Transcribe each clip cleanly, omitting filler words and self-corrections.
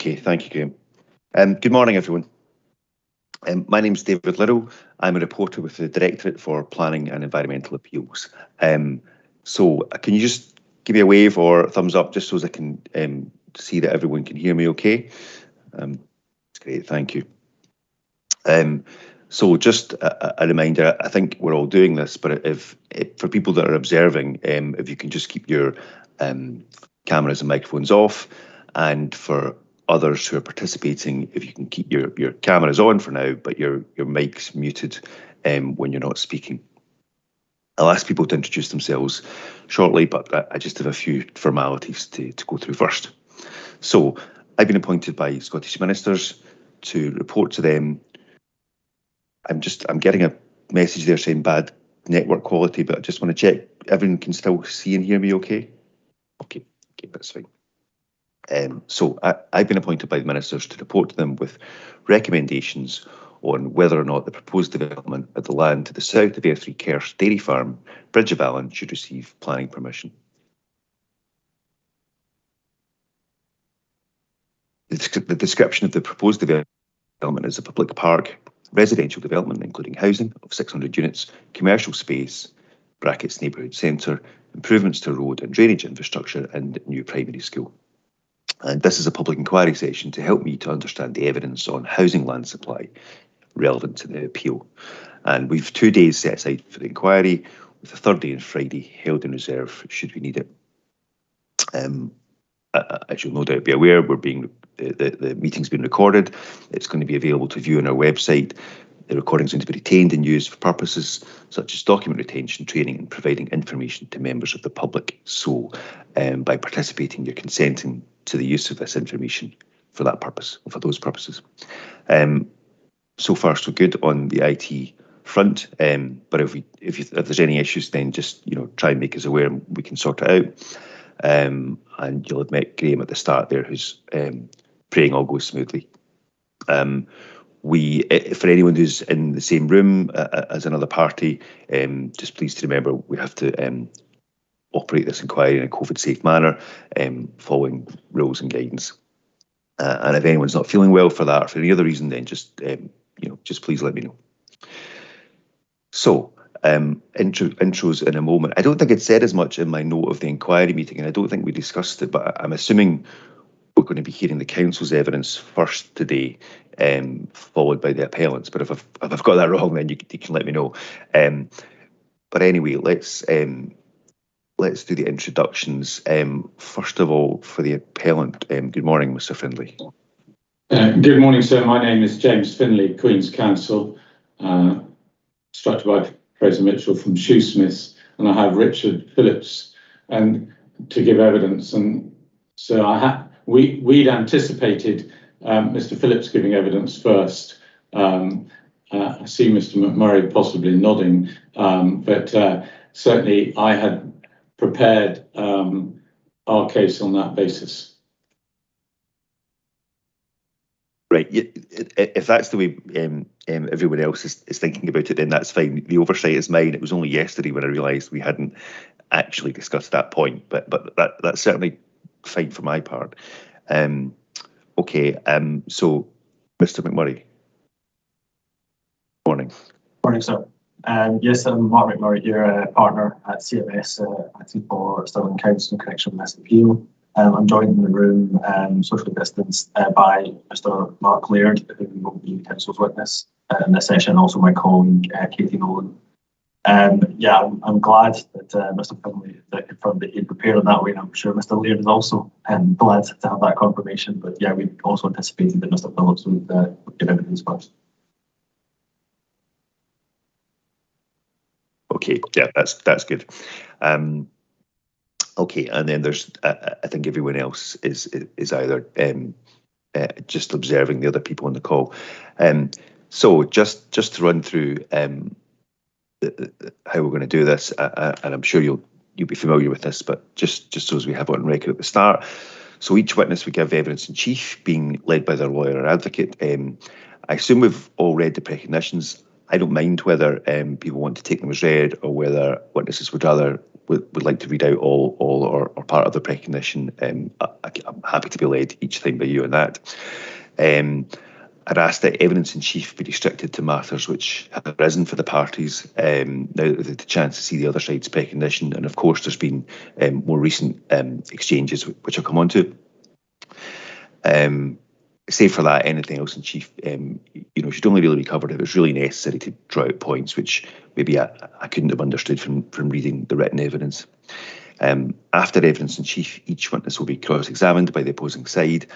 Okay, thank you, Graham. Good morning, everyone. My name is David Little. I'm a reporter with the Directorate for Planning and Environmental Appeals. So can you just give me a wave or a thumbs up just so as I can see that everyone can hear me okay? That's great, thank you. So just a reminder, I think we're all doing this, but if for people that are observing, if you can just keep your cameras and microphones off, and for others who are participating, if you can keep your cameras on for now, but your mics muted when you're not speaking. I'll ask people to introduce themselves shortly, but I just have a few formalities to go through first. So I've been appointed by Scottish ministers to report to them. I'm getting a message there saying bad network quality, but I just want to check everyone can still see and hear me okay? Okay, that's fine. So I've been appointed by the ministers to report to them with recommendations on whether or not the proposed development of the land to the south of Airthrey Kerse Dairy Farm, Bridge of Allan, should receive planning permission. The description of the proposed development is a public park, residential development including housing of 600 units, commercial space, brackets neighbourhood centre, improvements to road and drainage infrastructure and new primary school. And this is a public inquiry session to help me to understand the evidence on housing land supply relevant to the appeal. And we've 2 days set aside for the inquiry, with a third day and Friday held in reserve should we need it. As you'll no doubt be aware, the meeting's been recorded. It's going to be available to view on our website. The recording is going to be retained and used for purposes such as document retention, training and providing information to members of the public. So by participating, you're consenting to the use of this information for that purpose, for those purposes. So far so good on the IT front, but if there's any issues, then just try and make us aware and we can sort it out. And you'll have met Graham at the start there, who's praying all goes smoothly. For anyone who's in the same room as another party, just please to remember we have to operate this inquiry in a COVID-safe manner, following rules and guidance. And if anyone's not feeling well for that or for any other reason, then just please let me know. So intros in a moment. I don't think it said as much in my note of the inquiry meeting, and I don't think we discussed it, but I'm assuming we're going to be hearing the council's evidence first today, followed by the appellants. But if I've got that wrong, then you can let me know. But anyway, let's do the introductions. First of all, for the appellant, good morning, Mr. Findlay. Good morning, sir. My name is James Finlay, Queen's Counsel, instructed by Fraser Mitchell from Shoesmiths, and I have Richard Phillips to give evidence. And so we'd anticipated Mr. Phillips giving evidence first. I see Mr. McMurray possibly nodding, but certainly I had prepared our case on that basis. Right. If that's the way everyone else is thinking about it, then that's fine. The oversight is mine. It was only yesterday when I realised we hadn't actually discussed that point, but that's certainly fine for my part. Okay. So, Mr. McMurray. Morning. Morning, sir. Yes, I'm Mark McMurray here, a partner at CMS, acting for Stirling Council in connection with this appeal. I'm joined in the room, socially distanced, by Mr. Mark Laird, who will be the council's witness in this session, and also my colleague, Katie Nolan. Yeah, I'm glad that Mr. Finlay confirmed that he'd prepared in that way, and I'm sure Mr. Laird is also glad to have that confirmation. But yeah, we also anticipated that Mr. Phillips would give evidence first. Okay, yeah, that's good. Okay, and then there's, I think everyone else is either just observing the other people on the call. So just to run through how we're going to do this, and I'm sure you'll be familiar with this, but just so as we have it on record at the start. So each witness would give evidence in chief, being led by their lawyer or advocate. I assume we've all read the precognitions. I don't mind whether people want to take them as read or whether witnesses would rather would like to read out all or part of the recognition, I'm happy to be led each time by you on that. I'd asked that evidence in chief be restricted to matters which have arisen for the parties now that they've had the chance to see the other side's recognition, and of course there's been more recent exchanges which I'll come on to. Save for that, anything else in chief, should only really be covered if it's really necessary to draw out points which maybe I couldn't have understood from reading the written evidence. After evidence in chief, each witness will be cross-examined by the opposing side.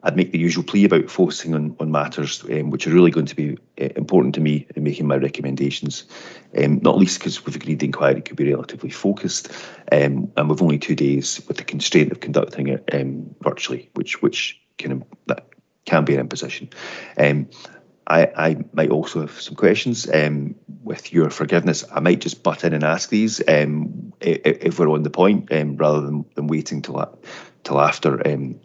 I'd make the usual plea about focusing on matters which are really going to be important to me in making my recommendations, not least because we've agreed the inquiry could be relatively focused, and we've only 2 days with the constraint of conducting it virtually, which that can be an imposition. I might also have some questions. With your forgiveness, I might just butt in and ask these if we're on the point, rather than waiting till after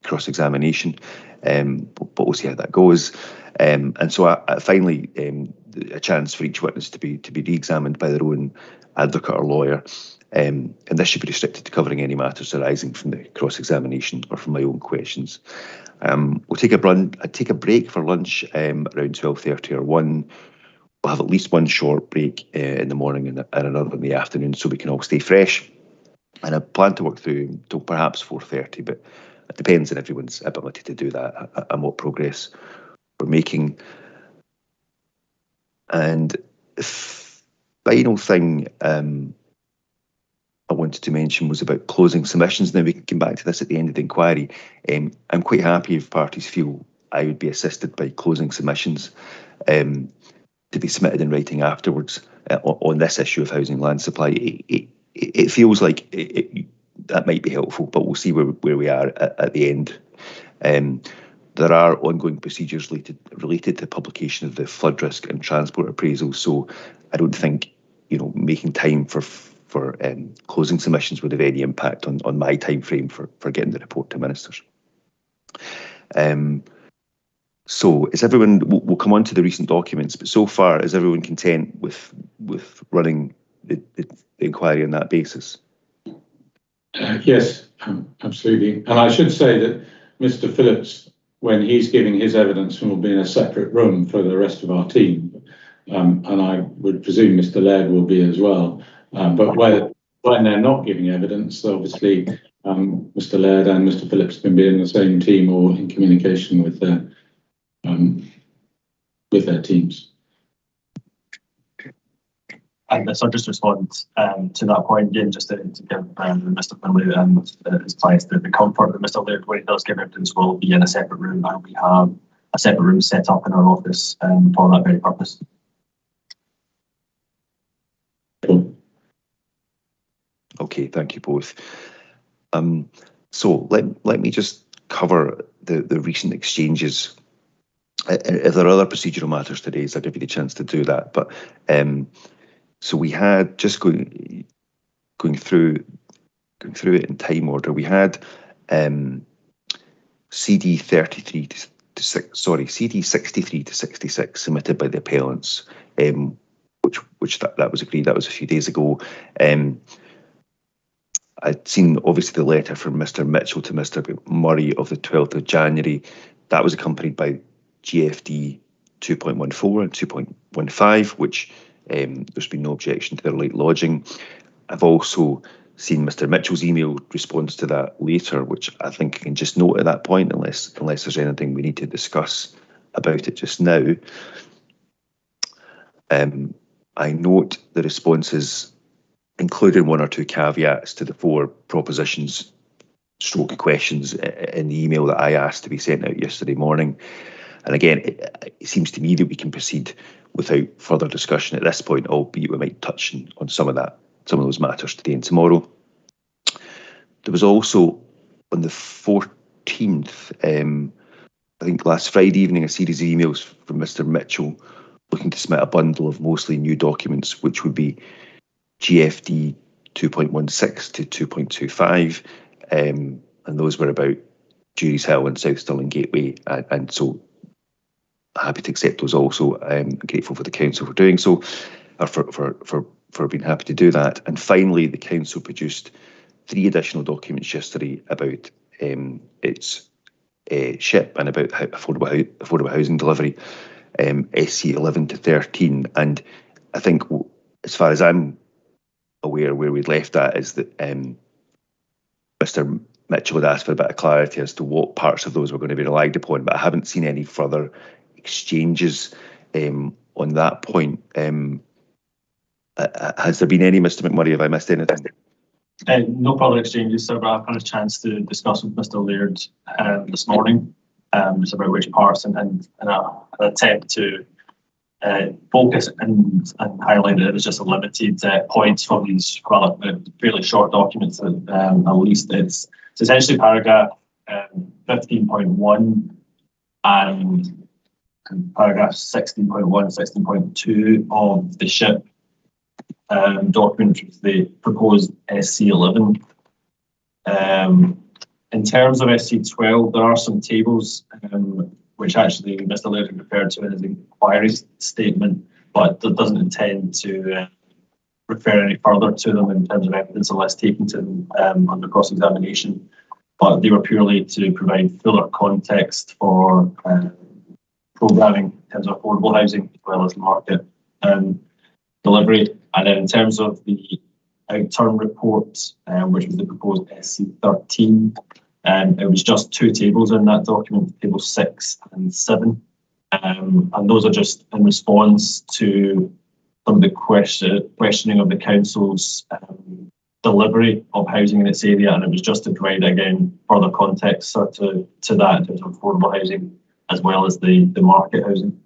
cross-examination, but we'll see how that goes. And so finally, a chance for each witness to be re-examined by their own advocate or lawyer, and this should be restricted to covering any matters arising from the cross-examination or from my own questions. We'll take a break for lunch around 12:30 or 1. We'll have at least one short break in the morning and another in the afternoon, so we can all stay fresh. And I plan to work through till perhaps 4:30, but it depends on everyone's ability to do that and what progress we're making. And the final thing I wanted to mention was about closing submissions. Now, we can come back to this at the end of the inquiry. I'm quite happy if parties feel I would be assisted by closing submissions to be submitted in writing afterwards on this issue of housing land supply. It feels like that might be helpful, but we'll see where we are at the end. There are ongoing procedures related to publication of the flood risk and transport appraisals, so I don't think making time for closing submissions would have any impact on my time frame for getting the report to ministers. So is everyone? We'll come on to the recent documents, but so far is everyone content with running the inquiry on that basis? Yes, absolutely. And I should say that Mr. Phillips, when he's giving his evidence, will be in a separate room for the rest of our team, and I would presume Mr. Laird will be as well. But when they're not giving evidence, obviously Mr. Laird and Mr. Phillips can be in the same team or in communication with their teams. And so just respond to that point again, just to give Mr. Finlay and his clients the comfort that Mr. Laird, when he does give evidence, will be in a separate room, and we have a separate room set up in our office for that very purpose. Okay, thank you both. So let me just cover the recent exchanges. If there are other procedural matters today, so I'll give you the chance to do that. But so we had, just going through it in time order, we had CD 63 to 66 submitted by the appellants, which that was agreed. That was a few days ago. I'd seen obviously the letter from Mr. Mitchell to Mr. Murray of the 12th of January. That was accompanied by GFD 2.14 and 2.15, which there's been no objection to their late lodging. I've also seen Mr. Mitchell's email response to that later, which I think I can just note at that point, unless there's anything we need to discuss about it just now. I note the responses, including one or two caveats to the 4 propositions / questions in the email that I asked to be sent out yesterday morning. And again, it seems to me that we can proceed without further discussion at this point, albeit we might touch on some of those matters today and tomorrow. There was also on the 14th, I think last Friday evening, a series of emails from Mr. Mitchell looking to submit a bundle of mostly new documents, which would be GFD 2.16 to 2.25, and those were about Jury's Hill and South Stirling Gateway, and so happy to accept those also. I'm grateful for the council for doing so, or for for being happy to do that. And finally, the council produced 3 additional documents yesterday about its SHIP and about affordable housing delivery, SC 11 to 13. And I think, as far as I'm aware, where we'd left that is that Mr. Mitchell had asked for a bit of clarity as to what parts of those were going to be relied upon, but I haven't seen any further exchanges on that point. Has there been any, Mr. McMurray? Have I missed anything? No further exchanges, sir, but I've had a chance to discuss with Mr. Laird this morning just about which parts and an attempt to focus and highlight that it was just a limited points from these fairly short documents. At least it's essentially paragraph 15.1 and paragraph 16.1, 16.2 of the SHIP document, which was the proposed SC11. In terms of SC12, there are some tables which actually Mr. Laird referred to in his inquiry statement, but that doesn't intend to refer any further to them in terms of evidence unless taken to them under cross-examination. But they were purely to provide fuller context for programming in terms of affordable housing as well as market delivery. And then in terms of the outturn report, which was the proposed SC13, it was just 2 tables in that document, tables 6 and 7. And those are just in response to some of the questioning of the council's delivery of housing in its area, and it was just to provide, again, further context to that in terms of affordable housing as well as the market housing.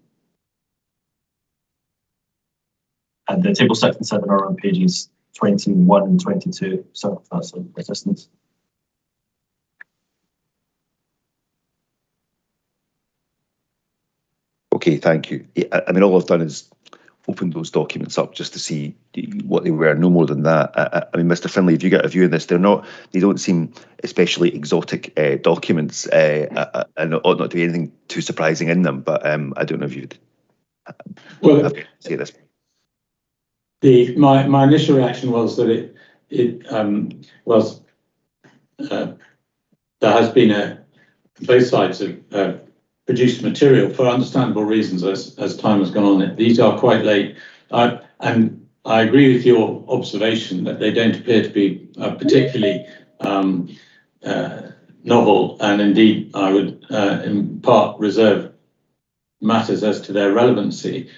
And the table 6 and 7 are on pages 21 and 22, so that's of assistance. Okay, thank you. I mean, all I've done is open those documents up just to see what they were, no more than that. I mean, Mr. Finlay, if you get a view on this, they don't seem especially exotic documents, and ought not to be anything too surprising in them, but I don't know if you'd have to say this. My initial reaction was that there has been both sides have produced material for understandable reasons as time has gone on. These are quite late, and I agree with your observation that they don't appear to be particularly novel, and indeed I would in part reserve matters as to their relevancy.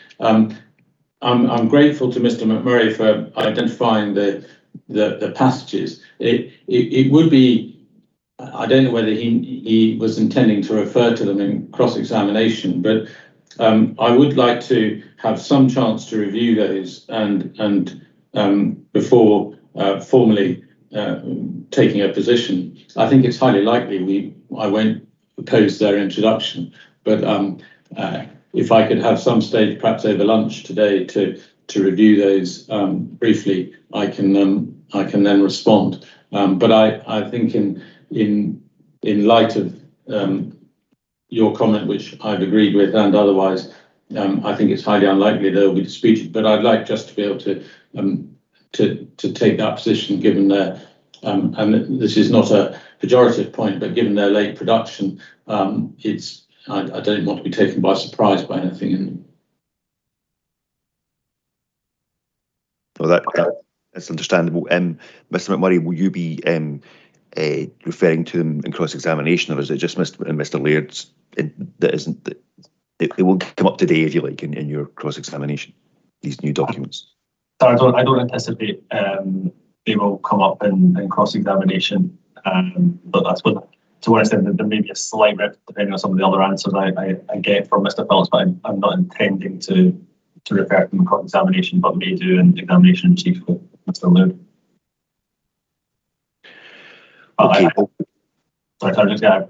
I'm grateful to Mr. McMurray for identifying the passages. It would be, I don't know whether he was intending to refer to them in cross-examination, but I would like to have some chance to review those and before formally taking a position. I think it's highly likely I won't oppose their introduction, but if I could have some stage, perhaps over lunch today, to review those briefly, I can then respond. But I think in light of your comment, which I've agreed with and otherwise, I think it's highly unlikely they'll be disputed. But I'd like just to be able to take that position, given their and this is not a pejorative point, but given their late production, I don't want to be taken by surprise by anything in them. Well, that's understandable. Mr. McMurray, will you be referring to them in cross-examination, or is it just Mr. Laird's that it will come up today, if you like, in your cross-examination, these new documents? I don't anticipate they will come up in cross-examination, but that's what. To what extent there may be a slight rift depending on some of the other answers I get from Mr. Phillips, but I'm not intending to refer to them in cross-examination, but may do an examination in chief with Mr. Laird. Okay. I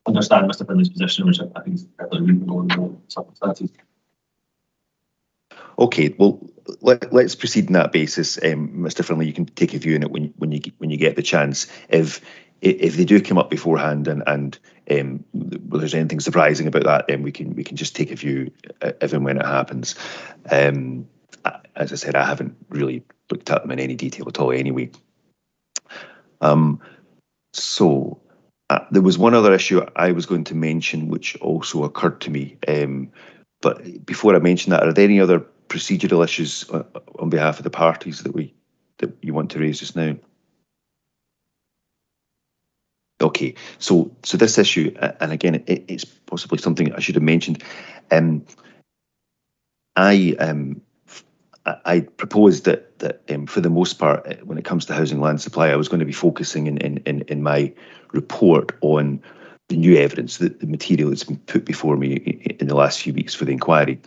understand Mr. Finley's position, which I think is fairly reasonable in the circumstances. Okay, well, let's proceed on that basis. Mr. Finlay, you can take a view on it when you get the chance. If they do come up beforehand and there's anything surprising about that, then we can just take a view if and when it happens. as I said, I haven't really looked at them in any detail at all anyway. So there was one other issue I was going to mention, which also occurred to me. But before I mention that, are there any other procedural issues on behalf of the parties that you want to raise just now? Okay, so this issue, and again, it's possibly something I should have mentioned. I proposed that for the most part, when it comes to housing land supply, I was going to be focusing in my report on the new evidence, the material that's been put before me in the last few weeks for the inquiry.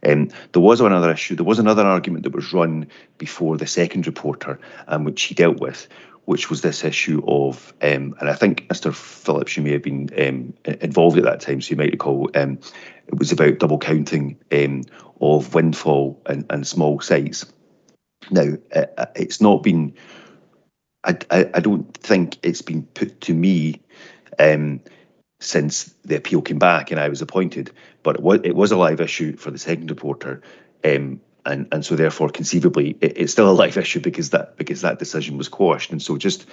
There was another issue. There was another argument that was run before the second reporter, which he dealt with, which was this issue of, and I think Mr. Phillips, you may have been involved at that time, so you might recall, it was about double counting of windfall and small sites. Now, it's not been, I don't think it's been put to me since the appeal came back and I was appointed, but it was a live issue for the second reporter, and so therefore conceivably it's still a live issue because that decision was quashed. And so, just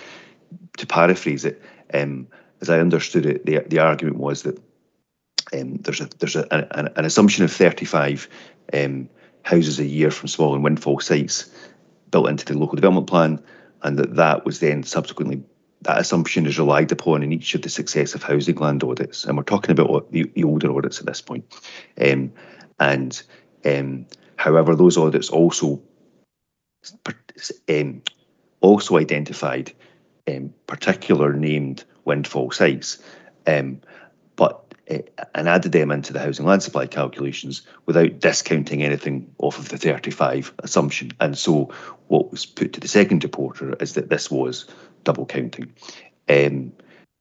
to paraphrase it, as I understood it, the argument was that there's an assumption of 35 houses a year from small and windfall sites built into the local development plan, and that was then subsequently, that assumption is relied upon in each of the successive housing land audits, and we're talking about the older audits at this point. However, those audits also identified particular named windfall sites, and added them into the housing land supply calculations without discounting anything off of the 35 assumption. And so what was put to the second reporter is that this was double counting,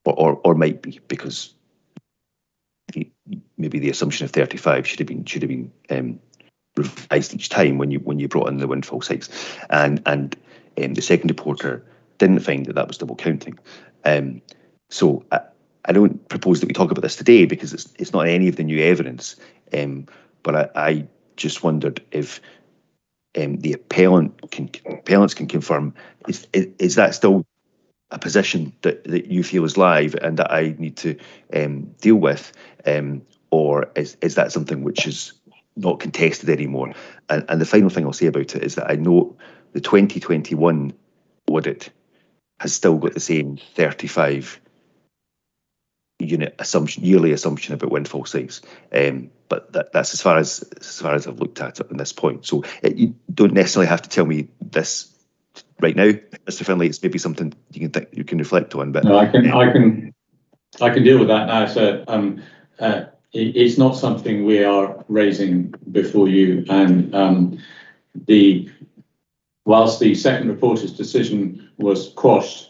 or might be, because maybe the assumption of 35 should have been revised each time when you brought in the windfall sites, and the second reporter didn't find that was double counting. So I don't propose that we talk about this today because it's not any of the new evidence, but I just wondered if the appellants can confirm, is that still a position that you feel is live and that I need to deal with, or is that something which is not contested anymore? And the final thing I'll say about it is that I know the 2021 audit has still got the same 35 unit assumption, yearly assumption about windfall sites, but that's as far as I've looked at it on this point. So you don't necessarily have to tell me this right now, Mr. Finlay. It's maybe something you can reflect on. But no, I can deal with that now. So it's not something we are raising before you, and whilst the second reporter's decision was quashed,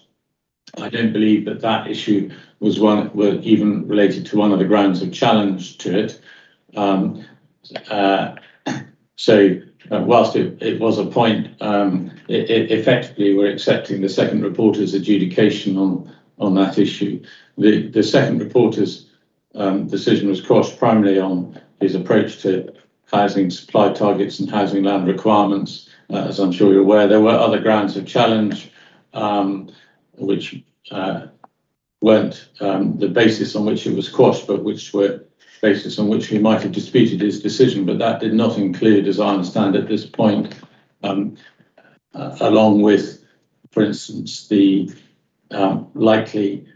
I don't believe that issue was even related to one of the grounds of challenge to it. Whilst it was a point, effectively we're accepting the second reporter's adjudication on that issue. The second reporter's decision was quashed primarily on his approach to housing supply targets and housing land requirements. As I'm sure you're aware, there were other grounds of challenge which weren't the basis on which it was quashed, but which were basis on which we might have disputed his decision. But that did not include, as I understand at this point, along with, for instance, the likely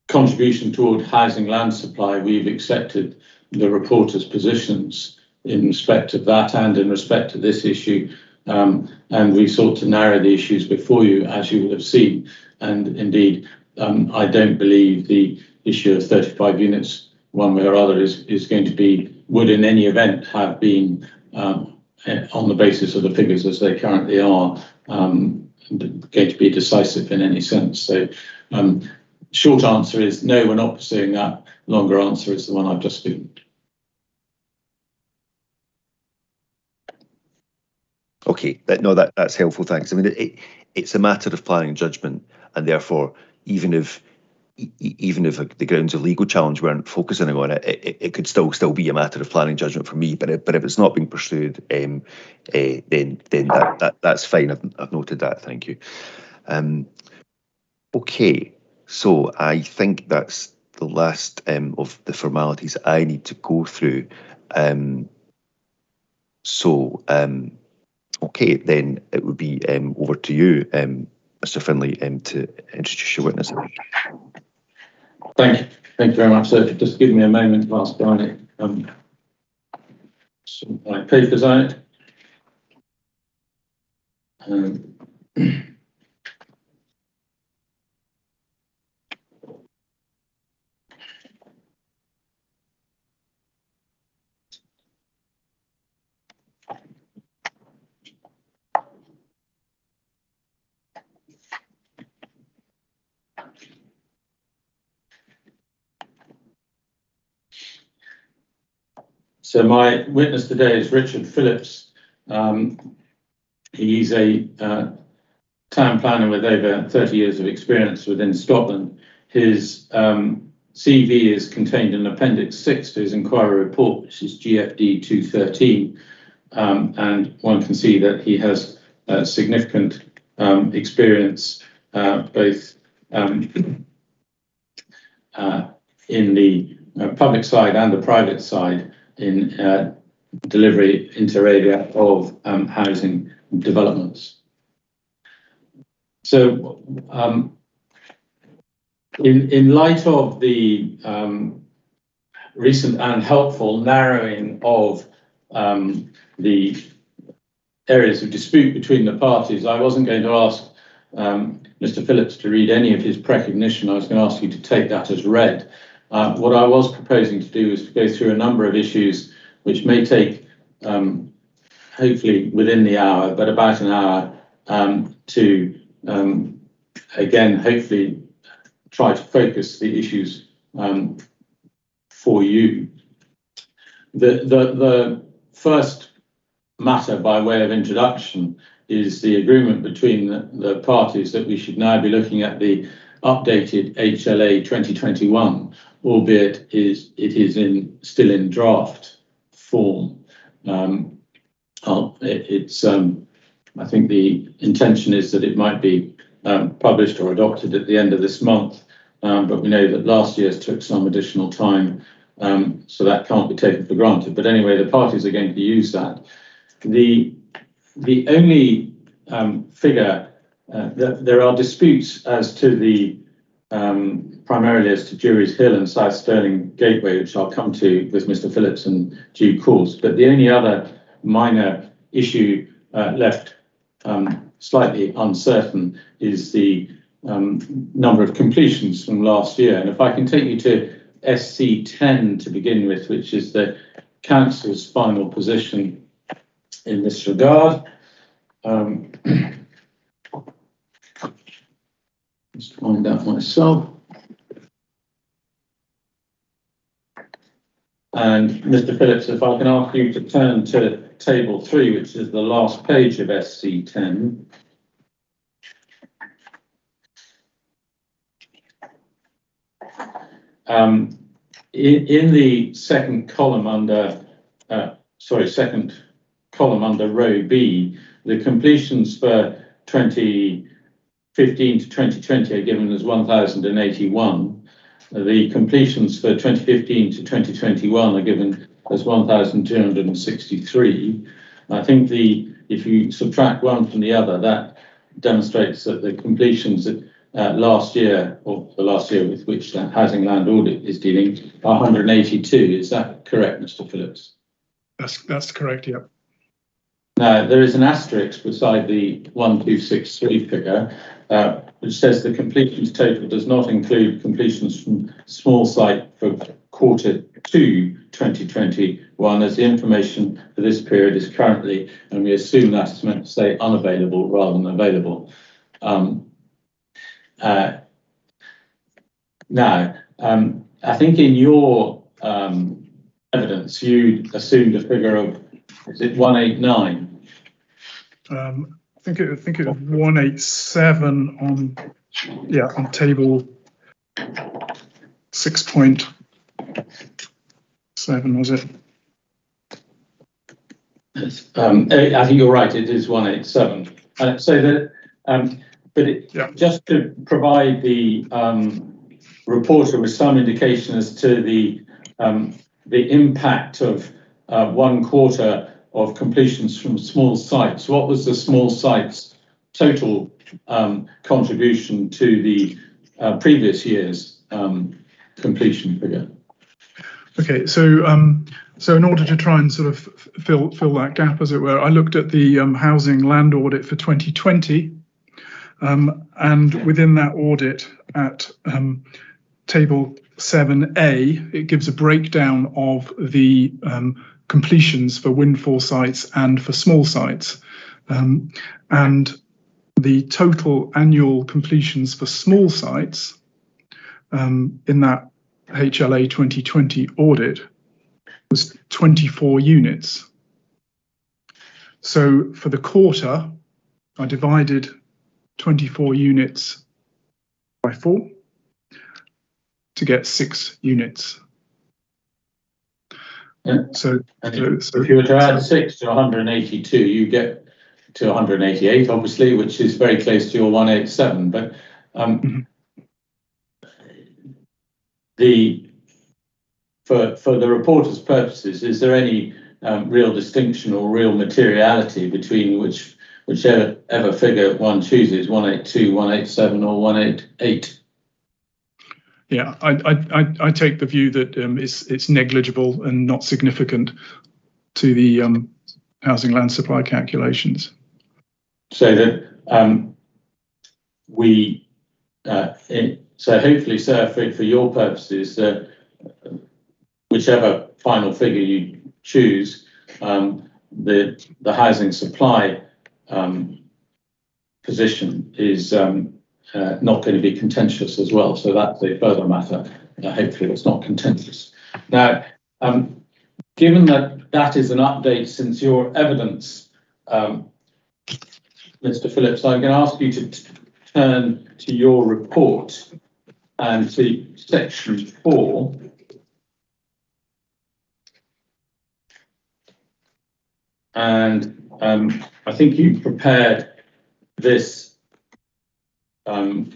contribution toward housing land supply, we've accepted the reporter's positions in respect of that and in respect of this issue. And we sought to narrow the issues before you, as you will have seen. And indeed, I don't believe the issue of 35 units, one way or other, would in any event have been on the basis of the figures as they currently are, going to be decisive in any sense. So short answer is no, we're not pursuing that. Longer answer is the one I've just given. Okay, that's helpful, thanks. I mean, it's a matter of planning and judgment, and therefore, even if even if the grounds of legal challenge weren't focusing on it, it could still be a matter of planning judgment for me. But if it's not being pursued, then that's fine. I've noted that. Thank you. Okay, so I think that's the last of the formalities I need to go through. Okay, then it would be over to you, Mr. Finlay, to introduce your witness. Thank you very much, sir. Just give me a moment whilst I some my papers out. So my witness today is Richard Phillips. He's a town planner with over 30 years of experience within Scotland. His CV is contained in Appendix 6 to his inquiry report, which is GFD 213, and one can see that he has significant experience both in the public side and the private side in delivery inter alia of housing developments. So in light of the recent and helpful narrowing of the areas of dispute between the parties, I wasn't going to ask Mr. Phillips to read any of his precognition. I was going to ask you to take that as read. What I was proposing to do is to go through a number of issues which may take, hopefully within the hour, but about an hour, to again, hopefully try to focus the issues for you. The first matter by way of introduction is the agreement between the parties that we should now be looking at the updated HLA 2021, albeit it is still in draft form. I think the intention is that it might be published or adopted at the end of this month, but we know that last year's took some additional time, so that can't be taken for granted. But anyway, the parties are going to use that. The only figure that there are disputes as to the primarily as to Jury's Hill and South Stirling Gateway, which I'll come to with Mr. Phillips in due course. But the only other minor issue left slightly uncertain is the number of completions from last year. And if I can take you to SC10 to begin with, which is the Council's final position in this regard. Just find that myself. And Mr. Phillips, if I can ask you to turn to Table 3, which is the last page of SC10. In the second column under, second column under row B, the completions for 2015 to 2020 are given as 1,081. The completions for 2015 to 2021 are given as 1,263. I think if you subtract one from the other, that demonstrates that the completions last year, or the last year with which the Housing Land Audit is dealing, are 182. Is that correct, Mr. Phillips? That's correct, yeah. Now, there is an asterisk beside the 1263 figure, which says the completions total does not include completions from small site for quarter 2 2021, as the information for this period is currently, and we assume that's meant to say unavailable rather than available. Now, I think in your evidence, you assumed a figure of, is it 189? I think it was 187 on table 6.7, was it? I think you're right. It is 187. So that, just to provide the reporter with some indication as to the impact of 1 quarter of completions from small sites. What was the small sites total contribution to the previous year's completion figure? Okay, so in order to try and sort of fill that gap, as it were, I looked at the housing land audit for 2020, and within that audit at table 7A, it gives a breakdown of the completions for windfall sites and for small sites, and the total annual completions for small sites in that HLA 2020 audit was 24 units. So for the quarter, I divided 24 units by 4 to get 6 units. Yeah. So if you were to add 6 to 182, you get to 188, obviously, which is very close to your 187. But for the reporter's purposes, is there any real distinction or real materiality between whichever figure one chooses, 182, 187, or 188? Yeah, I take the view that it's negligible and not significant to the housing land supply calculations. So that so hopefully, sir, for your purposes, whichever final figure you choose, the housing supply position is not going to be contentious as well. So that's a further matter. Hopefully, it's not contentious. Now, given that is an update since your evidence, Mr. Phillips, I'm going to ask you to turn to your report and to section 4. And I think you prepared this on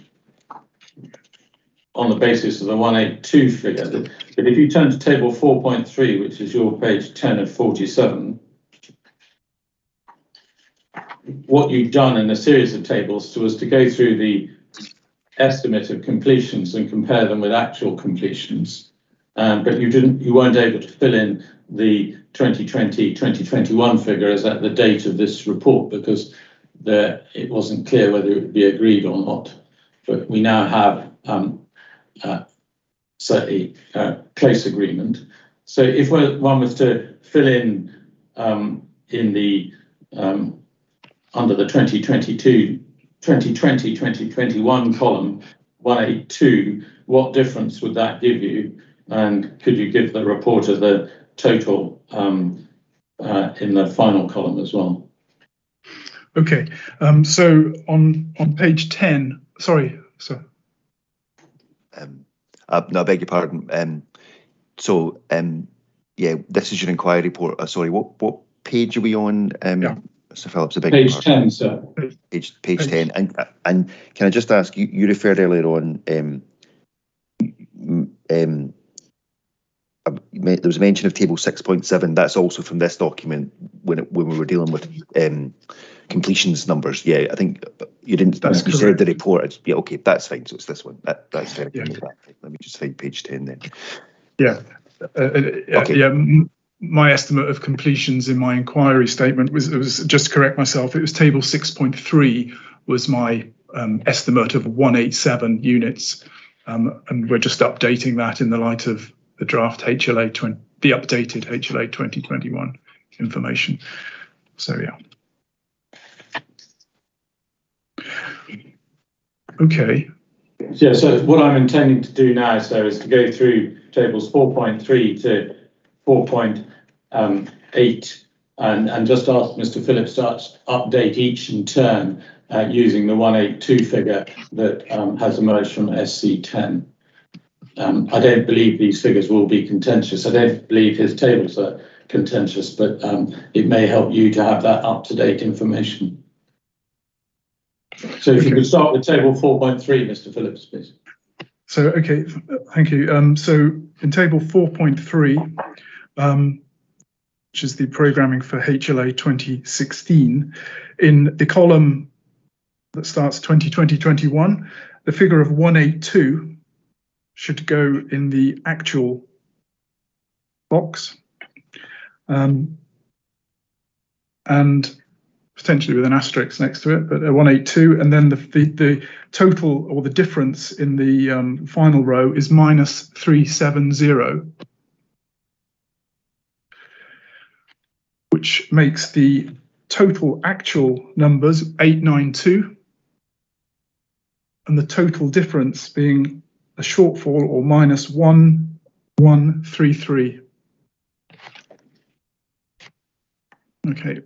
the basis of the 182 figure. But if you turn to table 4.3, which is your page 10 of 47, what you've done in a series of tables was to go through the estimate of completions and compare them with actual completions. But you weren't able to fill in the 2020-2021 figure as at the date of this report because it wasn't clear whether it would be agreed or not. But we now have certainly close agreement. So if one was to fill in the under the 2020-2021 column 182, what difference would that give you? And could you give the reporter the total in the final column as well? Okay, so on page 10, sorry, sir. No, I beg your pardon. Yeah, this is your inquiry report. Sorry, what page are we on? Yeah. Mr. Phillips, I beg page your pardon. 10, sir. Page 10. And can I just ask, you referred earlier on, there was a mention of table 6.7. That's also from this document when we were dealing with completions numbers. Yeah, I think you didn't. That's you correct. said the report. Yeah, okay, that's fine. So it's this one. That's fair. Yeah. Let me just find page 10 then. Yeah. Okay. Yeah. My estimate of completions in my inquiry statement was just to correct myself. It was table 6.3 was my estimate of 187 units, and we're just updating that in the light of the draft HLA the updated HLA 2021 information. So yeah. Okay. Yeah, so what I'm intending to do now, sir, is to go through tables 4.3 to 4.8 and just ask Mr. Phillips to update each in turn using the 182 figure that has emerged from SC10. I don't believe these figures will be contentious. I don't believe his tables are contentious, but it may help you to have that up-to-date information. So if you could start with table 4.3, Mr. Phillips, please. So, okay, thank you. So in table 4.3, which is the programming for HLA 2016, in the column that starts 2020-21, the figure of 182 should go in the actual box, and potentially with an asterisk next to it, but 182, and then the total or the difference in the final row is minus 370, which makes the total actual numbers 892, and the total difference being a shortfall or minus 1133. Okay.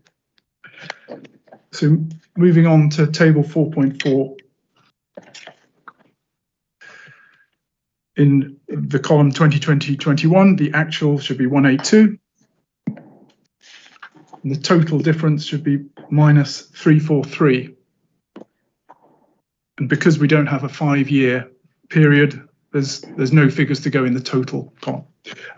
So moving on to table 4.4. In the column 2020-21, the actual should be 182. And the total difference should be minus 343. And because we don't have a 5-year period, there's no figures to go in the total column.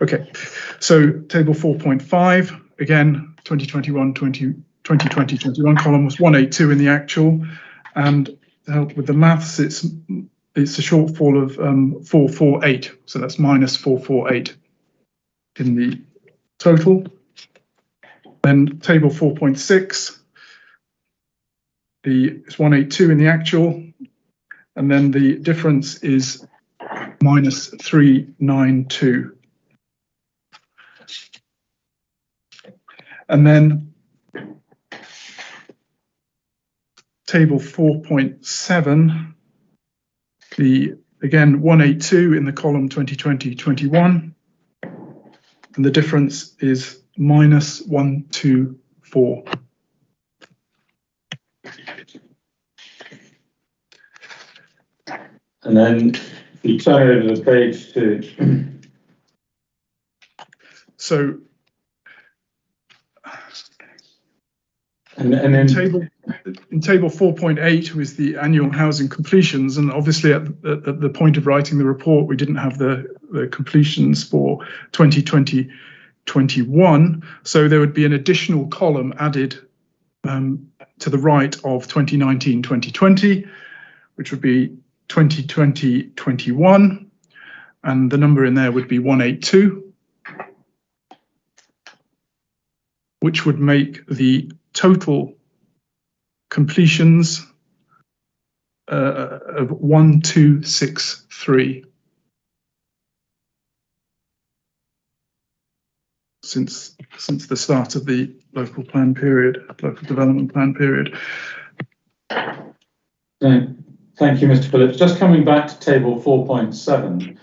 Okay, so table 4.5, again, 2020-21 column was 182 in the actual, and to help with the maths, it's a shortfall of 448, so that's minus 448 in the total. Then table 4.6, it's 182 in the actual, and then the difference is minus 392. And then table 4.7, again 182 in the column 2020-21, and the difference is minus 124. And then you turn over the page to so and then in table 4.8 was the annual housing completions, and obviously at the point of writing the report we didn't have the completions for 2020-21, so there would be an additional column added to the right of 2019-2020, which would be 2020-21, and the number in there would be 182, which would make the total completions of 1263 since the start of the local development plan period. Thank you, Mr. Phillips. Just coming back to table 4.7,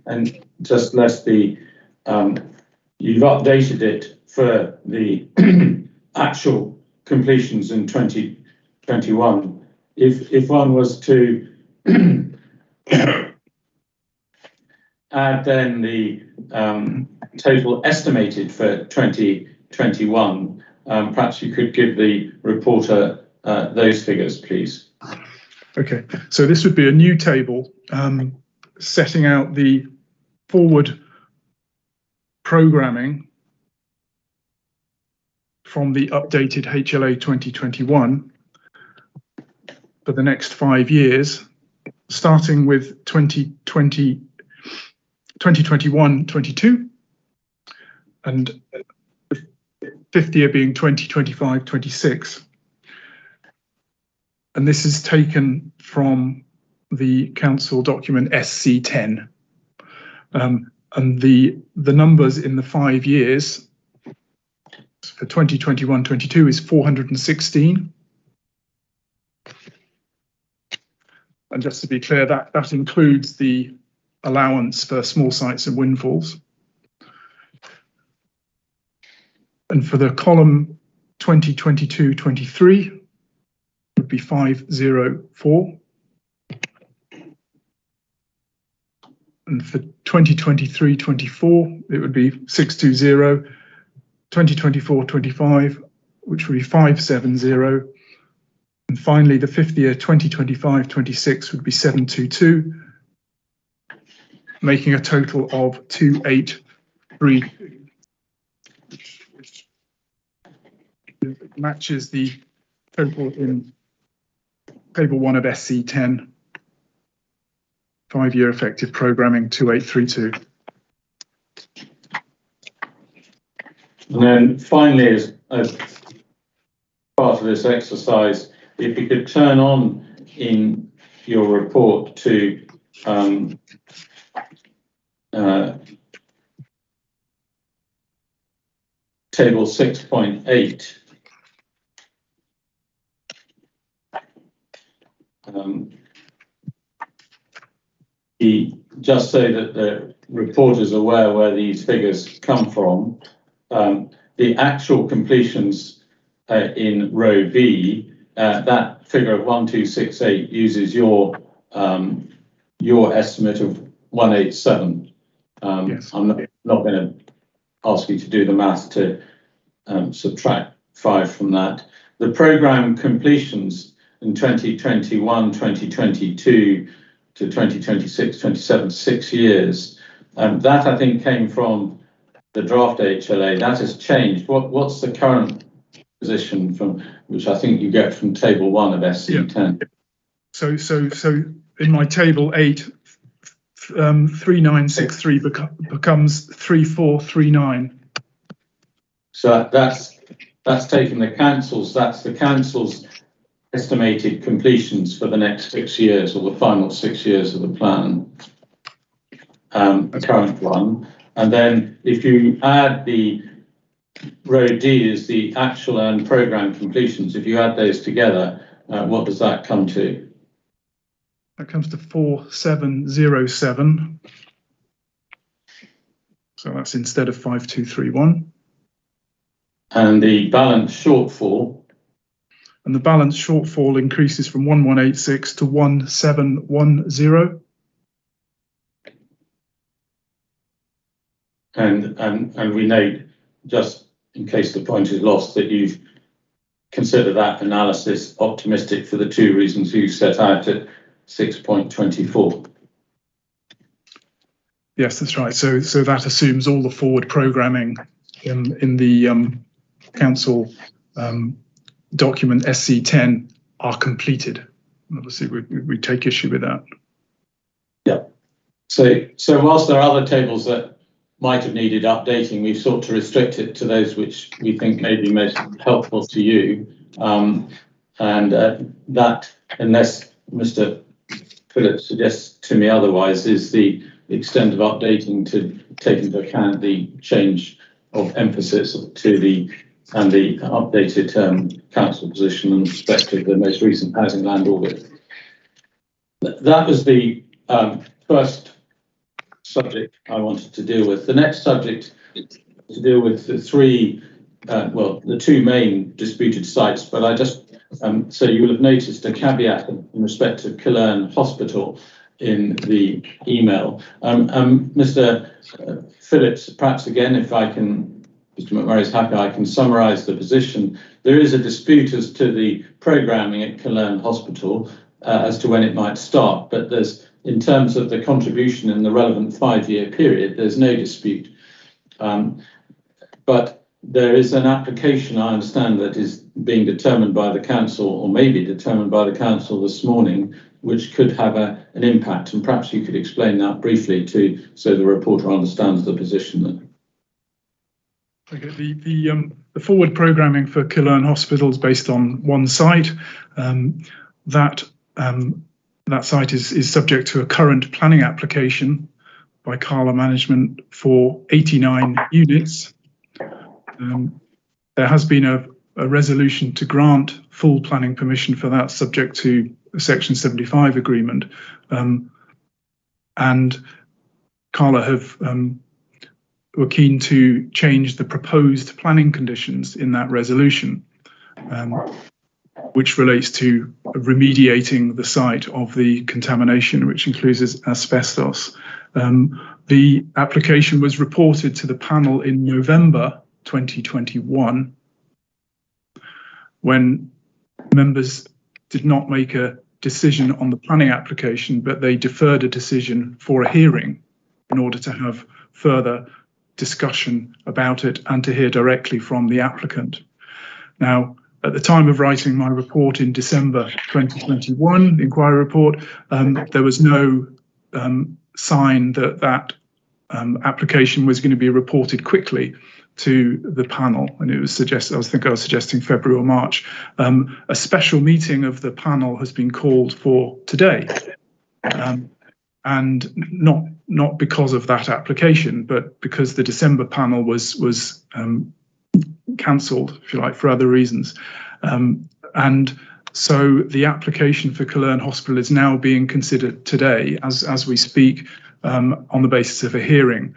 and just lest you've updated it for the actual completions in 2021. If one was to add then the total estimated for 2021, perhaps you could give the reporter those figures, please. Okay, so this would be a new table setting out the forward programming from the updated HLA 2021 for the next 5 years, starting with 2021-22, and the 5th year being 2025-26. And this is taken from the council document SC10. And the numbers in the 5 years for 2021-22 is 416. And just to be clear, that includes the allowance for small sites and windfalls. And for the column 2022-23 would be 504. And for 2023-24, it would be 620. 2024-25, which would be 570. And finally, the fifth year, 2025-26, would be 722, making a total of 283, which matches the total in Table 1 of SC10, 5-year effective programming 2832. And then finally, as part of this exercise, if you could turn on in your report to table 6.8. Just so that the report is aware where these figures come from, the actual completions in row B, that figure of 1268 uses your estimate of 187. Yes. I'm not going to ask you to do the math to subtract 5 from that. The programme completions in 2021, 2022 to 2026, 27, 6 years. That I think came from the draft HLA. That has changed. What's the current position from which I think you get from table 1 of SC10? Yeah. So in my table 8, 3963 becomes 3439. So that's taken the council's. That's the council's estimated completions for the next 6 years, or the final 6 years of the plan, the current one. And then if you add the row D is the actual and programme completions, if you add those together, what does that come to? That comes to 4707. So that's instead of 5231. And the balance shortfall? And the balance shortfall increases from 1186 to 1710. And we know, just in case the point is lost, that you've considered that analysis optimistic for the 2 reasons you set out at 6.24. Yes, that's right. So that assumes all the forward programming in the council document SC10 are completed. Obviously, we take issue with that. Yeah. So whilst there are other tables that might have needed updating, we've sought to restrict it to those which we think may be most helpful to you. That, unless Mr. Phillips suggests to me otherwise, is the extent of updating to take into account the change of emphasis to the updated council position in respect of the most recent housing land audit. That was the first subject I wanted to deal with. The next subject to deal with the 2 main disputed sites, but I just so you will have noticed a caveat in respect to Killeen Hospital in the email. Mr. Phillips, perhaps again, if I can, Mr. McMurray is happy, I can summarise the position. There is a dispute as to the programming at Killeen Hospital as to when it might start, but there's, in terms of the contribution in the relevant 5-year period, there's no dispute. But there is an application, I understand, that is being determined by the council, or maybe determined by the council this morning, which could have an impact. And perhaps you could explain that briefly so the reporter understands the position then. Okay, the forward programming for Killeen Hospital is based on one site. That site is subject to a current planning application by Carla Management for 89 units. There has been a resolution to grant full planning permission for that, subject to a Section 75 agreement. And Carla were keen to change the proposed planning conditions in that resolution, which relates to remediating the site of the contamination, which includes asbestos. The application was reported to the panel in November 2021, when members did not make a decision on the planning application, but they deferred a decision for a hearing in order to have further discussion about it and to hear directly from the applicant. Now, at the time of writing my report in December 2021, the inquiry report, there was no sign that that application was going to be reported quickly to the panel, and it was suggested, I was suggesting February or March. A special meeting of the panel has been called for today, and not because of that application, but because the December panel was cancelled, if you like, for other reasons. And so the application for Culzean Hospital is now being considered today as we speak, on the basis of a hearing.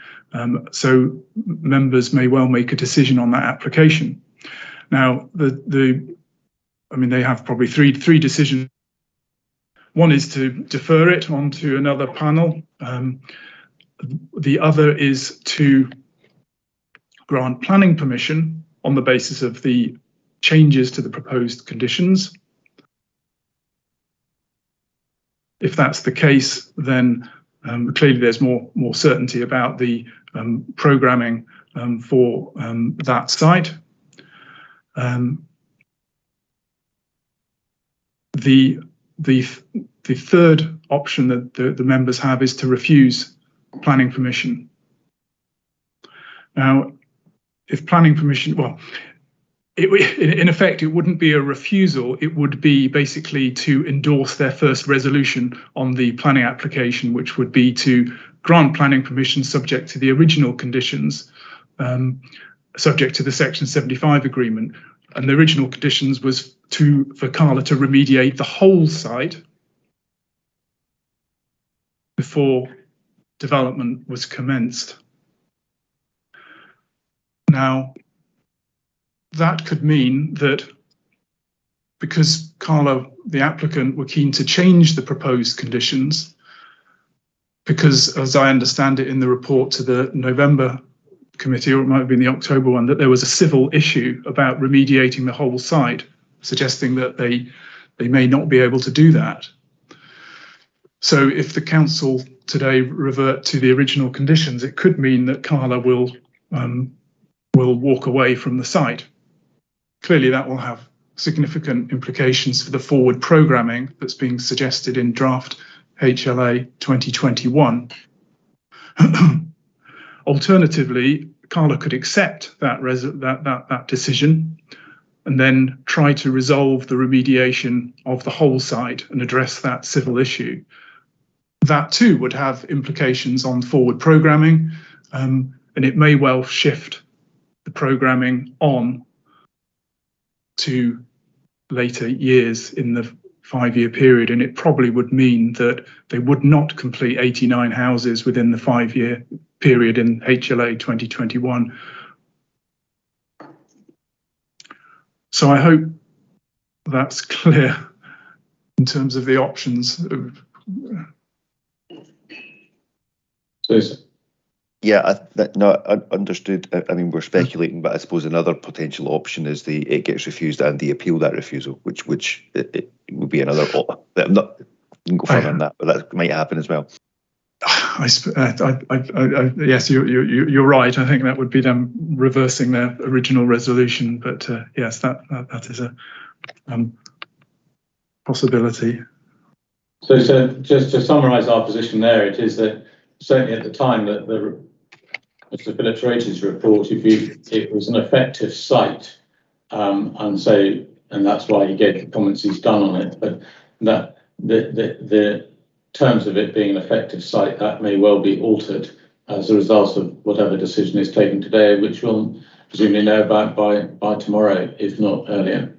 So members may well make a decision on that application. Now, I mean, they have probably three decisions. One is to defer it onto another panel. The other is to grant planning permission on the basis of the changes to the proposed conditions. If that's the case, then clearly there's more certainty about the programming for that site. The third option that the members have is to refuse planning permission. Now, if planning permission, well, in effect, it wouldn't be a refusal. It would be basically to endorse their first resolution on the planning application, which would be to grant planning permission subject to the original conditions, subject to the Section 75 agreement. And the original conditions was for Carla to remediate the whole site before development was commenced. Now, that could mean that because Carla, the applicant, were keen to change the proposed conditions, because as I understand it in the report to the November committee, or it might have been the October one, that there was a civil issue about remediating the whole site, suggesting that they may not be able to do that. So if the council today revert to the original conditions, it could mean that Carla will walk away from the site. Clearly, that will have significant implications for the forward programming that's being suggested in draft HLA 2021. Alternatively, Carla could accept that decision and then try to resolve the remediation of the whole site and address that civil issue. That too would have implications on forward programming, and it may well shift the programming on to later years in the 5-year period, and it probably would mean that they would not complete 89 houses within the 5-year period in HLA 2021. So I hope that's clear in terms of the options. Yeah, understood. I mean, we're speculating, but I suppose another potential option is it gets refused and they appeal that refusal, which it would be another. I'm not you can go further on that, but that might happen as well. Yes, you're right. I think that would be them reversing their original resolution, but yes, that is a possibility. So just to summarise our position there, it is that certainly at the time that Mr. Phillips wrote his report, it was an effective site, and that's why he gave the comments he's done on it. But that the terms of it being an effective site, that may well be altered as a result of whatever decision is taken today, which we'll presumably know about by tomorrow, if not earlier.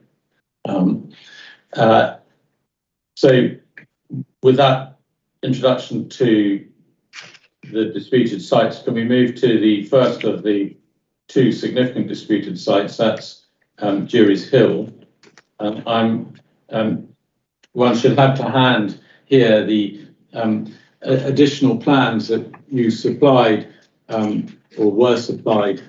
So with that introduction to the disputed sites, can we move to the first of the two significant disputed sites? That's Jury's Hill. One should have to hand here the additional plans that you supplied or were supplied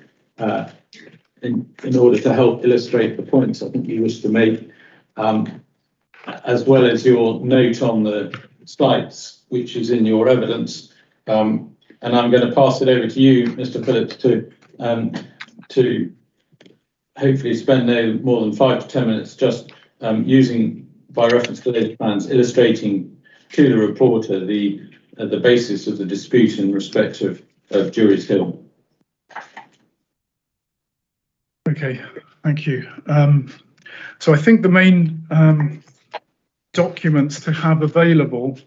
in order to help illustrate the points I think you wish to make, as well as your note on the sites, which is in your evidence. And I'm going to pass it over to you, Mr. Phillips, to hopefully spend no more than 5 to 10 minutes just using, by reference to those plans, illustrating to the reporter the basis of the dispute in respect of Jury's Hill. Okay, thank you. So I think the main documents to have available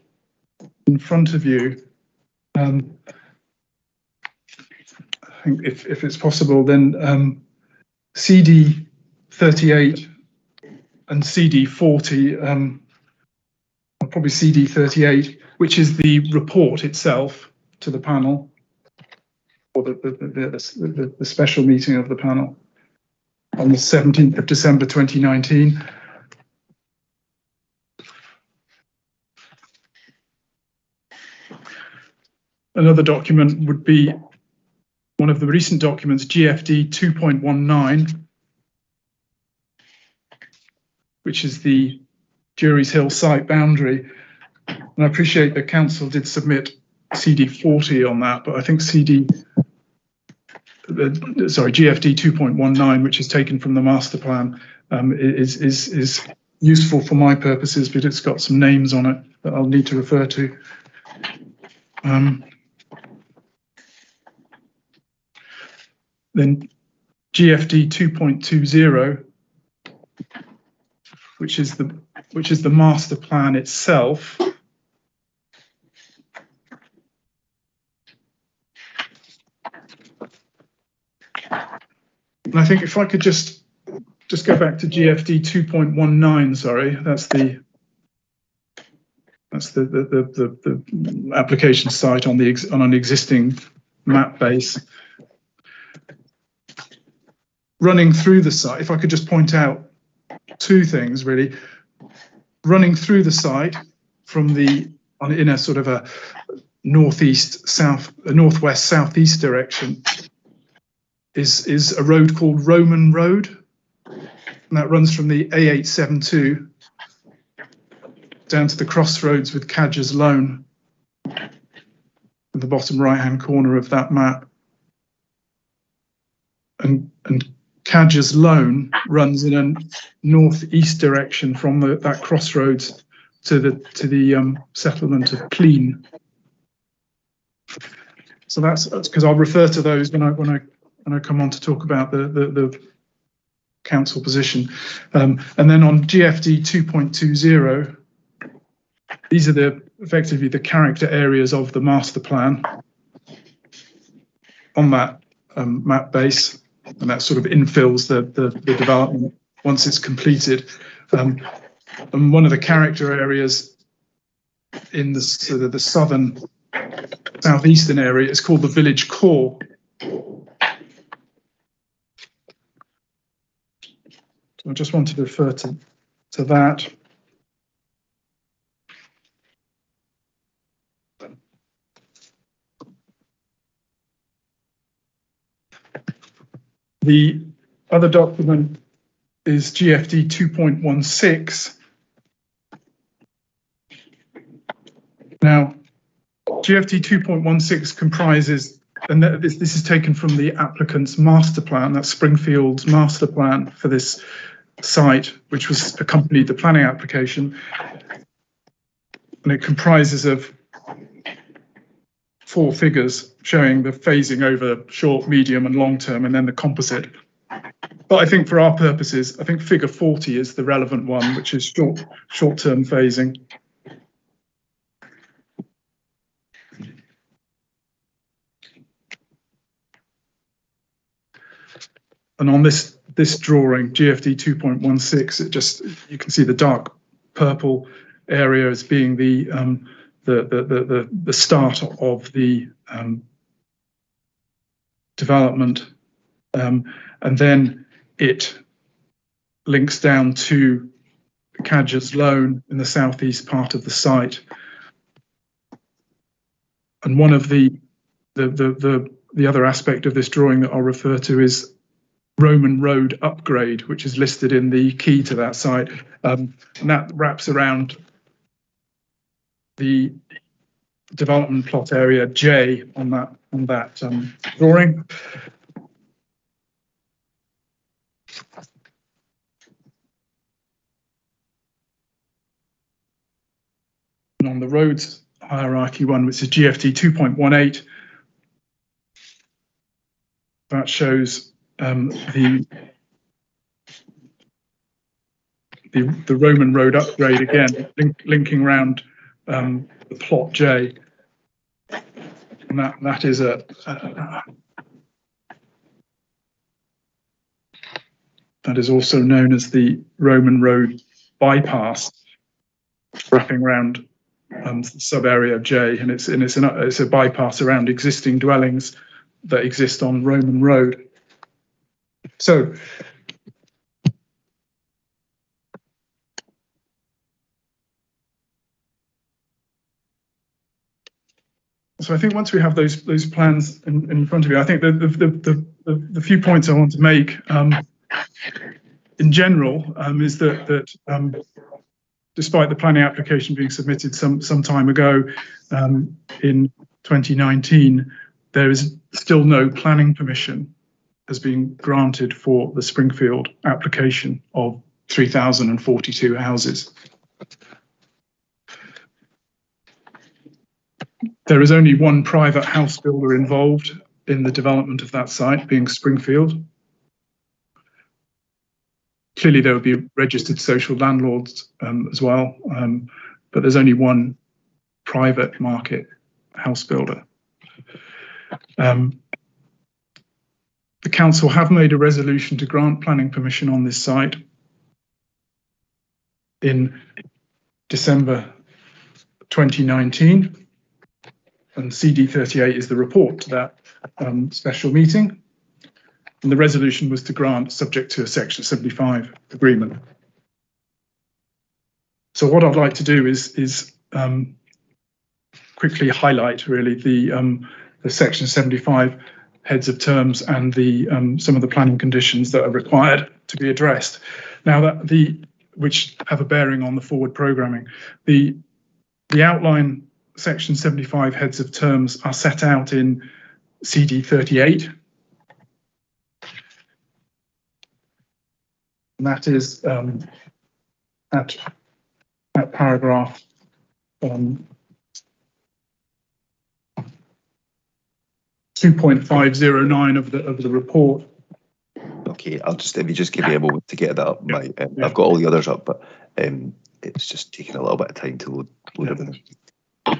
in front of you, I think if it's possible, then CD 38 and CD 40, probably CD 38, which is the report itself to the panel, or the special meeting of the panel on the 17th of December 2019. Another document would be one of the recent documents, GFD 2.19, which is the Jury's Hill site boundary. And I appreciate the council did submit CD 40 on that, but I think GFD 2.19, which is taken from the master plan, is useful for my purposes, but it's got some names on it that I'll need to refer to. Then GFD 2.20, which is the master plan itself. And I think if I could just go back to GFD 2.19, sorry, that's the application site on an existing map base. Running through the site, if I could just point out two things really. Running through the site from in a sort of a northwest southeast direction is a road called Roman Road, and that runs from the A872 down to the crossroads with Cadger's Lone at the bottom right hand corner of that map. And Cadger's Lone runs in a northeast direction from that crossroads to the settlement of Clean. So that's because I'll refer to those when I come on to talk about the council position. And then on GFD 2.20, these are effectively the character areas of the master plan on that map base. And that sort of infills the development once it's completed. And one of the character areas in the sort of the southern southeastern area is called the village core. So I just wanted to refer to that. The other document is GFD 2.16. Now, GFD 2.16 comprises, and this is taken from the applicant's master plan, that's Springfield's master plan for this site, which was accompanied the planning application. And it comprises of 4 figures showing the phasing over short, medium and long term, and then the composite. But I think for our purposes, I think figure 40 is the relevant one, which is short-term phasing. And on this drawing, GFD 2.16, you can see the dark purple area as being the start of the development, and then it links down to Cadger's Lone in the southeast part of the site. And one of the other aspect of this drawing that I'll refer to is Roman Road upgrade, which is listed in the key to that site, and that wraps around the development plot area J on that drawing. And on the roads hierarchy one, which is GFT 2.18, that shows the Roman Road upgrade again, linking round the plot J, and that is that is also known as the Roman Road bypass, wrapping around the sub area of J, and it's a bypass around existing dwellings that exist on Roman Road. So I think once we have those plans in front of you, I think the few points I want to make in general is that despite the planning application being submitted some time ago in 2019, there is still no planning permission has been granted for the Springfield application of 3,042 houses. There is only one private house builder involved in the development of that site, being Springfield. Clearly, there would be registered social landlords as well, but there's only one private market house builder. The council have made a resolution to grant planning permission on this site in December 2019, and CD38 is the report to that special meeting. And the resolution was to grant subject to a Section 75 agreement. So what I'd like to do is quickly highlight really the Section 75 heads of terms and the some of the planning conditions that are required to be addressed. Now which have a bearing on the forward programming. The outline Section 75 heads of terms are set out in CD38. And that is at paragraph 2.509 of the report. Okay, if you just give me a moment to get that up. Yeah. I've got all the others up, but it's just taking a little bit of time to load everything. I'll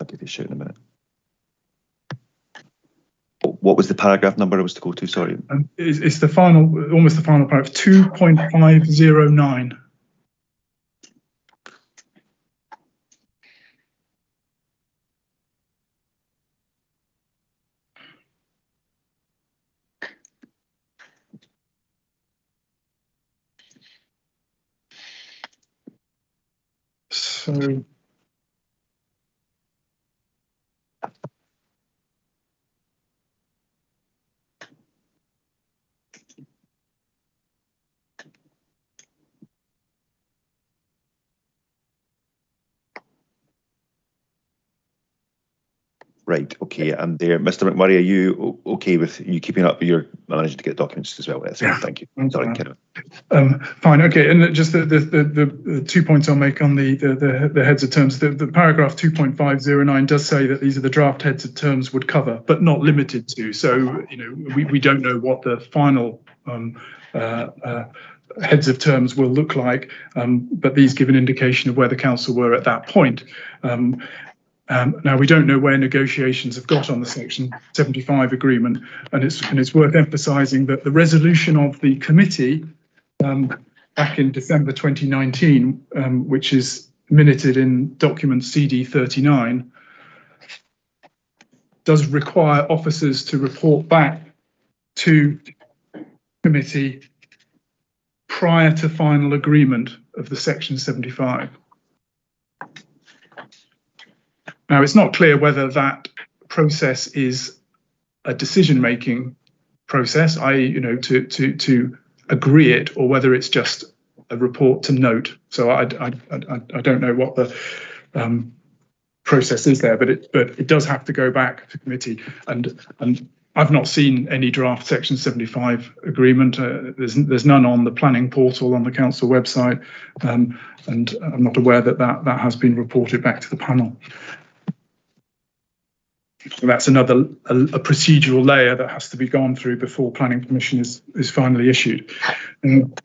give you a shout in a minute. What was the paragraph number I was to go to? Sorry. It's the final, almost the final paragraph, 2.509. So Right, okay, I'm there. Mr. McMurray, are you okay with you keeping up? You're managing to get documents as well. That's yeah. Thank you. Sorry, Kevin. Fine, okay, and just the 2 points I'll make on the heads of terms. The paragraph 2.509 does say that these are the draft heads of terms would cover, but not limited to. So, you know, we don't know what the final heads of terms will look like, but these give an indication of where the council were at that point. Now, we don't know where negotiations have got on the Section 75 agreement, and it's worth emphasising that the resolution of the committee back in December 2019, which is minuted in document CD39, does require officers to report back to committee prior to final agreement of the Section 75. Now, it's not clear whether that process is a decision-making process, i.e., to agree it, or whether it's just a report to note. So I don't know what the process is there, but it does have to go back to committee, and I've not seen any draft Section 75 agreement. There's none on the planning portal on the council website, and I'm not aware that has been reported back to the panel. So that's another a procedural layer that has to be gone through before planning permission is finally issued. And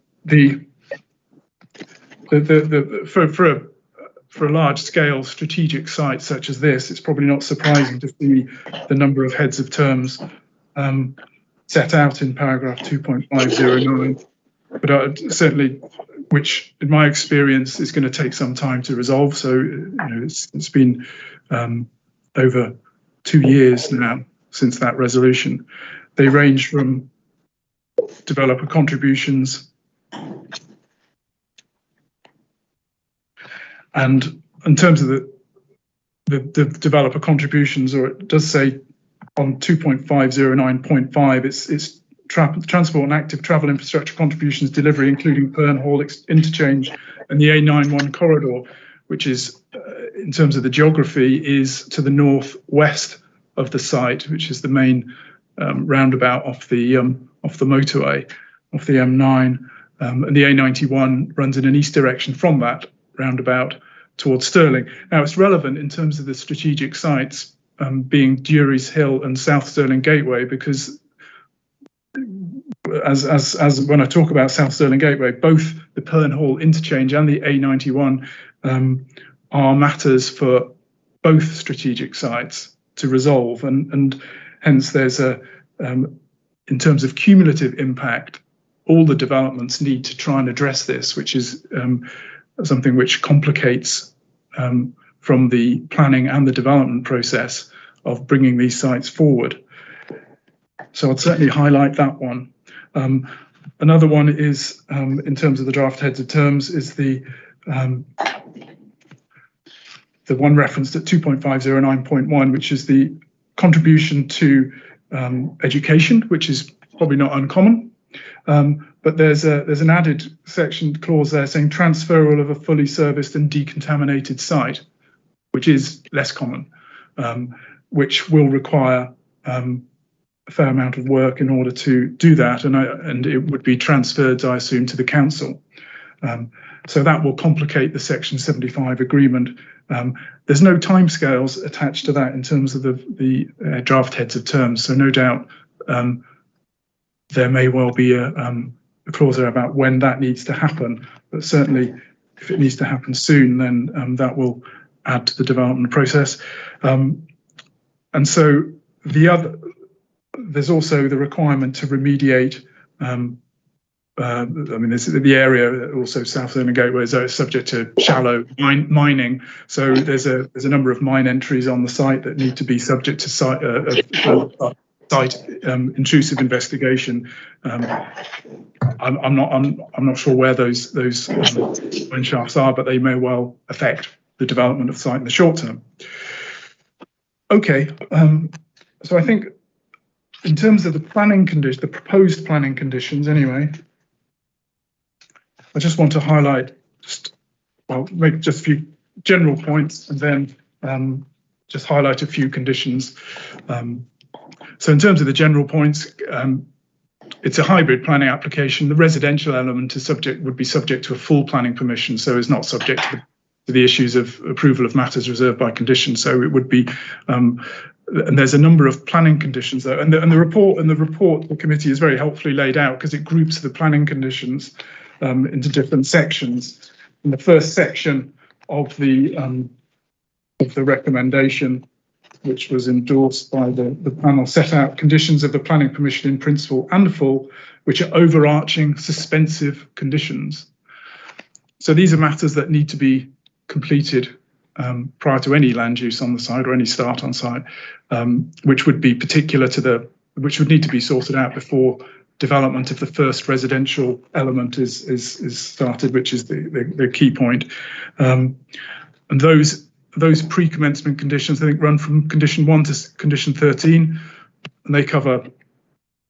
for a large-scale strategic site such as this, it's probably not surprising to see the number of heads of terms set out in paragraph 2.509, but certainly, which in my experience is going to take some time to resolve. So it's been over 2 years now since that resolution. They range from developer contributions, and in terms of the developer contributions, or it does say on 2.509.5, it's transport and active travel infrastructure contributions delivery, including Pern Hall interchange and the A91 corridor, which is, in terms of the geography, is to the northwest of the site, which is the main roundabout off the motorway, off the M9, and the A91 runs in an east direction from that roundabout towards Stirling. Now, it's relevant in terms of the strategic sites being Dury's Hill and South Stirling Gateway, because as when I talk about South Stirling Gateway, both the Pern Hall interchange and the A91 are matters for both strategic sites to resolve, and hence there's in terms of cumulative impact, all the developments need to try and address this, which is something which complicates from the planning and the development process of bringing these sites forward. So I'd certainly highlight that one. Another one is, in terms of the draft heads of terms, is the one referenced at 2.509.1, which is the contribution to education, which is probably not uncommon. But there's an added section clause there saying transferal of a fully serviced and decontaminated site, which is less common, which will require a fair amount of work in order to do that, and it would be transferred, I assume, to the council. So that will complicate the Section 75 agreement. There's no timescales attached to that in terms of the draft heads of terms, so no doubt there may well be a clause there about when that needs to happen, but certainly if it needs to happen soon, then that will add to the development process. And so there's also the requirement to remediate. There's the area also South Stirling Gateway is subject to shallow mining. So there's a number of mine entries on the site that need to be subject to site intrusive investigation. I'm not sure where those mine shafts are, but they may well affect the development of the site in the short term. Okay, so I think in terms of the planning condition, the proposed planning conditions, anyway, I just want to highlight make just a few general points and then just highlight a few conditions. So in terms of the general points, it's a hybrid planning application. The residential element would be subject to a full planning permission, so is not subject to the issues of approval of matters reserved by condition. So it would be, and there's a number of planning conditions there. And the report the committee is very helpfully laid out because it groups the planning conditions into different sections. In the first section of the recommendation, which was endorsed by the panel, set out conditions of the planning permission in principle and full, which are overarching suspensive conditions. So these are matters that need to be completed prior to any land use on the site or any start on site, which would be particular to which would need to be sorted out before development of the first residential element is started, which is the key point. And those those pre-commencement conditions, I think, run from condition 1 to condition 13, and they cover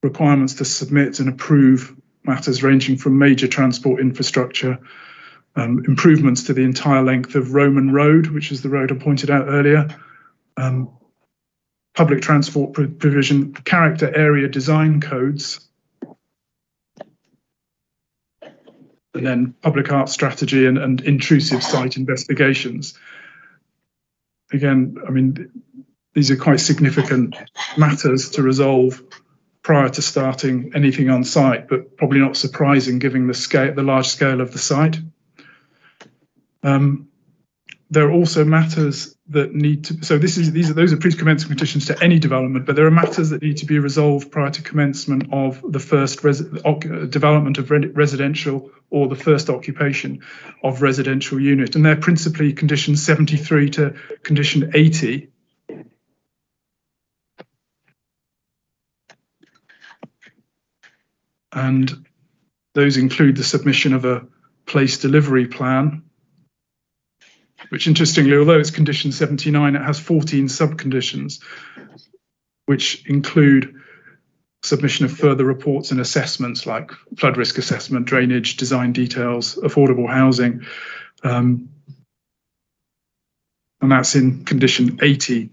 requirements to submit and approve matters ranging from major transport infrastructure, improvements to the entire length of Roman Road, which is the road I pointed out earlier, public transport provision, character area design codes, and then public art strategy and intrusive site investigations. Again, I mean, these are quite significant matters to resolve prior to starting anything on site, but probably not surprising given the large scale of the site. There are also matters that need to, so those are pre-commencement conditions to any development, but there are matters that need to be resolved prior to commencement of the first development of residential or the first occupation of residential unit, and they're principally conditions 73 to condition 80. And those include the submission of a place delivery plan, which interestingly, although it's condition 79, it has 14 subconditions, which include submission of further reports and assessments like flood risk assessment, drainage, design details, affordable housing. And that's in condition 80.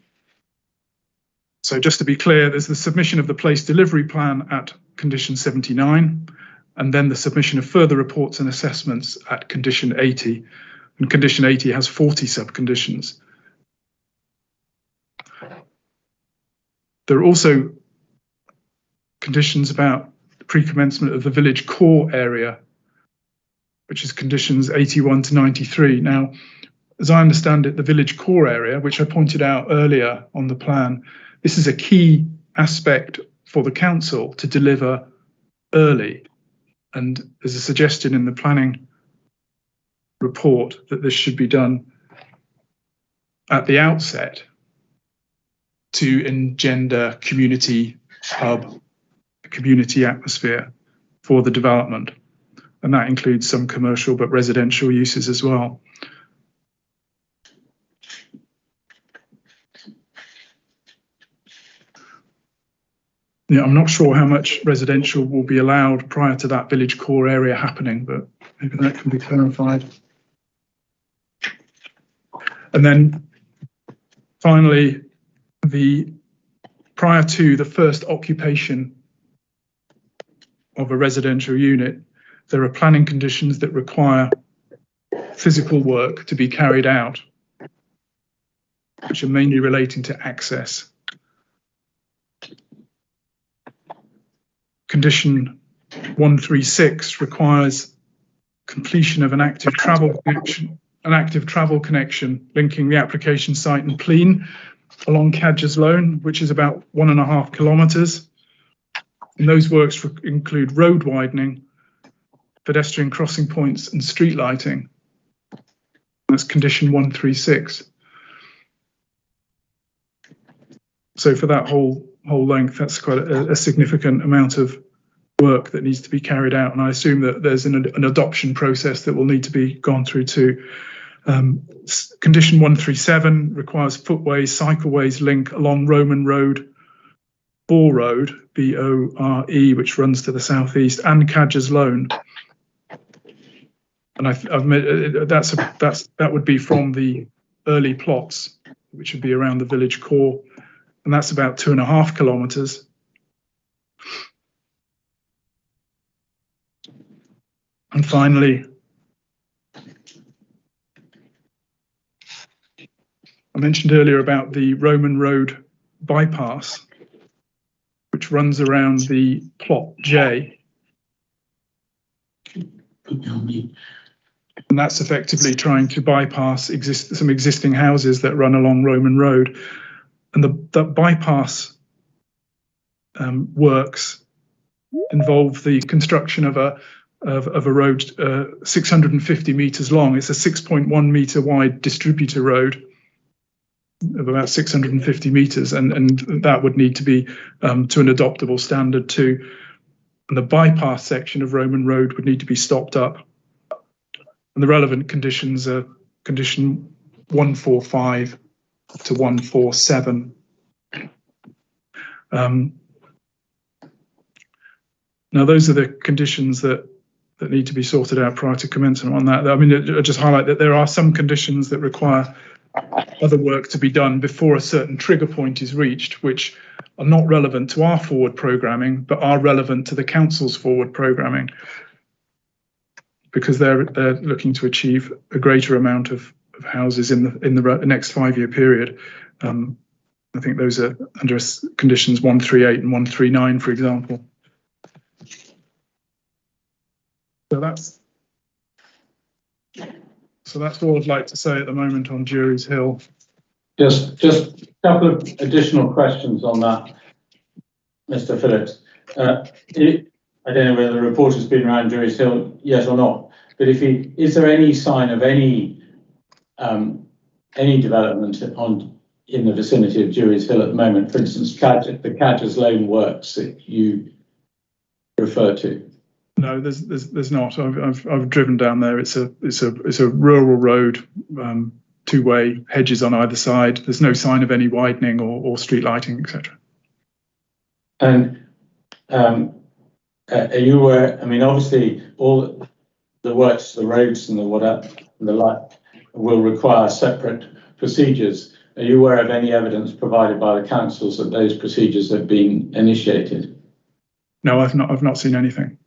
So just to be clear, there's the submission of the place delivery plan at condition 79, and then the submission of further reports and assessments at condition 80. And condition 80 has 40 subconditions. There are also conditions about pre-commencement of the village core area, which is conditions 81 to 93. Now, as I understand it, the village core area, which I pointed out earlier on the plan, this is a key aspect for the council to deliver early. And there's a suggestion in the planning report that this should be done at the outset to engender community hub, community atmosphere for the development. And that includes some commercial but residential uses as well. Yeah, I'm not sure how much residential will be allowed prior to that village core area happening, but maybe that can be clarified. And then finally, prior to the first occupation of a residential unit, there are planning conditions that require physical work to be carried out, which are mainly relating to access. Condition 136 requires completion of an active travel connection linking the application site and Pleen along Cadger's Lane, which is about 1.5 kilometres. And those works include road widening, pedestrian crossing points and street lighting. That's condition 136. So for that whole length, that's quite a significant amount of work that needs to be carried out. And I assume that there's an adoption process that will need to be gone through too. Condition 137 requires footways, cycleways link along Roman Road, Bore Road, B-O-R-E, which runs to the southeast, and Cadger's Lane. And that would be from the early plots, which would be around the village core, and that's about 2.5 kilometres. And finally, I mentioned earlier about the Roman Road bypass, which runs around the plot J. And that's effectively trying to bypass some existing houses that run along Roman Road. And the bypass works involve the construction of a road 650 metres long. It's a 6.1 metre wide distributor road of about 650 metres, and that would need to be to an adoptable standard too. And the bypass section of Roman Road would need to be stopped up. And the relevant conditions are condition 145 to 147. Now, those are the conditions that need to be sorted out prior to commencement on that. I mean, I'll just highlight that there are some conditions that require other work to be done before a certain trigger point is reached, which are not relevant to our forward programming, but are relevant to the council's forward programming, because they're looking to achieve a greater amount of houses in the next 5-year period. I think those are under conditions 138 and 139, for example. So that's all I'd like to say at the moment on Jury's Hill. Just a couple of additional questions on that, Mr. Phillips. I don't know whether the report has been around Jury's Hill, yes or not, but is there any sign of any development in the vicinity of Jury's Hill at the moment? For instance, the Cadger's Lane works that you refer to. No, there's not. I've driven down there. It's a rural road, two-way, hedges on either side. There's no sign of any widening or street lighting, etc. And are you aware? I mean, obviously, all the works, the roads, and the like will require separate procedures. Are you aware of any evidence provided by the councils that those procedures have been initiated? No, I've not seen anything.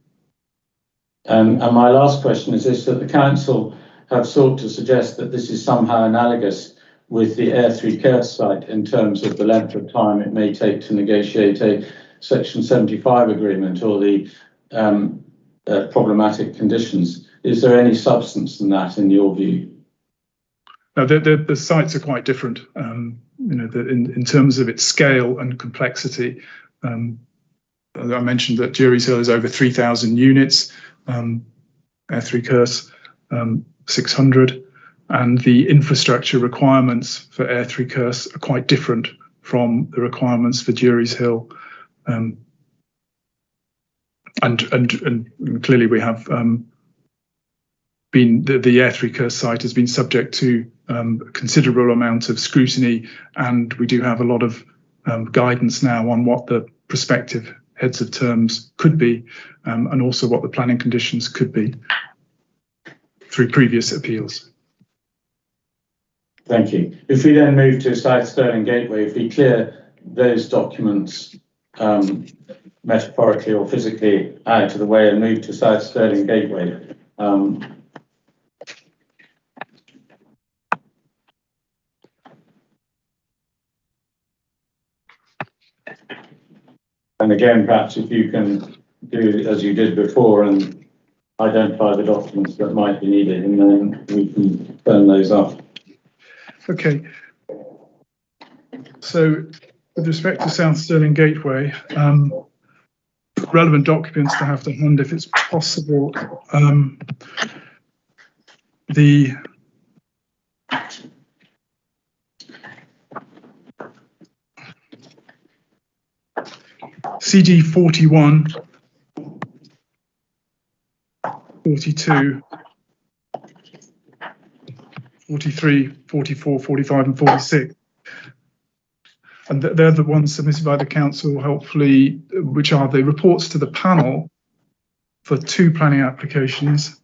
And my last question is this: that the council have sought to suggest that this is somehow analogous with the Airthrey Kerse site in terms of the length of time it may take to negotiate a Section 75 agreement or the problematic conditions. Is there any substance in that, in your view? No, the sites are quite different. In terms of its scale and complexity. I mentioned that Jury's Hill is over 3,000 units. Airthrey Kerse 600, and the infrastructure requirements for Airthrey Kerse are quite different from the requirements for Jury's Hill, and clearly we have been the Airthrey Kerse site has been subject to a considerable amount of scrutiny, and we do have a lot of guidance now on what the prospective heads of terms could be, and also what the planning conditions could be through previous appeals. Thank you. If we then move to South Stirling Gateway, if we clear those documents metaphorically or physically out of the way and move to South Stirling Gateway, and again, perhaps if you can do as you did before and identify the documents that might be needed, and then we can turn those up. Okay. So, with respect to South Stirling Gateway, relevant documents to have to hand, if it's possible, the CD 41, 42, 43, 44, 45 and 46. And they're the ones submitted by the council, hopefully, which are the reports to the panel for 2 planning applications.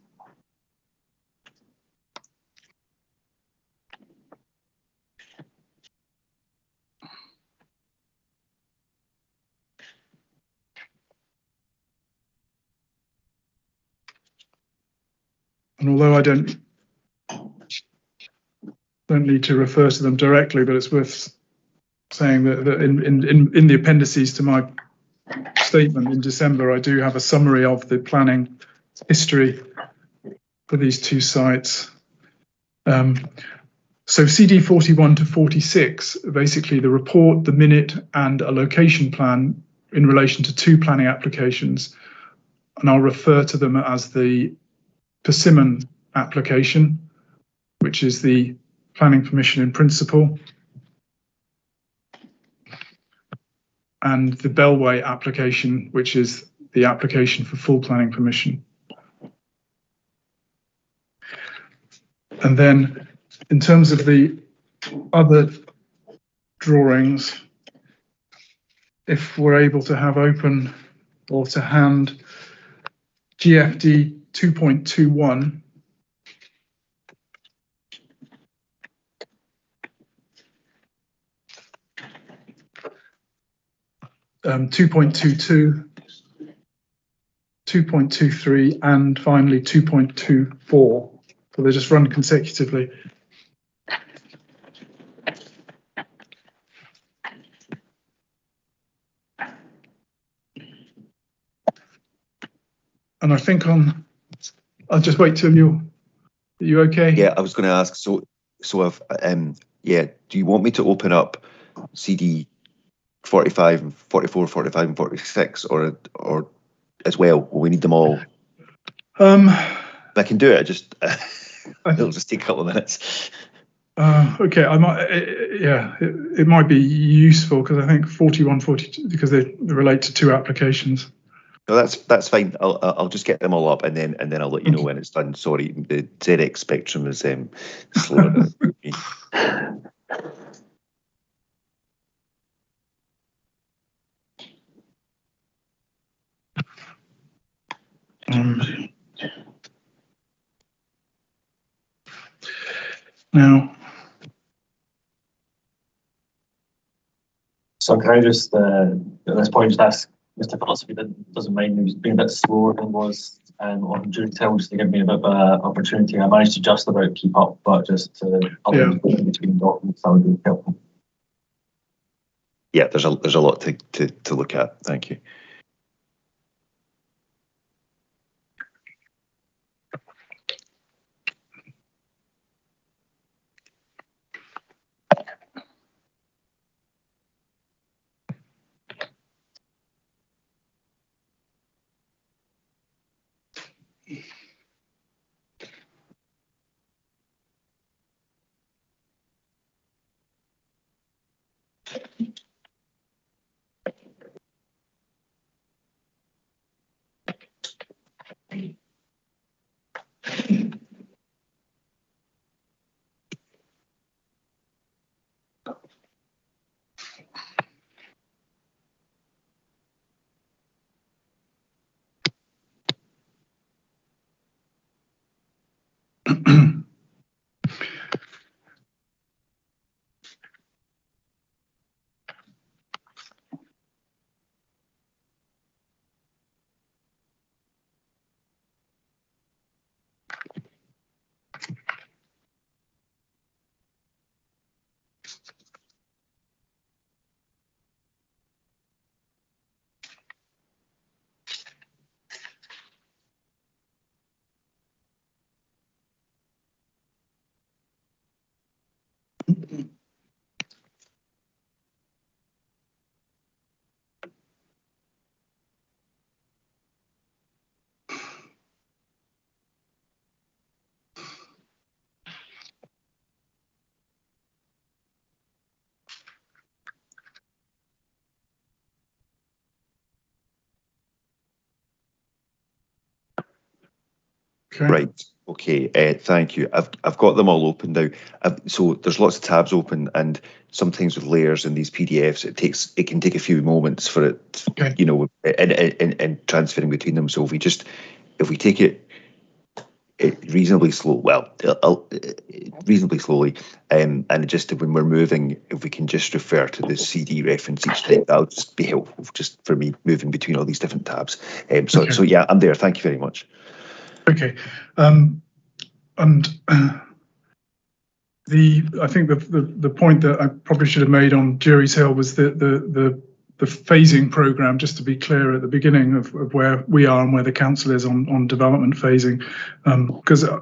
And although I don't need to refer to them directly, but it's worth saying that in the appendices to my statement in December, I do have a summary of the planning history for these 2 sites. So CD 41 to 46, basically the report, the minute and a location plan in relation to 2 planning applications. And I'll refer to them as the Persimmon application, which is the planning permission in principle, and the Bellway application, which is the application for full planning permission. And then in terms of the other drawings, if we're able to have open or to hand GFD 2.21, 2.22, 2.23, and finally 2.24. So they just run consecutively. And I think I'll just wait till are you okay? Yeah, I was going to ask. So if yeah, do you want me to open up CD 45 and 44, 45 and 46, or as well? Will we need them all? I can do it. It'll just take a couple of minutes. Okay, I might. It might be useful because I think 41, 42, because they relate to two applications. No, that's fine. I'll just get them all up and then I'll let you know when it's done. Sorry, the ZX Spectrum is slower than me. Now, so can I just at this point just ask Mr. Phillips if he doesn't mind me being a bit slower than was on duty till, just to give me a bit of an opportunity. I managed to just about keep up, but just between documents that would be helpful. Yeah, there's a lot to look at. Thank you. okay. Right. Okay. Thank you. I've got them all open now. So there's lots of tabs open, and sometimes with layers in these PDFs, it can take a few moments for it, Okay. and transferring between them. So if we take it reasonably slow, reasonably slowly, and just when we're moving, if we can just refer to the CD reference each time, that'll just be helpful just for me moving between all these different tabs. So yeah, I'm there. Thank you very much. Okay, and I think the point that I probably should have made on Jury's Hill was the phasing program, just to be clear at the beginning of where we are and where the council is on development phasing, because I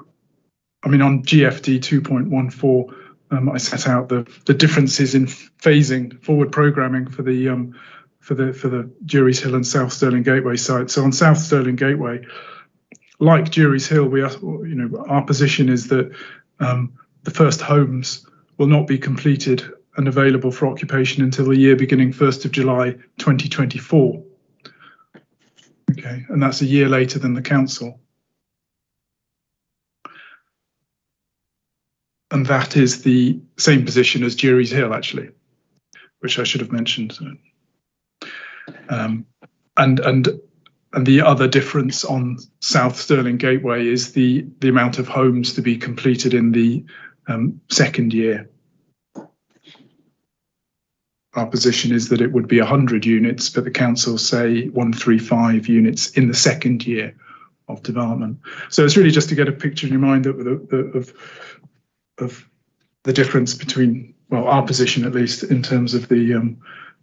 mean on GFD 2.14 I set out the differences in phasing forward programming for the Jury's Hill and South Stirling Gateway sites. So on South Stirling Gateway, like Jury's Hill, our position is that the first homes will not be completed and available for occupation until the year beginning 1st of July 2024. Okay, and that's a year later than the council. and that is the same position as Jury's Hill, actually, which I should have mentioned. And the other difference on South Stirling Gateway is the amount of homes to be completed in the second year. Our position is that it would be 100 units, but the council say 135 units in the second year of development. So it's really just to get a picture in your mind of the difference between, well, our position at least in terms of the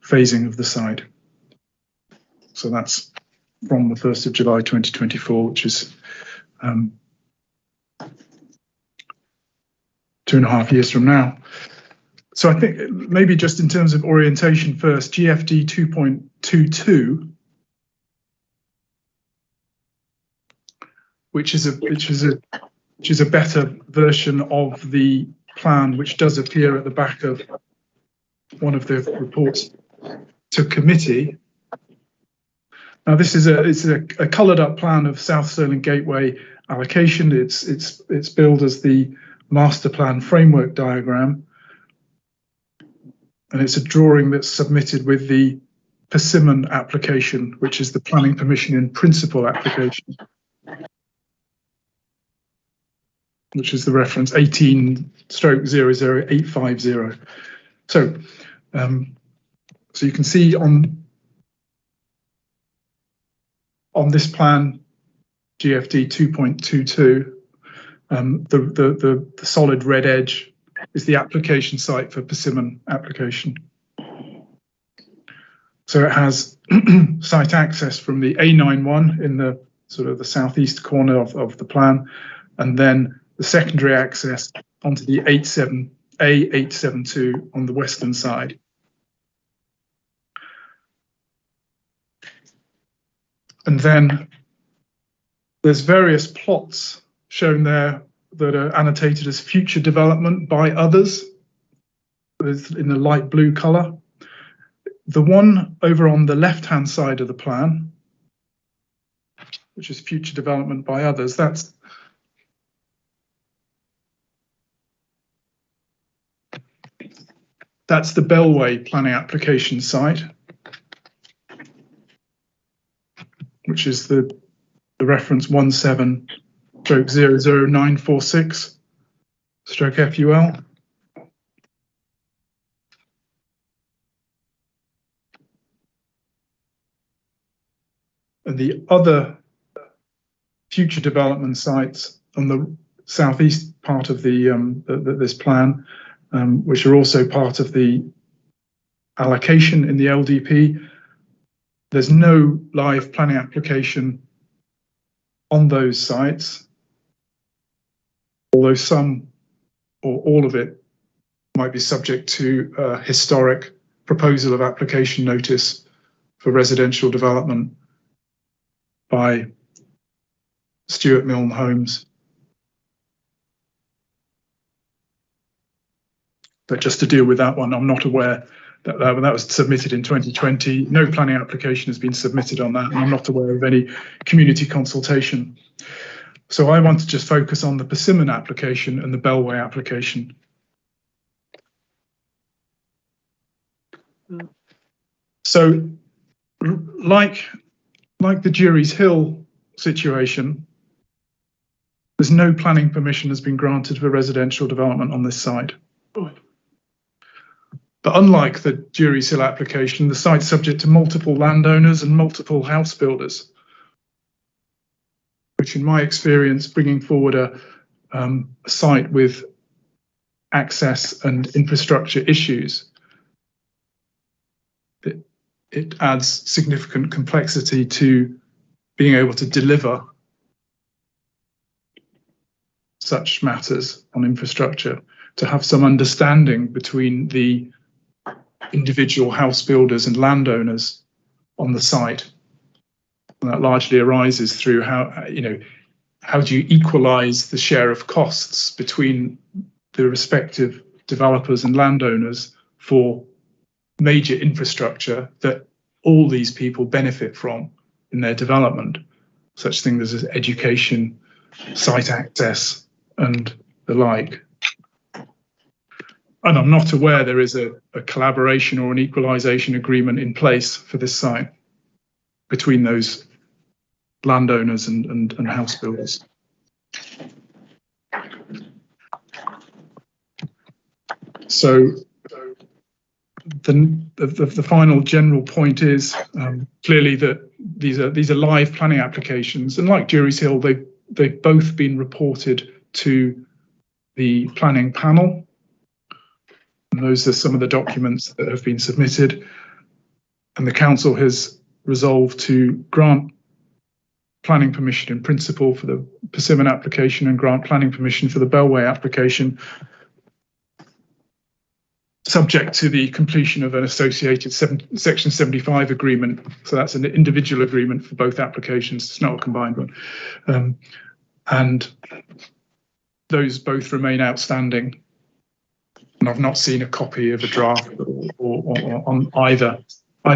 phasing of the site. So that's from the 1st of July 2024, which is 2.5 years from now. So I think maybe just in terms of orientation first, GFD 2.22, which is a better version of the plan, which does appear at the back of one of the reports to committee. Now this is a coloured up plan of South Stirling Gateway allocation. It's billed as the master plan framework diagram, and it's a drawing that's submitted with the Persimmon application, which is the planning permission in principle application, which is the reference 18/00850. So you can see on this plan, GFD 2.22, the solid red edge is the application site for Persimmon application. So it has site access from the A91 in the sort of the southeast corner of the plan, and then the secondary access onto the A872 on the western side. And then there's various plots shown there that are annotated as future development by others in the light blue colour. The one over on the left-hand side of the plan, which is future development by others, that's the Bellway planning application site, which is the reference 17/00946/FUL. And the other future development sites on the southeast part of this plan, which are also part of the allocation in the LDP, there's no live planning application on those sites, although some or all of it might be subject to a historic proposal of application notice for residential development by Stuart Milne Homes. But just to deal with that one, I'm not aware that was submitted in 2020. No planning application has been submitted on that, and I'm not aware of any community consultation. So I want to just focus on the Persimmon application and the Bellway application. So like the Jury's Hill situation, there's no planning permission has been granted for residential development on this site. But unlike the Jury's Hill application, the site's subject to multiple landowners and multiple house builders, which in my experience, bringing forward a site with access and infrastructure issues, it adds significant complexity to being able to deliver such matters on infrastructure, to have some understanding between the individual house builders and landowners on the site. And that largely arises through how do you equalize the share of costs between the respective developers and landowners for major infrastructure that all these people benefit from in their development, such things as education, site access, and the like. and I'm not aware there is a collaboration or an equalisation agreement in place for this site between those landowners and house builders. So the final general point is clearly that these are live planning applications, and like Jury's Hill, they've both been reported to the planning panel. And those are some of the documents that have been submitted, and the council has resolved to grant planning permission in principle for the Persimmon application and grant planning permission for the Bellway application, subject to the completion of an associated Section 75 agreement. So that's an individual agreement for both applications. It's not a combined one. And those both remain outstanding. And I've not seen a copy of a draft or on either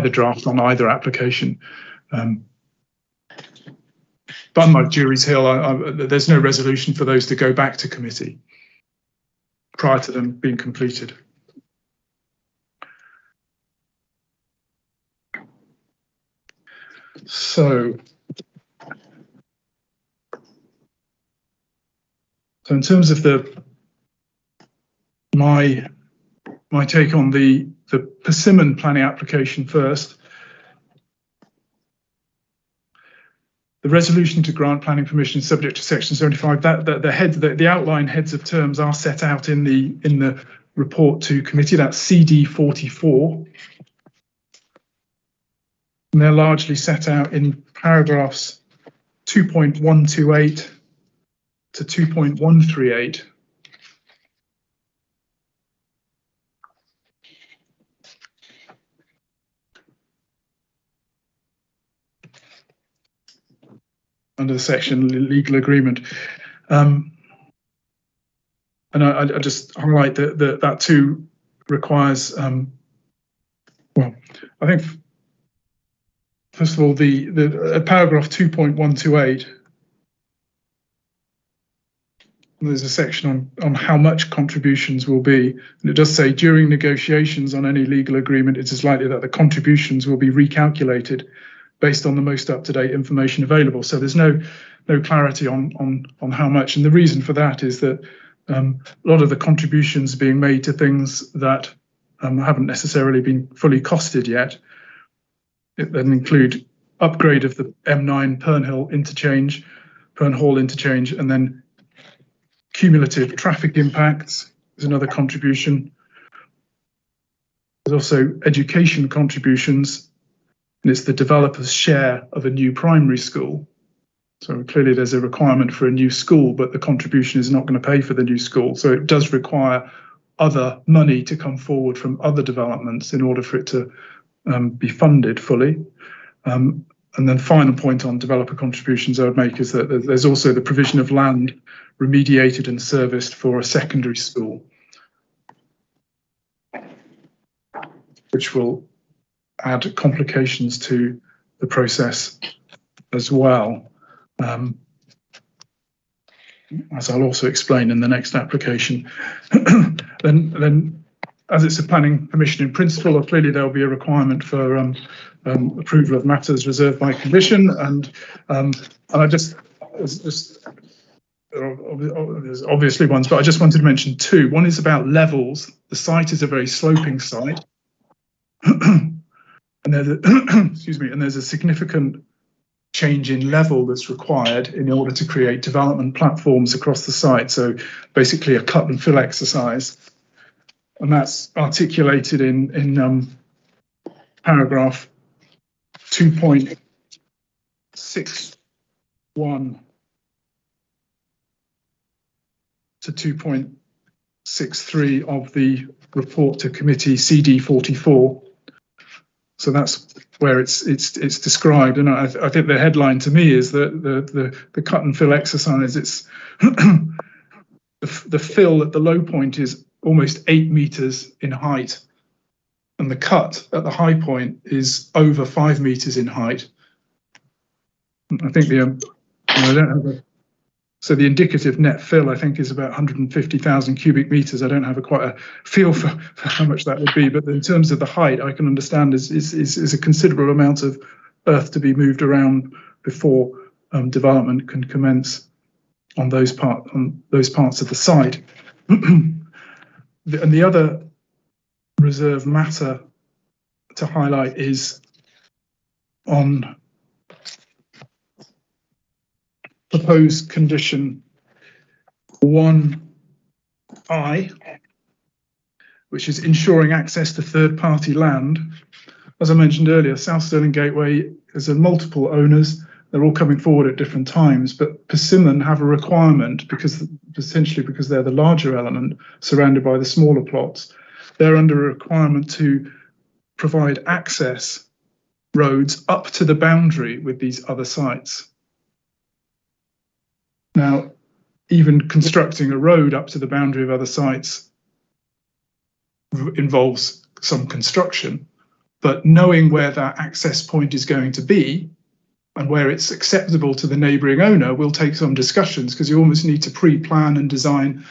draft on either application. But unlike Jury's Hill, there's no resolution for those to go back to committee prior to them being completed. So in terms of my take on the Persimmon planning application first, the resolution to grant planning permission subject to Section 75. The outline heads of terms are set out in the report to committee. That's CD 44. And they're largely set out in paragraphs 2.128 to 2.138. Under the section legal agreement. And I just highlight that too requires, well, I think, first of all, the paragraph 2.128, there's a section on how much contributions will be, and it does say during negotiations on any legal agreement, it is likely that the contributions will be recalculated based on the most up-to-date information available. So there's no clarity on how much, and the reason for that is that a lot of the contributions being made to things that haven't necessarily been fully costed yet. It then include upgrade of the M9 Pernhall interchange, and then cumulative traffic impacts is another contribution. There's also education contributions, and it's the developer's share of a new primary school. So clearly there's a requirement for a new school, but the contribution is not going to pay for the new school. So it does require other money to come forward from other developments in order for it to be funded fully. And then final point on developer contributions I would make is that there's also the provision of land remediated and serviced for a secondary school, which will add complications to the process as well, as I'll also explain in the next application. Then as it's a planning permission in principle, clearly there will be a requirement for approval of matters reserved by condition, and I just there's obviously ones, but I just wanted to mention two. One is about levels. The site is a very sloping site, and there's a significant change in level that's required in order to create development platforms across the site. So basically a cut and fill exercise. And that's articulated in paragraph 2.61 to 2.63 of the report to committee CD 44. So that's where it's described, and I think the headline to me is that the cut and fill exercise. It's the fill at the low point is almost 8 meters in height, and the cut at the high point is over 5 meters in height. I think I don't have a So the indicative net fill, I think, is about 150,000 cubic meters. I don't have quite a feel for how much that would be, but in terms of the height, I can understand is a considerable amount of earth to be moved around before development can commence on those parts of the site. And the other reserve matter to highlight is on proposed condition 1I, which is ensuring access to third-party land. As I mentioned earlier, South Stirling Gateway is multiple owners. They're all coming forward at different times, but Persimmon have a requirement because they're the larger element surrounded by the smaller plots. They're under a requirement to provide access roads up to the boundary with these other sites. Now, even constructing a road up to the boundary of other sites involves some construction, but knowing where that access point is going to be and where it's acceptable to the neighbouring owner will take some discussions, because you almost need to pre-plan and design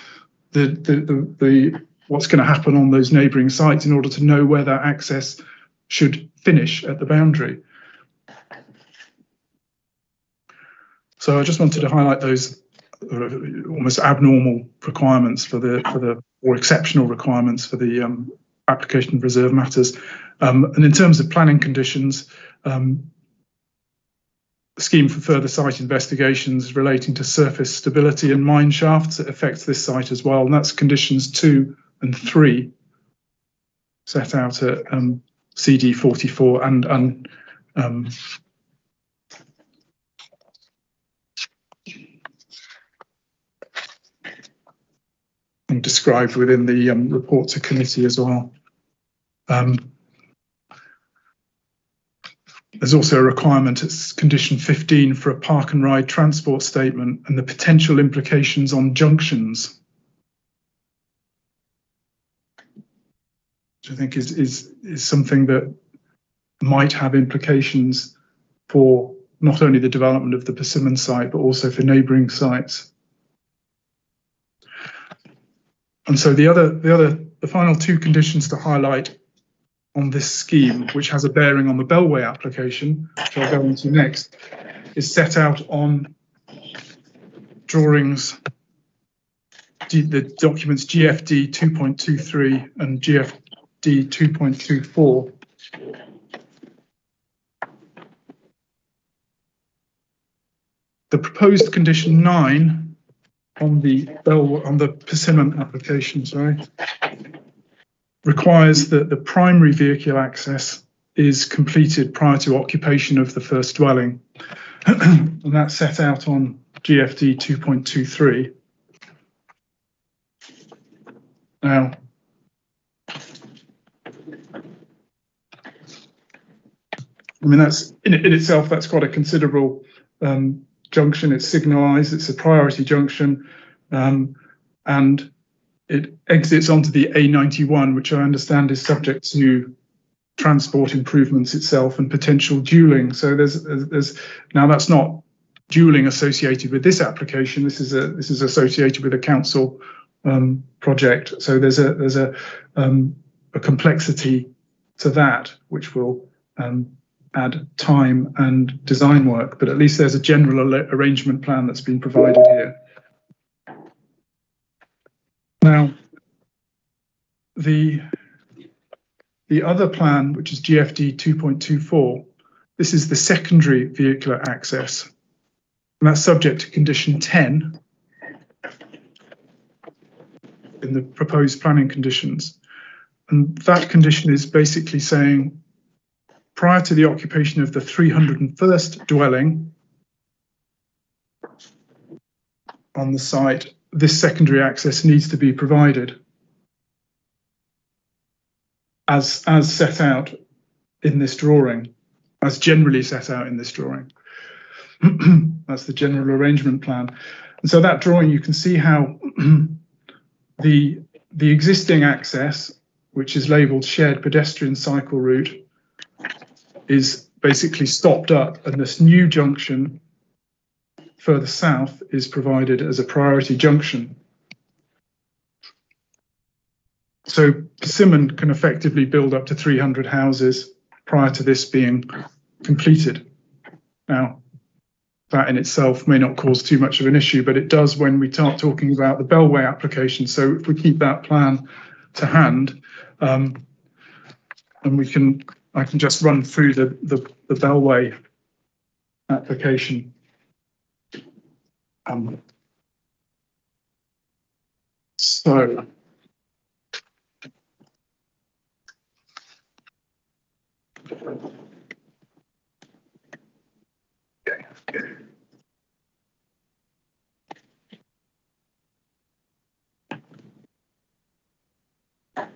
the what's going to happen on those neighbouring sites in order to know where that access should finish at the boundary. So I just wanted to highlight those almost abnormal requirements or exceptional requirements for the application of reserve matters. And in terms of planning conditions, the scheme for further site investigations relating to surface stability and mine shafts, it affects this site as well, and that's conditions 2 and 3 set out at CD 44 and described within the report to committee as well. There's also a requirement, it's condition 15, for a park and ride transport statement and the potential implications on junctions, which I think is something that might have implications for not only the development of the Persimmon site, but also for neighbouring sites. And so the final two conditions to highlight on this scheme, which has a bearing on the Bellway application, which I'll go into next, is set out on drawings, the documents GFD 2.23 and GFD 2.24. The proposed condition 9 on the Persimmon application, requires that the primary vehicle access is completed prior to occupation of the first dwelling, and that's set out on GFD 2.23. Now, I mean, that's in itself, that's quite a considerable junction. It's signalised, it's a priority junction, and it exits onto the A91, which I understand is subject to transport improvements itself and potential dualling. So there's now, that's not dualling associated with this application. This is associated with a council project. So there's a complexity to that, which will add time and design work. But at least there's a general arrangement plan that's been provided here. Now, the other plan, which is GFD 2.24, this is the secondary vehicular access, and that's subject to condition 10 in the proposed planning conditions. And that condition is basically saying, prior to the occupation of the 301st dwelling on the site, this secondary access needs to be provided as set out in this drawing, as generally set out in this drawing. That's the general arrangement plan. And so that drawing, you can see how the existing access, which is labelled shared pedestrian cycle route, is basically stopped up, and this new junction further south is provided as a priority junction. So Persimmon can effectively build up to 300 houses prior to this being completed. Now, that in itself may not cause too much of an issue, but it does when we start talking about the Bellway application. So if we keep that plan to hand, and I can just run through the Bellway application. So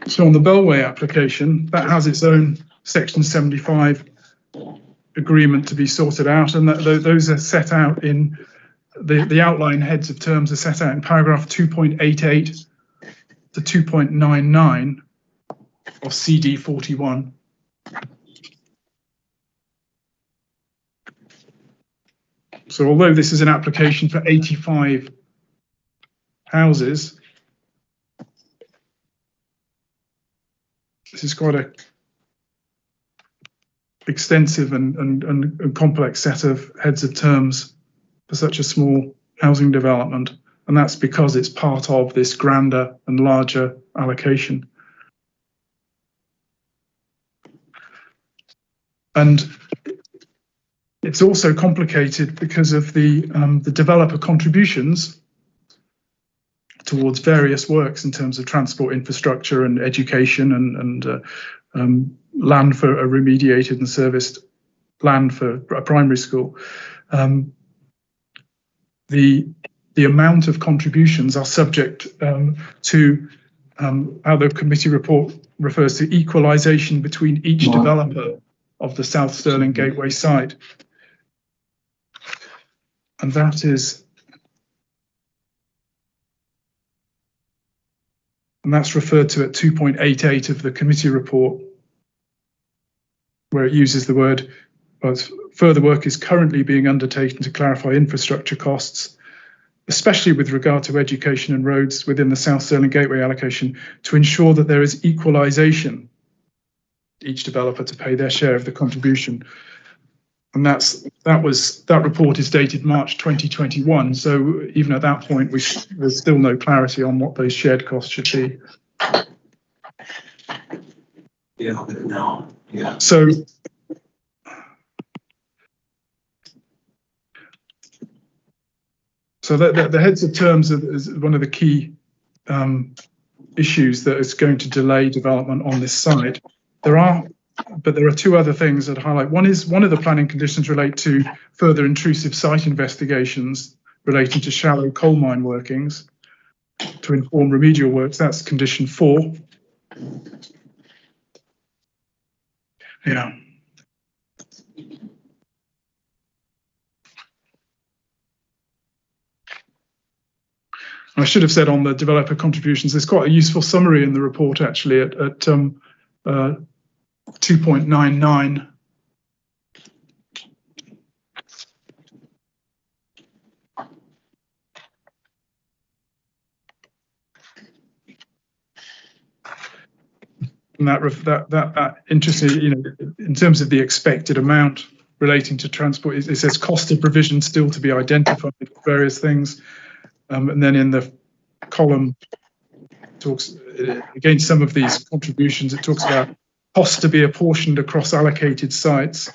So on the Bellway application, that has its own Section 75 agreement to be sorted out, and those are set out in the outline heads of terms are set out in paragraph 2.88 to 2.99 of CD 41. So although this is an application for 85 houses, this is quite a extensive and complex set of heads of terms for such a small housing development, and that's because it's part of this grander and larger allocation. And it's also complicated because of the developer contributions towards various works in terms of transport infrastructure and education and land for a remediated and serviced land for a primary school. The amount of contributions are subject to how the committee report refers to equalisation between each developer of the South Stirling Gateway site. And that is, and that's referred to at 2.88 of the committee report, where it uses the word, further work is currently being undertaken to clarify infrastructure costs, especially with regard to education and roads within the South Stirling Gateway allocation, to ensure that there is equalisation, each developer to pay their share of the contribution. And that report is dated March 2021. So even at that point, there's still no clarity on what those shared costs should be. Yeah, no, yeah. So the heads of terms is one of the key issues that is going to delay development on this site. But there are two other things that highlight. One of the planning conditions relate to further intrusive site investigations relating to shallow coal mine workings to inform remedial works. That's condition 4. Yeah. I should have said on the developer contributions, there's quite a useful summary in the report actually at 2.99. And that interesting, in terms of the expected amount relating to transport, it says cost of provision still to be identified, various things. And then in the column talks against some of these contributions, it talks about costs to be apportioned across allocated sites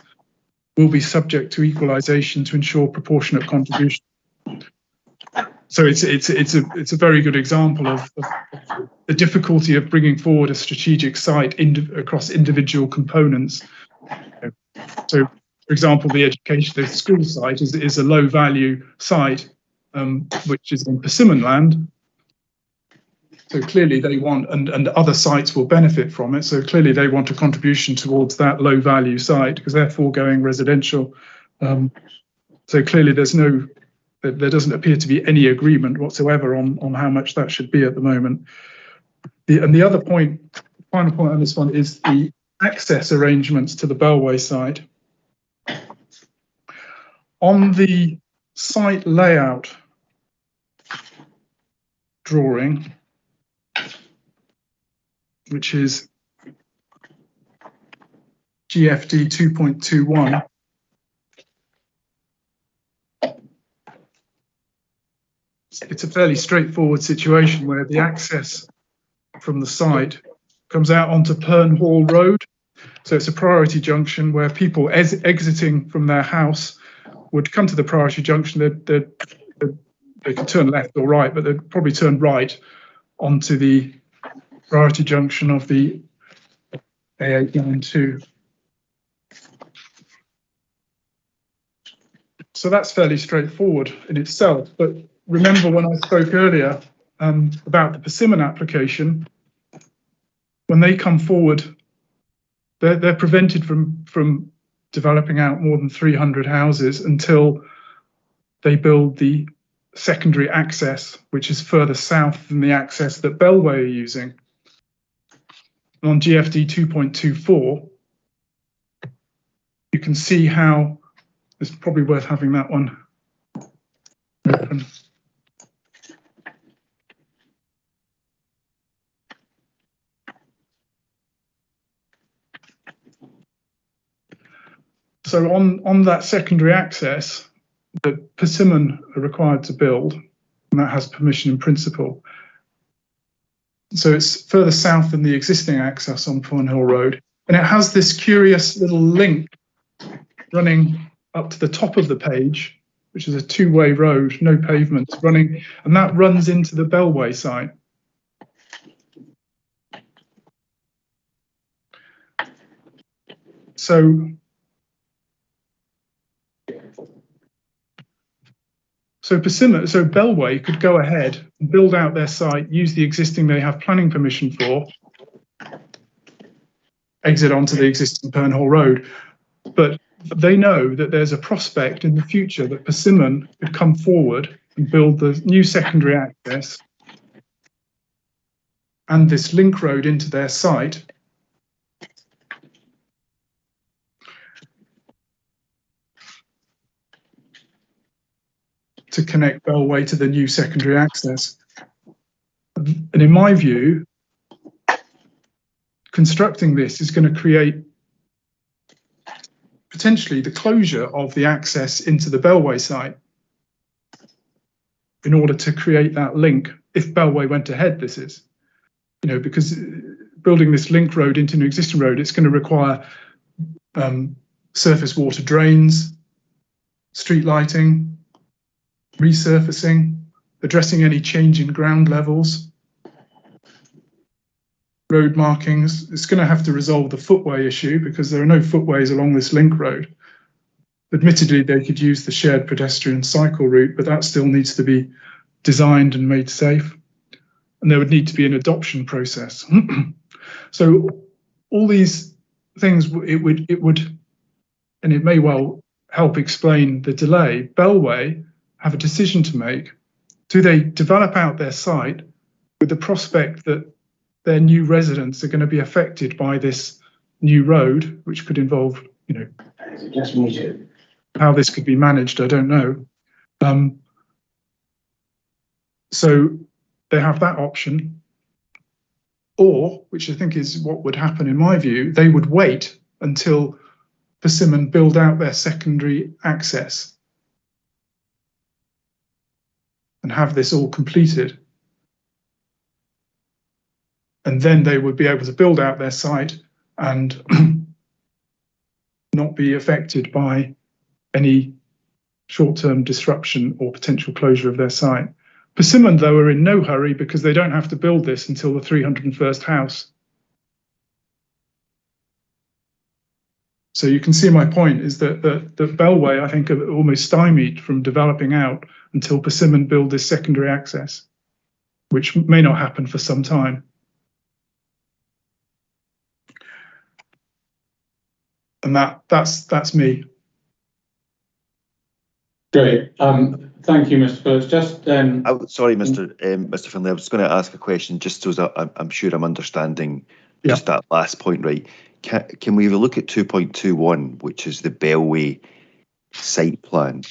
will be subject to equalisation to ensure proportionate contribution. So it's a very good example of the difficulty of bringing forward a strategic site across individual components. So, for example, the school site is a low value site, which is in Persimmon land. So clearly they want, and other sites will benefit from it. So clearly they want a contribution towards that low value site because they're foregoing residential. So clearly there doesn't appear to be any agreement whatsoever on how much that should be at the moment. And the other point, final point on this one, is the access arrangements to the Bellway site. On the site layout drawing, which is GFD 2.21. It's a fairly straightforward situation where the access from the site comes out onto Pern Hall Road. So it's a priority junction where people exiting from their house would come to the priority junction. They could turn left or right, but they'd probably turn right onto the priority junction of the A892. So that's fairly straightforward in itself. But remember when I spoke earlier about the Persimmon application, when they come forward, they're prevented from developing out more than 300 houses until they build the secondary access, which is further south than the access that Bellway are using. And on GFD 2.24, you can see how it's probably worth having that one open. So on that secondary access, the Persimmon are required to build, and that has permission in principle. So it's further south than the existing access on Thornhill Road, and it has this curious little link running up to the top of the page, which is a two-way road, no pavements running, and that runs into the Bellway site. So Persimmon, so Bellway could go ahead and build out their site, use the existing they have planning permission for, exit onto the existing Pernhall Road. But they know that there's a prospect in the future that Persimmon could come forward and build the new secondary access and this link road into their site. To connect Bellway to the new secondary access. And in my view, constructing this is going to create potentially the closure of the access into the Bellway site in order to create that link. If Bellway went ahead, this is, because building this link road into an existing road, it's going to require surface water drains, street lighting, resurfacing, addressing any change in ground levels, road markings. It's going to have to resolve the footway issue because there are no footways along this link road. Admittedly, they could use the shared pedestrian cycle route, but that still needs to be designed and made safe. And there would need to be an adoption process. So all these things, it would, and it may well help explain the delay. Bellway have a decision to make. Do they develop out their site with the prospect that their new residents are going to be affected by this new road, which could involve, Just me too. How this could be managed, I don't know. So they have that option. Or, which I think is what would happen in my view, they would wait until Persimmon build out their secondary access and have this all completed. And then they would be able to build out their site and not be affected by any short-term disruption or potential closure of their site. Persimmon, though, are in no hurry because they don't have to build this until the 301st house. So you can see my point is that Bellway, I think, are almost stymied from developing out until Persimmon build this secondary access, which may not happen for some time. And that's me. Great. Thank you, Mr. Phillips. Just sorry, Mr. Finlay, I was going to ask a question just so I'm sure I'm understanding just that last point right. Can we have a look at 2.21, which is the Bellway site plan?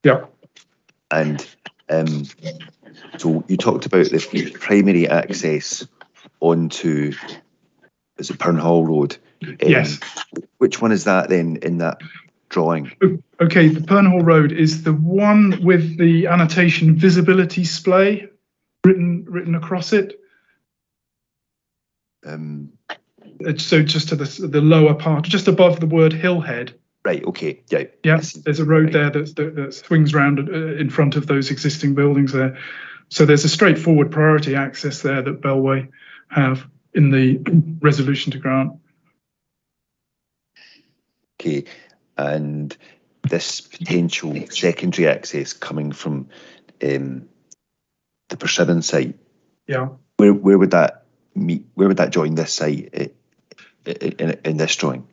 Yeah. And so you talked about the primary access onto, is it Pernhall Road? Yes. Which one is that then in that drawing? Okay, the Pernhall Road is the one with the annotation visibility splay written across it. So just to the lower part, just above the word Hillhead. Right. Okay. Yeah. Yeah. There's a road there that swings round in front of those existing buildings there. So there's a straightforward priority access there that Bellway have in the resolution to grant. Okay. And this potential secondary access coming from the Persimmon site. Yeah. Where would that meet? Where would that join this site in this drawing?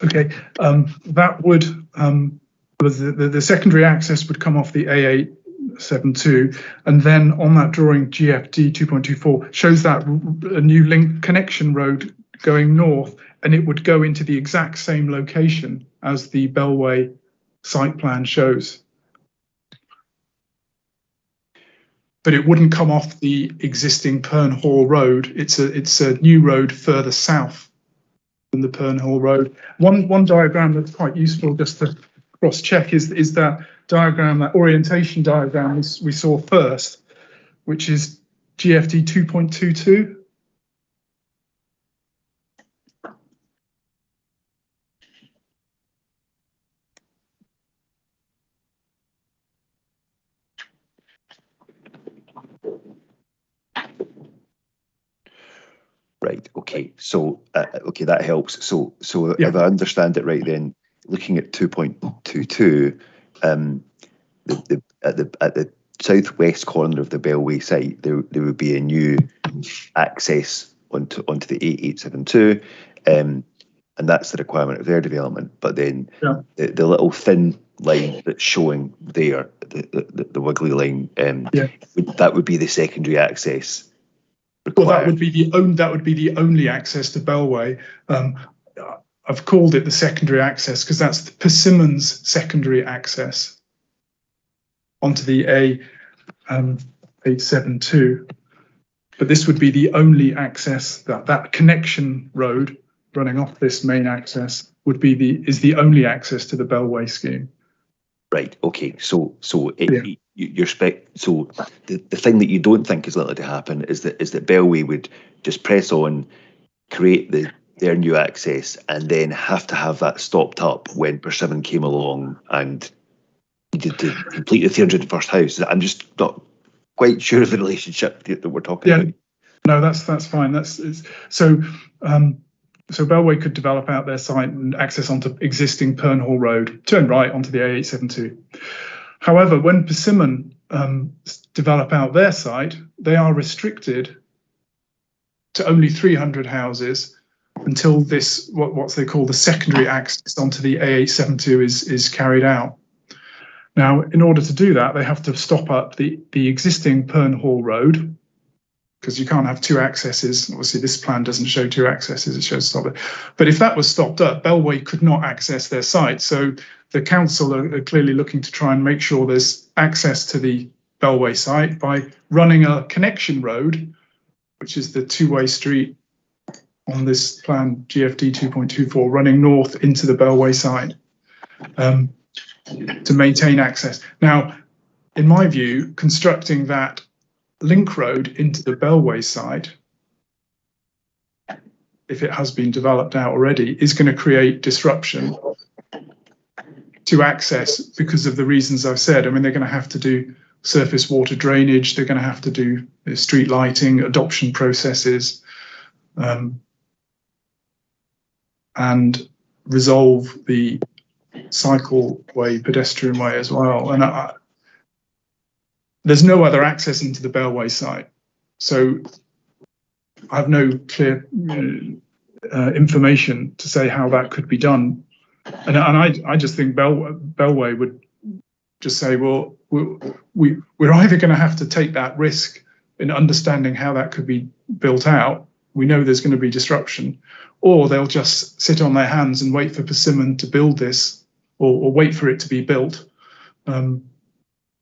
Okay. That would the secondary access would come off the A872, and then on that drawing GFD 2.24 shows that a new link connection road going north, and it would go into the exact same location as the Bellway site plan shows. But it wouldn't come off the existing Pernhall Road. It's a new road further south than the Pernhall Road. One diagram that's quite useful just to cross-check is that diagram, that orientation diagram we saw first, which is GFD 2.22. Right. Okay. So okay, that helps. So Yeah. if I understand it right, then looking at 2.22, at the southwest corner of the Bellway site, there would be a new access onto the 8872, and that's the requirement of their development. But then the little thin line that's showing there, the wiggly line, that would be the secondary access required. Well, that would be the only access to Bellway. I've called it the secondary access because that's the Persimmon's secondary access onto the A872. But this would be the only access, that connection road running off this main access is the only access to the Bellway scheme. Right. Okay. So the thing that you don't think is likely to happen is that Bellway would just press on, create their new access, and then have to have that stopped up when Persimmon came along and needed to complete the 301st house. I'm just not quite sure of the relationship that we're talking about. No, that's fine. So Bellway could develop out their site and access onto existing Pernhall Road, turn right onto the A872. However, when Persimmon develop out their site, they are restricted to only 300 houses until this, what they call the secondary access onto the A872 is carried out. Now, in order to do that, they have to stop up the existing Pernhall Road, because you can't have two accesses. Obviously, this plan doesn't show two accesses, it shows stop it. But if that was stopped up, Bellway could not access their site. So the council are clearly looking to try and make sure there's access to the Bellway site by running a connection road, which is the two-way street on this plan, GFD 2.24, running north into the Bellway site to maintain access. Now, in my view, constructing that link road into the Bellway site, if it has been developed out already, is going to create disruption to access because of the reasons I've said. I mean, they're going to have to do surface water drainage, they're going to have to do street lighting, adoption processes, and resolve the cycleway, pedestrian way as well. And there's no other access into the Bellway site. So I have no clear information to say how that could be done. And I just think Bellway would just say, well, we're either going to have to take that risk in understanding how that could be built out. We know there's going to be disruption, or they'll just sit on their hands and wait for Persimmon to build this, or wait for it to be built.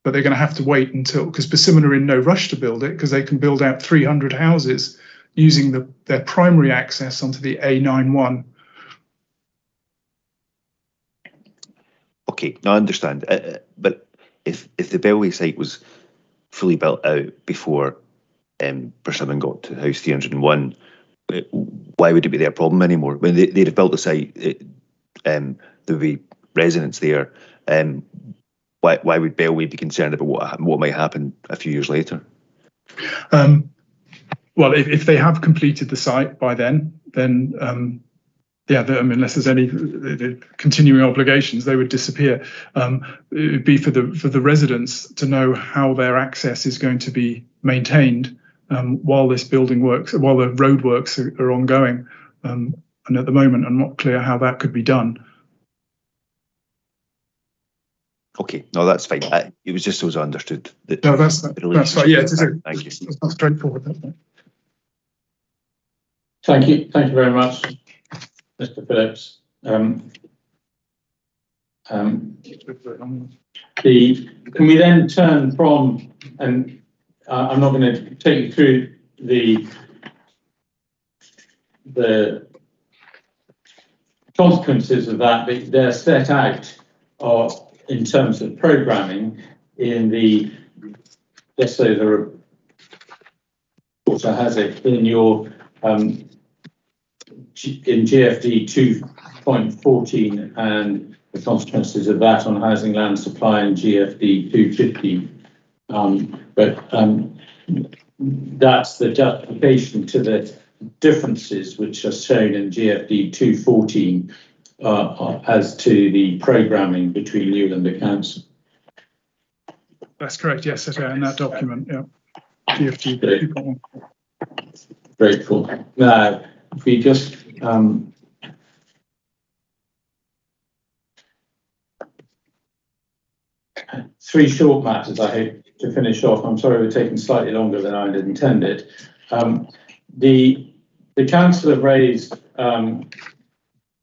but they're going to have to wait until, because Persimmon are in no rush to build it, because they can build out 300 houses using their primary access onto the A91. Okay, now I understand. But if the Bellway site was fully built out before Persimmon got to House 301, why would it be their problem anymore? When they'd have built the site, there would be residents there. Why would Bellway be concerned about what might happen a few years later? Well, if they have completed the site by then yeah, unless there's any continuing obligations, they would disappear. It would be for the residents to know how their access is going to be maintained while this building works, while the road works are ongoing. And at the moment, I'm not clear how that could be done. Okay, no, that's fine. It was just so I understood that. No, that's fine. Yeah, thank you. It's not straightforward. Thank you very much, Mr. Phillips. Can we then turn from, and I'm not going to take you through the consequences of that, but they're set out in terms of programming in the, let's say the reporter has it in your in GFD 2.14 and the consequences of that on housing land supply in GFD 215. That's the justification to the differences which are shown in GFD 214 as to the programming between you and the council. That's correct, yes, set out in that document, yeah. GFD 2.1. Grateful. Now, if we just three short matters I hope to finish off. I'm sorry we're taking slightly longer than I had intended. The council have raised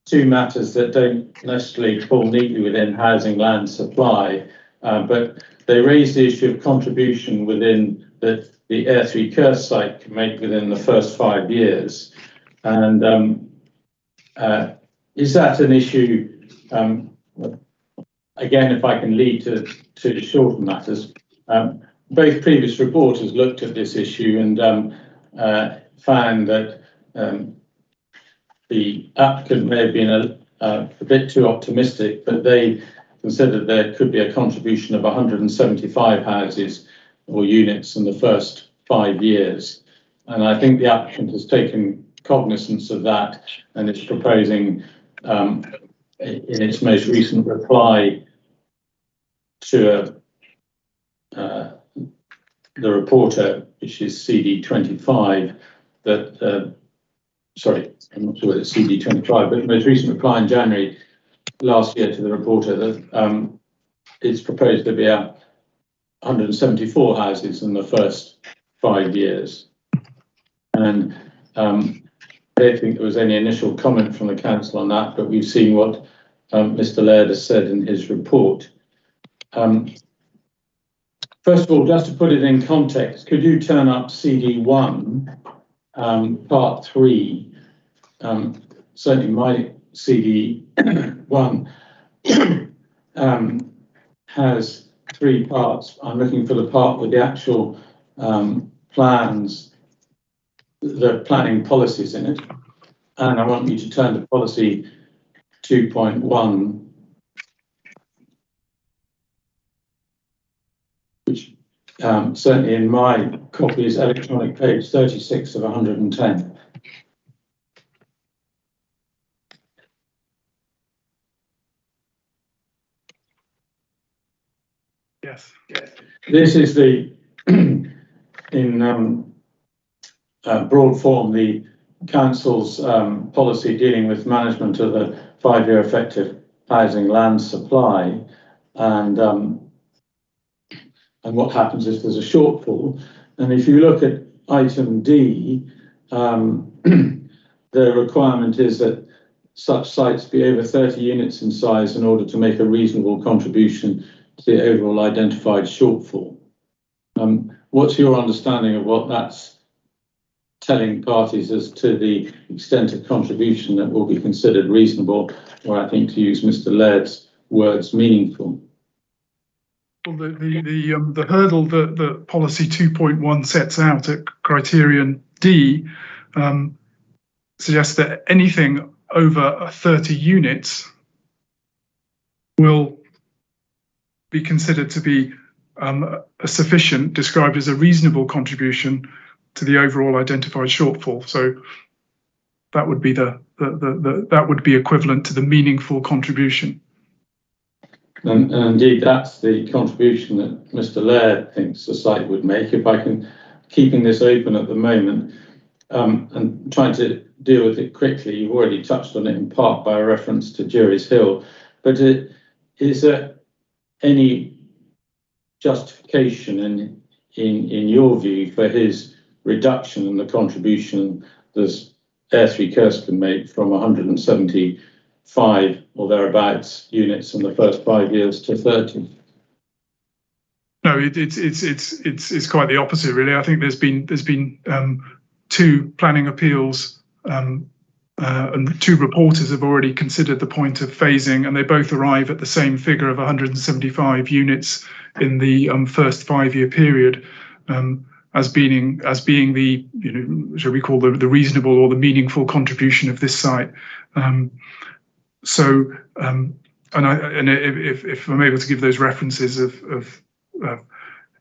two matters that don't necessarily fall neatly within housing land supply, but they raised the issue of contribution within the Airthrey Kerse site can make within the first 5 years. And is that an issue, again, if I can lead to the shorter matters, both previous reporters looked at this issue and found that the applicant may have been a bit too optimistic, but they considered there could be a contribution of 175 houses or units in the first 5 years. And I think the applicant has taken cognizance of that and is proposing in its most recent reply to the reporter, which is CD25, that, sorry, I'm not sure whether it's CD25, but the most recent reply in January last year to the reporter that it's proposed to be 174 houses in the first 5 years. And I don't think there was any initial comment from the council on that, but we've seen what Mr. Laird has said in his report. First of all, just to put it in context, could you turn up CD1, part 3? Certainly my CD1 has 3 parts. I'm looking for the part with the actual plans, the planning policies in it. And I want you to turn to policy 2.1, which certainly in my copy is electronic page 36 of 110. Yes. This is the, in broad form, the council's policy dealing with management of the 5-year effective housing land supply, and what happens if there's a shortfall. And if you look at item D, the requirement is that such sites be over 30 units in size in order to make a reasonable contribution the overall identified shortfall. What's your understanding of what that's telling parties as to the extent of contribution that will be considered reasonable, or I think to use Mr. Laird's words, meaningful? Well, the hurdle that the policy 2.1 sets out at criterion D suggests that anything over 30 units will be considered to be a sufficient, described as a reasonable contribution to the overall identified shortfall. So that would be that would be equivalent to the meaningful contribution. And indeed, that's the contribution that Mr. Laird thinks the site would make. If I can, keeping this open at the moment and trying to deal with it quickly, you've already touched on it in part by a reference to Jury's Hill, but is there any justification in your view for his reduction in the contribution that Airthrey Kerse can make from 175 or thereabouts units in the first 5 years to 30? No, it's quite the opposite, really. I think there's been two planning appeals and two reporters have already considered the point of phasing, and they both arrive at the same figure of 175 units in the first 5 year period, as being the, shall we call the reasonable or the meaningful contribution of this site. If I'm able to give those references of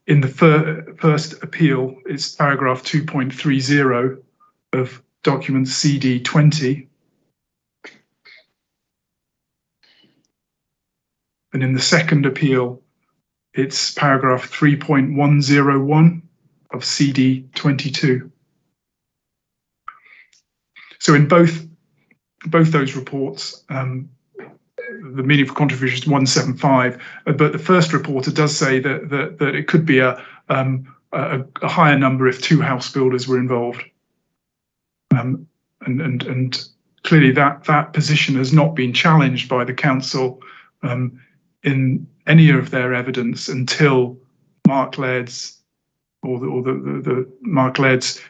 in the first appeal, it's paragraph 2.30 of document CD 20. And in the second appeal, it's paragraph 3.101 of CD 22. So in both those reports, the meaningful contribution is 175, but the first reporter does say that it could be a higher number if two house builders were involved. And clearly that position has not been challenged by the council in any of their evidence until Mark Laird's the Mark Laird's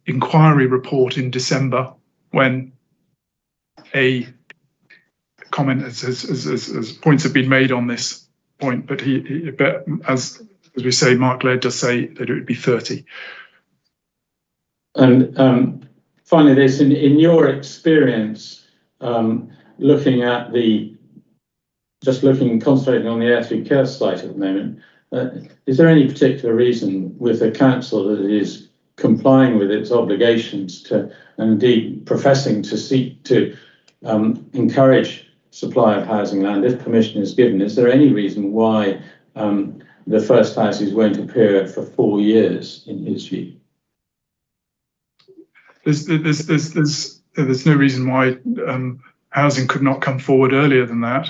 inquiry report in December, when a comment as points have been made on this point, but as we say, Mark Laird does say that it would be 30. And finally, this in your experience, concentrating on the Airthrey Kerse site at the moment, is there any particular reason with the council that it is complying with its obligations to, and indeed professing to seek to encourage supply of housing land if permission is given? Is there any reason why the first houses won't appear for 4 years in his view? There's no reason why housing could not come forward earlier than that,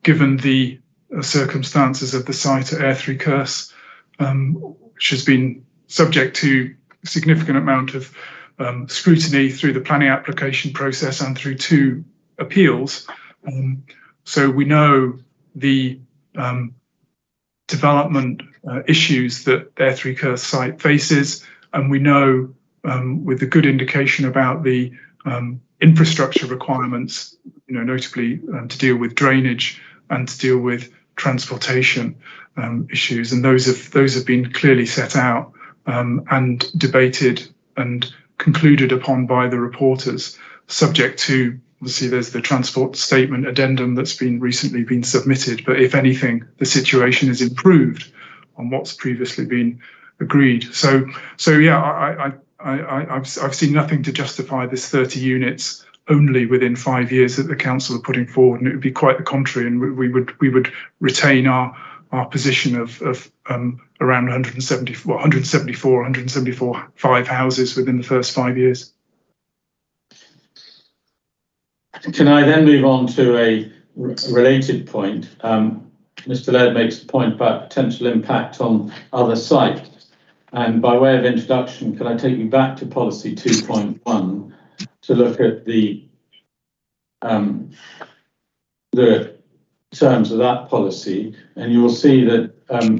given the circumstances of the site at Airthrey Kerse, which has been subject to a significant amount of scrutiny through the planning application process and through 2 appeals. So we know the development issues that Airthrey Kerse site faces, and we know with a good indication about the infrastructure requirements, notably to deal with drainage and to deal with transportation issues, and those have been clearly set out and debated and concluded upon by the reporters, subject to, obviously, there's the transport statement addendum that's recently been submitted, but if anything, the situation is improved on what's previously been agreed. So yeah, I've seen nothing to justify this 30 units only within 5 years that the council are putting forward, and it would be quite the contrary, and we would retain our position of around 175 houses within the first 5 years. Can I then move on to a related point? Mr. Laird makes a point about potential impact on other sites. And by way of introduction, can I take you back to policy 2.1 to look at the terms of that policy, and you will see that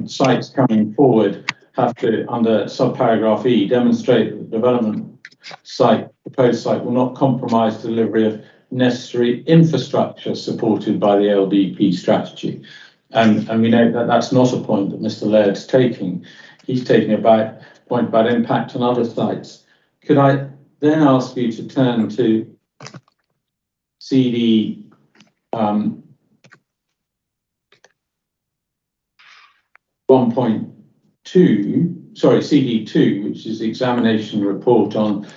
sites coming forward have to, under subparagraph E, demonstrate that the proposed site will not compromise delivery of necessary infrastructure supported by the LDP strategy. And we know that that's not a point that Mr. Laird's taking. He's taking a point about impact on other sites. Could I then ask you to turn to CD 1.2, sorry, CD2, which is the examination report on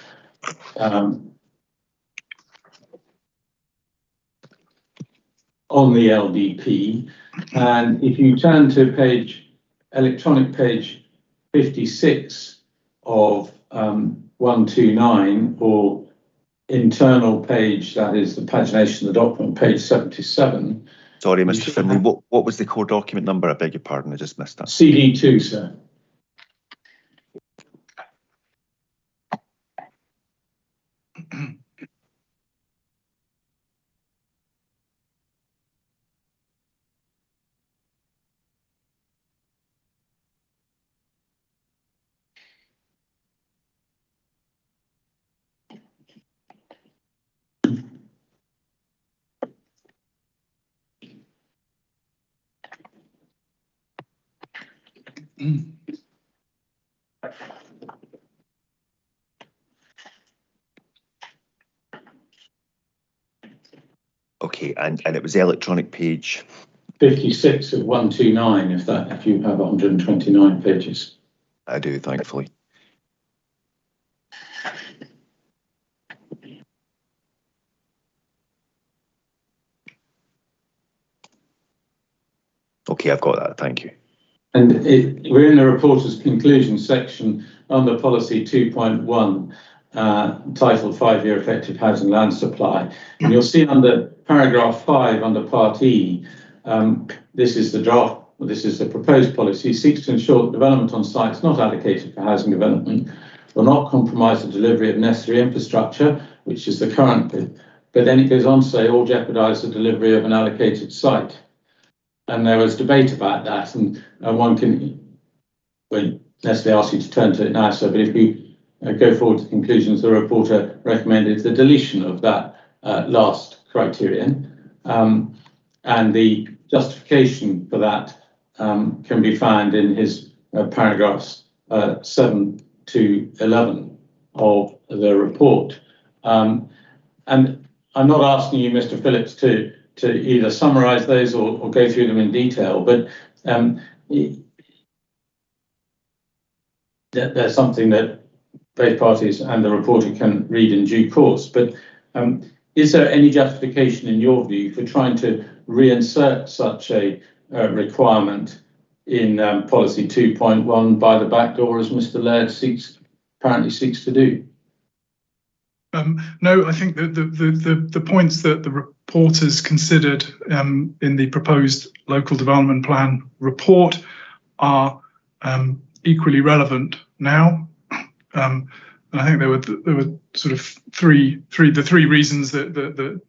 the LDP. And if you turn to electronic page 56 of 129, or internal page, that is the pagination of the document, page 77. Sorry, Mr. Finlay, what was the core document number? I beg your pardon, I just missed that. CD2, sir. Okay, and it was the electronic page 56 of 129, if you have 129 pages. I do, thankfully. Okay, I've got that, thank you. And we're in the reporter's conclusion section under policy 2.1, titled 5-year effective housing land supply. And you'll see under paragraph 5, under part E, this is the draft, this is the proposed policy, seeks to ensure that development on sites not allocated for housing development will not compromise the delivery of necessary infrastructure, which is the current bit. But then it goes on to say, or jeopardise the delivery of an allocated site. And there was debate about that, and one won't necessarily ask you to turn to it now, sir, but if we go forward to conclusions, the reporter recommended the deletion of that last criterion, and the justification for that can be found in his paragraphs 7 to 11 of the report. And I'm not asking you, Mr. Phillips, to either summarise those or go through them in detail, but there's something that both parties and the reporter can read in due course. But is there any justification in your view for trying to reinsert such a requirement in policy 2.1 by the back door, as Mr. Laird apparently seeks to do? No, I think that the points that the reporters considered in the proposed local development plan report are equally relevant now. And I think there were sort of three reasons that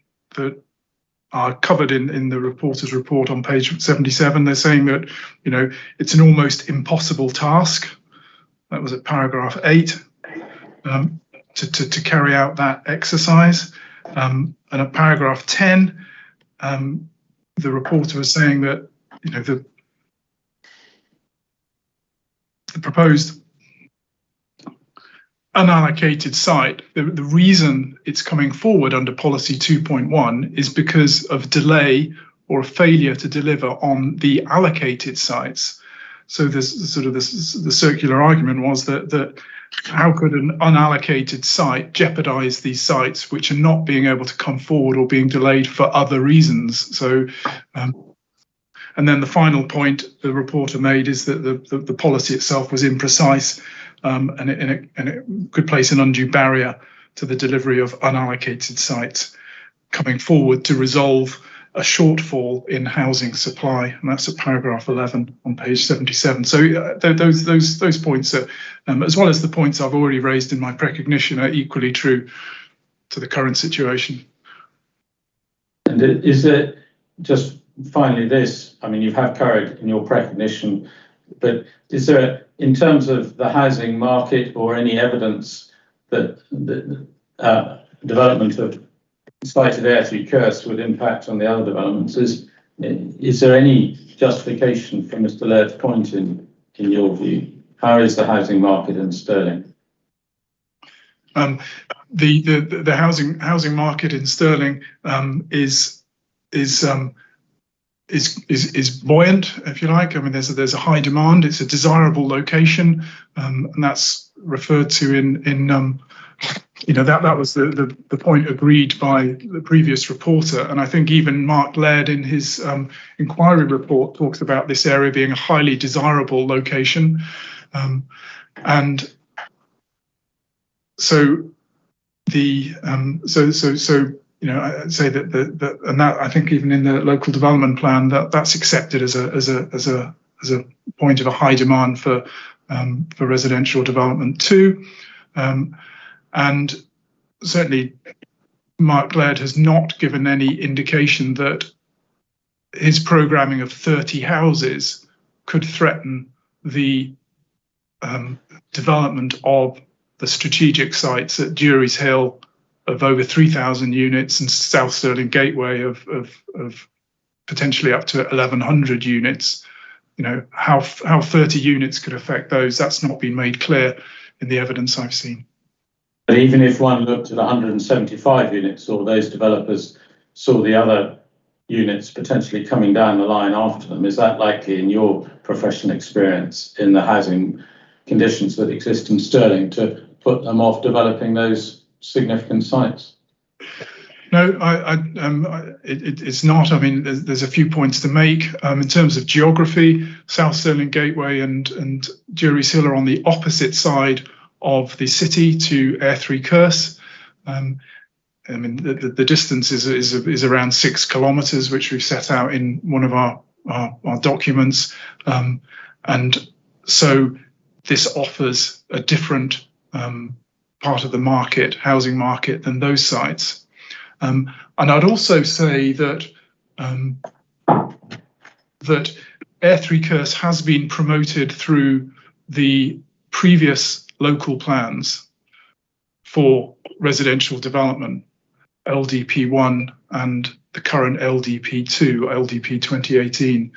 are covered in the reporter's report on page 77. They're saying that, you know, it's an almost impossible task. That was at paragraph 8. To carry out that exercise. And at paragraph 10, the reporter was saying that, you know, the proposed unallocated site, the reason it's coming forward under policy 2.1 is because of delay or a failure to deliver on the allocated sites. So this sort of the circular argument was that how could an unallocated site jeopardize these sites which are not being able to come forward or being delayed for other reasons? So, and then the final point the reporter made is that the policy itself was imprecise, and it could place an undue barrier to the delivery of unallocated sites coming forward to resolve a shortfall in housing supply, and that's at paragraph 11 on page 77. So those points, are, as well as the points I've already raised in my precognition, are equally true to the current situation. And is it, just finally this, I mean, you have courage in your recognition, but is there, in terms of the housing market or any evidence that the development of cited Airthrey Kerse would impact on the other developments? Is there any justification for Mr. Laird's point in your view? How is the housing market in Stirling? The housing market in Stirling is buoyant, if you like. I mean, there's a high demand. It's a desirable location, and that's referred to in that was the point agreed by the previous reporter. And I think even Mark Laird in his inquiry report talks about this area being a highly desirable location, and so the I'd say that and that I think even in the local development plan that's accepted as a point of a high demand for residential development too, and certainly Mark Laird has not given any indication that his programming of 30 houses could threaten the development of the strategic sites at Jury's Hill of over 3,000 units and South Stirling Gateway of potentially up to 1,100 units. How 30 units could affect those, that's not been made clear in the evidence I've seen. But even if one looked at 175 units, or those developers saw the other units potentially coming down the line after them, is that likely in your professional experience in the housing conditions that exist in Stirling to put them off developing those significant sites? No, it's not. I mean, there's a few points to make. In terms of geography, South Stirling Gateway and Jury's Hill are on the opposite side of the city to Airthrey Kerse. I mean, the distance is around 6 kilometres, which we've set out in one of our documents. And so this offers a different part of the market, housing market, than those sites. And I'd also say that that Airthrey Kerse has been promoted through the previous local plans for residential development, LDP1 and the current LDP2, LDP 2018.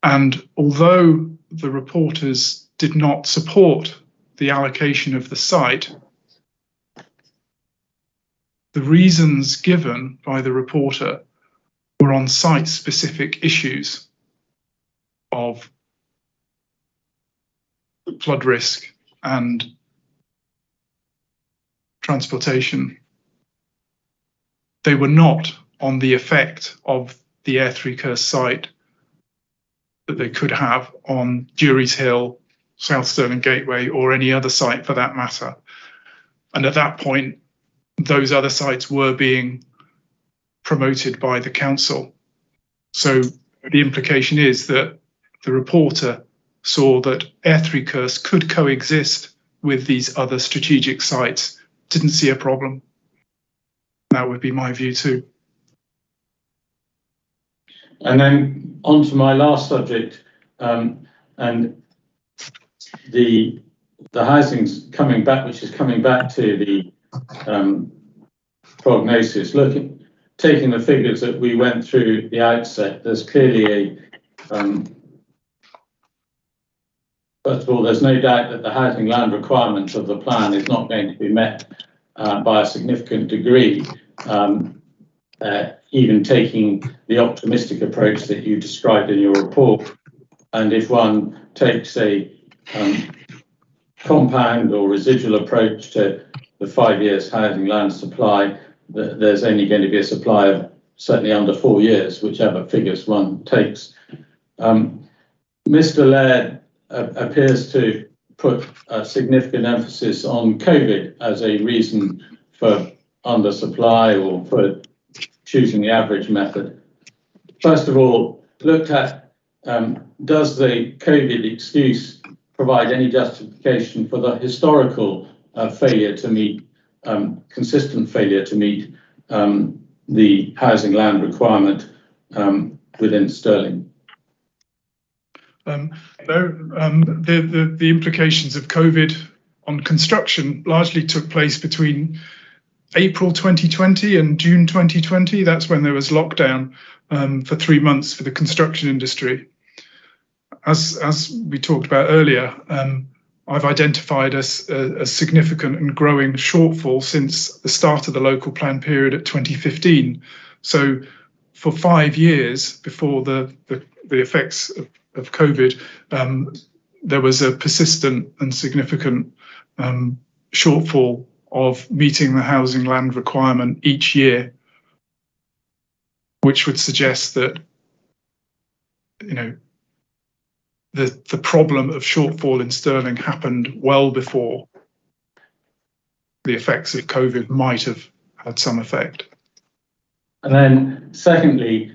And although the reporters did not support the allocation of the site, the reasons given by the reporter were on site-specific issues of flood risk and transportation. They were not on the effect of the Airthrey Kerse site that they could have on Jury's Hill, South Stirling Gateway, or any other site for that matter. And at that point, those other sites were being promoted by the council. So the implication is that the reporter saw that Airthrey Kerse could coexist with these other strategic sites, didn't see a problem. That would be my view too. And then on to my last subject, and the housing's coming back, which is coming back to the prognosis. Taking the figures that we went through at the outset, there's clearly first of all, there's no doubt that the housing land requirement of the plan is not going to be met by a significant degree, even taking the optimistic approach that you described in your report. And if one takes a compound or residual approach to the 5 years housing land supply, there's only going to be a supply of certainly under 4 years, whichever figures one takes. Mr. Laird appears to put a significant emphasis on COVID as a reason for undersupply or for choosing the average method. First of all, looked at, does the COVID excuse provide any justification for the historical failure to meet, consistent failure to meet the housing land requirement within sterling? No, the implications of COVID on construction largely took place between April 2020 and June 2020. That's when there was lockdown for 3 months for the construction industry. As we talked about earlier, I've identified a significant and growing shortfall since the start of the local plan period at 2015. So for 5 years before the effects of COVID, there was a persistent and significant shortfall of meeting the housing land requirement each year, which would suggest that, you know, the problem of shortfall in sterling happened well before the effects of COVID might have had some effect. And then secondly,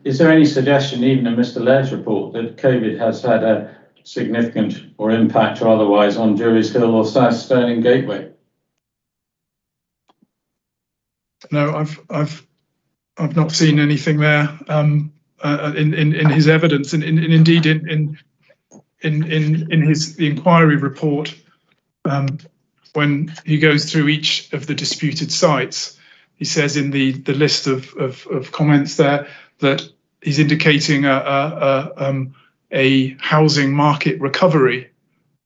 is there any suggestion, even in Mr. Laird's report, that COVID has had a significant or impact or otherwise on Jury's Hill or South Stirling Gateway? No, I've not seen anything there in his evidence, and indeed in the inquiry report, when he goes through each of the disputed sites, he says in the list of comments there that he's indicating a housing market recovery,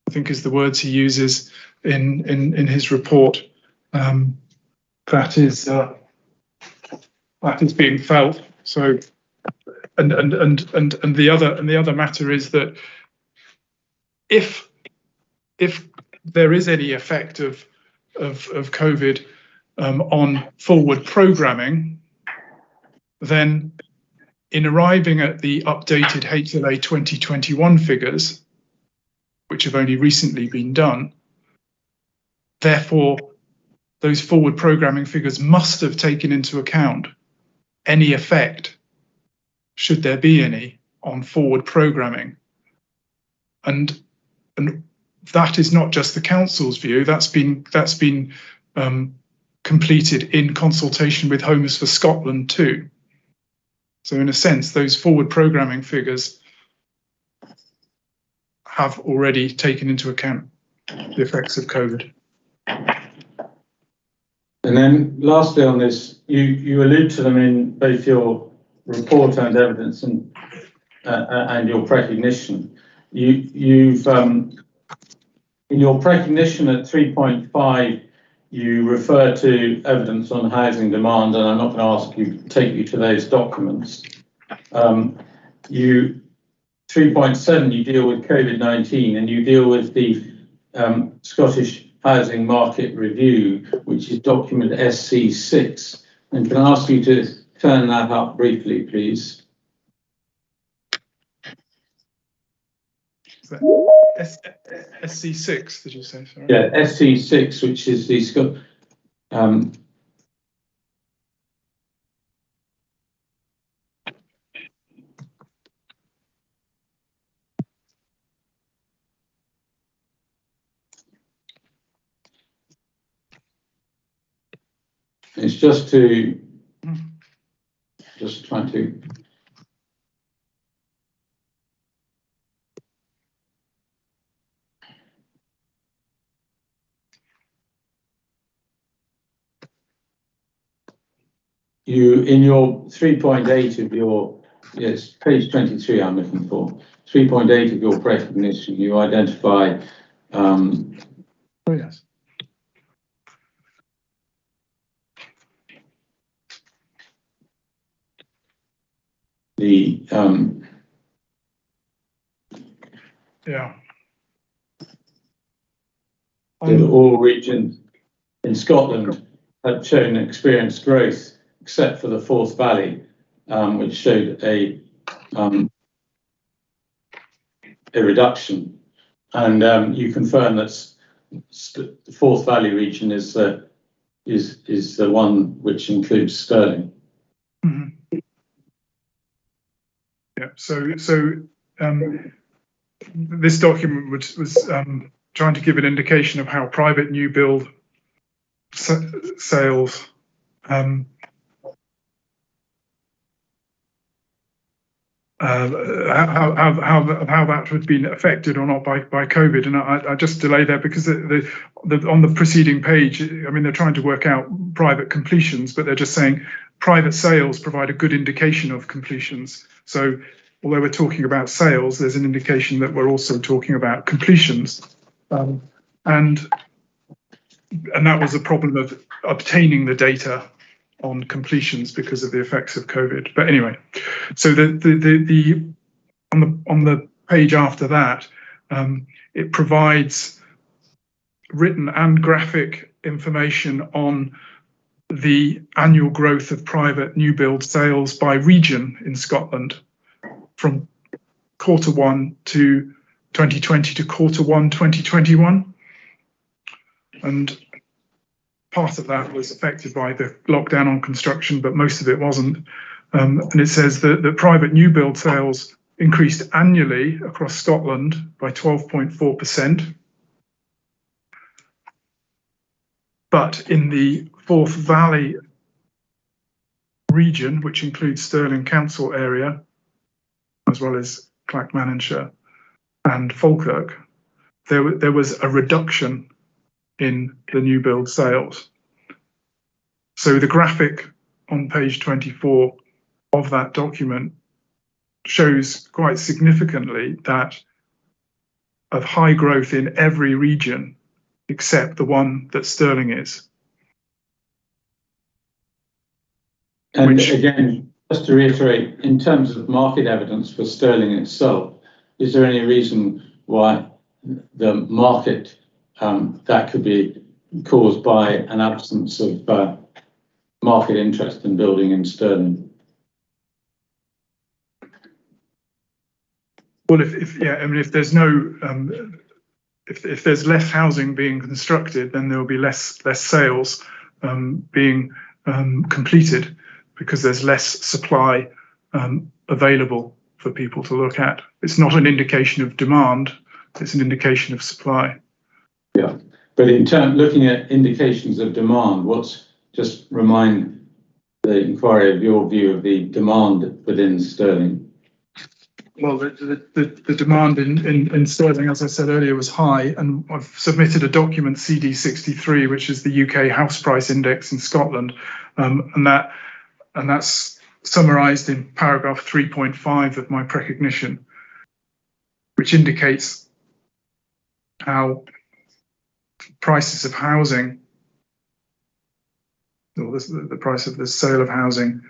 I think is the words he uses in his report. That is being felt. So, and the other matter is that if there is any effect of COVID on forward programming, then in arriving at the updated HLA 2021 figures, which have only recently been done, therefore those forward programming figures must have taken into account any effect, should there be any, on forward programming. And that is not just the council's view, that's been completed in consultation with Homes for Scotland too. So in a sense, those forward programming figures have already taken into account the effects of COVID. And then lastly on this, you allude to them in both your report and evidence and your precognition. You've in your precognition at 3.5, you refer to evidence on housing demand, and I'm not going to ask you to take you to those documents. 3.7, you deal with COVID-19, and you deal with the Scottish Housing Market Review, which is document SC6. And can I ask you to turn that up briefly, please? SC6, did you say? Sorry. Yeah, SC6, which is the it's just trying to. You, in your 3.8 of your, yes, page 23 I'm looking for, 3.8 of your precognition, you identify oh yes. The yeah. that all regions in Scotland had shown experienced growth, except for the Forth Valley, which showed a reduction. And you confirm that the Forth Valley region is the one which includes Stirling. Mm-hmm. Yeah. So this document was trying to give an indication of how private new build sales how that would be affected or not by COVID. And I just delay there because on the preceding page, I mean, they're trying to work out private completions, but they're just saying private sales provide a good indication of completions. So although we're talking about sales, there's an indication that we're also talking about completions. And that was a problem of obtaining the data on completions because of the effects of COVID. But anyway, so on the page after that, it provides written and graphic information on the annual growth of private new build sales by region in Scotland from Q1 to 2020 to Q1 2021. And part of that was affected by the lockdown on construction, but most of it wasn't. And it says that the private new build sales increased annually across Scotland by 12.4%. But in the Forth Valley region, which includes Stirling Council area, as well as Clackmannanshire and Falkirk, there was a reduction in the new build sales. So the graphic on page 24 of that document shows quite significantly that of high growth in every region except the one that Stirling is. And again, just to reiterate, in terms of market evidence for Stirling itself, is there any reason why the market that could be caused by an absence of market interest in building in Stirling? Well, if there's no, if there's less housing being constructed, then there will be less sales being completed because there's less supply available for people to look at. It's not an indication of demand; it's an indication of supply. Yeah, but in looking at indications of demand, just remind the inquiry of your view of the demand within Stirling. Well, the demand in Stirling, as I said earlier, was high, and I've submitted a document, CD63, which is the UK House Price Index in Scotland, and that's summarised in paragraph 3.5 of my precognition, which indicates how prices of housing, or the price of the sale of housing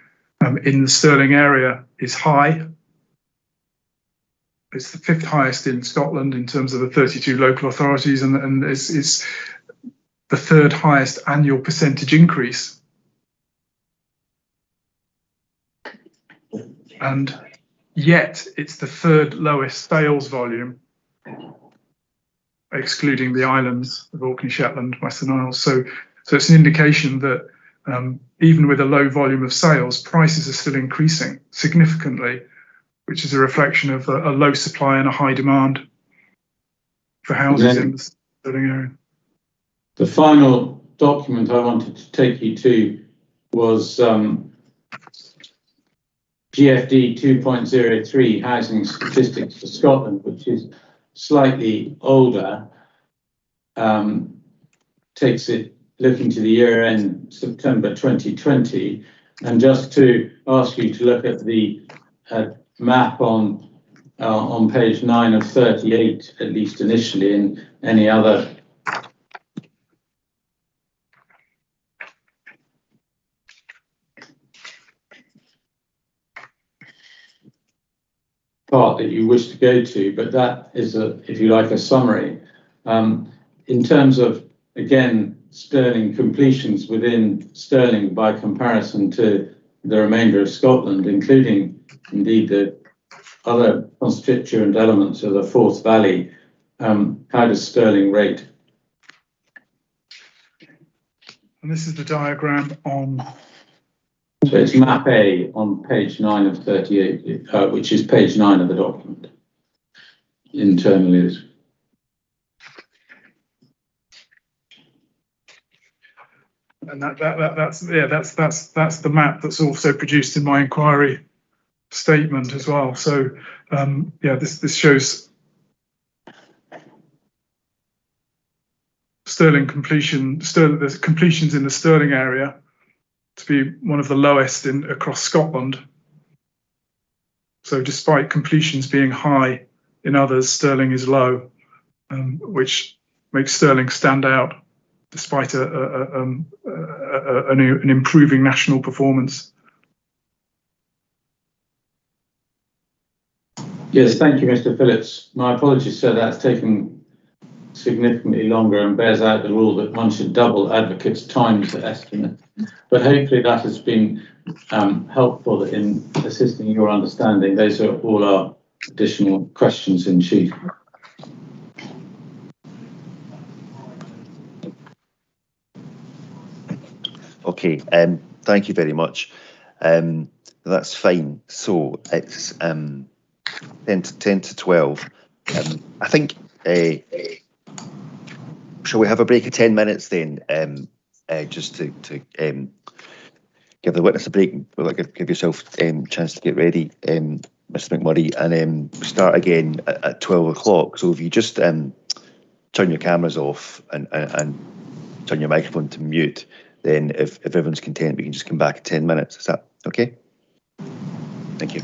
in the Stirling area is high. It's the 5th highest in Scotland in terms of the 32 local authorities, and is the 3rd highest annual percentage increase. And yet it's the 3rd lowest sales volume, excluding the islands of Orkney, Shetland, Western Isles. So it's an indication that even with a low volume of sales, prices are still increasing significantly, which is a reflection of a low supply and a high demand for houses in the Stirling area. The final document I wanted to take you to was GFD 2.03, Housing Statistics for Scotland, which is slightly older, takes it looking to the year end September 2020, and just to ask you to look at the map on page 9 of 38, at least initially, and any other part that you wish to go to, but that is, if you like, a summary. In terms of, again, Stirling completions within Stirling by comparison to the remainder of Scotland, including indeed the other constituent elements of the Forth Valley, how does Stirling rate? And this is the diagram on... So it's map A on page 9 of 38, which is page 9 of the document. Internally. And that's the map that's also produced in my inquiry statement as well. So yeah, this shows there's completions in the Stirling area to be one of the lowest across Scotland. So despite completions being high in others, Stirling is low, which makes Stirling stand out despite an improving national performance. Yes, thank you, Mr. Phillips. My apologies, sir, that's taken significantly longer and bears out the rule that one should double advocates' times the estimate. But hopefully that has been helpful in assisting your understanding. Those are all our additional questions in chief. Okay, thank you very much. That's fine. So it's 10 to 12. I think, shall we have a break of 10 minutes then, just to give the witness a break, give yourself a chance to get ready, Mr. McMurray, and start again at 12 o'clock. So if you just turn your cameras off and turn your microphone to mute, then if everyone's content, we can just come back in 10 minutes. Is that okay? Thank you.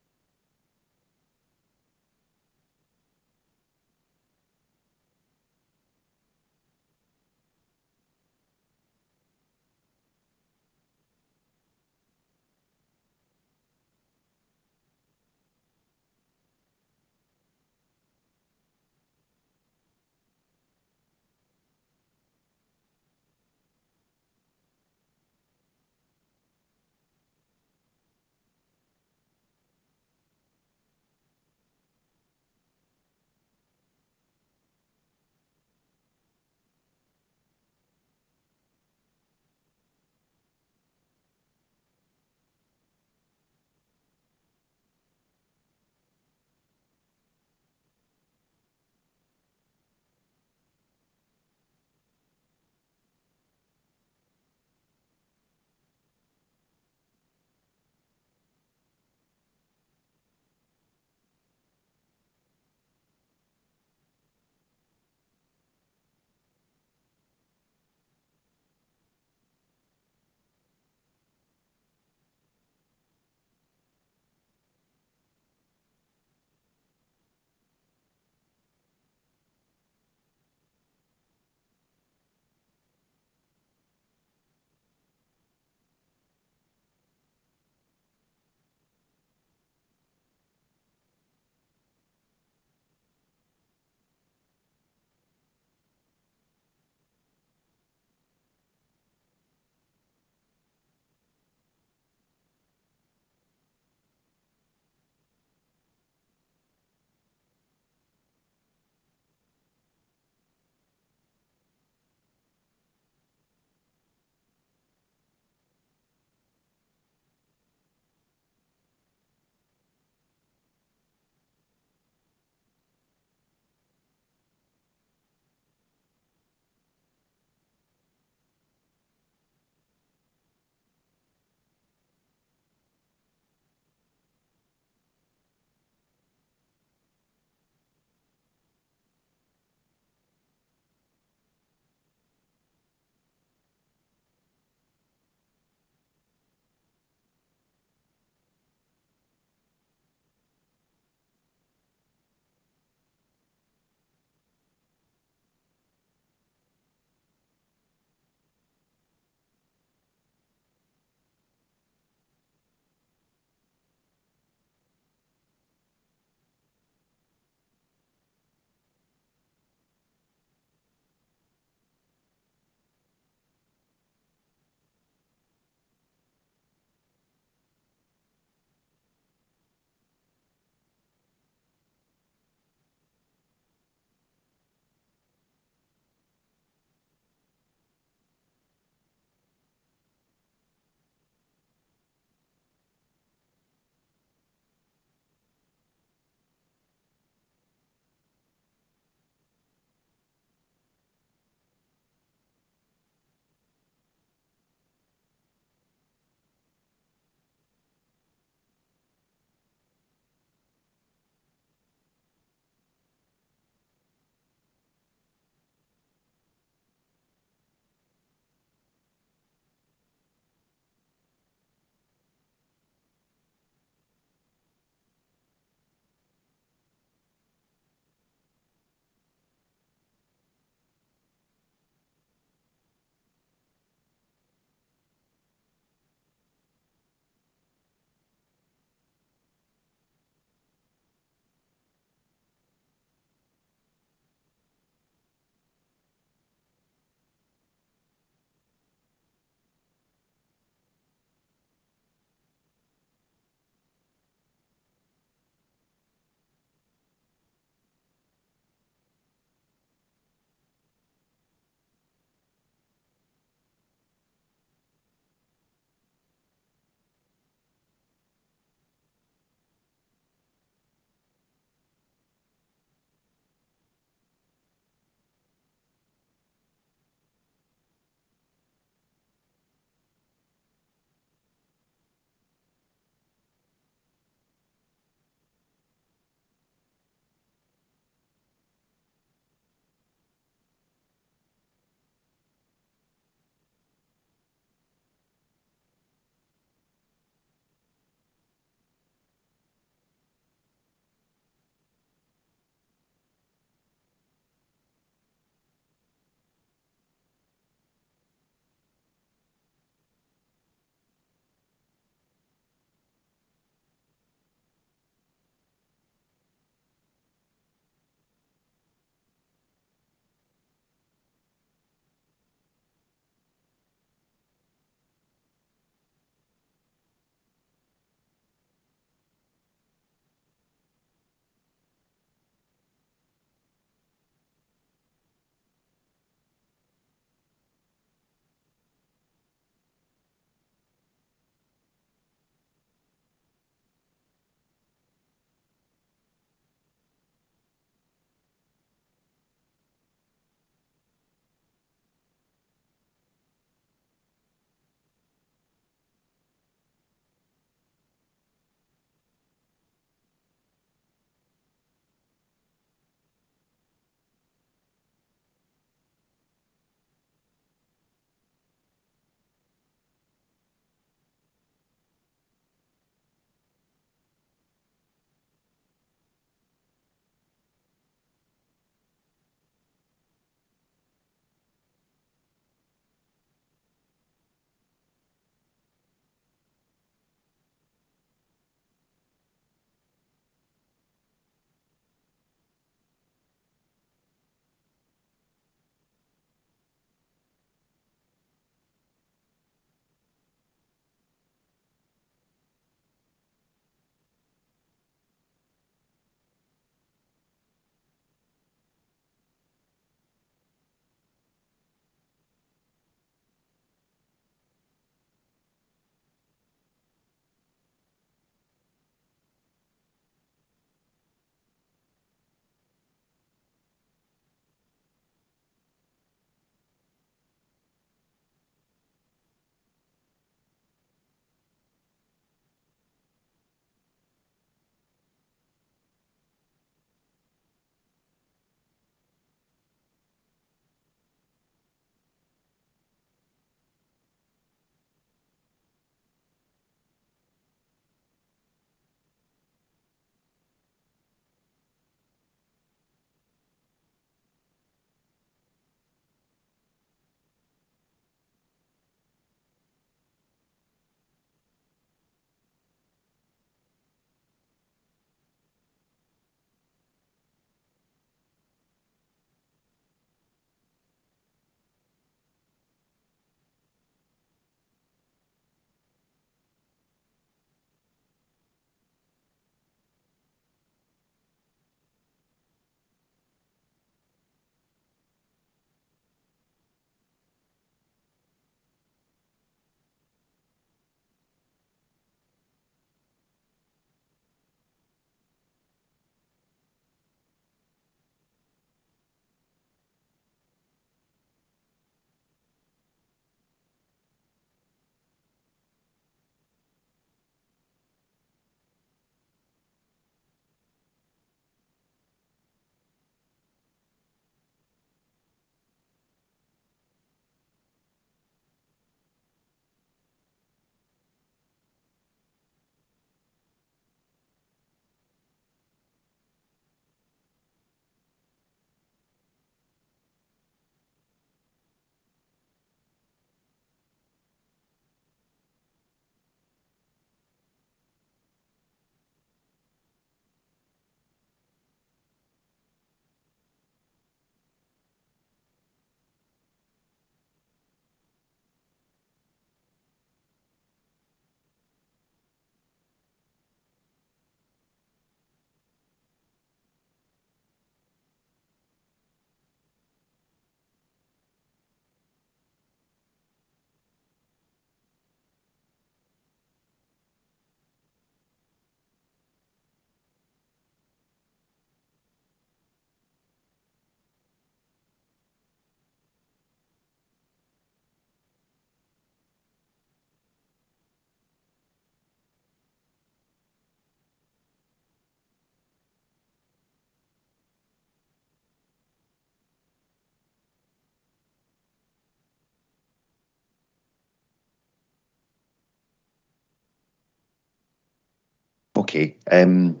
Okay. Can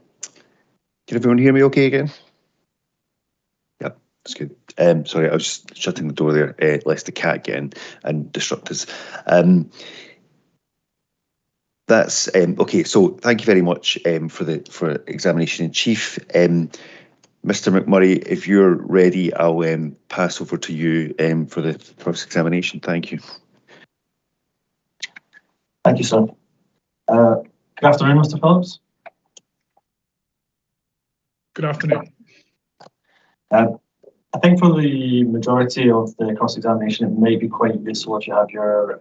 everyone hear me okay again? Yep, that's good. Sorry, I was just shutting the door there, lest the cat get in and disrupt us. That's okay. So thank you very much for examination in chief. Mr. McMurray, if you're ready, I'll pass over to you for the first examination. Thank you. Thank you, sir. Good afternoon, Mr. Phillips. Good afternoon. I think for the majority of the cross-examination, it may be quite useful if you have your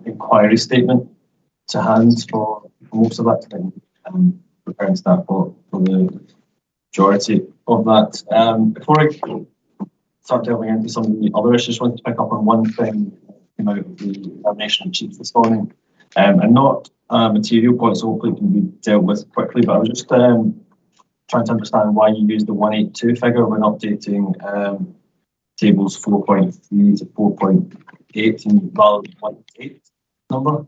inquiry statement to hand for most of that. I'm preparing that for the majority of that. Before I start delving into some of the other issues, I want to pick up on one thing that came out of the examination in chief this morning, and not a material point, so hopefully it can be dealt with quickly, but I was just trying to understand why you used the 182 figure when updating tables 4.3 to 4.8 and rather than 1.8 number.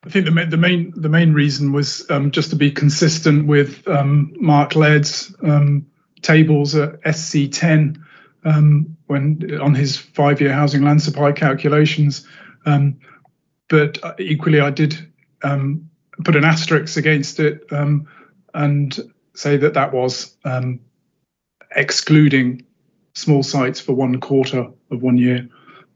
I think the main reason was just to be consistent with Mark Ledd's tables at SC10 when on his 5-year housing land supply calculations. But equally, I did put an asterisk against it and say that was excluding small sites for 1/4 of 1 year.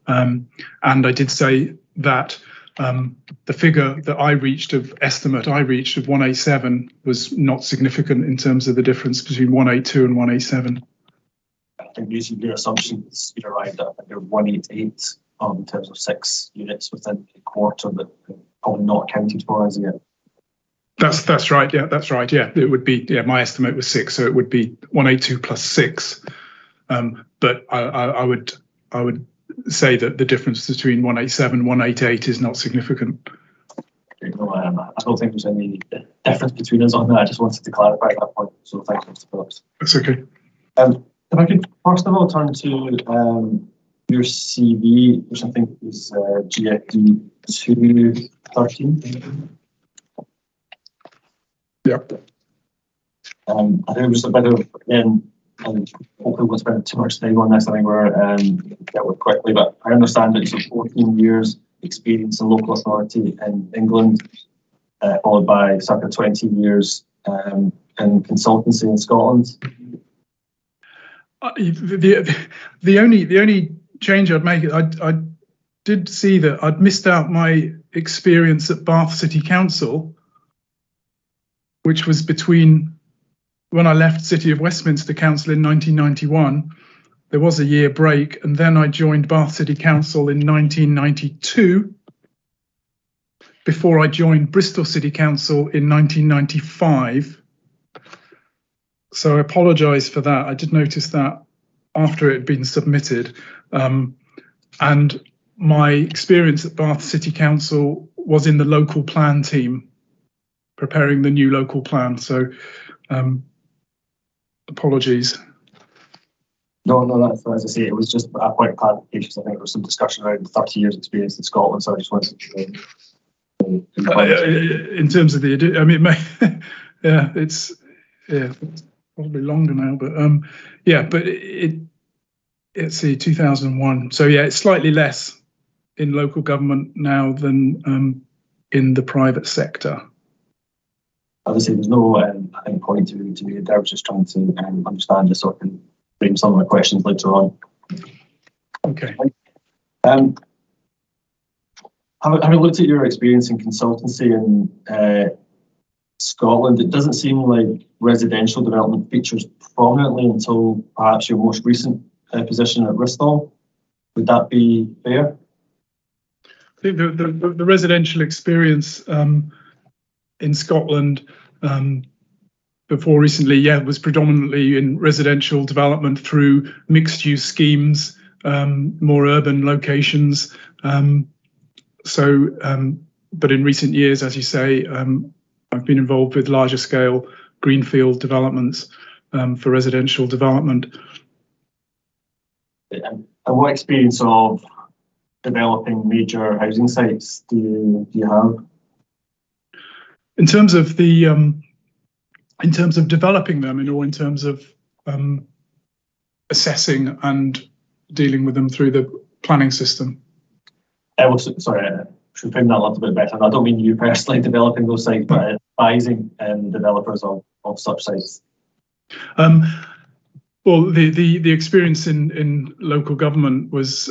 And I did say that the figure that I reached of 187 was not significant in terms of the difference between 182 and 187. I think using your assumptions, you arrived at a figure of 188 in terms of 6 units within a quarter that probably not accounted for as yet. That's right. Yeah, that's right. Yeah, it would be. Yeah, my estimate was 6, so it would be 182 plus 6. But I would say that the difference between 187 and 188 is not significant. No, I don't think there's any difference between us on that. I just wanted to clarify that point. So thank you, Mr. Phillips. That's okay. If I could first of all turn to your CV, which I think is GFD 213. Yeah. I think it was a bit of, again, and hopefully won't spend too much time on this. I think we're get with quickly, but I understand that it's 14 years experience in local authority in England, followed by circa 20 years in consultancy in Scotland. The only change I'd make, I did see that I'd missed out my experience at Bath City Council, which was between when I left City of Westminster Council in 1991. There was a year break, and then I joined Bath City Council in 1992 before I joined Bristol City Council in 1995. So I apologise for that. I did notice that after it had been submitted. And my experience at Bath City Council was in the local plan team, preparing the new local plan. So apologies. No, that's as I say, it was just a point of clarification. I think there was some discussion around 30 years experience in Scotland, so I just wanted to in terms of the, I mean, yeah, it's probably longer now, but yeah, but let's see, 2001. So yeah, it's slightly less in local government now than in the private sector. Obviously, there's no I think point to me. I was just trying to understand just so I can frame some of my questions later on. Okay. Having looked at your experience in consultancy in Scotland, it doesn't seem like residential development features prominently until perhaps your most recent position at Bristol. Would that be fair? I think the residential experience in Scotland before recently, yeah, was predominantly in residential development through mixed-use schemes, more urban locations. But in recent years, as you say, I've been involved with larger scale greenfield developments for residential development. And what experience of developing major housing sites do you have? In terms of the in terms of developing them, or in terms of assessing and dealing with them through the planning system. Sorry, I should frame that a little bit better. I don't mean you personally developing those sites, but advising developers of such sites. Well, the experience in local government was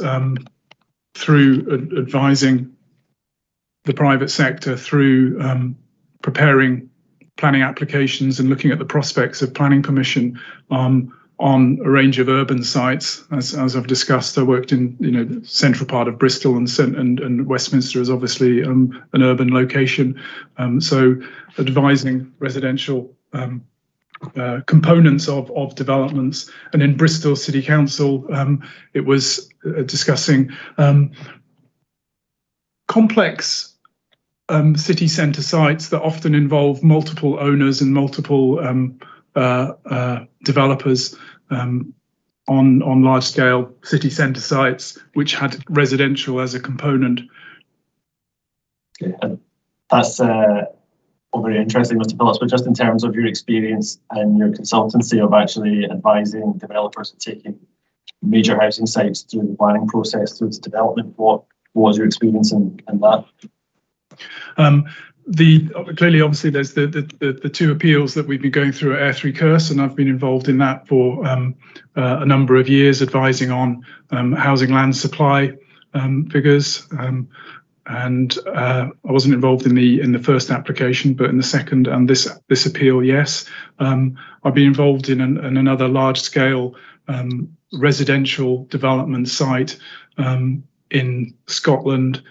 through advising the private sector through preparing planning applications and looking at the prospects of planning permission on a range of urban sites. As I've discussed, I worked in central part of Bristol, and Westminster is obviously an urban location. So advising residential components of developments, and in Bristol City Council, it was discussing complex city centre sites that often involve multiple owners and multiple developers on large-scale city centre sites, which had residential as a component. Okay. And that's all very interesting, Mr. Phillips, but just in terms of your experience and your consultancy of actually advising developers and taking major housing sites through the planning process, through its development, what was your experience in that? Clearly, obviously, there's the two appeals that we've been going through at Airthrey Kerse, and I've been involved in that for a number of years, advising on housing land supply figures. And I wasn't involved in the first application, but in the second and this appeal, yes. I've been involved in another large-scale residential development site in Scotland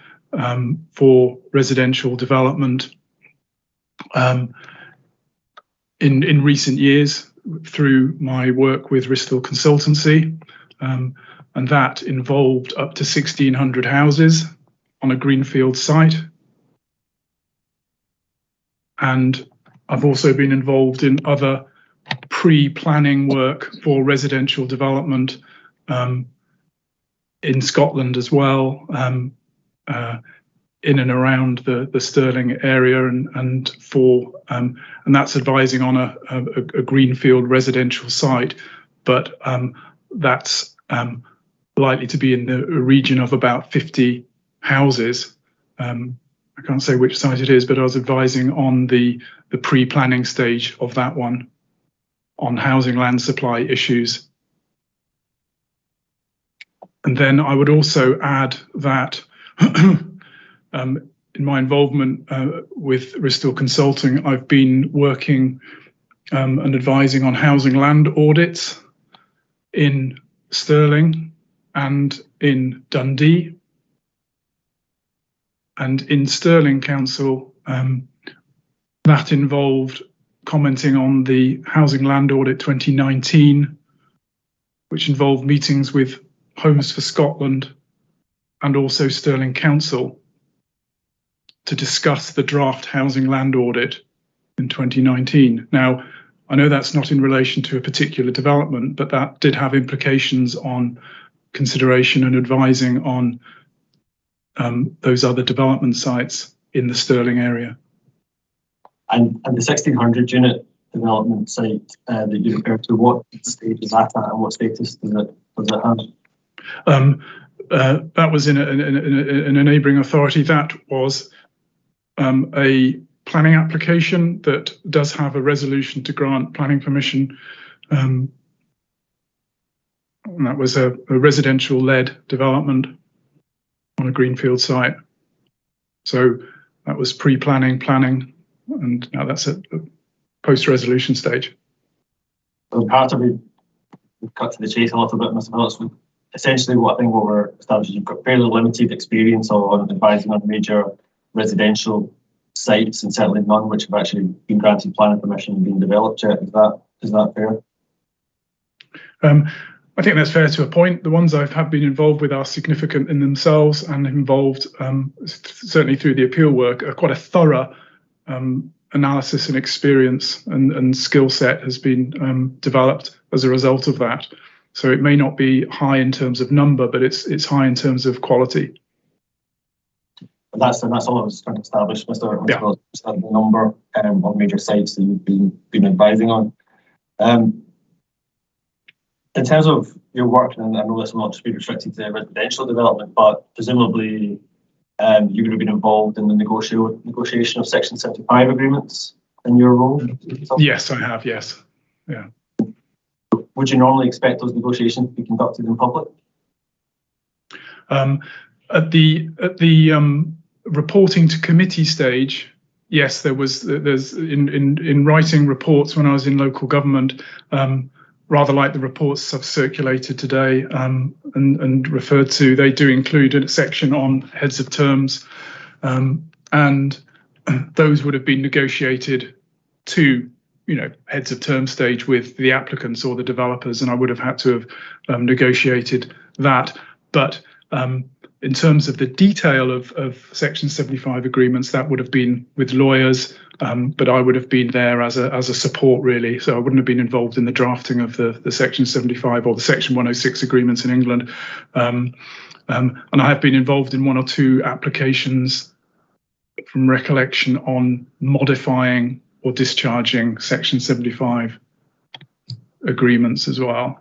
for residential development in recent years through my work with Bristol Consultancy, and that involved up to 1,600 houses on a greenfield site. And I've also been involved in other pre-planning work for residential development in Scotland as well, in and around the Stirling area, and that's advising on a greenfield residential site, but that's likely to be in the region of about 50 houses. I can't say which site it is, but I was advising on the pre-planning stage of that one on housing land supply issues. And then I would also add that in my involvement with Bristol Consulting, I've been working and advising on housing land audits in Stirling and in Dundee. And in Stirling Council, that involved commenting on the Housing Land Audit 2019, which involved meetings with Homes for Scotland and also Stirling Council to discuss the draft Housing Land Audit in 2019. Now, I know that's not in relation to a particular development, but that did have implications on consideration and advising on those other development sites in the Stirling area. And the 1,600 unit development site that you referred to, what stage is that at, and what status does it have? That was in a neighbouring authority. That was a planning application that does have a resolution to grant planning permission. And that was a residential-led development on a greenfield site. So that was pre-planning, planning, and now that's at the post-resolution stage. So perhaps we've cut to the chase a little bit, Mr. Phillips. Essentially, what we're establishing, you've got fairly limited experience on advising on major residential sites, and certainly none which have actually been granted planning permission and been developed yet. Is that fair? I think that's fair to a point. The ones I have been involved with are significant in themselves, and involved, certainly through the appeal work, quite a thorough analysis and experience and skill set has been developed as a result of that. So it may not be high in terms of number, but it's high in terms of quality. That's all I was trying to establish, Mr. Yeah. Wilson, the number of major sites that you've been advising on. In terms of your work, and I know this will not just be restricted to residential development, but presumably you would have been involved in the negotiation of Section 75 agreements in your role? Yes, I have, yes. Yeah. Would you normally expect those negotiations to be conducted in public? At the reporting to committee stage, yes, there's in writing reports when I was in local government, rather like the reports I've circulated today and referred to, they do include a section on heads of terms, and those would have been negotiated to heads of term stage with the applicants or the developers, and I would have had to have negotiated that. But in terms of the detail of Section 75 agreements, that would have been with lawyers, but I would have been there as a support, really. So I wouldn't have been involved in the drafting of the Section 75 or the Section 106 agreements in England. And I have been involved in one or two applications from recollection on modifying or discharging Section 75 agreements as well.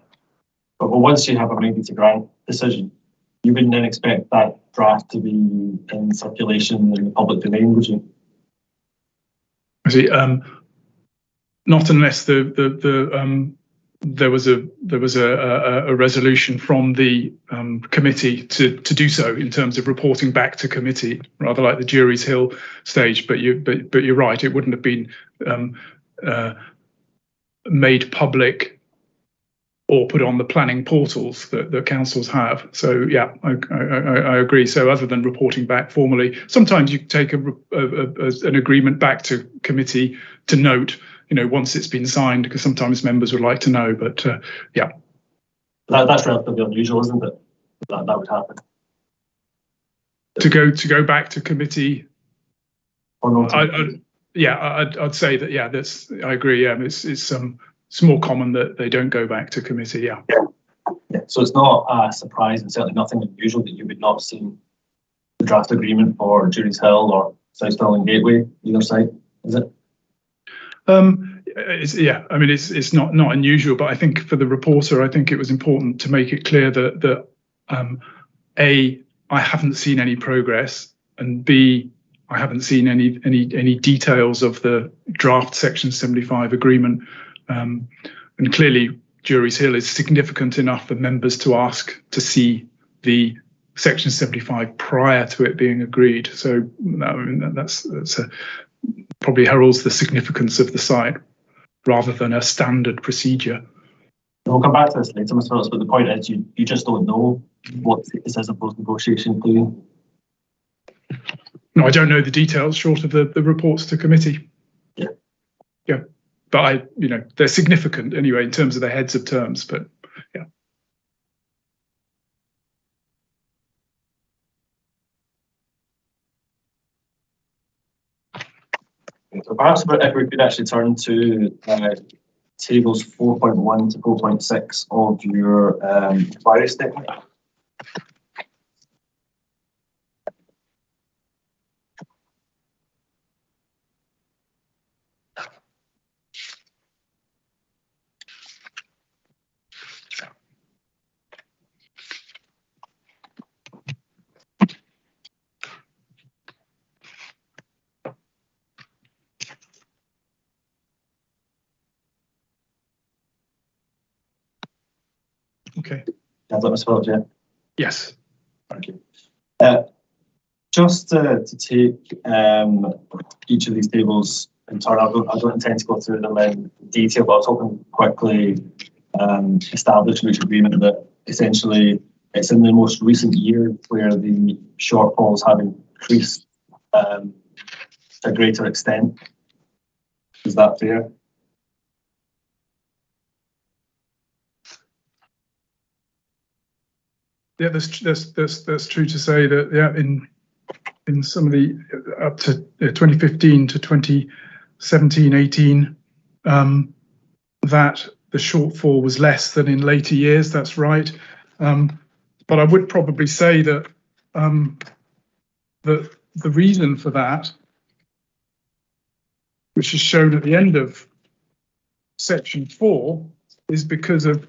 But once you have a maybe to grant decision, you wouldn't then expect that draft to be in circulation in the public domain, would you? I see. Not unless there was a resolution from the committee to do so in terms of reporting back to committee, rather like the Jury's Hill stage. But you're right. It wouldn't have been made public or put on the planning portals that councils have. So yeah, I agree. So other than reporting back formally, sometimes you take an agreement back to committee to note, once it's been signed, because sometimes members would like to know. But yeah, that's relatively unusual, isn't it? That would happen. To go back to committee. Or not? I'd say that. Yeah, I agree. Yeah, it's more common that they don't go back to committee. Yeah. So it's not a surprise and certainly nothing unusual that you would not see the draft agreement for Jury's Hill or South Stirling Gateway either side, is it? It's not unusual, but I think for the reporter, I think it was important to make it clear that A, I haven't seen any progress, and B, I haven't seen any details of the draft Section 75 agreement. And clearly, Jury's Hill is significant enough for members to ask to see the Section 75 prior to it being agreed. So that's probably heralds the significance of the site rather than a standard procedure. We'll come back to this later, Mr. Phillips, but the point is you just don't know what this is opposed negotiation including. No, I don't know the details short of the reports to committee. Yeah. But they're significant anyway in terms of the heads of terms, but yeah. So perhaps if we could actually turn to tables 4.1 to 4.6 of your inquiry statement. Okay. That's what Mr. Phillips, yeah? Yes. Thank you. Just to take each of these tables in turn, I don't intend to go through them in detail, but I was hoping quickly establish which agreement that essentially it's in the most recent year where the shortfalls have increased to a greater extent. Is that fair? Yeah, that's true to say that. Yeah, in some of the up to 2015 to 2017-18, that the shortfall was less than in later years. That's right, but I would probably say that that the reason for that, which is shown at the end of section 4, is because of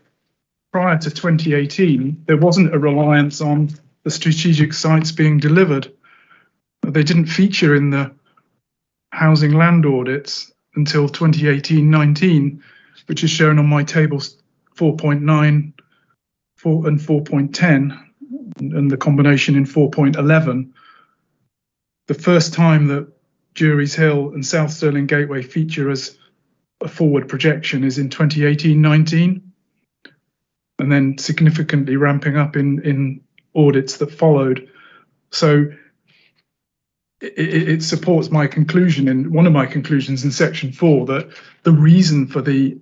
prior to 2018, there wasn't a reliance on the strategic sites being delivered. They didn't feature in the housing land audits until 2018-19, which is shown on my tables 4.9 and 4.10, and the combination in 4.11. The first time that Jury's Hill and South Stirling Gateway feature as a forward projection is in 2018-19, and then significantly ramping up in audits that followed. So it supports my conclusion, in one of my conclusions in section 4, that the reason for the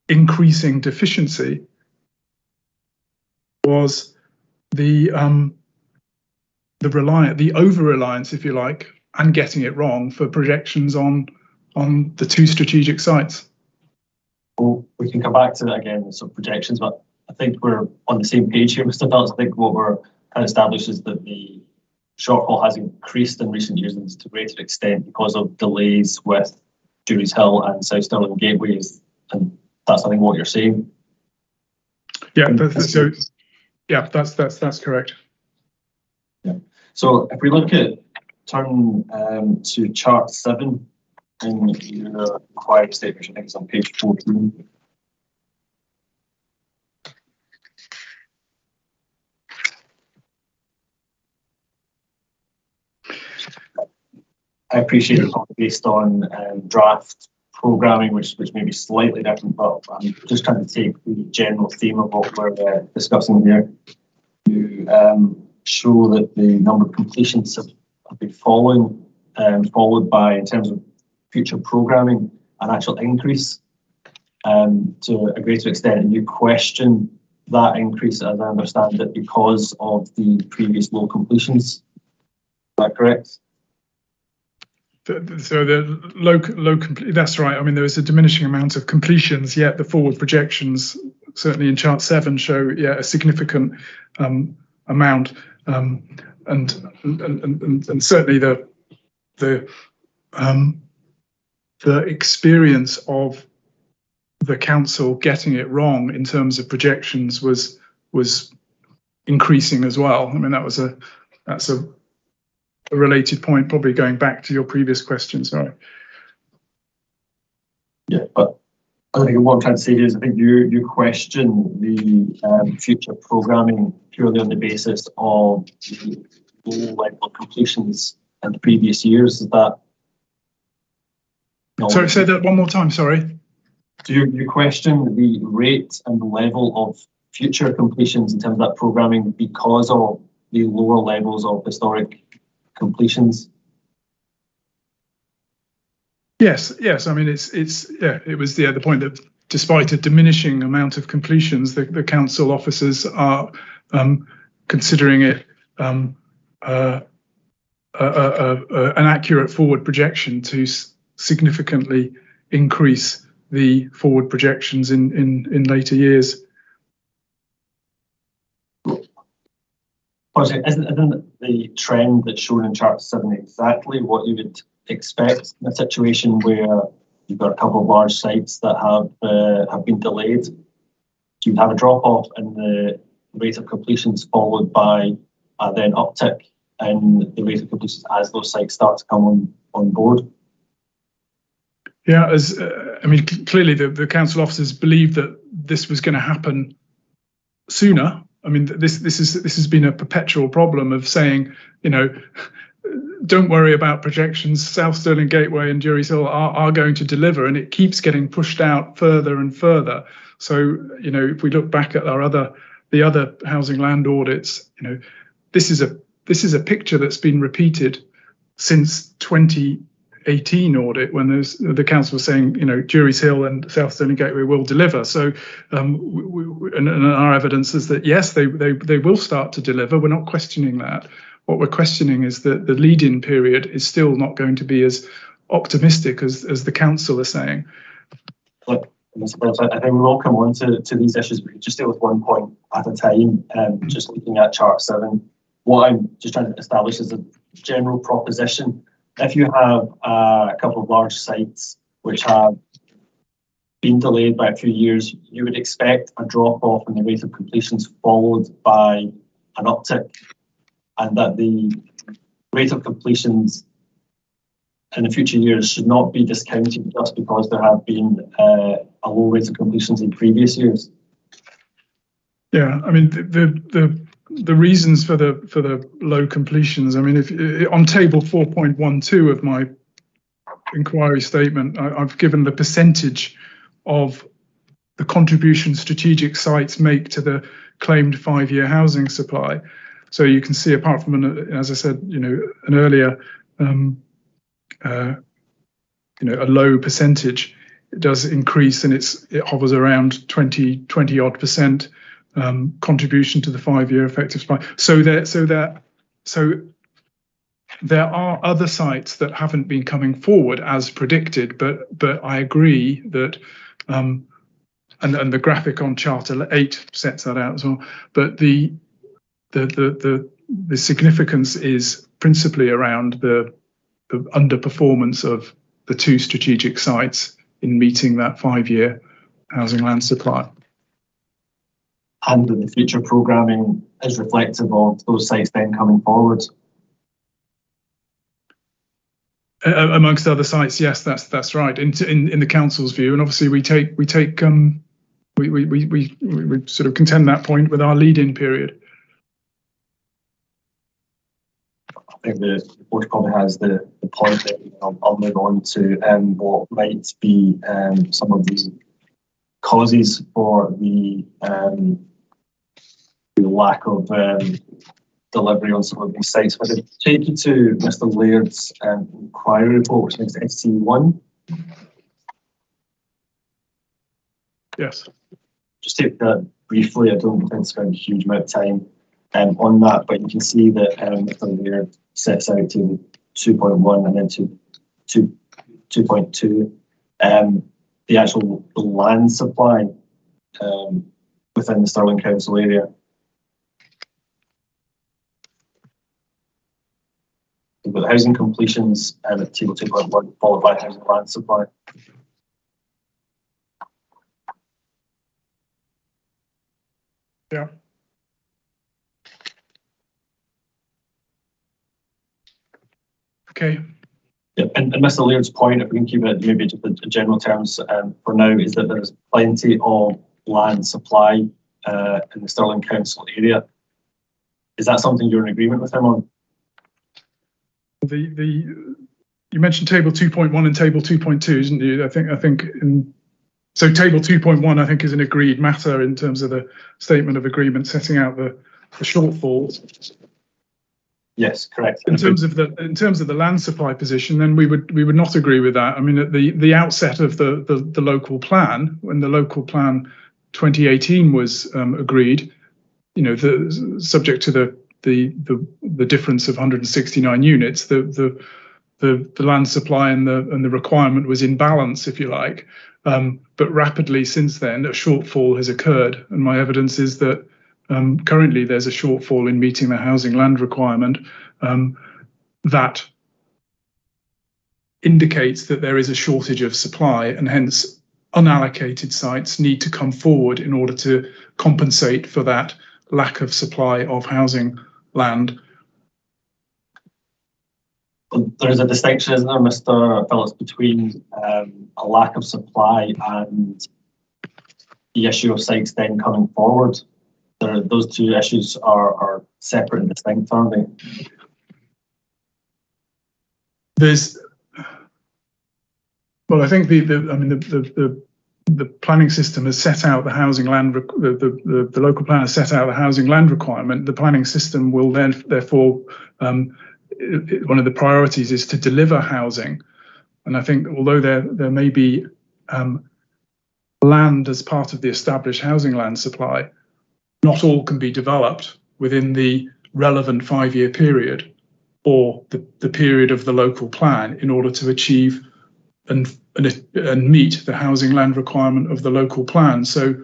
increasing deficiency was the over-reliance, if you like, and getting it wrong for projections on the 2 strategic sites. Well, we can come back to that again, some projections, but I think we're on the same page here, Mr. Phillips. I think what we're kind of established is that the shortfall has increased in recent years, and to a greater extent because of delays with Jury's Hill and South Stirling Gateways, and that's I think what you're saying. Yeah, that's correct. Yeah. So if we look at turn to chart 7 in your inquiry statement, which I think is on page 14. I appreciate it's based on draft programming, which may be slightly different, but I'm just trying to take the general theme of what we're discussing here. You show that the number of completions have been followed by, in terms of future programming, an actual increase to a greater extent, and you question that increase, as I understand it, because of the previous low completions. Is that correct? So the low that's right. I mean, there is a diminishing amount of completions, yet the forward projections, certainly in chart 7, show a significant amount, and certainly the experience of the council getting it wrong in terms of projections was increasing as well. I mean, that's a related point, probably going back to your previous question. Sorry. Yeah, but I think what I'm trying to say is I think you question the future programming purely on the basis of the low level of completions in the previous years. Is that? Sorry, say that one more time. Sorry. Do you question the rate and the level of future completions in terms of that programming because of the lower levels of historic completions? Yes. I mean, it was the point that despite a diminishing amount of completions, the council officers are considering it an accurate forward projection to significantly increase the forward projections in later years. Isn't the trend that's shown in chart 7 exactly what you would expect in a situation where you've got a couple of large sites that have been delayed? You have a drop off in the rate of completions, followed by a then uptick in the rate of completions as those sites start to come on board. Yeah, I mean, clearly the council officers believed that this was going to happen sooner. I mean, this has been a perpetual problem of saying, don't worry about projections. South Stirling Gateway and Jury's Hill are going to deliver, and it keeps getting pushed out further and further. So, if we look back at the other housing land audits, this is a picture that's been repeated since 2018 audit, when the council was saying, Jury's Hill and South Stirling Gateway will deliver. So, and our evidence is that yes, they will start to deliver. We're not questioning that. What we're questioning is that the lead-in period is still not going to be as optimistic as the council are saying. Look, I think we'll all come on to these issues, but just deal with one point at a time. Just looking at chart 7, what I'm just trying to establish is a general proposition. If you have a couple of large sites which have been delayed by a few years, you would expect a drop-off in the rate of completions followed by an uptick, and that the rate of completions in the future years should not be discounted just because there have been a low rate of completions in previous years. Yeah, I mean the reasons for the low completions. I mean, if on table 4.12 of my inquiry statement, I've given the percentage of the contribution strategic sites make to the claimed 5-year housing supply. So you can see, apart from as I said, an earlier, a low percentage, it does increase, and it hovers around 20 odd percent contribution to the 5-year effective supply. So there are other sites that haven't been coming forward as predicted, but I agree that, and the graphic on chart 8 sets that out as well. But the significance is principally around the underperformance of the 2 strategic sites in meeting that 5-year housing land supply. And the future programming is reflective of those sites then coming forward. Amongst other sites, yes, that's right. In the council's view, and obviously we sort of contend that point with our lead-in period. I think the board probably has the point that I'll move on to what might be some of the causes for the lack of delivery on some of these sites. But I'll take you to Mr. Laird's inquiry report, which is SC1. Yes. Just take that briefly. I don't intend to spend a huge amount of time on that, but you can see that Mr. Laird sets out to 2.1 and then to 2.2 the actual land supply within the Stirling Council area. We've got housing completions at table 2.1, followed by housing land supply. Yeah. Okay. Yeah, and Mr. Laird's point, if we can keep it maybe just in general terms for now, is that there's plenty of land supply in the Stirling Council area. Is that something you're in agreement with him on? You mentioned table 2.1 and table 2.2, isn't you? I think so table 2.1 I think is an agreed matter in terms of the statement of agreement setting out the shortfalls. Yes, correct. In terms of the land supply position, then we would not agree with that. I mean, at the outset of the local plan, when the local plan 2018 was agreed, subject to the difference of 169 units, the land supply and the requirement was in balance, if you like. But rapidly since then, a shortfall has occurred, and my evidence is that currently there's a shortfall in meeting the housing land requirement that indicates that there is a shortage of supply, and hence unallocated sites need to come forward in order to compensate for that lack of supply of housing land. There is a distinction, isn't there, Mr. Phillips, between a lack of supply and the issue of sites then coming forward? Those two issues are separate and distinct, aren't they? Well, I think the planning system has set out the housing land. The local plan has set out the housing land requirement. The planning system will then, therefore, one of the priorities is to deliver housing. And I think although there may be land as part of the established housing land supply, not all can be developed within the relevant 5-year period or the period of the local plan in order to achieve and meet the housing land requirement of the local plan. So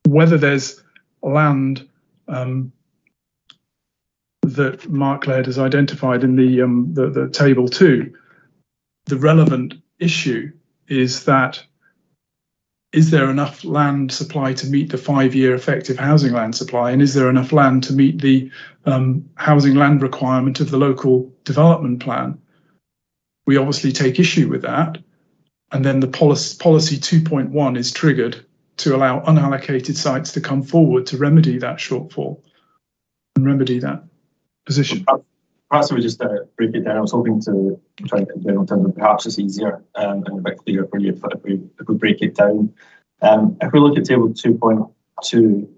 whether there's land that Mark Laird has identified in the table 2, the relevant issue is that is there enough land supply to meet the 5-year effective housing land supply, and is there enough land to meet the housing land requirement of the local development plan? We obviously take issue with that, and then the policy 2.1 is triggered to allow unallocated sites to come forward to remedy that shortfall and remedy that position. Perhaps we just break it down. I was hoping to try and get in terms of perhaps it's easier and a bit clearer for you if we break it down. If we look at table 2.2,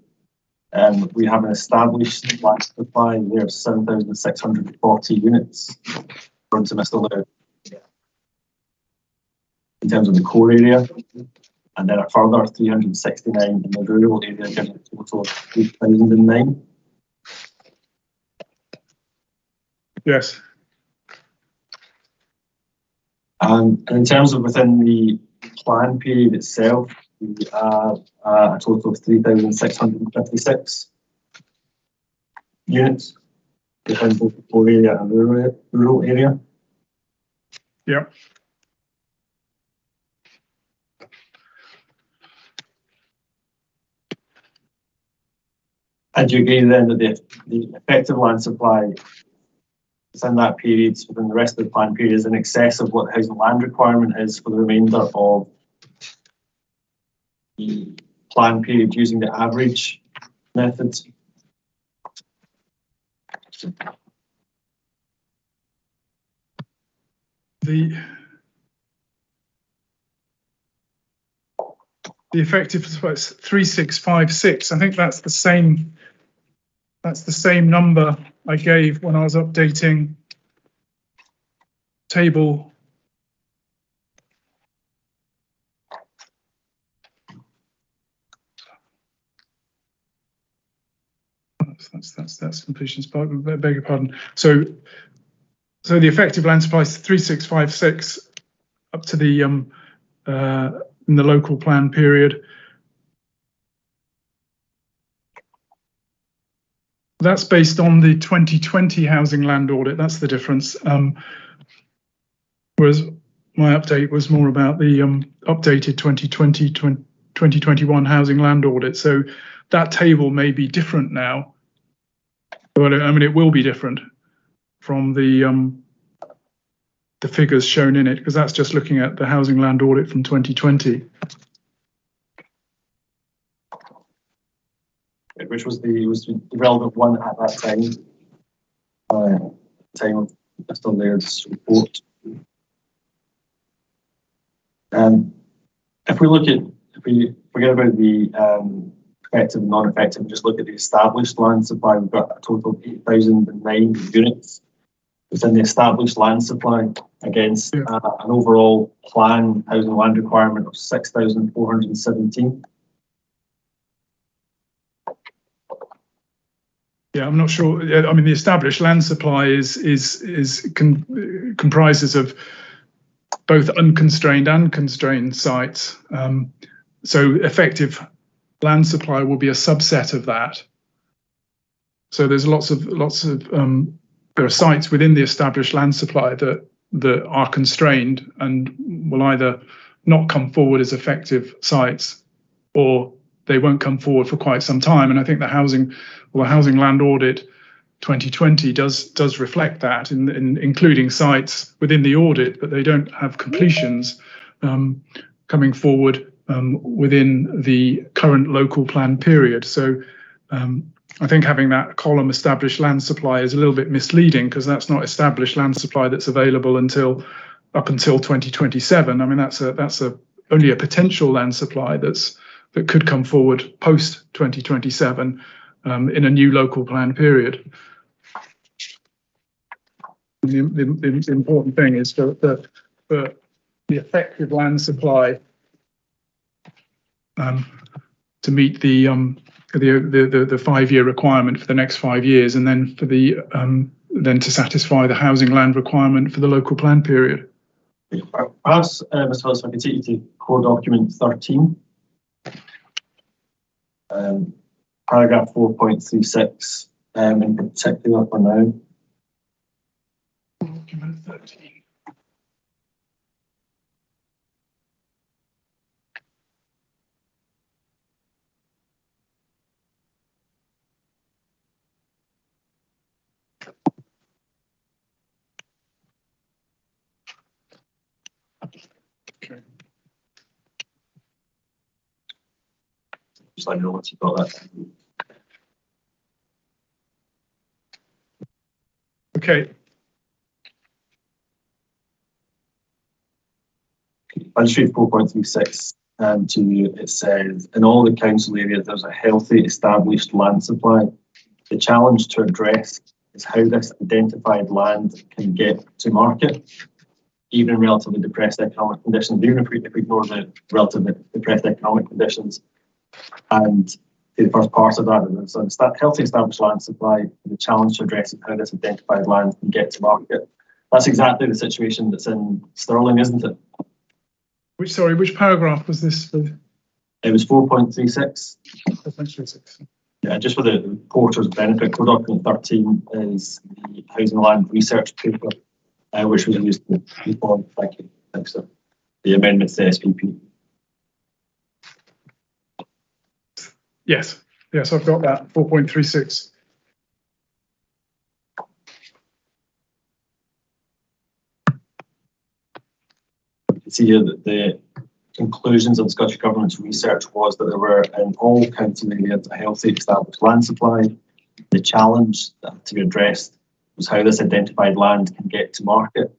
we have an established land supply there of 7,640 units from Mr. Laird in terms of the core area, and then a further 369 in the rural area, giving a total of 3,009. Yes. And in terms of within the plan period itself, we have a total of 3,656 units within both the core area and rural area. Yeah. And do you agree then that the effective land supply within that period, within the rest of the plan period, is in excess of what the housing land requirement is for the remainder of the plan period using the average method? The effective is 3656. I think that's the same. That's the same number I gave when I was updating table. That's completions. Beg your pardon. So the effective land supply is 3656 up to the in the local plan period. That's based on the 2020 housing land audit. That's the difference. Whereas my update was more about the updated 2021 housing land audit. So that table may be different now. But I mean, it will be different from the figures shown in it, because that's just looking at the housing land audit from 2020. Which was the relevant one at that time, time of Mr. Laird's report. If we forget about the effective and non-effective, and just look at the established land supply, we've got a total of 8,009 units within the established land supply against an overall plan housing land requirement of 6,417. Yeah, I'm not sure. I mean, the established land supply comprises of both unconstrained and constrained sites. So effective land supply will be a subset of that. So there's lots of there are sites within the established land supply that are constrained and will either not come forward as effective sites, or they won't come forward for quite some time. And I think the housing land audit 2020 does reflect that, including sites within the audit, but they don't have completions coming forward within the current local plan period. So I think having that column established land supply is a little bit misleading, because that's not established land supply that's available up until 2027. I mean, that's only a potential land supply that could come forward post 2027 in a new local plan period. The important thing is for the effective land supply to meet the 5-year requirement for the next 5 years, and then for then to satisfy the housing land requirement for the local plan period. Perhaps, Mr. Phillips, I could take you to core document 13. Paragraph 4.36 in particular for now? Document 13. Okay. Just let me know once you've got that. Okay. I'll just read 4.36 to you. It says, in all the council areas, there's a healthy established land supply. The challenge to address is how this identified land can get to market, even in relatively depressed economic conditions, even if we ignore the relatively depressed economic conditions. And the first part of that is a healthy established land supply. The challenge to address is how this identified land can get to market. That's exactly the situation that's in Stirling, isn't it? Which paragraph was this? It was 4.36. 4.36. Yeah, just for the reporter's benefit, code document 13 is the housing land research paper, which was used to inform, thank you, thanks, sir, the amendments to SPP. Yes, I've got that, 4.36. You can see here that the conclusions of the Scottish Government's research was that there were in all council areas a healthy established land supply. The challenge that had to be addressed was how this identified land can get to market.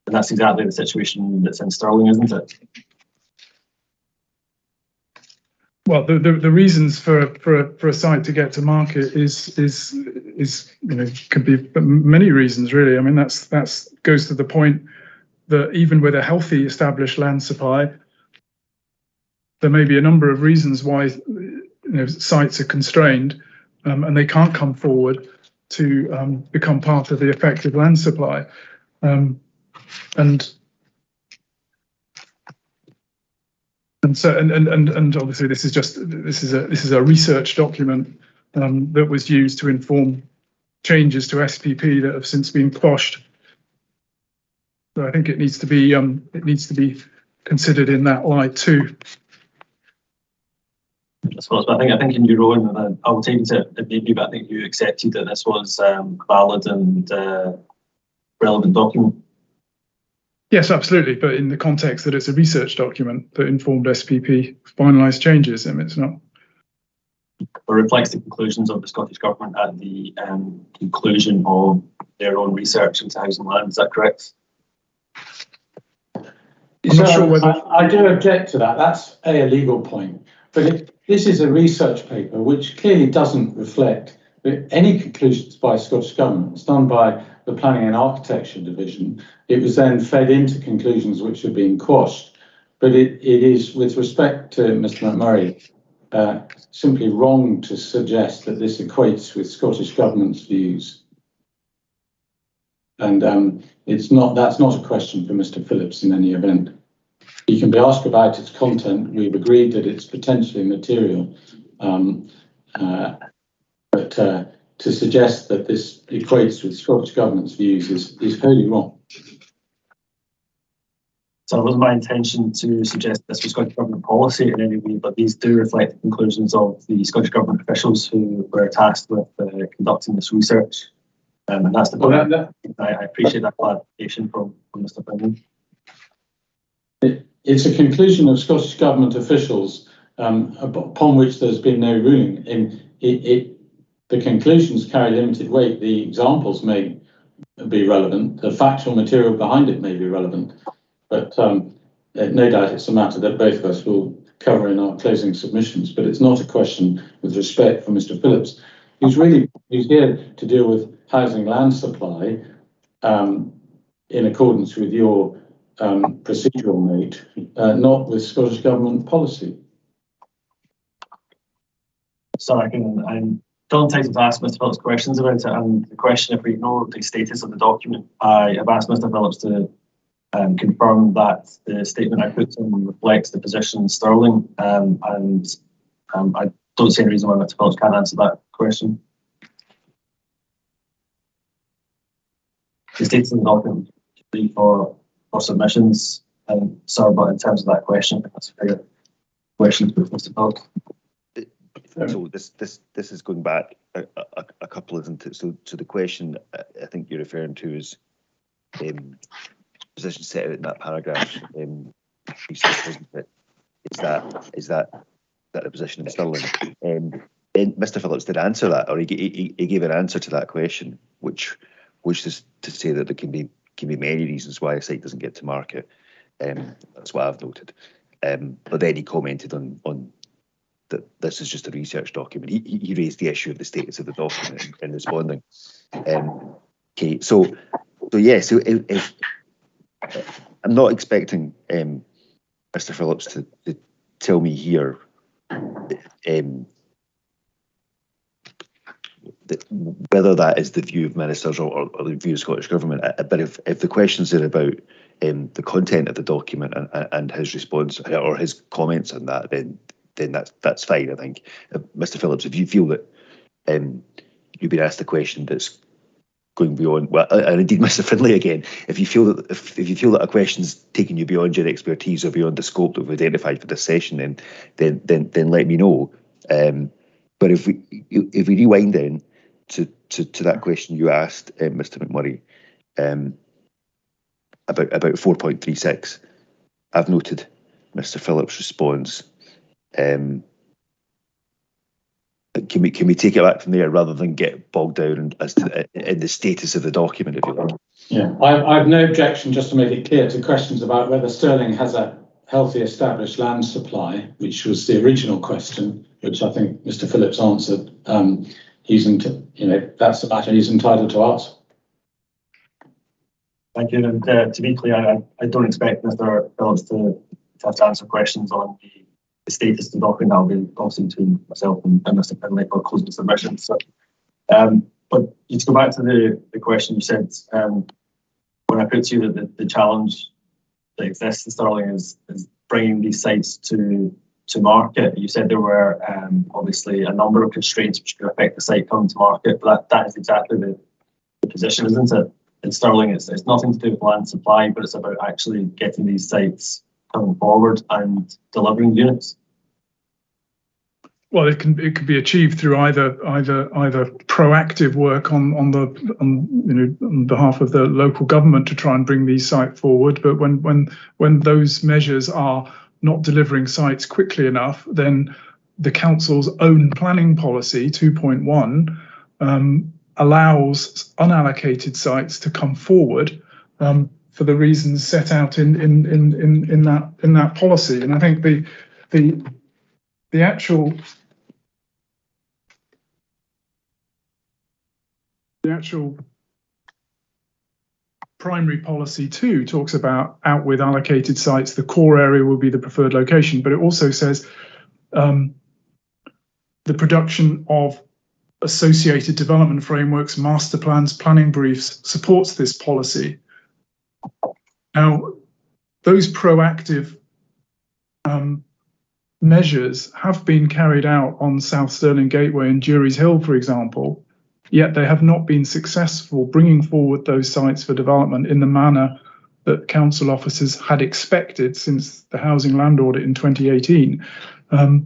And that's exactly the situation that's in Stirling, isn't it? Well, the reasons for a site to get to market is could be many reasons really. I mean that's goes to the point that even with a healthy established land supply, there may be a number of reasons why sites are constrained and they can't come forward to become part of the effective land supply, and obviously this is a research document that was used to inform changes to SPP that have since been quashed. So I think it needs to be considered in that light too. I suppose, but I think in your own, I will take it maybe, but I think you accepted that this was valid and relevant document. Yes, absolutely. But in the context that it's a research document that informed SPP finalised changes, and it's not. It reflects the conclusions of the Scottish Government at the conclusion of their own research into housing land. Is that correct? I'm not sure whether I do object to that. That's a legal point. But this is a research paper which clearly doesn't reflect any conclusions by Scottish Government. It's done by the Planning and Architecture Division. It was then fed into conclusions which are being quashed. But it is, with respect to Mr. McMurray, simply wrong to suggest that this equates with Scottish Government's views. And that's not a question for Mr. Phillips in any event. He can be asked about its content. We've agreed that it's potentially material. But to suggest that this equates with Scottish Government's views is wholly wrong. So it wasn't my intention to suggest this was Scottish Government policy in any way, but these do reflect the conclusions of the Scottish Government officials who were tasked with conducting this research. And that's the point. I appreciate that clarification from Mr. Finlay. It's a conclusion of Scottish Government officials upon which there's been no ruling. The conclusions carry limited weight. The examples may be relevant. The factual material behind it may be relevant. But no doubt it's a matter that both of us will cover in our closing submissions. But it's not a question with respect for Mr. Phillips, who's here to deal with housing land supply in accordance with your procedural note, not with Scottish Government policy. So I'm still entitled to ask Mr. Phillips questions about it, and the question, if we ignore the status of the document, I have asked Mr. Phillips to confirm that the statement I put in reflects the position in Stirling, and I don't see any reason why Mr. Phillips can't answer that question. the status of the document for submissions. Sorry, but in terms of that question, I think that's a fair question for Mr. Phillips. So this is going back a couple, isn't it? So the question I think you're referring to is position set out in that paragraph. Is that the position of Stirling? And Mr. Phillips did answer that, or he gave an answer to that question, which is to say that there can be many reasons why a site doesn't get to market. That's what I've noted. But then he commented on that this is just a research document. He raised the issue of the status of the document in responding. Okay, so if I'm not expecting Mr. Phillips to tell me here whether that is the view of ministers or the view of Scottish Government. But if the questions are about the content of the document and his response or his comments on that, then that's fine. I think, Mr. Phillips, if you feel that you've been asked a question that's going beyond, well, and indeed Mr. Finlay again, if you feel that a question's taken you beyond your expertise or beyond the scope that we've identified for this session, then let me know. But if we rewind then to that question you asked, Mr. McMurray, about 4.36, I've noted Mr. Phillips' response. Can we take it back from there rather than get bogged down as to in the status of the document, if you like? Yeah, I have no objection, just to make it clear, to questions about whether Stirling has a healthy established land supply, which was the original question, which I think Mr. Phillips answered. That's the matter he's entitled to ask. Thank you. And to be clear, I don't expect Mr. Phillips to have to answer questions on the status of the document. That'll be obviously between myself and Mr. Finlay for closing submissions. So, but to go back to the question you said, when I put to you that the challenge that exists in Stirling is bringing these sites to market. You said there were obviously a number of constraints which could affect the site coming to market, but that is exactly the position, isn't it? In Stirling, it's nothing to do with land supply, but it's about actually getting these sites coming forward and delivering units. Well, it can be achieved through either proactive work on behalf of the local government to try and bring these sites forward. But when those measures are not delivering sites quickly enough, then the council's own planning policy 2.1 allows unallocated sites to come forward for the reasons set out in that policy. And I think the actual primary policy 2 talks about out with allocated sites, the core area will be the preferred location, but it also says the production of associated development frameworks, master plans, planning briefs supports this policy. Now, those proactive measures have been carried out on South Stirling Gateway and Jury's Hill, for example, yet they have not been successful bringing forward those sites for development in the manner that council officers had expected since the housing land audit in 2018. And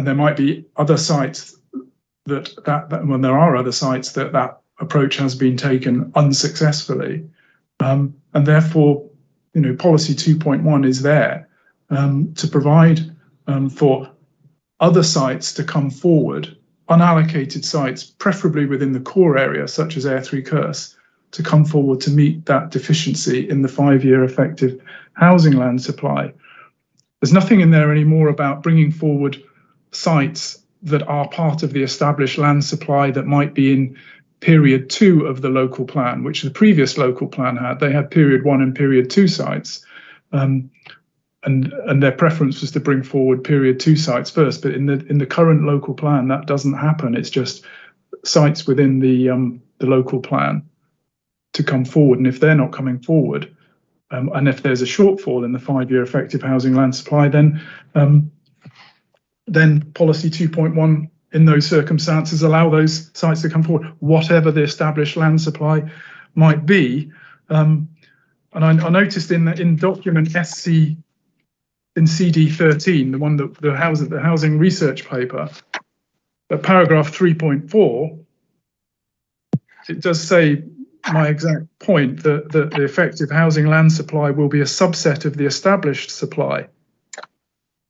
there might be other sites when there are other sites that approach has been taken unsuccessfully, and therefore, policy 2.1 is there to provide for other sites to come forward, unallocated sites, preferably within the core area, such as Airthrey Kerse, to come forward to meet that deficiency in the 5-year effective housing land supply. There's nothing in there anymore about bringing forward sites that are part of the established land supply that might be in period 2 of the local plan, which the previous local plan had. They had period 1 and period 2 sites, and their preference was to bring forward period 2 sites first. But in the current local plan, that doesn't happen. It's just sites within the local plan to come forward, and if they're not coming forward, and if there's a shortfall in the 5-year effective housing land supply, then policy 2.1 in those circumstances, allow those sites to come forward, whatever the established land supply might be. And I noticed in document SC in CD 13, the one that the housing research paper, at paragraph 3.4, it does say my exact point that the effective housing land supply will be a subset of the established supply,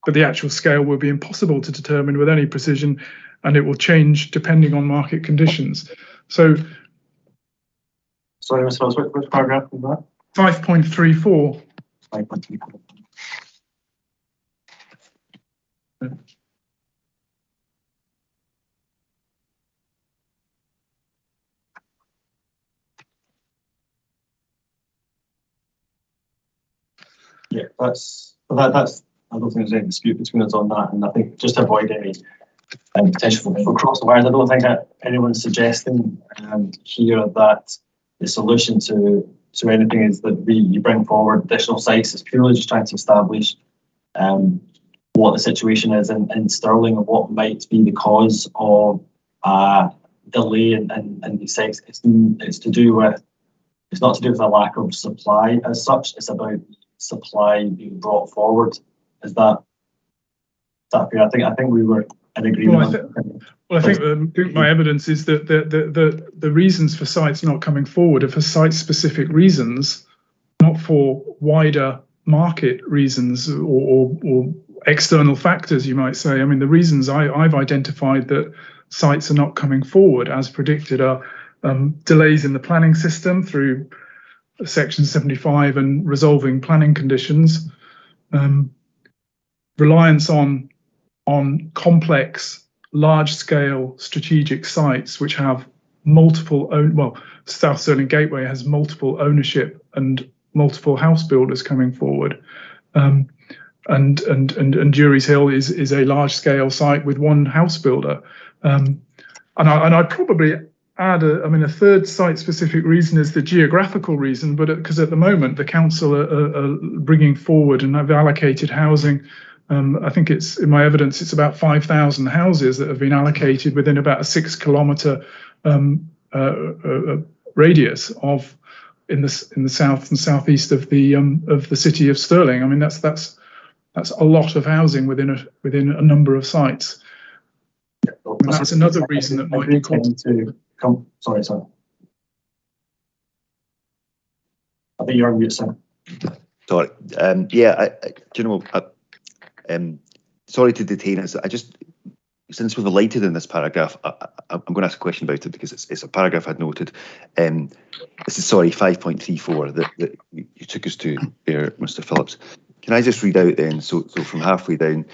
but the actual scale will be impossible to determine with any precision, and it will change depending on market conditions. So, sorry, Mr. Phillips, which paragraph was that? 5.34. 5.34. Yeah, that's. I don't think there's any dispute between us on that, and I think just to avoid any potential for cross wires, I don't think anyone's suggesting here that the solution to anything is that you bring forward additional sites. It's purely just trying to establish what the situation is in Stirling and what might be the cause of delay in these sites. It's to do with, it's not to do with a lack of supply as such. It's about supply being brought forward. Is that fair? I think we were in agreement. Well, I think my evidence is that the reasons for sites not coming forward are for site-specific reasons, not for wider market reasons or external factors, you might say. I mean, the reasons I've identified that sites are not coming forward as predicted are delays in the planning system through Section 75 and resolving planning conditions, reliance on complex, large-scale strategic sites which have multiple South Stirling Gateway has multiple ownership and multiple house builders coming forward, and Jury's Hill is a large-scale site with one house builder, and I'd probably add a third site-specific reason is the geographical reason, but because at the moment the council are bringing forward and have allocated housing. I think it's in my evidence, it's about 5,000 houses that have been allocated within about a 6-kilometre radius in the south and southeast of the city of Stirling. I mean, that's a lot of housing within a number of sites. And that's another reason that might be called to come. Sorry. I think you're on mute, sir. Sorry. Sorry to detain us. Since we've alighted in this paragraph, I'm going to ask a question about it because it's a paragraph I'd noted. This is 5.34 that you took us to there, Mr. Phillips. Can I just read out then? So from halfway down,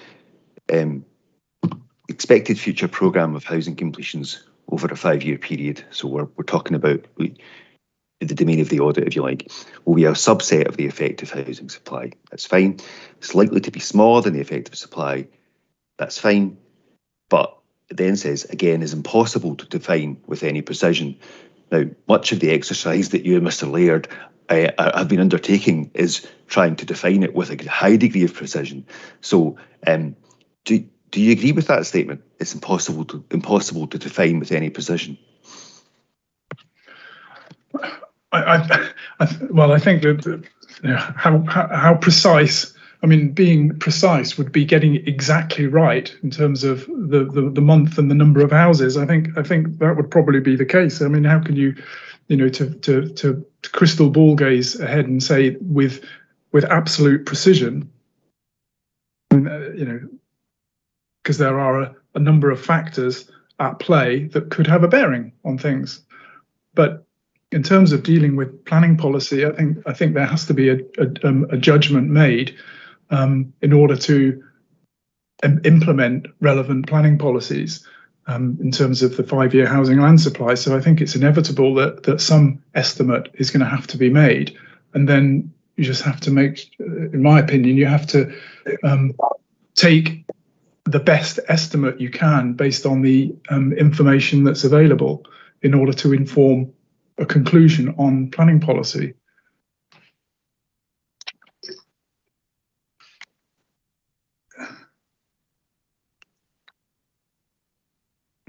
expected future programme of housing completions over a 5-year period. So we're talking about the domain of the audit, if you like, will be a subset of the effective housing supply. That's fine. It's likely to be smaller than the effective supply. That's fine. But it then says, again, is impossible to define with any precision. Now, much of the exercise that you and Mr. Laird have been undertaking is trying to define it with a high degree of precision. So do you agree with that statement? It's impossible to define with any precision. I think that how precise. I mean, being precise would be getting it exactly right in terms of the month and the number of houses. I think that would probably be the case. I mean, how can you to crystal ball gaze ahead and say with absolute precision? Because there are a number of factors at play that could have a bearing on things, but in terms of dealing with planning policy, I think there has to be a judgment made in order to implement relevant planning policies in terms of the 5-year housing land supply. So I think it's inevitable that some estimate is going to have to be made, and then you just have to make, in my opinion, you have to take the best estimate you can based on the information that's available in order to inform a conclusion on planning policy.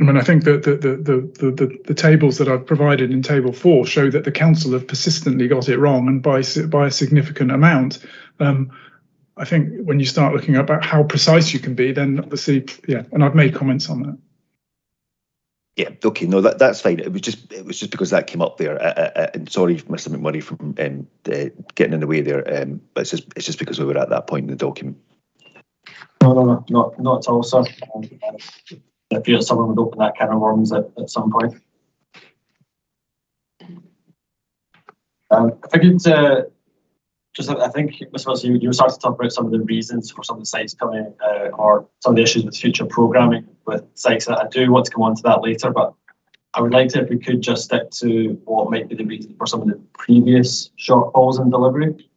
I mean, I think that the tables that I've provided in Table 4 show that the council have persistently got it wrong, and by a significant amount. I think when you start looking about how precise you can be, then obviously, yeah, and I've made comments on that. Yeah, okay, no, that's fine. It was just because that came up there. And sorry, Mr. McMurray, from getting in the way there. But it's just because we were at that point in the document. No, not at all, sir. I feel someone would open that can of worms at some point. If I could just, I think, Mr. Wilson, you were starting to talk about some of the reasons for some of the sites coming, or some of the issues with future programming with sites. I do want to come on to that later, but I would like to, if we could, just stick to what might be the reason for some of the previous shortfalls in delivery,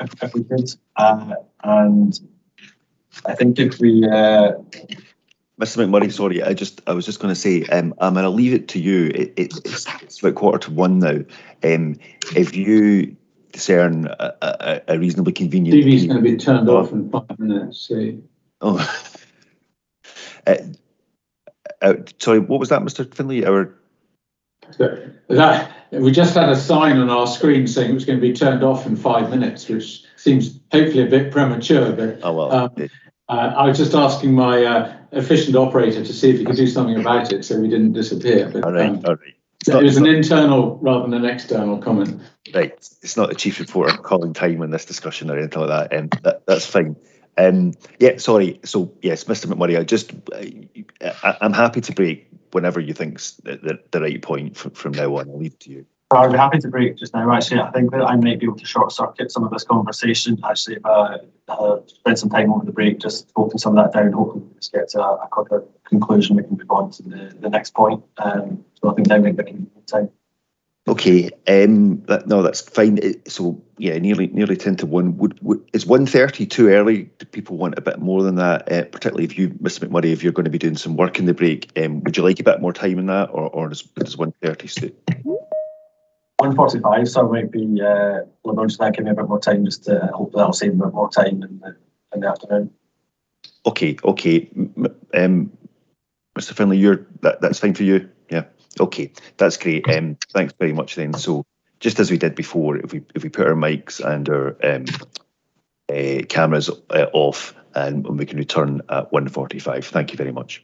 if we could. And I think if we... Mr. McMurray, sorry, I was just going to say, I'm going to leave it to you. It's about 1:15 now. If you discern a reasonably convenient... TV's going to be turned off in 5 minutes. See. Oh. Sorry, what was that, Mr. Finlay? We just had a sign on our screen saying it was going to be turned off in 5 minutes, which seems hopefully a bit premature. But I was just asking my efficient operator to see if he could do something about it so we didn't disappear. But, all right. It was an internal rather than an external comment. Right, it's not a chief reporter calling time on this discussion or anything like that. That's fine. Yeah, sorry. So yes, Mr. McMurray, I'm happy to break whenever you think's the right point from now on. I'll leave it to you. I'd be happy to break just now. Actually, I think that I might be able to short circuit some of this conversation. Actually, if I spend some time over the break, just focus some of that down, hopefully just get to a quicker conclusion. We can move on to the next point. So I think I might be in time. Okay. No, that's fine. So yeah, nearly 10 to 1. Is 1:30 too early? Do people want a bit more than that? Particularly if you, Mr. McMurray, if you're going to be doing some work in the break, would you like a bit more time in that, or does 1:30 suit? 1:45, so it might be just that give me a bit more time, just to hopefully that'll save a bit more time in the afternoon. Okay. Mr. Finlay, that's fine for you? Yeah. Okay, that's great. Thanks very much then. So just as we did before, if we put our mics and our cameras off, and we can return at 1:45. Thank you very much.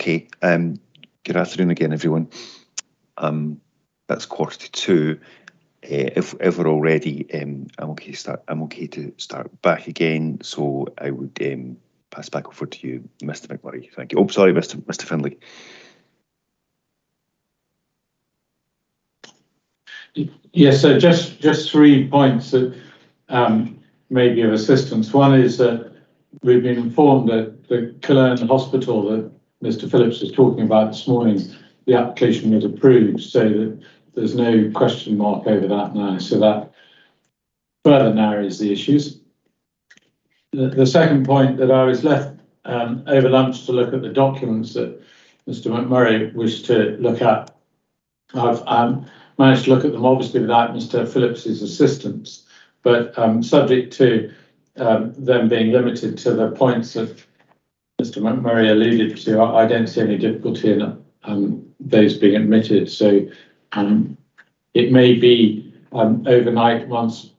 Okay, good afternoon again, everyone. That's 1:45. If we're all ready, I'm okay to start. I'm okay to start back again. So I would pass back over to you, Mr. McMurray. Thank you. Oh, sorry, Mr. Finlay. Yes, so just 3 points that may be of assistance. One is that we've been informed that the Cologne Hospital that Mr. Phillips was talking about this morning, the application was approved, so that there's no question mark over that now. So that further narrows the issues. The second point that I was left over lunch to look at the documents that Mr. McMurray wished to look at. I've managed to look at them obviously without Mr. Phillips's assistance, but subject to them being limited to the points that Mr. McMurray alluded to, I don't see any difficulty in those being admitted. So it may be overnight once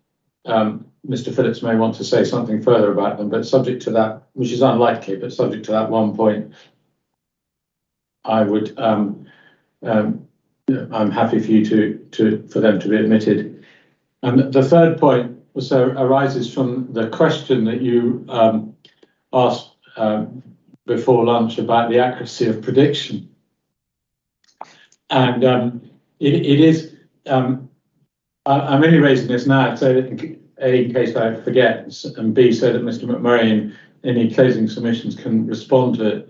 Mr. Phillips may want to say something further about them, but subject to that, which is unlikely, but subject to that one point, I would, I'm happy for you for them to be admitted. And the third point also arises from the question that you asked before lunch about the accuracy of prediction. And it is, I'm only raising this now so that A, in case I forget, and B, so that Mr. McMurray in any closing submissions can respond to it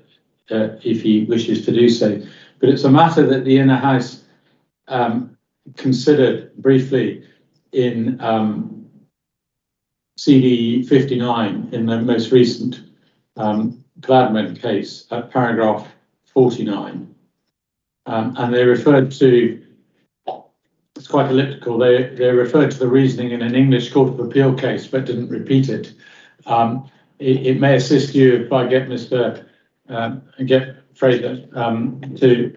if he wishes to do so. But it's a matter that the Inner House considered briefly in CD 59 in the most recent Gladman case at paragraph 49. And they referred to, it's quite elliptical, they referred to the reasoning in an English Court of Appeal case, but didn't repeat it. It may assist you if I get get Fraser to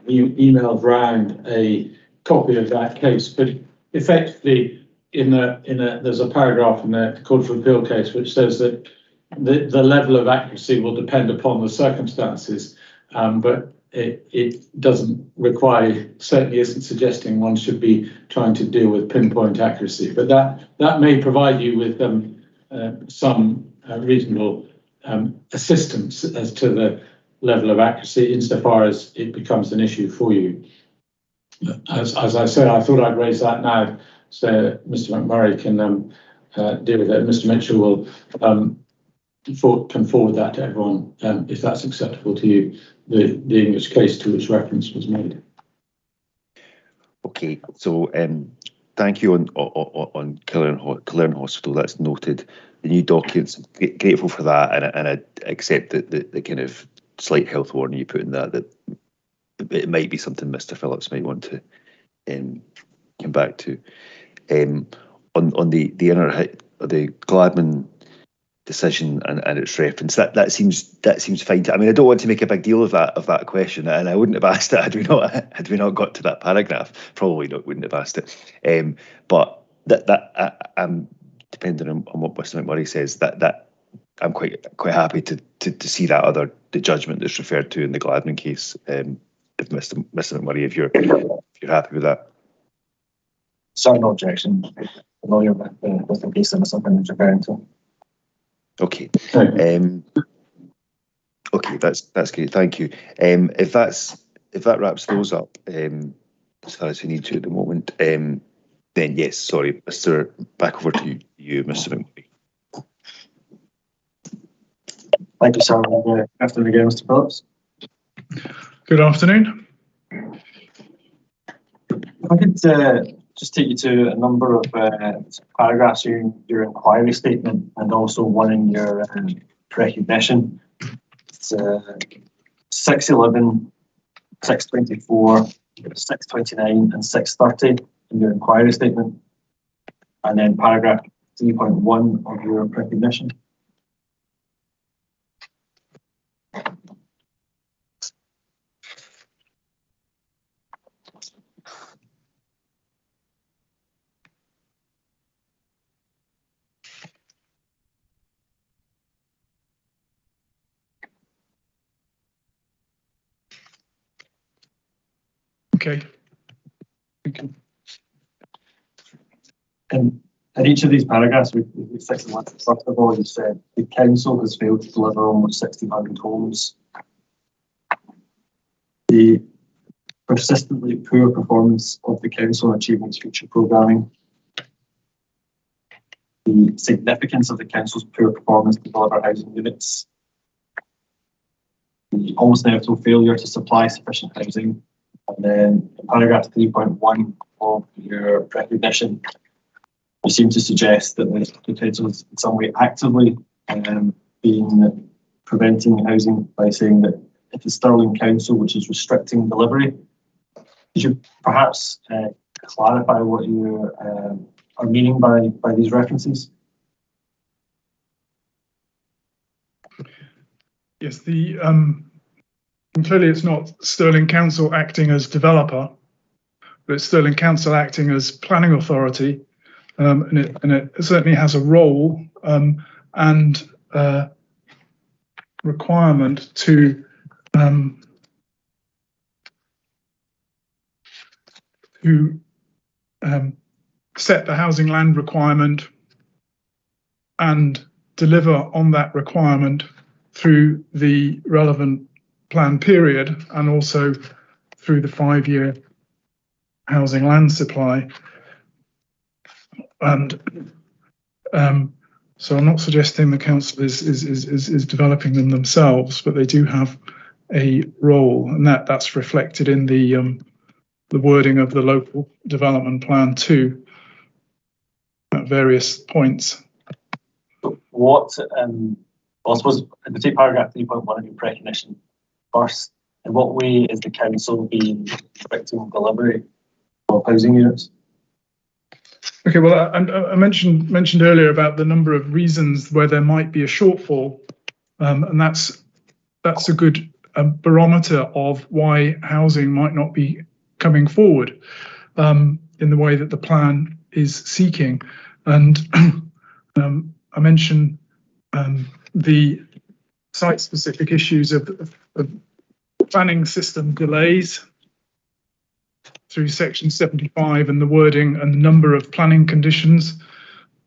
email round a copy of that case. But effectively, there's a paragraph in the Court of Appeal case which says that the level of accuracy will depend upon the circumstances, but it doesn't require, certainly isn't suggesting one should be trying to deal with pinpoint accuracy. But that may provide you with some reasonable assistance as to the level of accuracy insofar as it becomes an issue for you. As I said, I thought I'd raise that now so Mr. McMurray can deal with it. Mr. Mitchell will can forward that to everyone if that's acceptable to you, the English case to which reference was made. Okay, so thank you on Killearn Hospital. That's noted. The new documents, grateful for that, and I accept that the kind of slight health warning you put in that it might be something Mr. Phillips might want to come back to. On the Gladman decision and its reference, that seems fine. I mean, I don't want to make a big deal of that question, and I wouldn't have asked it had we not got to that paragraph. Probably wouldn't have asked it. But that I'm depending on what Mr. McMurray says, that I'm quite happy to see that the judgment that's referred to in the Gladman case. If Mr. McMurray, if you're happy with that. Sorry, no objection. Familiar with the case and something that you're referring to. Okay. Okay, that's great. Thank you. If that wraps those up, as far as we need to at the moment, then yes. Sorry, back over to you, Mr. McMurray. Thank you, sir. Good afternoon again, Mr. Phillips. Good afternoon. If I could just take you to a number of paragraphs in your inquiry statement and also one in your recognition. It's 611, 624, 629 and 630 in your inquiry statement, and then paragraph 3.1 of your recognition. Okay. Thank you. And in each of these paragraphs, we fix the ones. First of all, you said the council has failed to deliver almost 1,600 homes. The persistently poor performance of the council in achieving its future programming. The significance of the council's poor performance to deliver housing units. The almost inevitable failure to supply sufficient housing. And then in paragraph 3.1 of your recognition, you seem to suggest that the council is in some way actively being preventing housing by saying that it is Stirling Council which is restricting delivery. Could you perhaps clarify what you are meaning by these references? Yes, clearly it's not Stirling Council acting as developer, but it's Stirling Council acting as planning authority, and it certainly has a role and requirement to set the housing land requirement and deliver on that requirement through the relevant plan period and also through the 5-year housing land supply. And so I'm not suggesting the council is developing them themselves, but they do have a role, and that's reflected in the wording of the local development plan too, at various points. What, I suppose, in the paragraph 3.1 of your recognition first, in what way is the council being restricting delivery of housing units? Okay, well, I mentioned earlier about the number of reasons where there might be a shortfall, and that's a good barometer of why housing might not be coming forward in the way that the plan is seeking. And I mentioned the site-specific issues of planning system delays through section 75 and the wording and the number of planning conditions.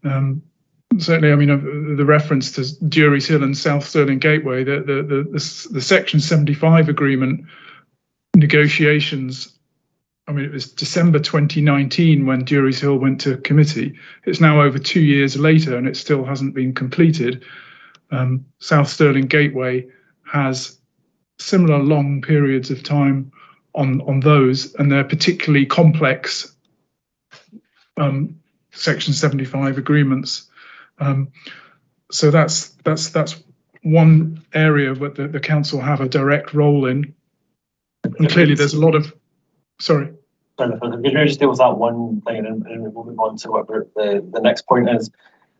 Certainly, I mean, the reference to Dury's Hill and South Stirling Gateway, the section 75 agreement negotiations, I mean, it was December 2019 when Dury's Hill went to committee. It's now over 2 years later and it still hasn't been completed. South Stirling Gateway has similar long periods of time on those, and they're particularly complex section 75 agreements. So that's one area where the council have a direct role in. And clearly there's a lot of, sorry. Could you just deal with that one thing and then we'll move on to what the next point is?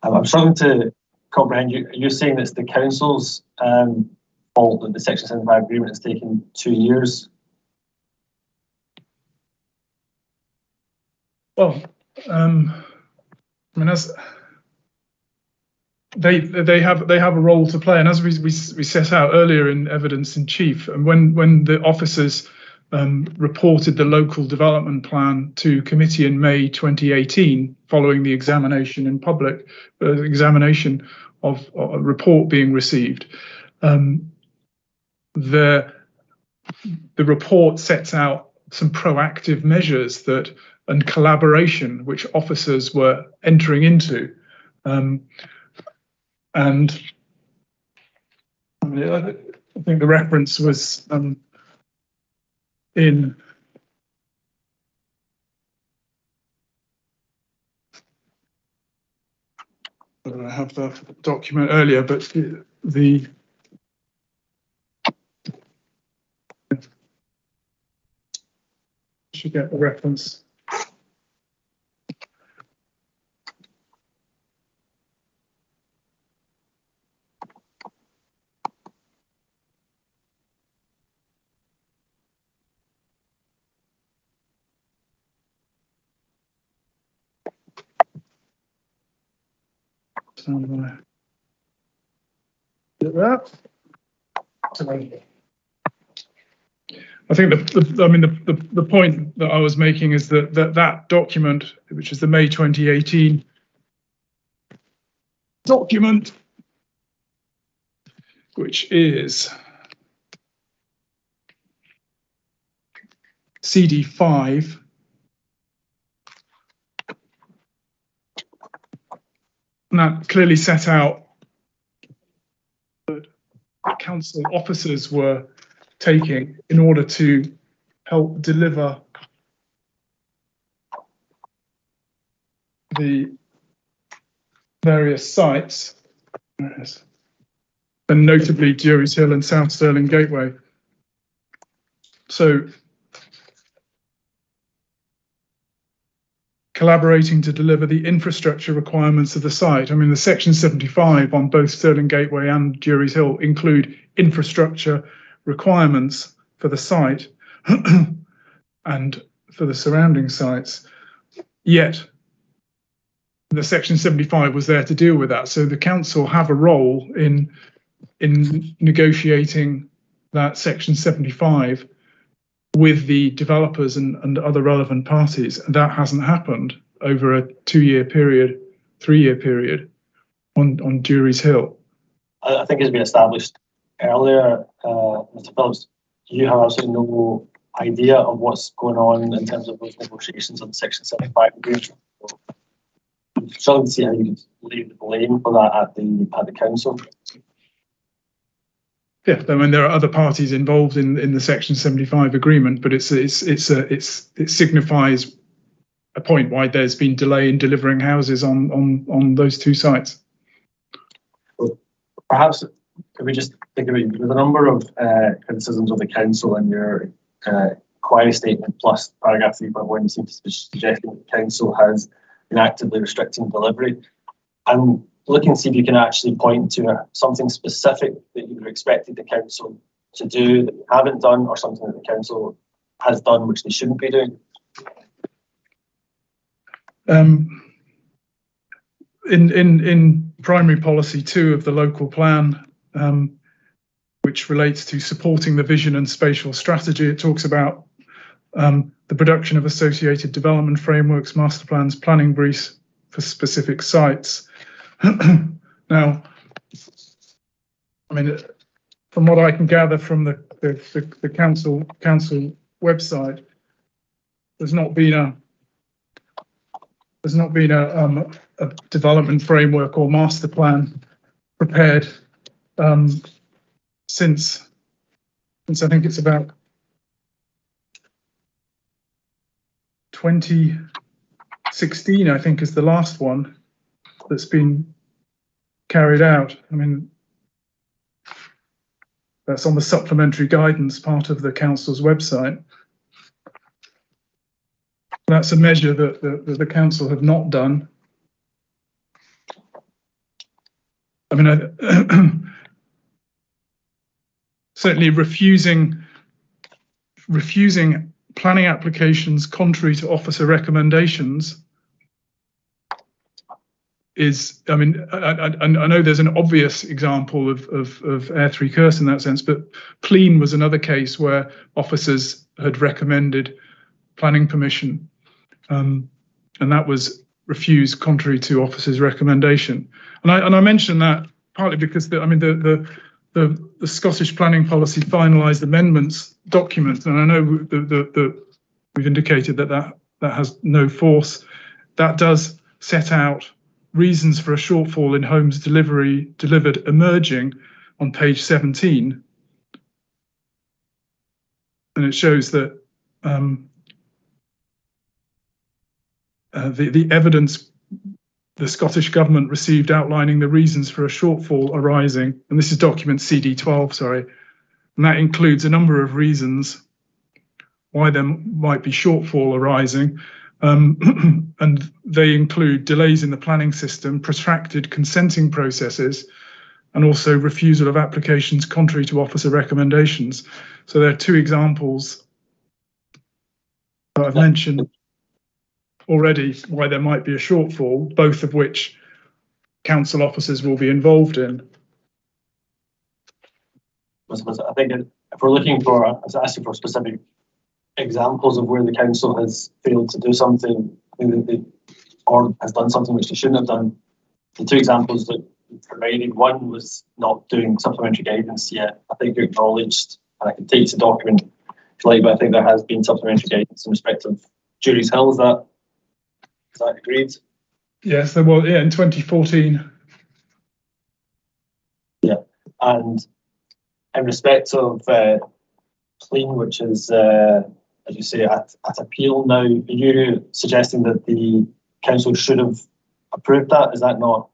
I'm struggling to comprehend you. You're saying it's the council's fault that the section 75 agreement has taken 2 years? Well, I mean, as they have a role to play, and as we set out earlier in evidence in chief, and when the officers reported the local development plan to committee in May 2018, following the examination in public, examination of a report being received, the report sets out some proactive measures and collaboration which officers were entering into, and I think the reference was in I have the document earlier, but the should get the reference. I think the point that I was making is that document, which is the May 2018 document, which is CD5, and that clearly set out that council officers were taking in order to help deliver the various sites, and notably Dury's Hill and South Stirling Gateway. So collaborating to deliver the infrastructure requirements of the site. I mean, the Section 75 on both Stirling Gateway and Jury's Hill include infrastructure requirements for the site and for the surrounding sites. Yet, the Section 75 was there to deal with that. So the council have a role in negotiating that Section 75 with the developers and other relevant parties. And that hasn't happened over a 2-year period, 3-year period on Jury's Hill. I think it's been established earlier, Mr. Phillips, you have absolutely no idea of what's going on in terms of those negotiations on Section 75 agreement. I'm struggling to see how you can leave the blame for that at the council. Yeah, I mean there are other parties involved in the Section 75 agreement, but it signifies a point why there's been delay in delivering houses on those two sites. Well, perhaps could we just think of it? There's a number of criticisms of the council in your inquiry statement, plus paragraph 3.1 seems to be suggesting that the council has been actively restricting delivery. I'm looking to see if you can actually point to something specific that you would have expected the council to do that you haven't done, or something that the council has done which they shouldn't be doing. In primary policy 2 of the local plan, which relates to supporting the vision and spatial strategy, it talks about the production of associated development frameworks, master plans, planning briefs for specific sites. Now, I mean, from what I can gather from the council website, there's not been a development framework or master plan prepared since I think it's about 2016, I think, is the last one that's been carried out. I mean, that's on the supplementary guidance part of the council's website. That's a measure that the council have not done. I mean, certainly refusing planning applications contrary to officer recommendations is, I mean, I know there's an obvious example of Airthrey Kerse in that sense, but Pleen was another case where officers had recommended planning permission, and that was refused contrary to officers' recommendation. And I mention that partly because the Scottish Planning Policy finalised amendments document, and I know we've indicated that has no force. That does set out reasons for a shortfall in homes delivered emerging on page 17, and it shows that the evidence the Scottish Government received outlining the reasons for a shortfall arising, and this is document CD12, sorry, and that includes a number of reasons why there might be shortfall arising, and they include delays in the planning system, protracted consenting processes, and also refusal of applications contrary to officer recommendations. So there are two examples that I've mentioned already why there might be a shortfall, both of which council officers will be involved in. I think if we're looking for, asking for specific examples of where the council has failed to do something, or has done something which they shouldn't have done, the two examples that you provided, one was not doing supplementary guidance yet. I think you acknowledged, and I can take the document if you like, but I think there has been supplementary guidance in respect of Jury's Hill. Is that agreed? Yes, there was, in 2014. Yeah, and in respect of Pleen, which is, as you say, at appeal now, are you suggesting that the council should have approved that? Is that not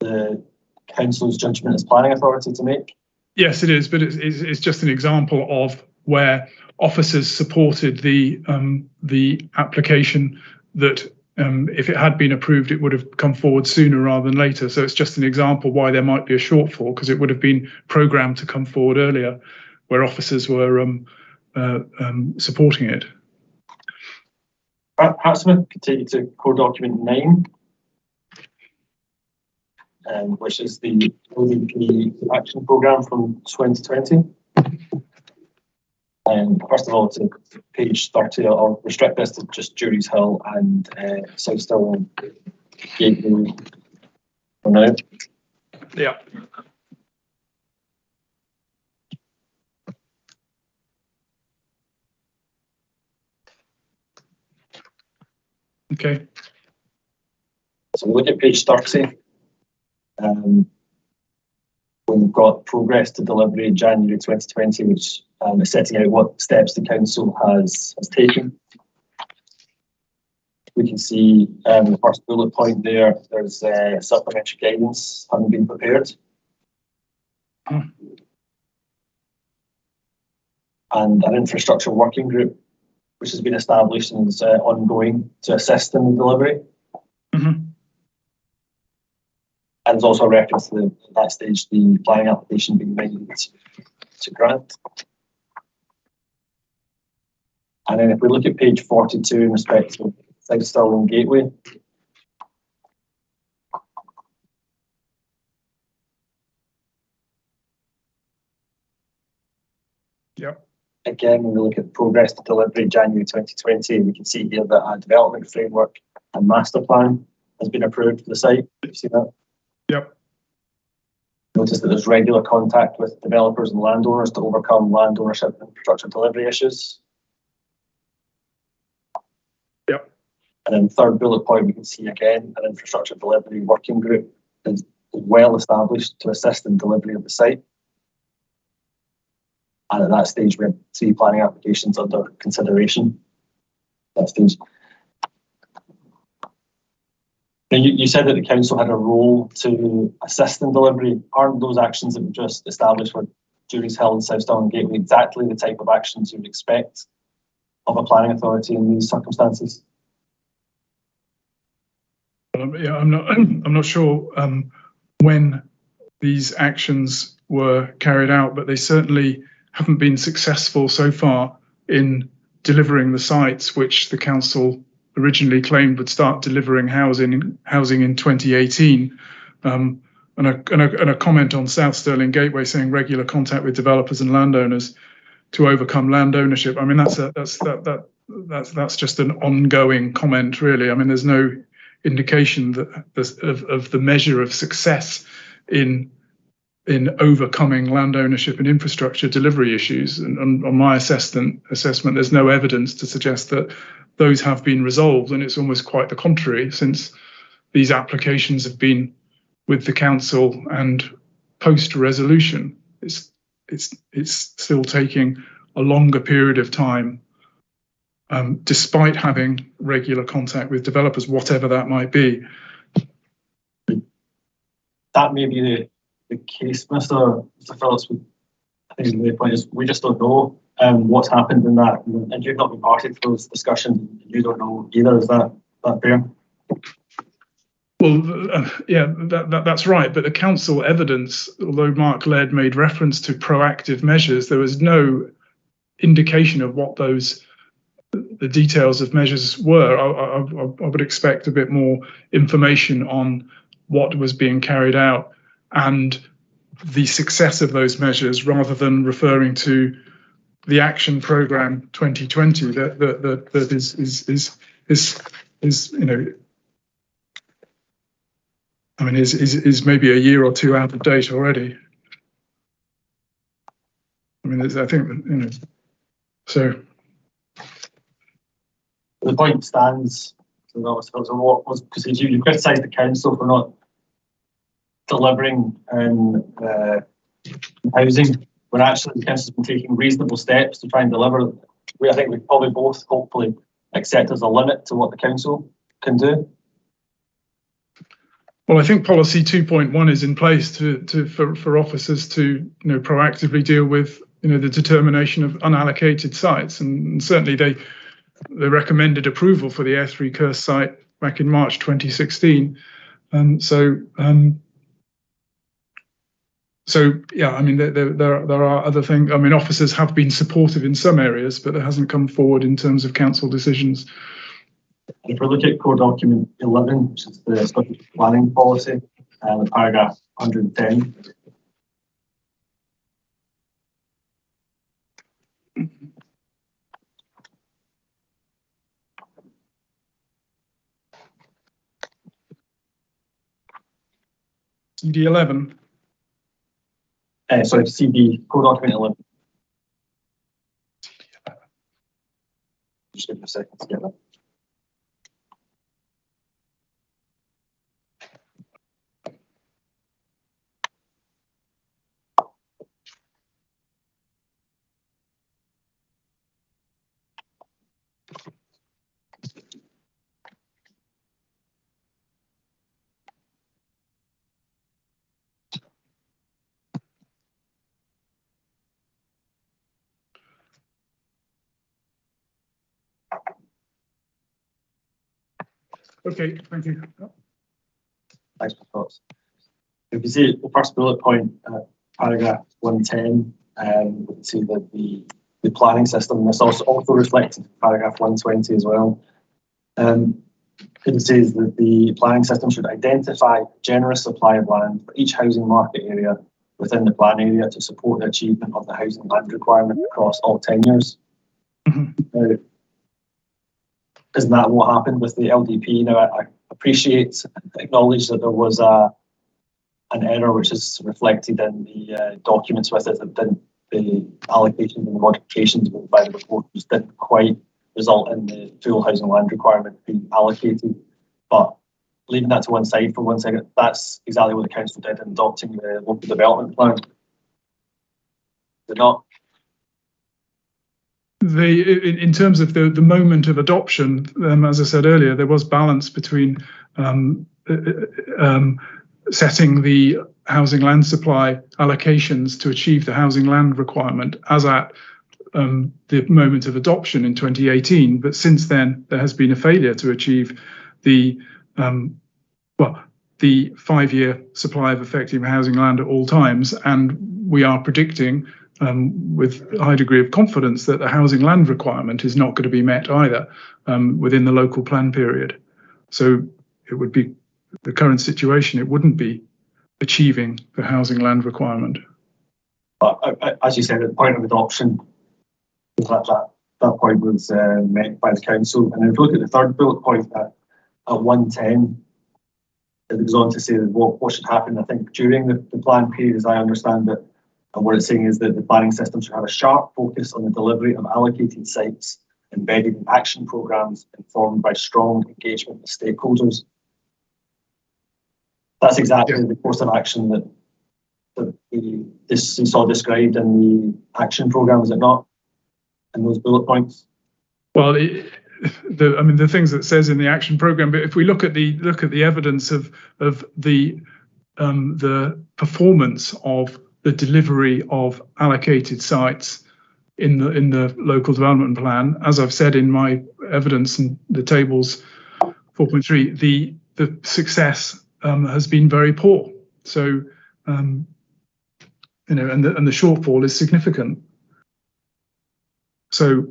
the council's judgment as planning authority to make? Yes, it is, but it's just an example of where officers supported the application that if it had been approved, it would have come forward sooner rather than later. So it's just an example why there might be a shortfall, because it would have been programmed to come forward earlier, where officers were supporting it. Perhaps we could take you to core document 9, which is the ODP action programme from 2020. First of all, to page 30, I'll restrict this to just Jury's Hill and South Stirling Gateway for now. Yeah. Okay. So we look at page 30. We've got progress to delivery January 2020, which is setting out what steps the council has taken. We can see the first bullet point there. There's supplementary guidance having been prepared. And an infrastructure working group, which has been established and is ongoing to assist in the delivery. Mm-hmm. And there's also a reference to at that stage the planning application being made to grant. And then if we look at page 42 in respect to South Stirling Gateway, yep. Again, when we look at progress to delivery January 2020, we can see here that a development framework and master plan has been approved for the site. You see that? Yep. Notice that there's regular contact with developers and landowners to overcome land ownership and infrastructure delivery issues. Yep. And then third bullet point, we can see again an infrastructure delivery working group is well established to assist in delivery of the site. And at that stage, we have 3 planning applications under consideration. At that stage. Now, you said that the council had a role to assist in delivery. Aren't those actions that we just established for Jury's Hill and South Stirling Gateway exactly the type of actions you would expect of a planning authority in these circumstances? Yeah, I'm not sure when these actions were carried out, but they certainly haven't been successful so far in delivering the sites which the council originally claimed would start delivering housing in 2018. And a comment on South Stirling Gateway saying regular contact with developers and landowners to overcome land ownership. I mean, that's just an ongoing comment, really. I mean, there's no indication that of the measure of success in overcoming land ownership and infrastructure delivery issues. And on my assessment, there's no evidence to suggest that those have been resolved, and it's almost quite the contrary, since these applications have been with the council and post-resolution. It's still taking a longer period of time, despite having regular contact with developers, whatever that might be. That may be the case, Mr. Phillips. I think the point is we just don't know what's happened in that, and you've not been party to those discussions. You don't know either. Is that fair? Well, yeah, that's right. But the council evidence, although Mark Laird made reference to proactive measures, there was no indication of what the details of measures were. I would expect a bit more information on what was being carried out and the success of those measures, rather than referring to the action program 2020 that is you know, I mean, is maybe a year or two out of date already. I mean, I think, you know, so. The point stands. So what was, because you criticised the council for not delivering housing, when actually the council's been taking reasonable steps to try and deliver. I think we probably both hopefully accept as a limit to what the council can do. Well, I think policy 2.1 is in place for officers to, you know, proactively deal with, you know, the determination of unallocated sites, and certainly they recommended approval for the Airthrey Kerse site back in March 2016. So yeah, I mean, there are other things. I mean, officers have been supportive in some areas, but it hasn't come forward in terms of council decisions. And if we look at core document 11, which is the Scottish planning policy, the paragraph 110. CD 11. Sorry, CB, core document 11. Just give me a second to get that. Okay, thank you. Thanks for thoughts. If you see the first bullet point, paragraph 110, we can see that the planning system, this also reflected in paragraph 120 as well. It says that the planning system should identify a generous supply of land for each housing market area within the plan area to support the achievement of the housing land requirement across all tenures. Mm-hmm. Isn't that what happened with the LDP? Now, I appreciate and acknowledge that there was an error which is reflected in the documents with it, that the allocations and the modifications by the report just didn't quite result in the full housing land requirement being allocated. But leaving that to one side for 1 second, that's exactly what the council did in adopting the local development plan. They're not. In terms of the moment of adoption, as I said earlier, there was balance between setting the housing land supply allocations to achieve the housing land requirement as at the moment of adoption in 2018. But since then, there has been a failure to achieve the 5-year supply of effective housing land at all times, and we are predicting with a high degree of confidence that the housing land requirement is not going to be met either within the local plan period. So it would be the current situation, it wouldn't be achieving the housing land requirement. As you said, at the point of adoption, that point was met by the council. And if you look at the third bullet point at 110, it goes on to say that what should happen, I think, during the plan period, as I understand it. And what it's saying is that the planning system should have a sharp focus on the delivery of allocated sites embedded in action programmes informed by strong engagement with stakeholders. That's exactly the course of action that we saw described in the action programme, is it not? In those bullet points? Well, the things that it says in the action programme, but if we look at the evidence of the performance of the delivery of allocated sites in the local development plan, as I've said in my evidence in the tables 4.3, the success has been very poor. So and the shortfall is significant. So,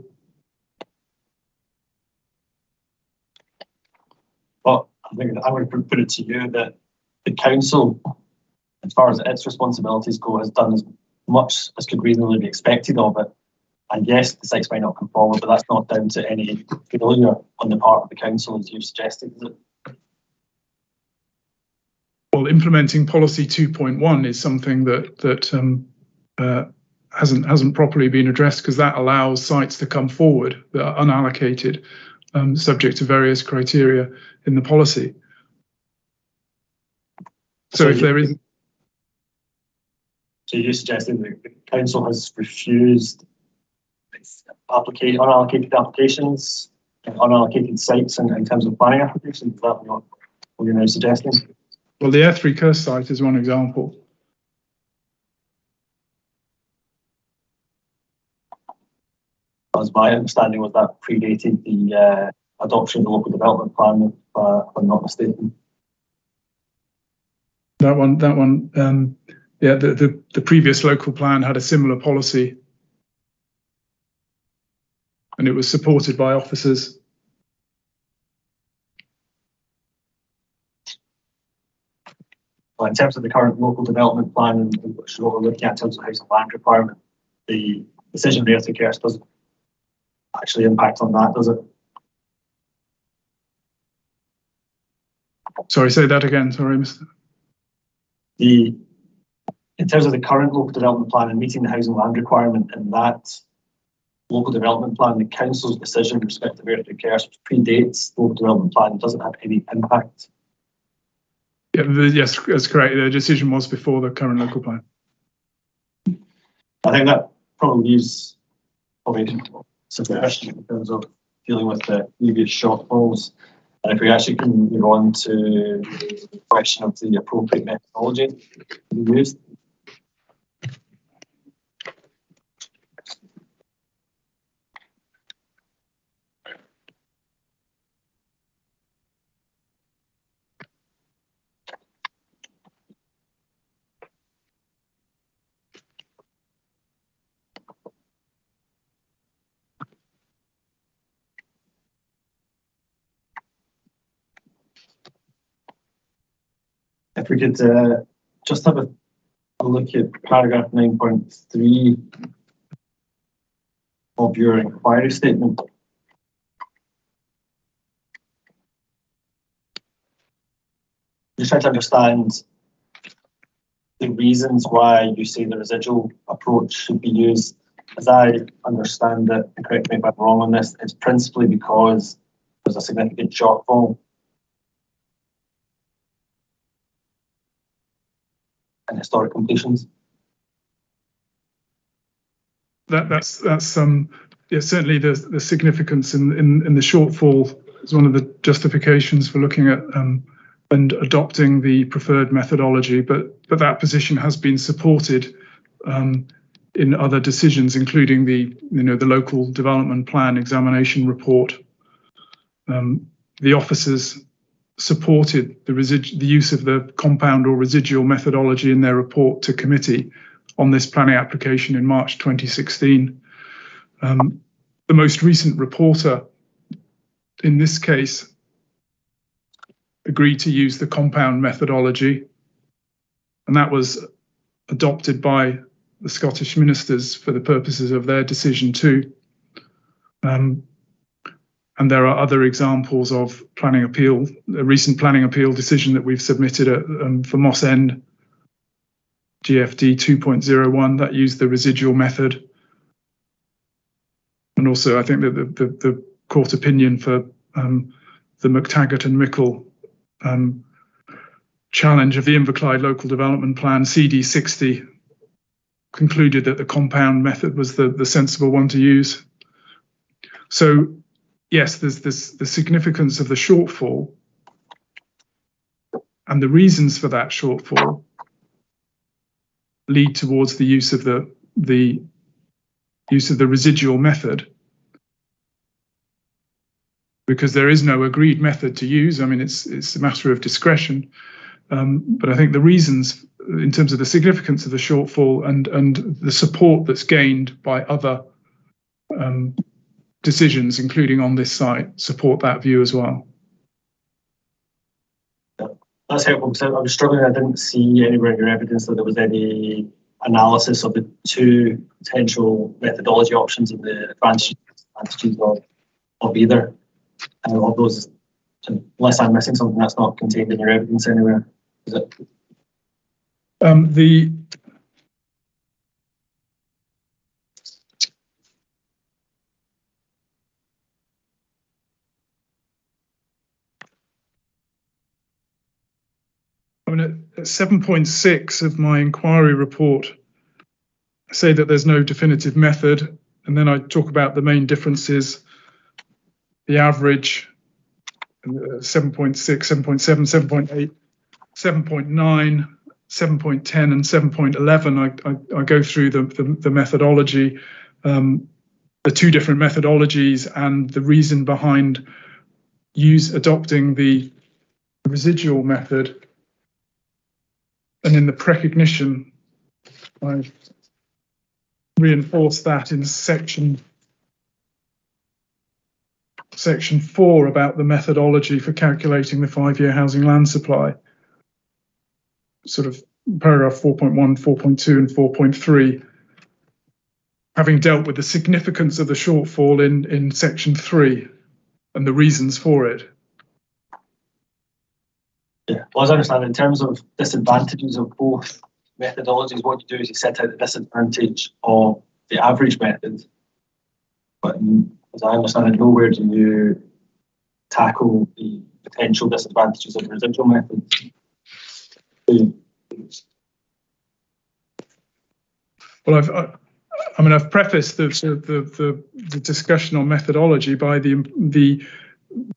well, I think I would put it to you that the council, as far as its responsibilities go, has done as much as could reasonably be expected of it. And yes, the sites might not come forward, but that's not down to any failure on the part of the council, as you've suggested, is it? Well, implementing policy 2.1 is something that hasn't properly been addressed, because that allows sites to come forward that are unallocated, subject to various criteria in the policy. So if there is. So you're suggesting that the council has refused unallocated applications and unallocated sites in terms of planning applications? Is that what you're now suggesting? Well, the Airthrey Kerse site is one example. As my understanding was that predated the adoption of the local development plan I'm not mistaken. That one. Yeah, the previous local plan had a similar policy, and it was supported by officers. Well, in terms of the current local development plan and what we're looking at in terms of house and land requirement, the decision of Airthrey Kerse doesn't actually impact on that, does it? Sorry, say that again. Sorry, Mr. In terms of the current local development plan and meeting the housing land requirement in that local development plan, the council's decision with respect to Airthrey Kerse predates the local development plan, doesn't have any impact. Yeah, yes, that's correct. The decision was before the current local plan. I think that probably leaves sufficient in terms of dealing with the previous shortfalls. And if we actually can move on to the question of the appropriate methodology to be used. If we could just have a look at paragraph 9.3 of your inquiry statement. Just trying to understand the reasons why you say the residual approach should be used. As I understand it, and correct me if I'm wrong on this, it's principally because there's a significant shortfall and historic completions. That's yeah, certainly the significance in the shortfall is one of the justifications for looking at and adopting the preferred methodology. But that position has been supported in other decisions, including the local development plan examination report. The officers supported the use of the compound or residual methodology in their report to committee on this planning application in March 2016. The most recent reporter in this case agreed to use the compound methodology, and that was adopted by the Scottish ministers for the purposes of their decision too. And there are other examples of planning appeal, a recent planning appeal decision that we've submitted for Moss End, GFD 2.01, that used the residual method. And also I think that the court opinion for the McTaggart and Mickle challenge of the Inverclyde Local Development Plan, CD60, concluded that the compound method was the sensible one to use. So yes, there's the significance of the shortfall, and the reasons for that shortfall lead towards the use of the residual method, because there is no agreed method to use. I mean, it's a matter of discretion, but I think the reasons in terms of the significance of the shortfall and the support that's gained by other decisions, including on this site, support that view as well. That's helpful, because I was struggling. I didn't see anywhere in your evidence that there was any analysis of the two potential methodology options and the advantages of either. Of those, unless I'm missing something that's not contained in your evidence anywhere, is it? I mean, at 7.6 of my inquiry report, I say that there's no definitive method, and then I talk about the main differences, the average, 7.6, 7.7, 7.8, 7.9, 7.10 and 7.11. I go through the methodology, the two different methodologies, and the reason behind adopting the residual method, and in the precognition, I've reinforced that in section 4 about the methodology for calculating the 5-year housing land supply, sort of paragraph 4.1, 4.2 and 4.3, having dealt with the significance of the shortfall in section 3 and the reasons for it. Yeah, well, as I understand, in terms of disadvantages of both methodologies, what you do is you set out the disadvantage of the average method, but as I understand it, nowhere do you tackle the potential disadvantages of the residual method. Well, I've prefaced the discussion on methodology by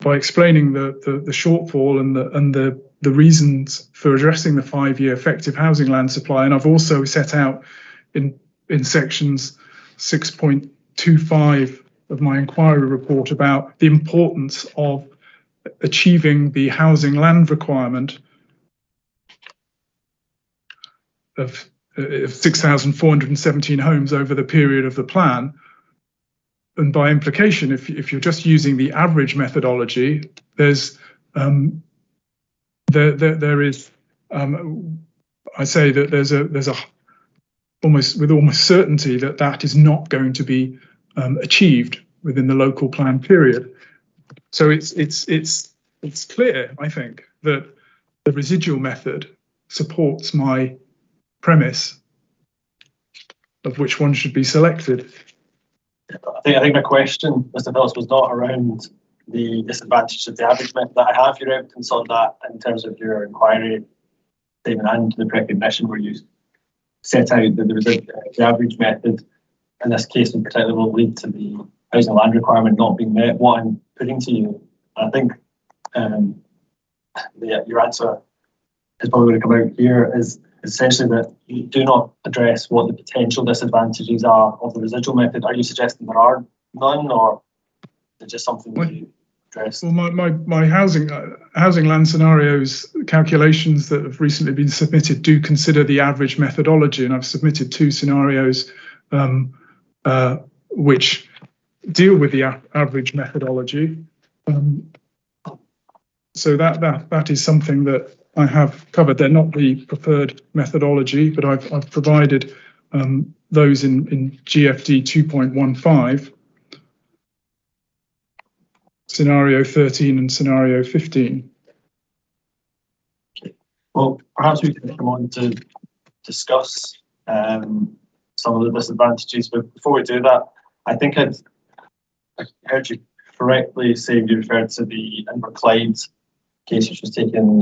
by explaining the shortfall and the reasons for addressing the 5-year effective housing land supply, and I've also set out in sections 6.25 of my inquiry report about the importance of achieving the housing land requirement of 6,417 homes over the period of the plan. And by implication, if you're just using the average methodology, there's there is I say that there's a almost certainty that is not going to be achieved within the local plan period. So it's clear, I think, that the residual method supports my premise of which one should be selected. I think my question, Mr. Phillips, was not around the disadvantage of the average method. I have your evidence on that in terms of your inquiry statement and the recognition where you set out that the average method in this case in particular will lead to the housing land requirement not being met. What I'm putting to you, I think your answer is probably going to come out here, is essentially that you do not address what the potential disadvantages are of the residual method. Are you suggesting there are none, or is it just something that you address? Well, my housing land scenarios calculations that have recently been submitted do consider the average methodology, and I've submitted 2 scenarios which deal with the average methodology. So that is something that I have covered. They're not the preferred methodology, but I've provided those in GFD 2.15, scenario 13 and scenario 15. Well, perhaps we can come on to discuss some of the disadvantages, but before we do that, I think I heard you correctly say you referred to the Inverclyde case which was taken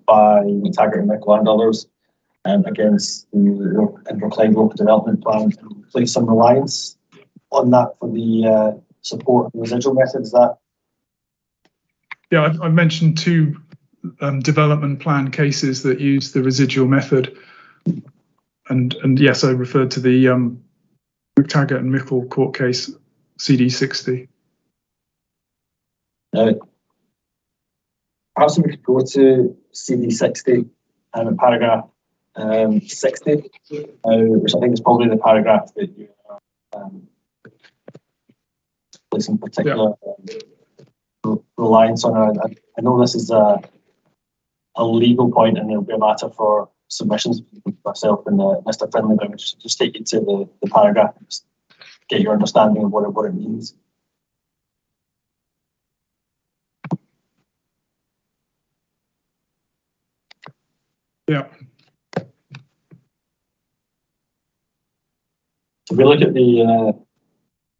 by McTaggart and Mickle and others against the Inverclyde Local Development Plan, and place some reliance on that for the support of the residual method. Is that? Yeah, I've mentioned 2 development plan cases that use the residual method, and yes, I referred to the McTaggart and Mickle court case, CD 60. Perhaps we could go to CD 60 and paragraph 60, which I think is probably the paragraph that you are placing particular reliance on. I know this is a legal point, and it'll be a matter for submissions with myself and Mr. Finlay, but just take you to the paragraph and just get your understanding of what it means. Yeah. So we look at the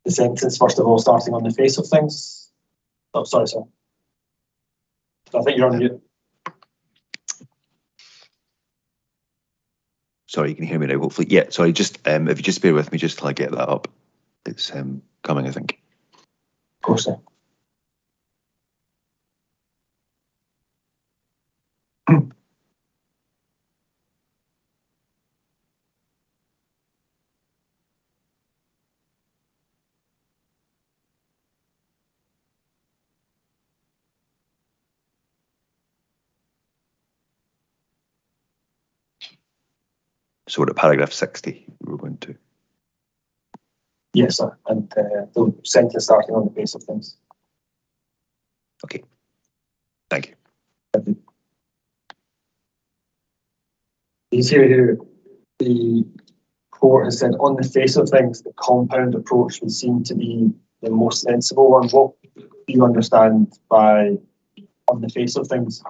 sentence first of all, starting on the face of things. Oh, sorry, sir. I think you're on mute. Sorry, you can hear me now, hopefully. Yeah, sorry, just if you just bear with me just till I get that up. It's coming, I think. Of course, sir. So we're at paragraph 60 we're going to. Yes, sir. And the sentence starting on the face of things. Okay. Thank you. You see here, the court has said on the face of things, the compound approach would seem to be the most sensible one. What do you understand by on the face of things?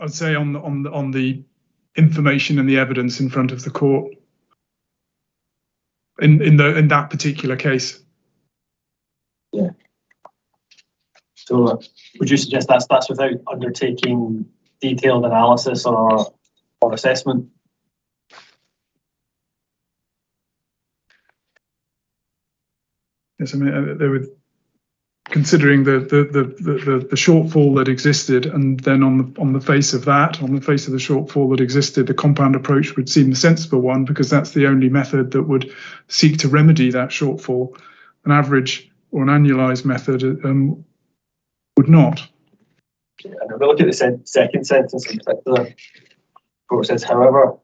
I'd say on the information and the evidence in front of the court in that particular case. Yeah. So would you suggest that's without undertaking detailed analysis or assessment? Yes, I mean they were considering the shortfall that existed, and then on the face of that, on the face of the shortfall that existed, the compound approach would seem the sensible one because that's the only method that would seek to remedy that shortfall. An average or an annualized method would not. And if we look at the second sentence in particular, the court says, however,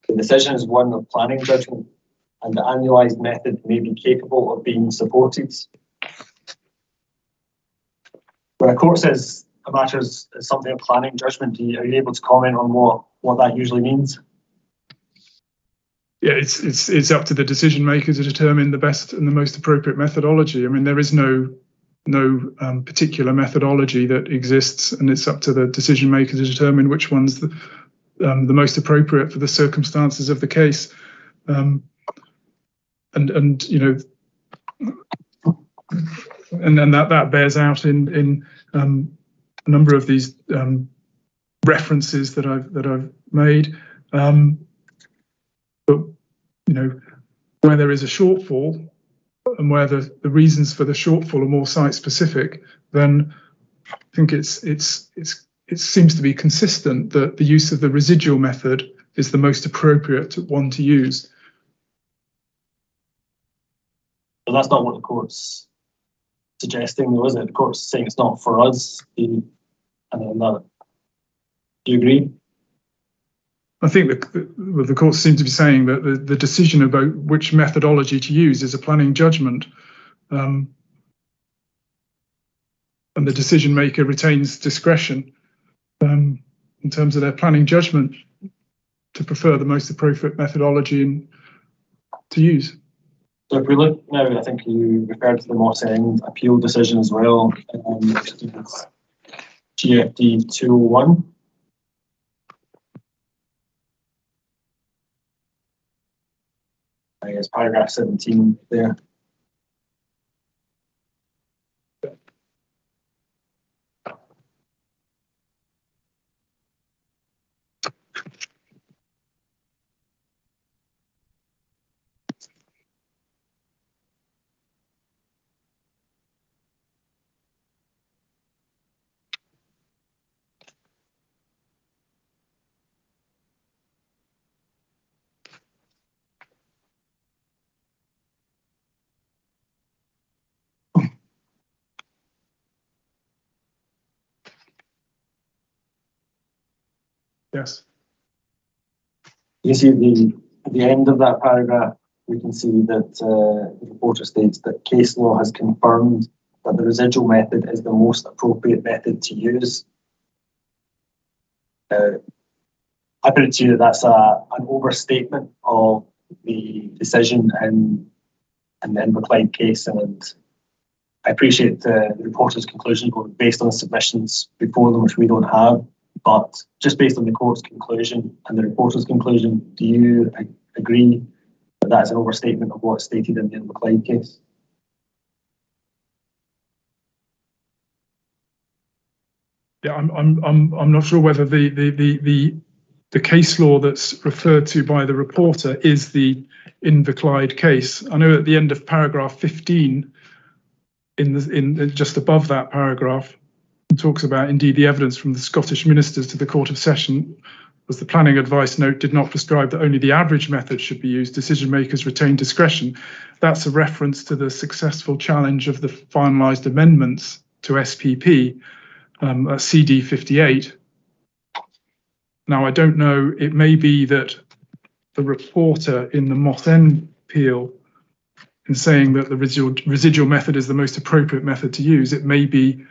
the decision is one of planning judgment, and the annualized method may be capable of being supported. When a court says a matter is something of planning judgment, are you able to comment on what that usually means? Yeah, it's up to the decision maker to determine the best and the most appropriate methodology. I mean, there is no particular methodology that exists, and it's up to the decision maker to determine which one's the most appropriate for the circumstances of the case. And you know, and then that bears out in a number of these references that I've made. But you know, where there is a shortfall and where the reasons for the shortfall are more site specific, then I think it seems to be consistent that the use of the residual method is the most appropriate one to use. But that's not what the court's suggesting, though, is it? The court's saying it's not for us. Do you agree? I think the courts seem to be saying that the decision about which methodology to use is a planning judgment, and the decision maker retains discretion in terms of their planning judgment to prefer the most appropriate methodology to use. So if we look now, I think you referred to the Moss End appeal decision as well, GFD 201. I guess paragraph 17 there. Yes. You see the end of that paragraph, we can see that the reporter states that case law has confirmed that the residual method is the most appropriate method to use. I put it to you that that's an overstatement of the decision in the Inverclyde case, and I appreciate the reporter's conclusion going based on the submissions before them, which we don't have. But just based on the court's conclusion and the reporter's conclusion, do you agree that that is an overstatement of what's stated in the Inverclyde case? Yeah, I'm not sure whether the case law that's referred to by the reporter is the Inverclyde case. I know at the end of paragraph 15, in just above that paragraph, it talks about indeed the evidence from the Scottish ministers to the Court of Session was the planning advice note did not prescribe that only the average method should be used. Decision makers retain discretion. That's a reference to the successful challenge of the finalised amendments to SPP. CD 58. Now, I don't know, it may be that the reporter in the Moss End appeal, in saying that the residual method is the most appropriate method to use, it may be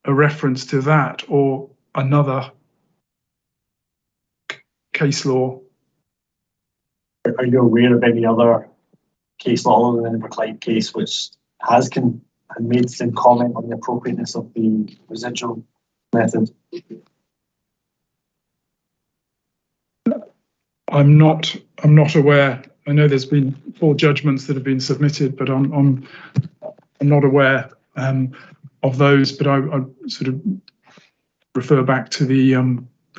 a reference to that or another case law. Are you aware of any other case law other than the Clyde case which has made the same comment on the appropriateness of the residual method? I'm not aware. I know there's been 4 judgments that have been submitted, but I'm not aware of those. But I sort of refer back to the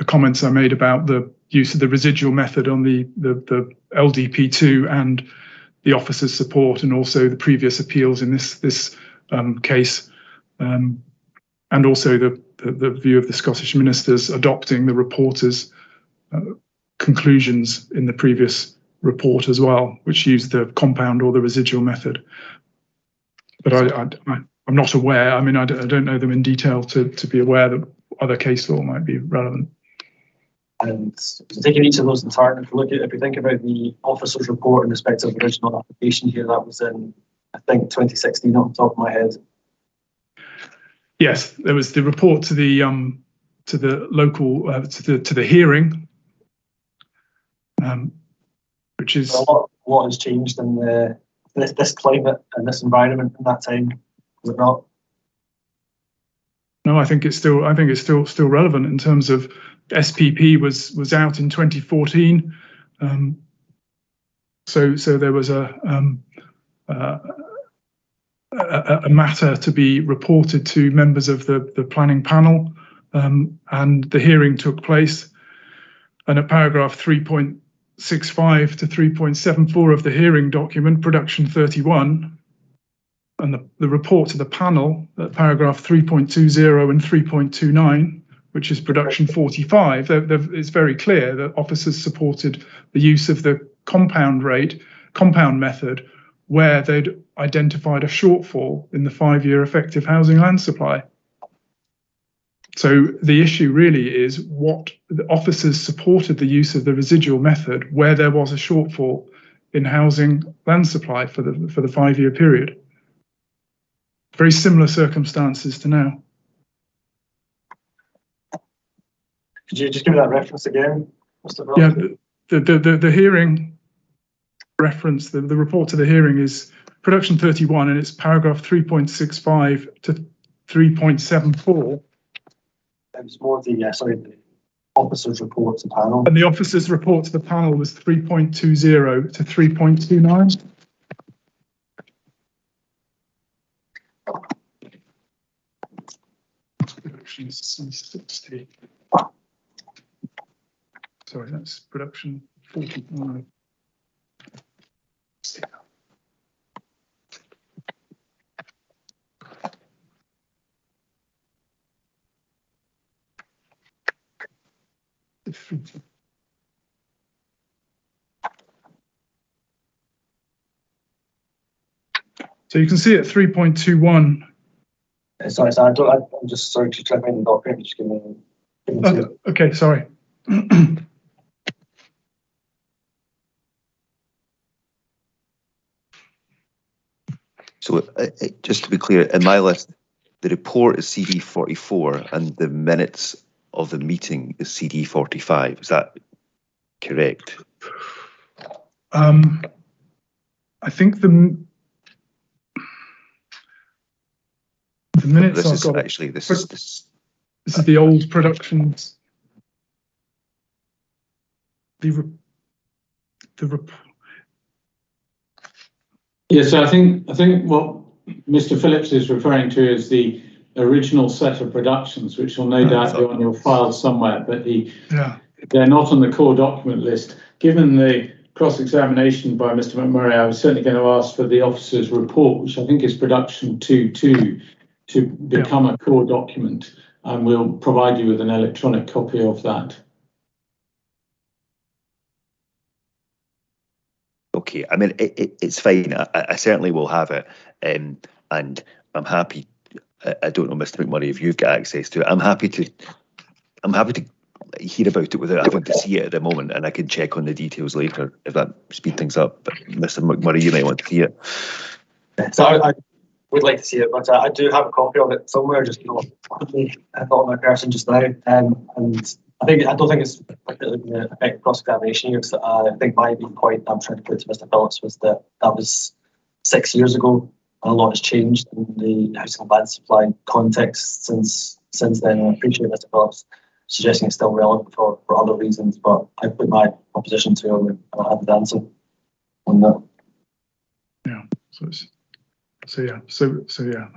comments I made about the use of the residual method on the LDP2 and the officer's support, and also the previous appeals in this case, and also the view of the Scottish ministers adopting the reporter's conclusions in the previous report as well, which used the compound or the residual method. But I'm not aware. I mean, I don't know them in detail to be aware that other case law might be relevant. And taking each of those in turn, if we think about the officer's report in respect of the original application here, that was in, I think, 2016 off the top of my head. Yes, there was the report to the local to the hearing, which is what has changed in this climate and this environment in that time, is it not? No, I think it's still relevant in terms of SPP was out in 2014, so there was a matter to be reported to members of the planning panel, and the hearing took place. And at paragraph 3.65 to 3.74 of the hearing document, production 31, and the report to the panel at paragraph 3.20 and 3.29, which is production 45, it's very clear that officers supported the use of the compound method where they'd identified a shortfall in the 5-year effective housing land supply. So the issue really is what the officers supported the use of the residual method where there was a shortfall in housing land supply for the 5-year period. Very similar circumstances to now. Could you just give me that reference again, Mr. Bell? Yeah, the hearing reference, the report to the hearing is production 31, and it's paragraph 3.65 to 3.74. It was more the the officer's report to the panel. And the officer's report to the panel was 3.20 to 3.29. Production 60. Sorry, that's production 45. So you can see at 3.21. Sorry, I'm just sorry to try to find the document. Just give me okay, sorry. So just to be clear, in my list, the report is CD 44 and the minutes of the meeting is CD 45. Is that correct? I think the minutes this I've got. Actually, this is the old productions. Yes, so I think what Mr. Phillips is referring to is the original set of productions, which will no doubt be on your file somewhere, but they're not on the core document list. Given the cross-examination by Mr. McMurray, I was certainly going to ask for the officer's report, which I think is production 2.2, to become a core document, and we'll provide you with an electronic copy of that. Okay, I mean, it's fine. I certainly will have it, and I'm happy I don't know, Mr. McMurray, if you've got access to it. I'm happy to hear about it without having to see it at the moment, and I can check on the details later if that speed things up. But Mr. McMurray, you might want to see it. So I would like to see it, but I do have a copy of it somewhere, just not on my person just now. And I don't think it's particularly going to affect cross-examination here, because I think my main point I'm trying to put to Mr. Phillips was that was 6 years ago, and a lot has changed in the housing and land supply context since then. I appreciate Mr. Phillips suggesting it's still relevant for other reasons, but I put my opposition to him and I have the answer on that. Yeah. So yeah,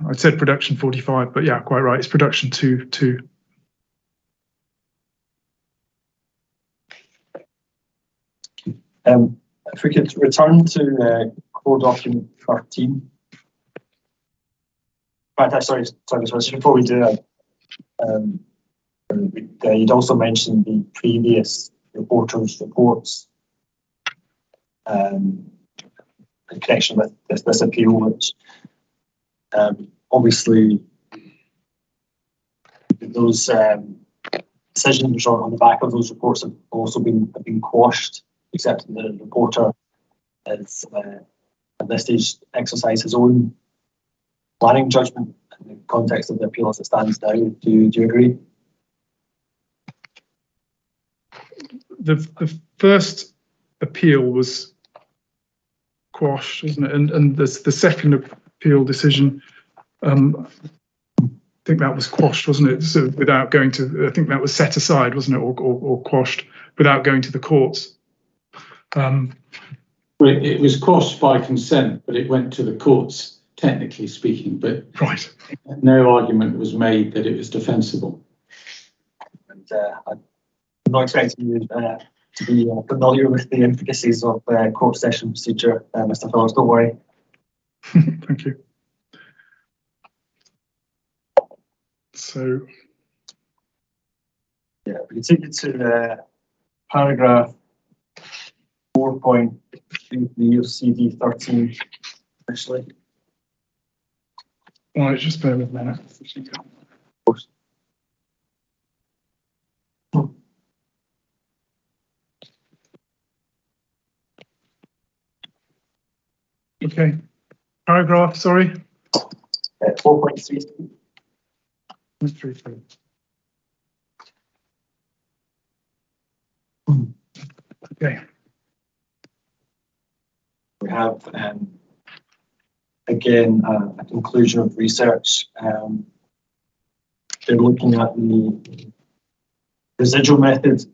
I said production 45, but yeah, quite right. It's production 2. If we could return to core document 13. Right, sorry, before we do that, you'd also mentioned the previous reporters' reports in connection with this appeal, which obviously those decisions on the back of those reports have also been quashed, except that the reporter has at this stage exercised his own planning judgment in the context of the appeal as it stands now. Do you agree? The first appeal was quashed, isn't it? And the second appeal decision, I think that was quashed, wasn't it? So without going to, I think that was set aside, wasn't it, or quashed without going to the courts. It was quashed by consent, but it went to the courts, technically speaking. But right, no argument was made that it was defensible. And I'm not expecting you to be familiar with the intricacies of court session procedure, Mr. Phillips. Don't worry. Thank you. So, yeah, we can take you to paragraph 4.3 of CD 13, actually. All right, just bear with me now. Of course. Okay, paragraph, sorry. 4.3. Okay. We have, again, a conclusion of research. They're looking at the residual method,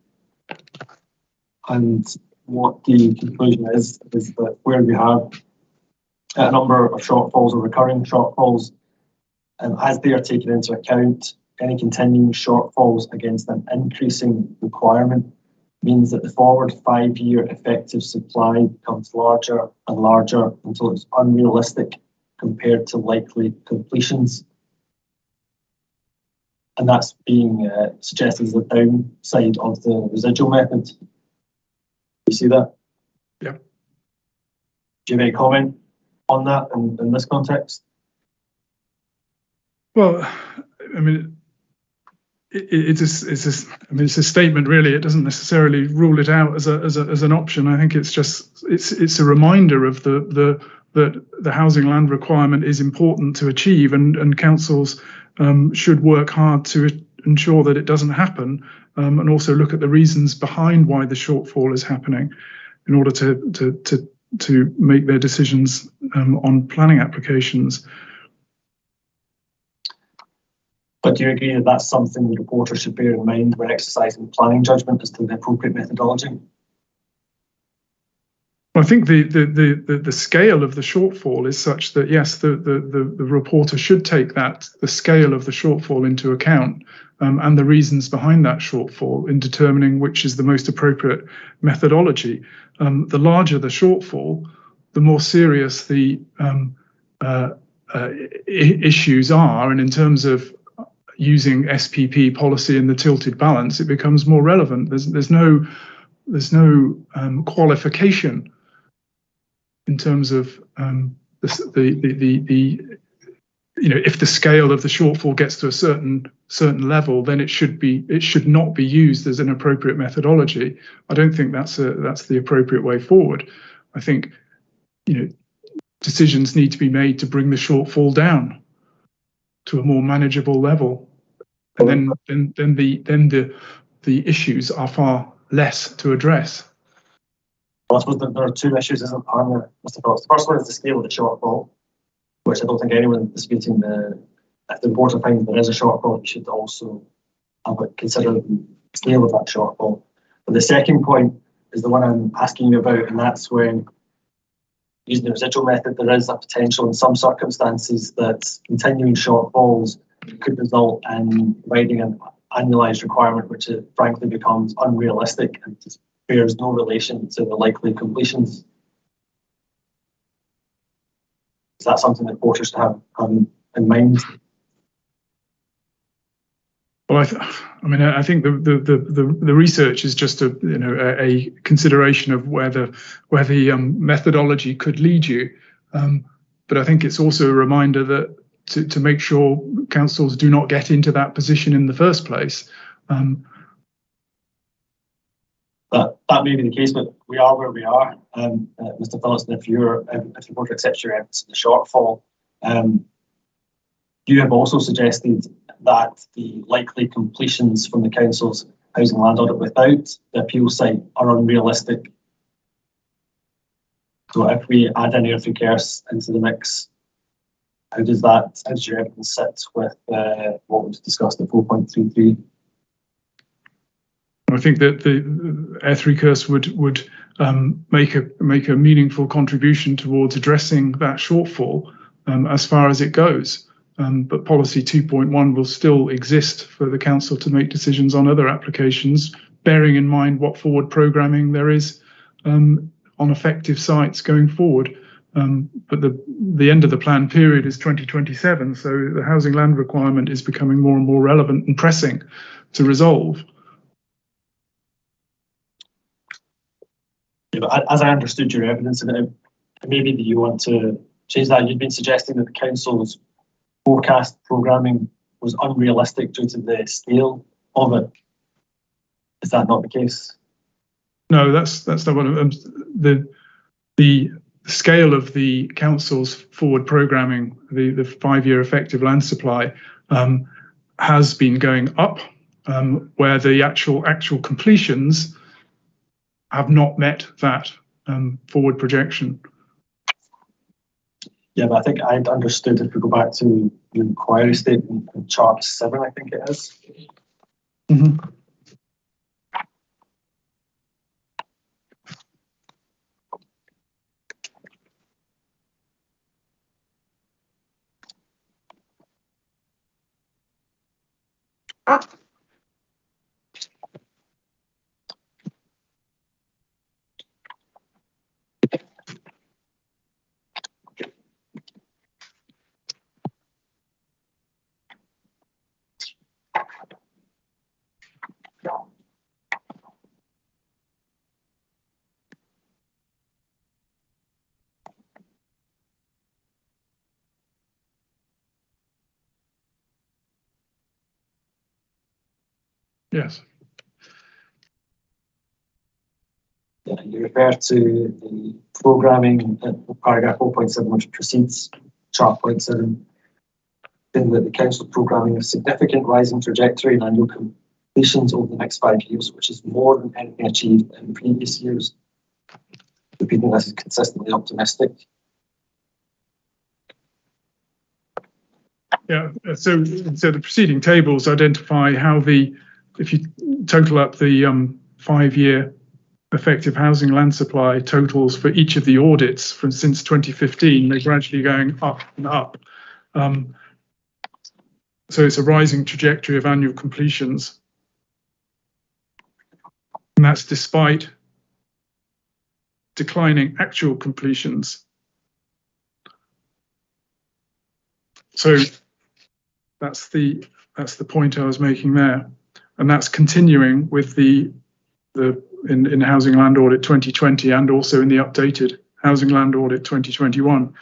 and what the conclusion is that where we have a number of shortfalls or recurring shortfalls, and as they are taken into account, any continuing shortfalls against an increasing requirement means that the forward 5-year effective supply becomes larger and larger until it's unrealistic compared to likely completions. And that's being suggested as the downside of the residual method. You see that? Yeah. Do you have any comment on that in this context? Well, I mean, it's a statement, really. It doesn't necessarily rule it out as an option. I think it's a reminder of that the housing land requirement is important to achieve, and councils should work hard to ensure that it doesn't happen, and also look at the reasons behind why the shortfall is happening in order to make their decisions on planning applications. But do you agree that that's something the reporter should bear in mind when exercising planning judgment as to the appropriate methodology? I think the scale of the shortfall is such that, yes, the reporter should take the scale of the shortfall into account, and the reasons behind that shortfall in determining which is the most appropriate methodology. The larger the shortfall, the more serious the issues are, and in terms of using SPP policy in the tilted balance, it becomes more relevant. There's no qualification in terms of the if the scale of the shortfall gets to a certain level, then it should not be used as an appropriate methodology. I don't think that's the appropriate way forward. I think decisions need to be made to bring the shortfall down to a more manageable level, and then the issues are far less to address. Well, I suppose there are two issues, isn't there, Mr. Fox? The first one is the scale of the shortfall, which I don't think anyone is disputing. If the board finds there is a shortfall, you should also consider the scale of that shortfall. But the second point is the one I'm asking you about, and that's when, using the residual method, there is a potential in some circumstances that continuing shortfalls could result in providing an annualised requirement, which frankly becomes unrealistic and bears no relation to the likely completions. Is that something that voters have in mind? Well, I think the research is just a consideration of where the methodology could lead you, but I think it's also a reminder that to make sure councils do not get into that position in the first place. That may be the case, but we are where we are, Mr. Phillips. And if the board accepts your evidence of the shortfall, you have also suggested that the likely completions from the council's housing land audit without the appeal site are unrealistic. So if we add in Airthrey Kerse into the mix, how does your evidence sit with what was discussed at 4.33? I think that the Airthrey Kerse would make a meaningful contribution towards addressing that shortfall as far as it goes. But policy 2.1 will still exist for the council to make decisions on other applications, bearing in mind what forward programming there is on effective sites going forward. But the end of the plan period is 2027, so the housing land requirement is becoming more and more relevant and pressing to resolve. Yeah, but as I understood your evidence, and maybe that you want to change that, you've been suggesting that the council's forecast programming was unrealistic due to the scale of it. Is that not the case? No, that's not what the scale of the council's forward programming, the 5-year effective land supply, has been going up, where the actual completions have not met that forward projection. Yeah, but I think I'd understood, if we go back to the inquiry statement in chart 7, I think it is. Mm-hmm. Yes. Yeah, you refer to the programming at paragraph 4.7, which precedes chart 0.7, in that the council programming a significant rising trajectory in annual completions over the next 5 years, which is more than anything achieved in previous years. Repeating this is consistently optimistic. Yeah, so the preceding tables identify how if you total up the 5-year effective housing land supply totals for each of the audits since 2015, they're gradually going up and up. So it's a rising trajectory of annual completions. And that's despite declining actual completions. So that's the point I was making there. And that's continuing with in Housing Land Audit 2020 and also in the updated Housing Land Audit 2021,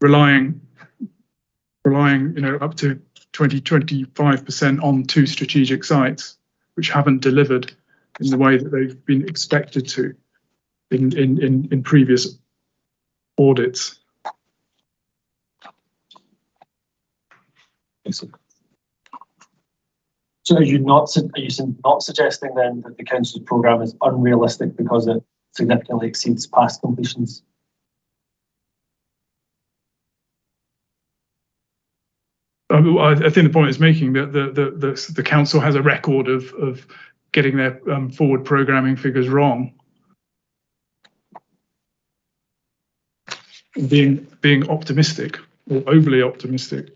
relying relying, up to 25% on 2 strategic sites, which haven't delivered in the way that they've been expected to in previous audits. So are you not suggesting then that the council's programme is unrealistic because it significantly exceeds past completions? I think the point is making that the council has a record of getting their forward programming figures wrong, being optimistic or overly optimistic.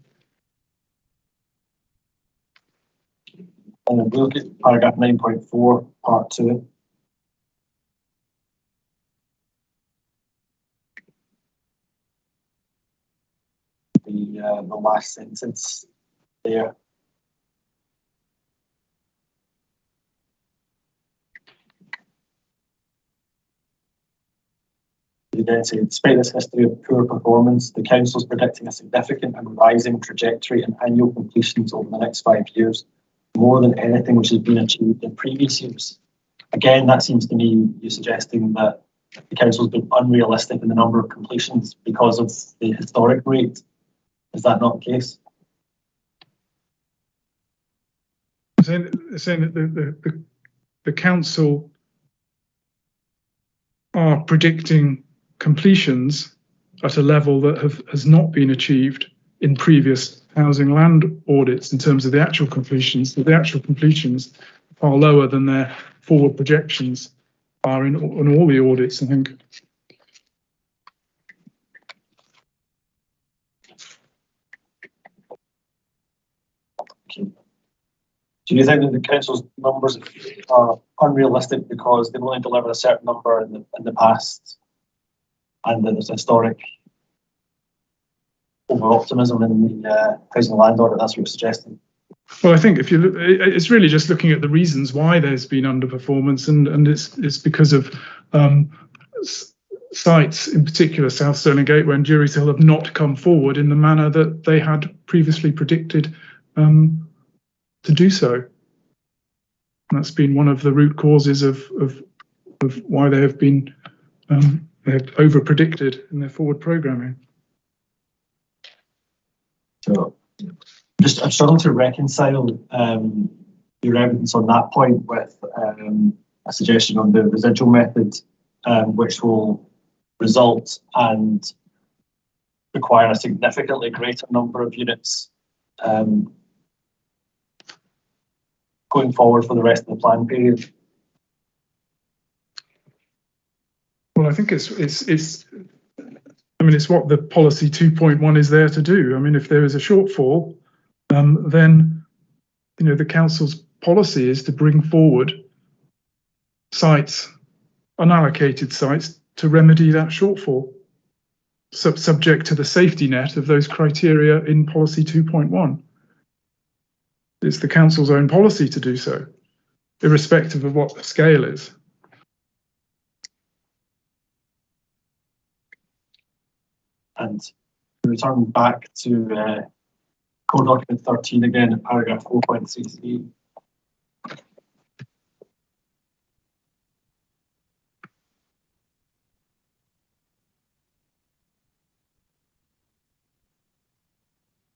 And we look at paragraph 9.4, part 2. The last sentence there. You then say, despite this history of poor performance, the council is predicting a significant and rising trajectory in annual completions over the next 5 years, more than anything which has been achieved in previous years. Again, that seems to me you suggesting that the council has been unrealistic in the number of completions because of the historic rate. Is that not the case? Saying that the council are predicting completions at a level that has not been achieved in previous housing land audits in terms of the actual completions. The actual completions are lower than their forward projections are in all the audits, I think. Do you think that the council's numbers are unrealistic because they've only delivered a certain number in the past, and that there's historic over-optimism in the housing land audit? That's what you're suggesting. Well, I think if you look, it's really just looking at the reasons why there's been underperformance, and it's because of sites, in particular South Stirling Gateway and Jury's Hill, have not come forward in the manner that they had previously predicted to do so. And that's been one of the root causes of why they have been over-predicted in their forward programming. So, I'm struggling to reconcile your evidence on that point with a suggestion on the residual method, which will result and require a significantly greater number of units going forward for the rest of the plan period. Well, I think it's what the policy 2.1 is there to do. I mean, if there is a shortfall, then the council's policy is to bring forward sites, unallocated sites, to remedy that shortfall, subject to the safety net of those criteria in policy 2.1. It's the council's own policy to do so, irrespective of what the scale is. And return back to Code Document 13 again, in paragraph 4.63.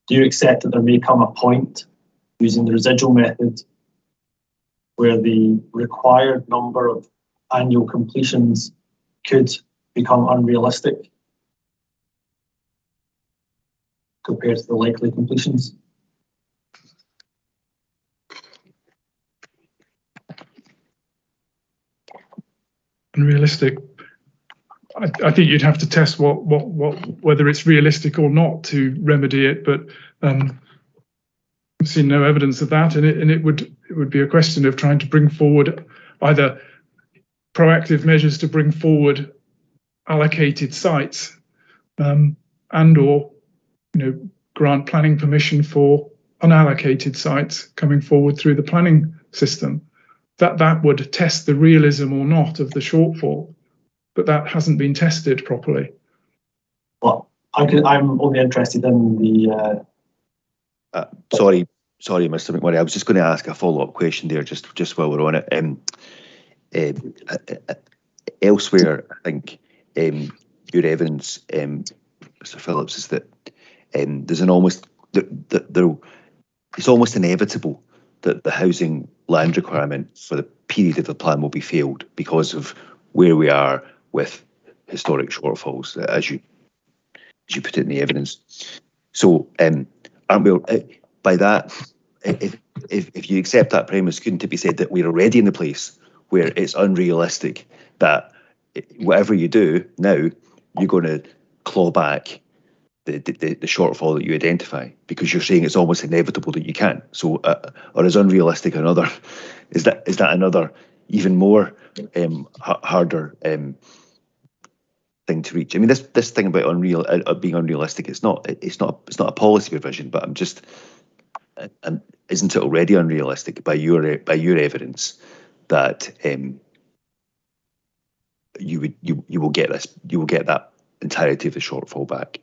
Do you accept that there may come a point using the residual method where the required number of annual completions could become unrealistic compared to the likely completions? Unrealistic. I think you'd have to test whether it's realistic or not to remedy it, but I've seen no evidence of that, and it would be a question of trying to bring forward either proactive measures to bring forward allocated sites, and or grant planning permission for unallocated sites coming forward through the planning system. That would test the realism or not of the shortfall, but that hasn't been tested properly. Well, I'm only interested in the Sorry, Mr. McMurray. I was just going to ask a follow-up question there, just while we're on it. Elsewhere, I think your evidence, Mr. Phillips, is that there's an almost it's almost inevitable that the housing land requirement for the period of the plan will be failed because of where we are with historic shortfalls, as you put it in the evidence. So, aren't we by that? If you accept that premise, couldn't it be said that we're already in the place where it's unrealistic that whatever you do now, you're going to claw back the shortfall that you identify, because you're saying it's almost inevitable that you can. So, or is unrealistic another? Is that another even more harder thing to reach? I mean, this thing about being unrealistic, it's not a policy provision, but I'm just, isn't it already unrealistic by your evidence that you will get that entirety of the shortfall back?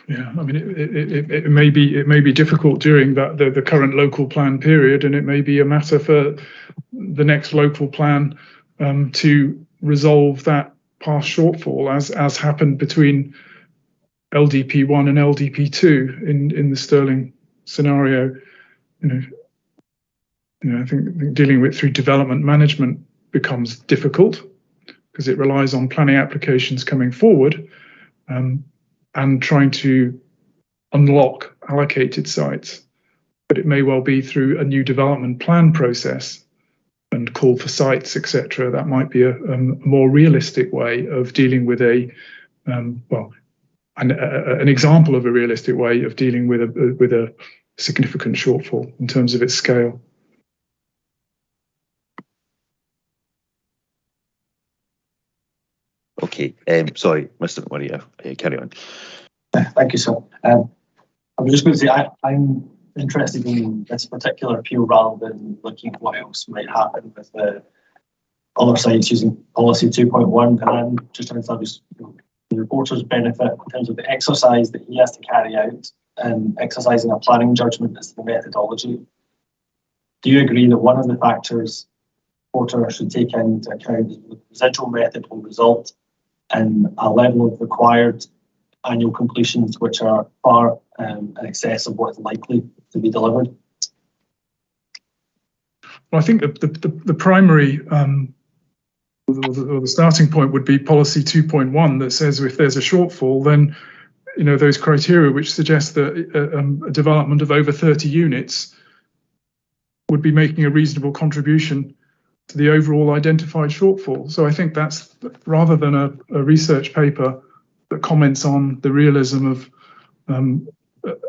Yeah, I mean, it may be difficult during the current local plan period, and it may be a matter for the next local plan to resolve that past shortfall, as happened between LDP 1 and LDP 2 in the Stirling scenario. I think dealing with through development management becomes difficult because it relies on planning applications coming forward. And trying to unlock allocated sites. But it may well be through a new development plan process and call for sites, etc. That might be a more realistic way of dealing with an example of a realistic way of dealing with a significant shortfall in terms of its scale. Okay, sorry, Mr. McMurray, carry on. Thank you, sir. I was just going to say I'm interested in this particular appeal rather than looking at what else might happen with the other sites using policy 2.1, and I'm just trying to establish the reporter's benefit in terms of the exercise that he has to carry out and exercising a planning judgment as to the methodology. Do you agree that one of the factors the reporter should take into account is the residual method will result in a level of required annual completions which are far in excess of what is likely to be delivered? Well, I think the primary or the starting point would be policy 2.1 that says if there's a shortfall, then those criteria which suggest that a development of over 30 units would be making a reasonable contribution to the overall identified shortfall. So I think that's, rather than a research paper that comments on the realism of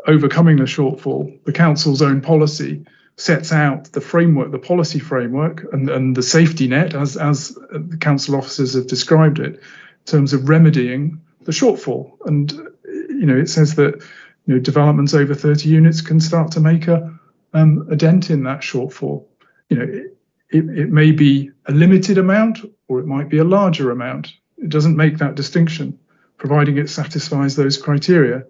overcoming the shortfall, the council's own policy sets out the framework, the policy framework, and the safety net, as the council officers have described it, in terms of remedying the shortfall. And it says that developments over 30 units can start to make a dent in that shortfall. It may be a limited amount, or it might be a larger amount. It doesn't make that distinction, providing it satisfies those criteria.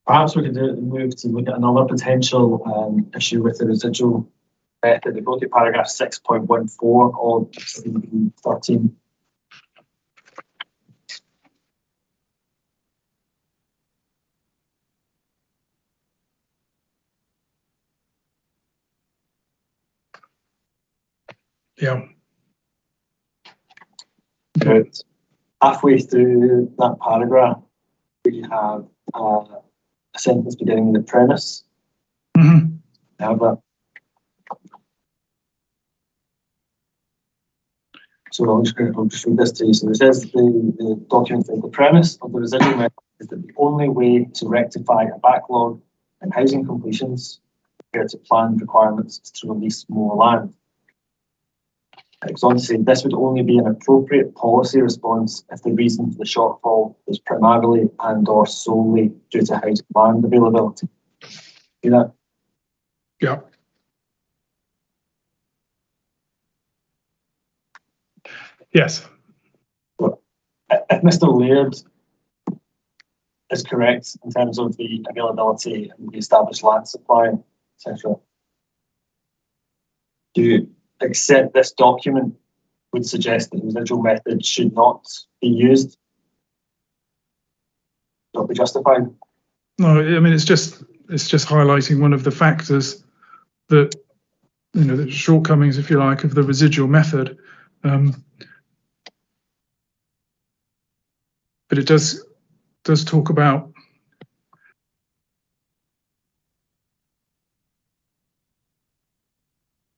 Perhaps we could move to look at another potential issue with the residual method. If we look at paragraph 6.14 of 13. Yeah. About halfway through that paragraph, we have a sentence beginning with the premise. Mm-hmm. So I'll just read this to you. So it says the document says the premise of the residual method is that the only way to rectify a backlog in housing completions compared to planned requirements is to release more land. It goes on to say this would only be an appropriate policy response if the reason for the shortfall is primarily and/or solely due to housing land availability. See that? Yeah. Yes. But if Mr. Laird is correct in terms of the availability and the established land supply, etc. Do you accept this document would suggest that the residual method should not be used, not be justified? No, I mean, it's just highlighting one of the factors that, you know, the shortcomings, if you like, of the residual method. But it does talk about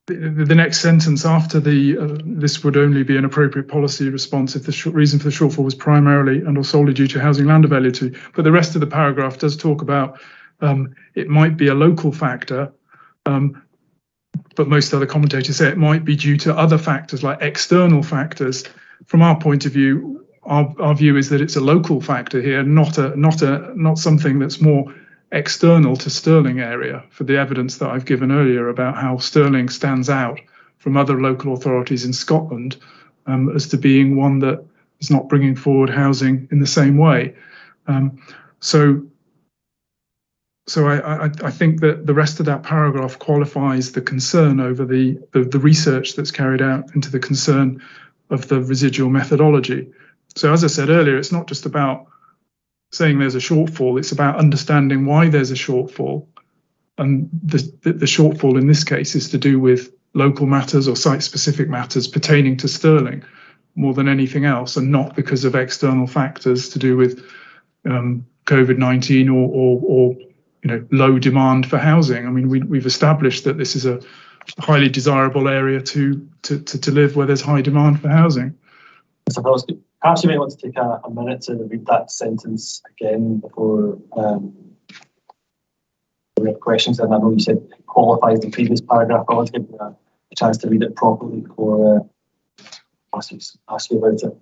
the next sentence after this would only be an appropriate policy response if the reason for the shortfall was primarily and or solely due to housing land availability. But the rest of the paragraph does talk about it might be a local factor, but most other commentators say it might be due to other factors like external factors. From our point of view, our view is that it's a local factor here, not something that's more external to Stirling area, for the evidence that I've given earlier about how Stirling stands out from other local authorities in Scotland as to being one that is not bringing forward housing in the same way. So I think that the rest of that paragraph qualifies the concern over the research that's carried out into the concern of the residual methodology. So as I said earlier, it's not just about saying there's a shortfall, it's about understanding why there's a shortfall. And the shortfall in this case is to do with local matters or site-specific matters pertaining to Stirling more than anything else, and not because of external factors to do with COVID-19 or you know, low demand for housing. I mean, we've established that this is a highly desirable area to live where there's high demand for housing. So perhaps you may want to take a minute to read that sentence again before we have questions. And I know you said it qualifies the previous paragraph. I want to give you a chance to read it properly before ask you about it.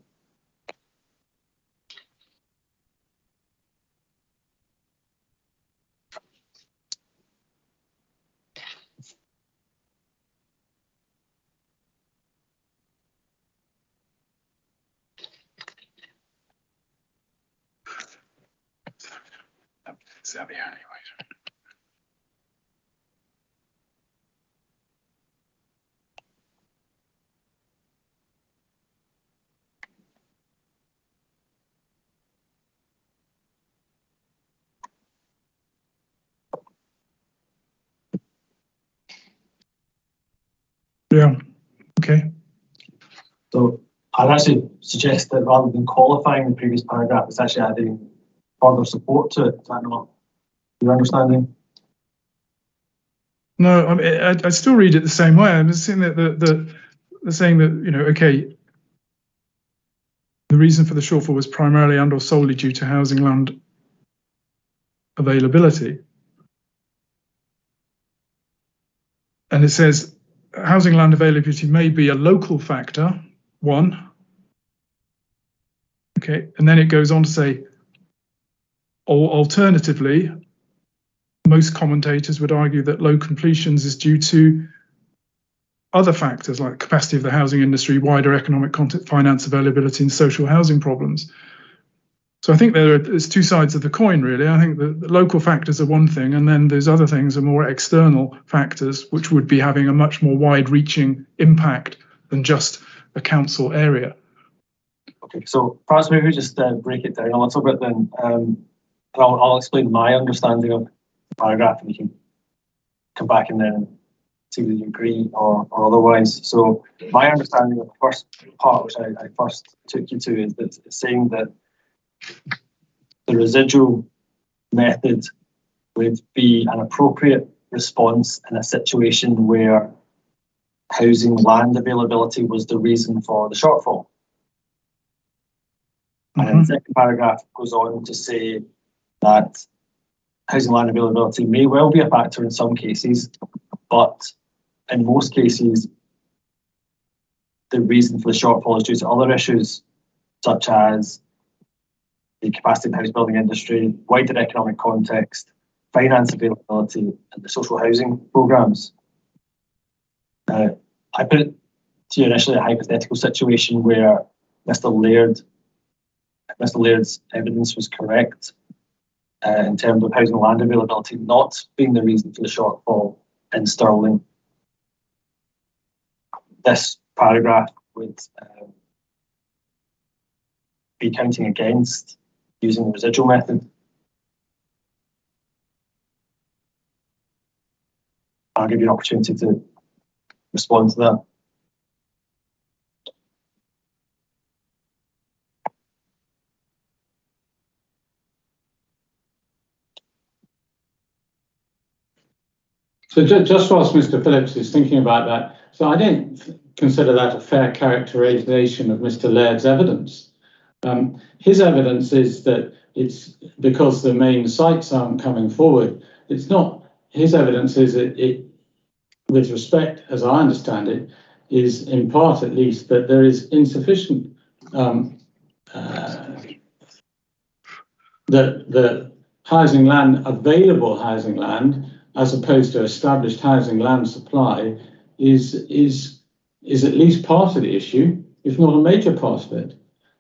Yeah, okay. So I'd actually suggest that rather than qualifying the previous paragraph, it's actually adding further support to it. Is that not your understanding? No, I mean, I still read it the same way. I'm just saying that they're saying that, you know, okay, the reason for the shortfall was primarily and or solely due to housing land availability. And it says housing land availability may be a local factor, one. Okay, and then it goes on to say, or alternatively, most commentators would argue that low completions is due to other factors like capacity of the housing industry, wider economic content, finance availability, and social housing problems. So I think there's two sides of the coin, really. I think the local factors are one thing, and then there's other things are more external factors, which would be having a much more wide-reaching impact than just a council area. Okay, so perhaps maybe just break it down a little bit then. And I'll explain my understanding of the paragraph, and you can come back and then see whether you agree or otherwise. So my understanding of the first part, which I first took you to, is that it's saying that the residual method would be an appropriate response in a situation where housing land availability was the reason for the shortfall. And then the second paragraph goes on to say that housing land availability may well be a factor in some cases, but in most cases, the reason for the shortfall is due to other issues, such as the capacity of the house building industry, wider economic context, finance availability, and the social housing programmes. I put it to you initially a hypothetical situation where Mr. Laird's evidence was correct, in terms of housing land availability not being the reason for the shortfall in Stirling. This paragraph would be counting against using the residual method. I'll give you an opportunity to respond to that. So just whilst Mr. Phillips is thinking about that, so I don't consider that a fair characterisation of Mr. Laird's evidence. His evidence is that it's because the main sites aren't coming forward. It's not. His evidence is that it, with respect, as I understand it, is in part at least that there is insufficient the housing land, available housing land, as opposed to established housing land supply, is at least part of the issue, if not a major part of it.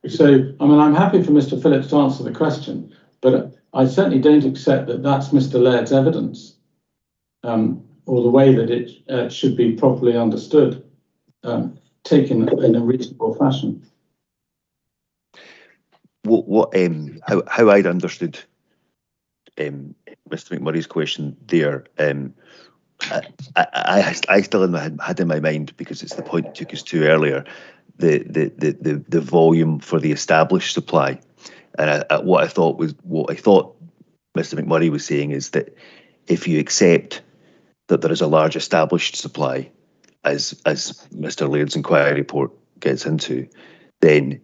So, I mean, I'm happy for Mr. Phillips to answer the question, but I certainly don't accept that that's Mr. Laird's evidence, or the way that it should be properly understood, taken in a reasonable fashion. How I'd understood Mr. McMurray's question there, I still had in my mind, because it's the point it took us to earlier, the volume for the established supply, and what I thought Mr. McMurray was saying is that if you accept that there is a large established supply, as Mr. Laird's inquiry report gets into, then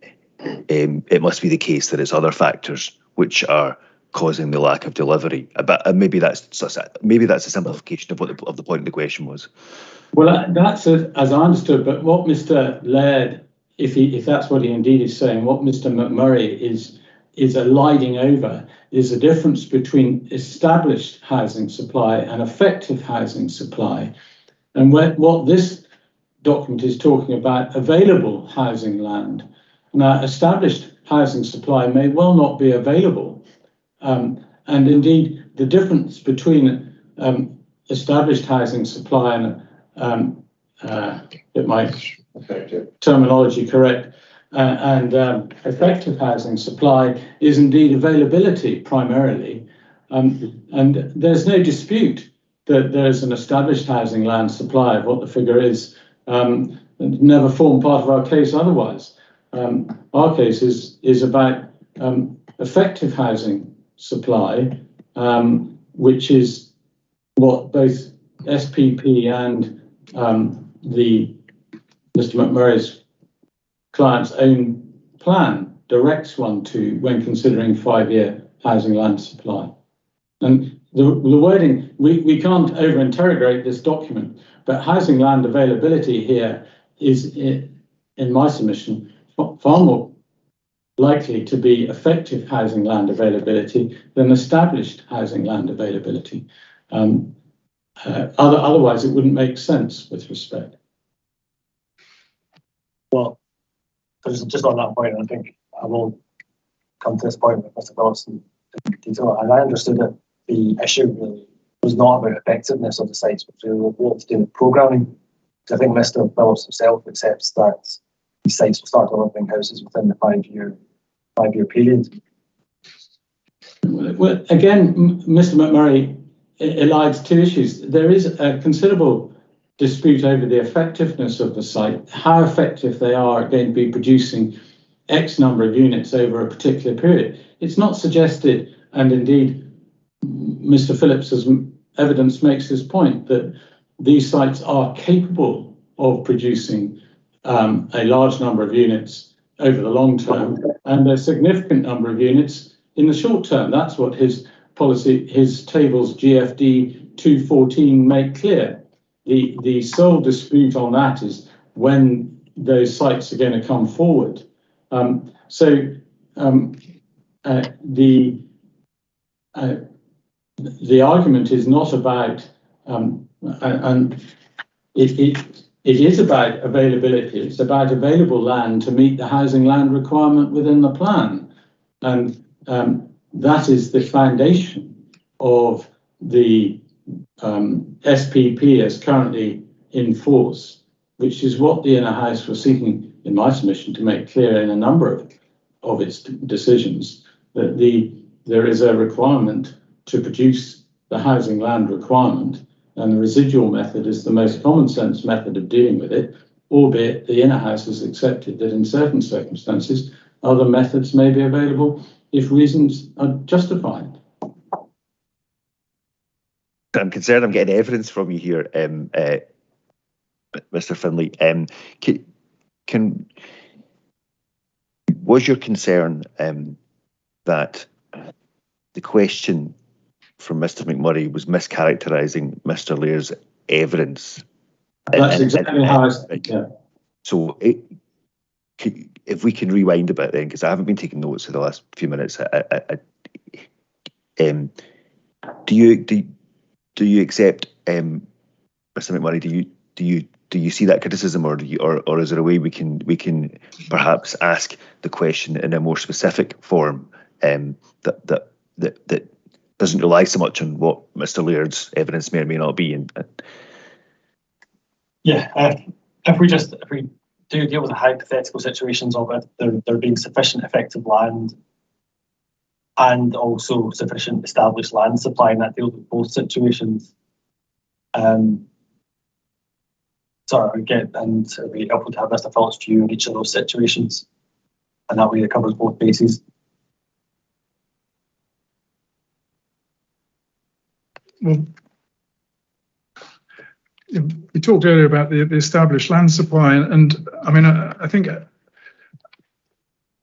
it must be the case that it's other factors which are causing the lack of delivery. But maybe that's a simplification of what the point of the question was. Well, that's as I understood. But what Mr. Laird, if that's what he indeed is saying, what Mr. McMurray is eliding over is the difference between established housing supply and effective housing supply. And what this document is talking about, available housing land. Now, established housing supply may well not be available. And indeed, the difference between established housing supply and, get my terminology correct, and effective housing supply is indeed availability primarily. And there's no dispute that there's an established housing land supply. What the figure is never formed part of our case otherwise. Our case is about effective housing supply, which is what both SPP and the Mr. McMurray's client's own plan directs one to when considering 5-year housing land supply. And the wording, we can't over-interrogate this document, but housing land availability here is, in my submission, far more likely to be effective housing land availability than established housing land availability. Otherwise, it wouldn't make sense with respect. Well, just on that point, I think I will come to this point with Mr. Phillips in detail. And I understood that the issue really was not about effectiveness of the sites, but really what to do with programming. I think Mr. Phillips himself accepts that these sites will start delivering houses within the 5-year period. Well, again, Mr. McMurray elides two issues. There is a considerable dispute over the effectiveness of the site, how effective they are going to be producing X number of units over a particular period. It's not suggested, and indeed Mr. Phillips's evidence makes this point, that these sites are capable of producing a large number of units over the long term and a significant number of units in the short term. That's what his policy, his tables GFD 214 make clear. The sole dispute on that is when those sites are going to come forward. The argument is not about, and it is about availability. It's about available land to meet the housing land requirement within the plan. And that is the foundation of the SPP as currently in force, which is what the Inner House was seeking in my submission to make clear in a number of its decisions, that there is a requirement to produce the housing land requirement, and the residual method is the most common sense method of dealing with it, albeit the Inner House has accepted that in certain circumstances other methods may be available if reasons are justified. I'm concerned I'm getting evidence from you here, Mr. Finlay. Was your concern that the question from Mr. McMurray was mischaracterising Mr. Lair's evidence? That's exactly how yeah. So if we can rewind a bit then, because I haven't been taking notes for the last few minutes, do you accept, Mr. McMurray? Do you see that criticism, or is there a way we can perhaps ask the question in a more specific form that doesn't rely so much on what Mr. Laird's evidence may or may not be? If we do deal with the hypothetical situations of it, there being sufficient effective land and also sufficient established land supply, and that deals with both situations. We get, and it'll be helpful to have Mr. Phillips' view in each of those situations, and that way it covers both bases. Well, we talked earlier about the established land supply, and I mean, I think,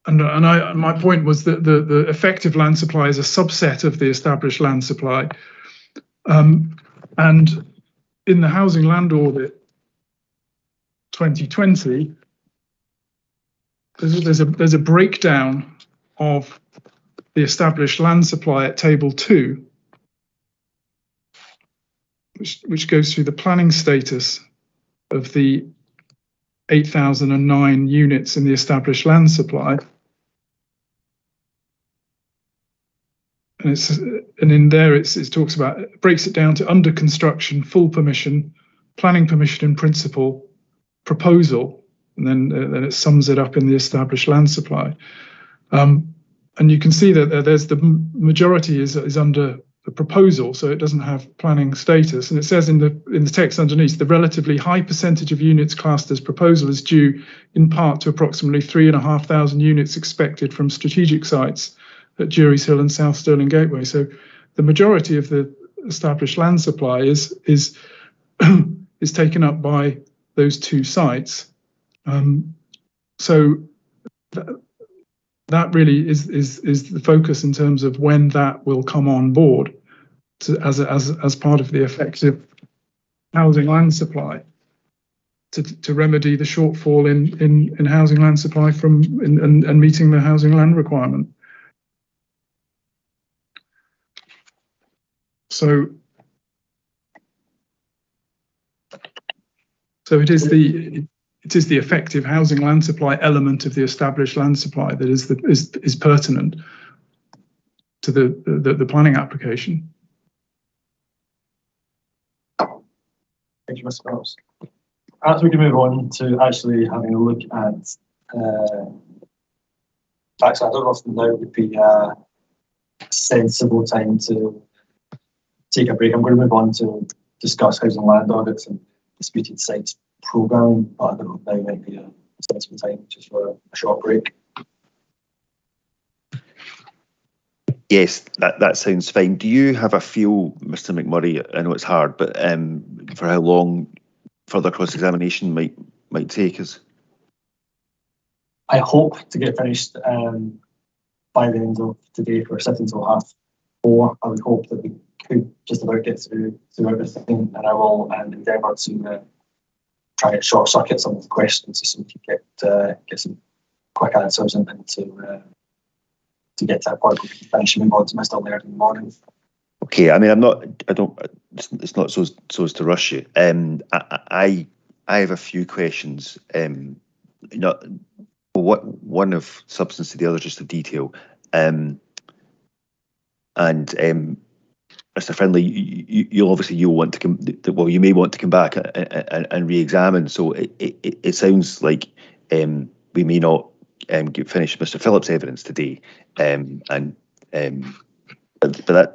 my point was that the effective land supply is a subset of the established land supply, and in the housing land audit 2020, there's a breakdown of the established land supply at table 2, which goes through the planning status of the 8,009 units in the established land supply. And in there it talks about, it breaks it down to under construction, full permission, planning permission in principle, proposal, and then it sums it up in the established land supply. And you can see that there's the majority is under the proposal, so it doesn't have planning status. And it says in the text underneath, the relatively high percentage of units classed as proposal is due in part to approximately 3,500 units expected from strategic sites at Jury's Hill and South Stirling Gateway. So the majority of the established land supply is taken up by those two sites. So that really is the focus in terms of when that will come on board as part of the effective housing land supply to remedy the shortfall in housing land supply and meeting the housing land requirement. So it is the effective housing land supply element of the established land supply that is pertinent to the planning application. Thank you, Mr. Phillips. As we can move on to actually having a look at actually, I don't know if now would be a sensible time to take a break. I'm going to move on to discuss housing land audits and disputed sites programming, but I don't know if now might be a sensible time just for a short break. Yes, that sounds fine. Do you have a feel, Mr. McMurray, I know it's hard, but for how long further cross-examination might take us? I hope to get finished by the end of today. We're sitting until 4:30. I would hope that we could just about get through everything, and I will endeavour to try and short circuit some of the questions so we can get some quick answers and to get to that point we can finish and move on to Mr. Laird in the morning. Okay, I mean, it's not so as to rush you. I have a few questions. One of substance to the other just of detail. and Mr. Finlay, you'll want to come. Well, you may want to come back and re-examine. So it sounds like we may not finish Mr. Phillips' evidence today, but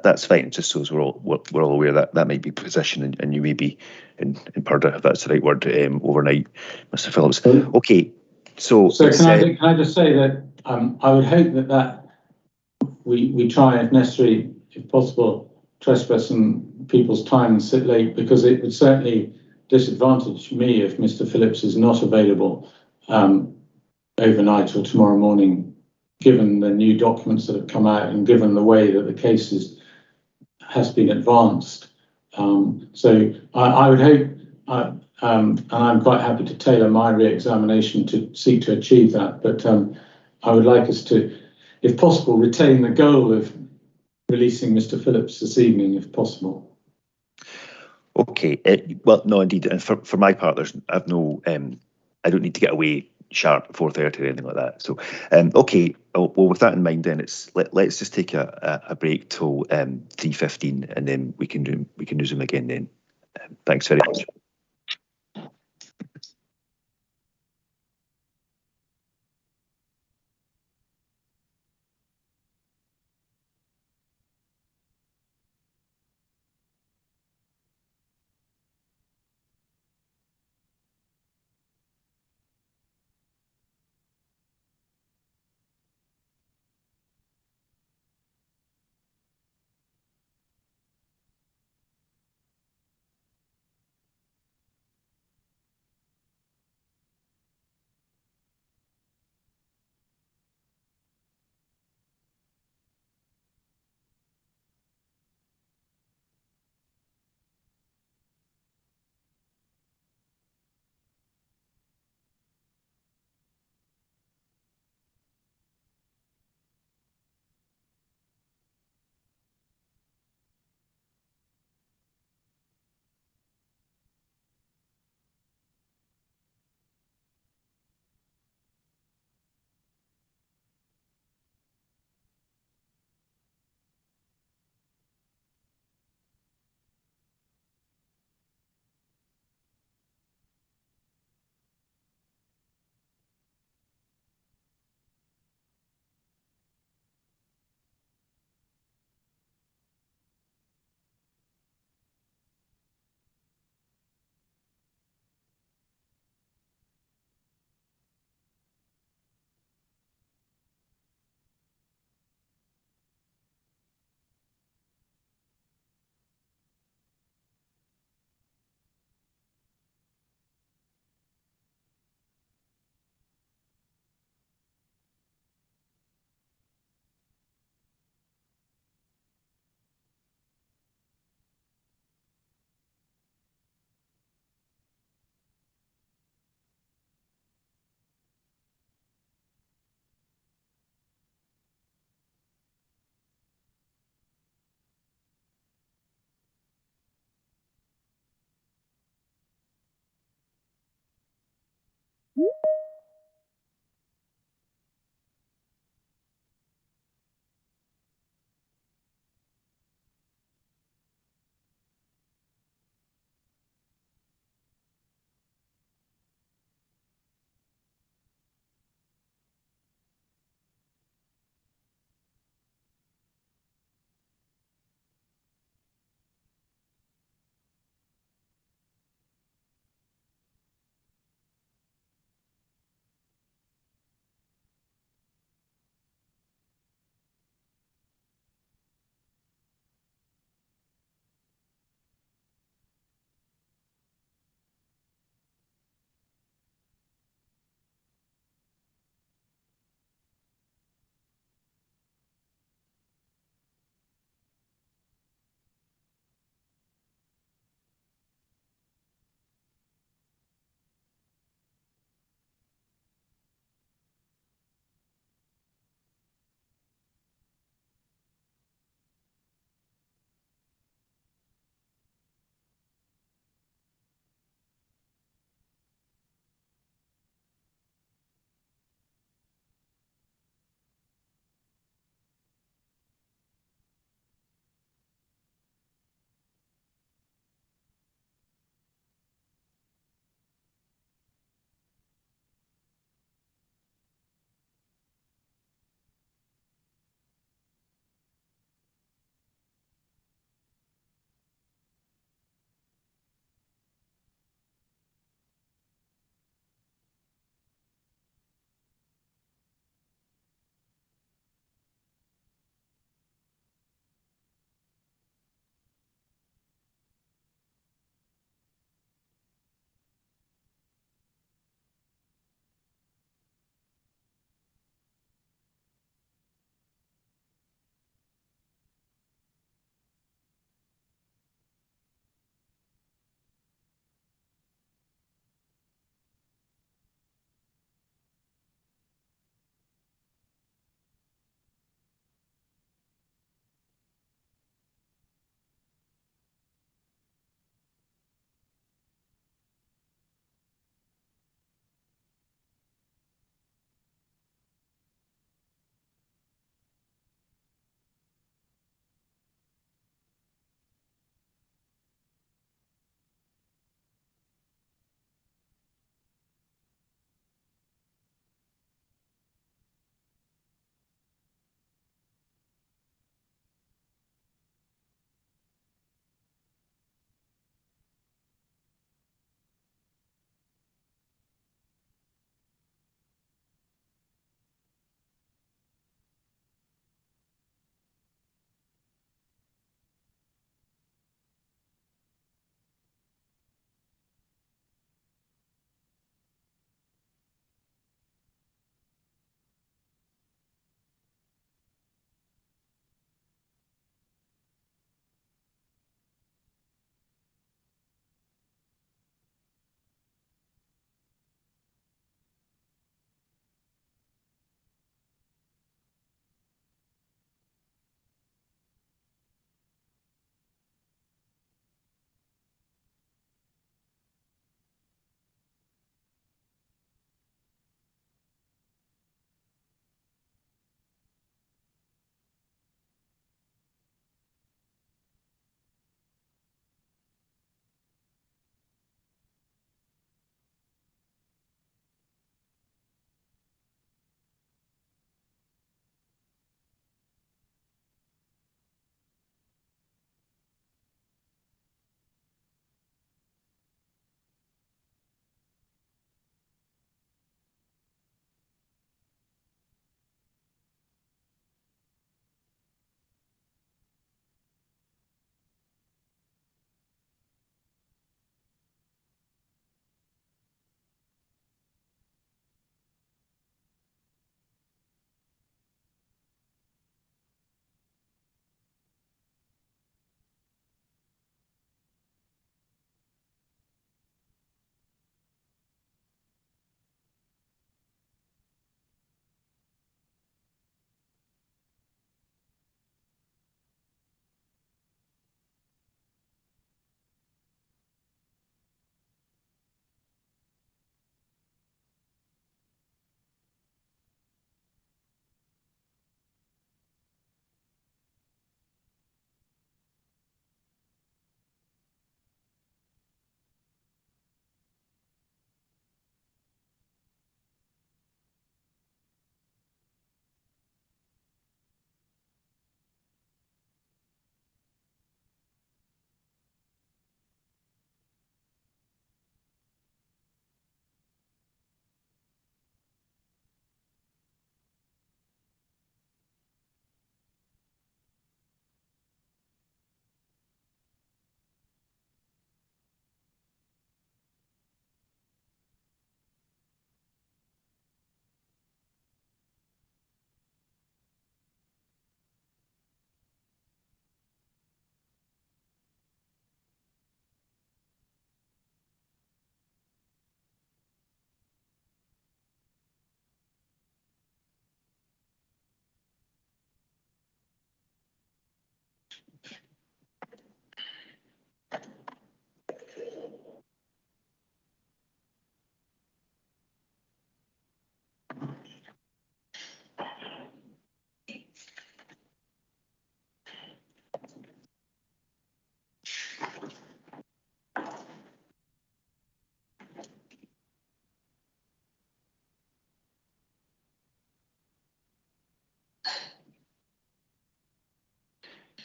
that's fine. Just so as we're all aware that might be position, and you may be in purdah, if that's the right word, overnight, Mr. Phillips. Okay, so can I just say that I would hope that we try, if necessary, if possible, trespass some people's time and sit late, because it would certainly disadvantage me if Mr. Phillips is not available overnight or tomorrow morning, given the new documents that have come out and given the way that the case has been advanced. So I would hope, and I'm quite happy to tailor my re-examination to seek to achieve that, but I would like us to, if possible, retain the goal of releasing Mr. Phillips this evening, if possible. Okay. Well, no, indeed, and for my part, I don't need to get away sharp at 4:30 or anything like that. So, okay. Well, with that in mind, then let's just take a break till 3:15, and then we can resume again. Then, thanks very much.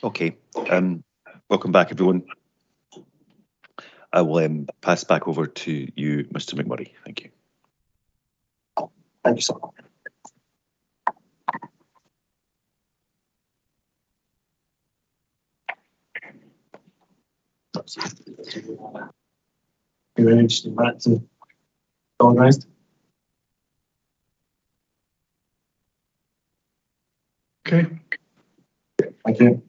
Okay. Welcome back, everyone. I will pass back over to you, Mr. McMurray. Thank you. Thank you so much. You ready to back to organised? Okay. Thank you.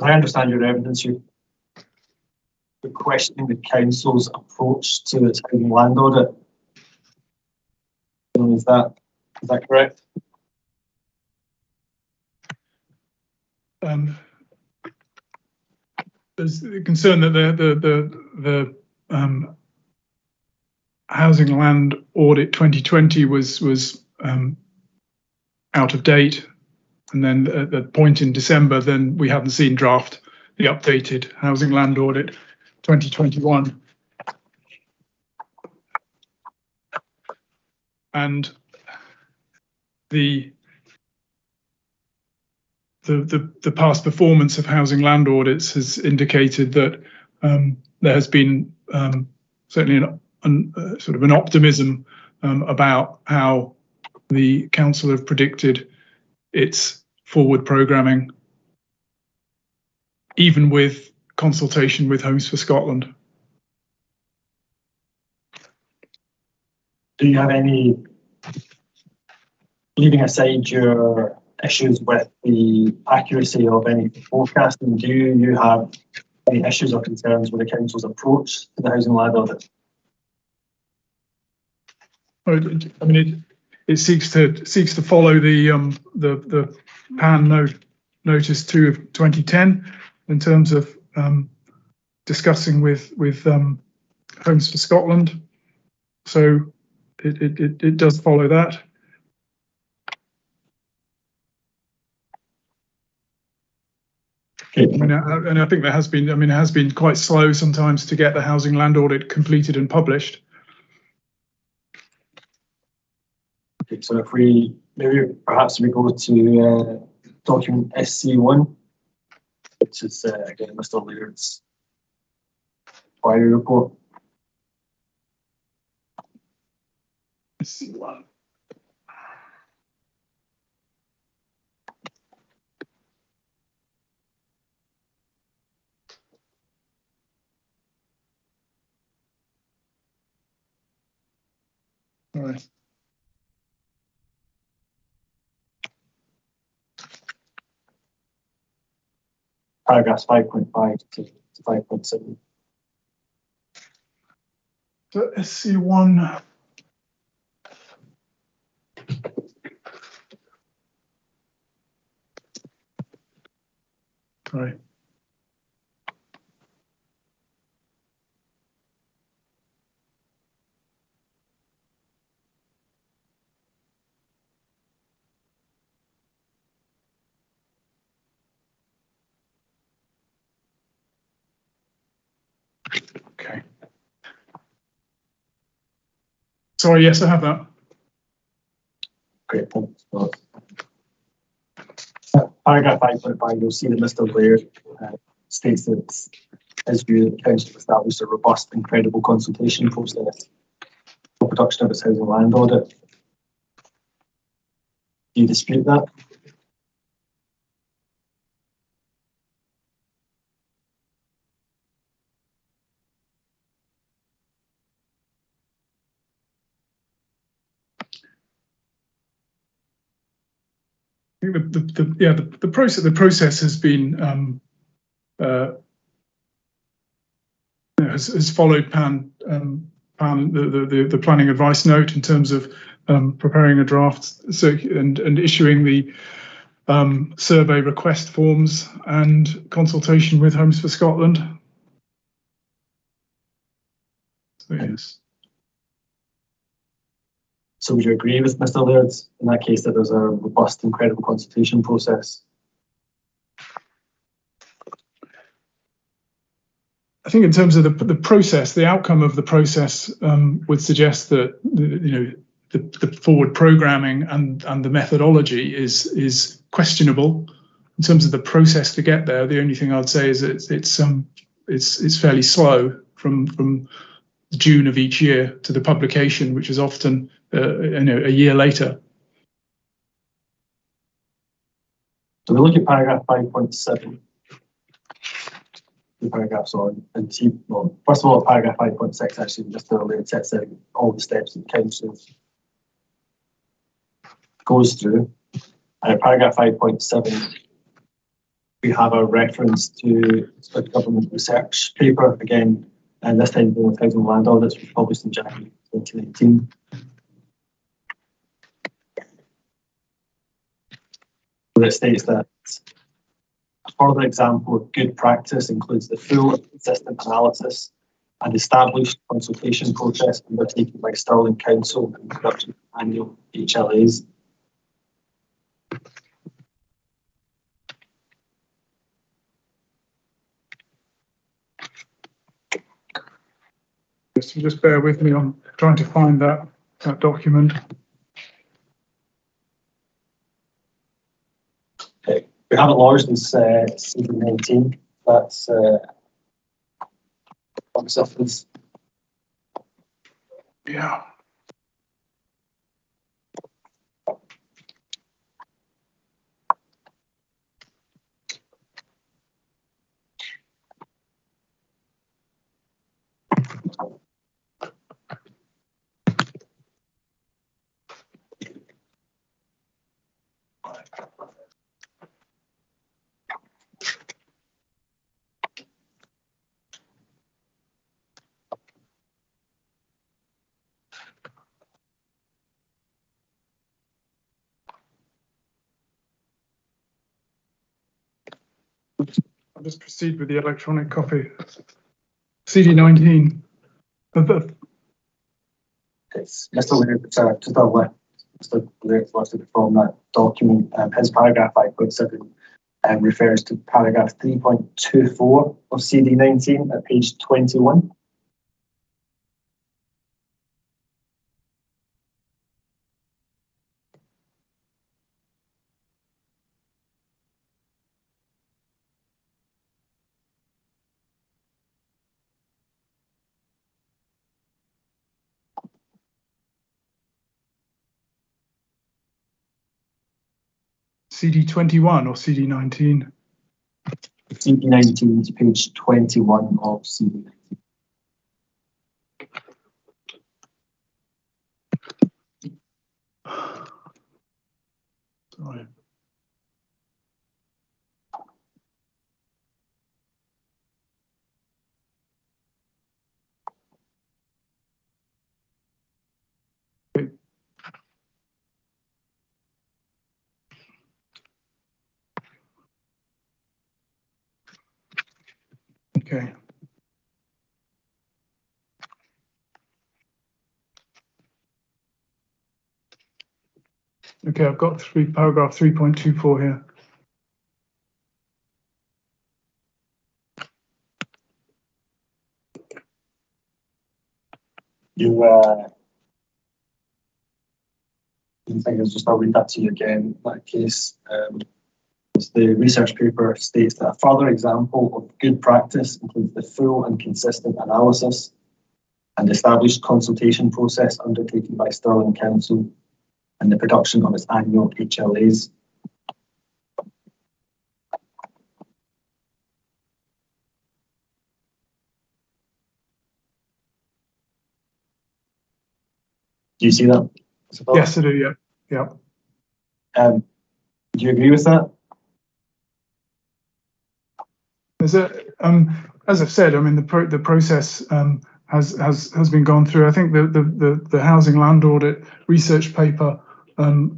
I understand your evidence. You're questioning the council's approach to its housing land audit. Is that correct? There's the concern that the housing land audit 2020 was out of date, and then at the point in December, then we hadn't seen the updated housing land audit 2021, and the past performance of housing land audits has indicated that there has been certainly sort of an optimism about how the council have predicted its forward programming, even with consultation with Homes for Scotland. Do you have any, leaving aside your issues with the accuracy of any forecasting, do you have any issues or concerns with the council's approach to the housing land audit? I mean, it seeks to follow the PAN notice 2 of 2010 in terms of discussing with Homes for Scotland. So it does follow that. Okay. I mean, and I think there has been. I mean, it has been quite slow sometimes to get the housing land audit completed and published. Okay, so if we perhaps we go to document SC1, which is again Mr. Laird's inquiry report. SC1. All right. Paragraphs 5.5 to 5.7. So SC1. Right. Okay. Sorry, yes, I have that. Great, thanks. Paragraph 5.5, you'll see that Mr. Laird states that his view that the council established a robust and credible consultation process for production of its housing land audit. Do you dispute that? I think the process has been has followed PAN the planning advice note in terms of preparing a draft and issuing the survey request forms and consultation with Homes for Scotland. So yes. So would you agree with Mr. Laird in that case that there's a robust and credible consultation process? I think in terms of the process, the outcome of the process would suggest that the forward programming and the methodology is questionable. In terms of the process to get there, the only thing I'd say is it's fairly slow from June of each year to the publication, which is often a year later. So we look at paragraph 5.7. The paragraphs on and see. Well, first of all, paragraph 5.6 actually just thoroughly sets out all the steps that the council goes through. And in paragraph 5.7, we have a reference to a government research paper again, and this time the housing land audits was published in January 2019. Where it states that a further example of good practice includes the full and consistent analysis and established consultation process undertaken by Stirling Council in the production of annual HLAs. Just bear with me, I'm trying to find that document. Okay. We haven't launched this CD19. That's substance. Yeah. I'll just proceed with the electronic copy. CD19. It's Mr. Laird, sorry, just a list. Mr. Laird's listed from that document. His paragraph 5.7 refers to paragraph 3.24 of CD19 at page 21. CD21 or CD19? CD19 is page 21 of CD19. Sorry. Okay. Okay, I've got paragraph 3.24 here. I think I'll read that to you again. In that case, the research paper states that a further example of good practice includes the full and consistent analysis and established consultation process undertaken by Stirling Council and the production of its annual HLAs. Do you see that? Yes, I do. Yeah, yeah. Do you agree with that? As I've said, I mean the process has been gone through. I think the housing land audit research paper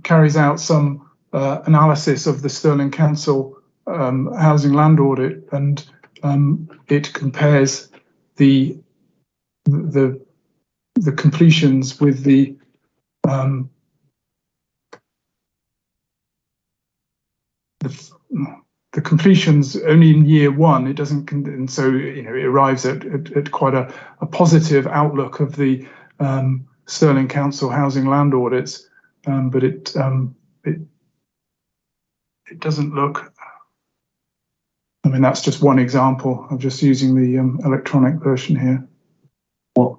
carries out some analysis of the Stirling Council housing land audit, and it compares the completions with the the completions only in year one. It doesn't, and so it arrives at quite a positive outlook of the Stirling Council housing land audits, but it doesn't look. I mean, that's just one example. I'm just using the electronic version here. What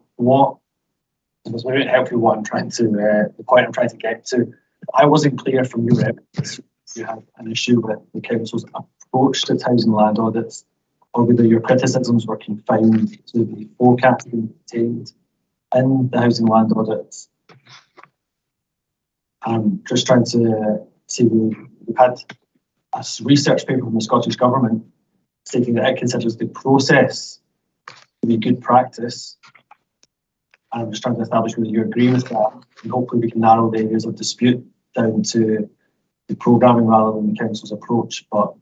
was maybe helpful what I'm trying to the point I'm trying to get to. I wasn't clear from your evidence you have an issue with the council's approach to housing land audits, or whether your criticisms were confined to the forecasting contained in the housing land audits. I'm just trying to see, we've had a research paper from the Scottish Government stating that it considers the process to be good practice. And I'm just trying to establish whether you agree with that, and hopefully we can narrow the areas of dispute down to the programming rather than the council's approach. But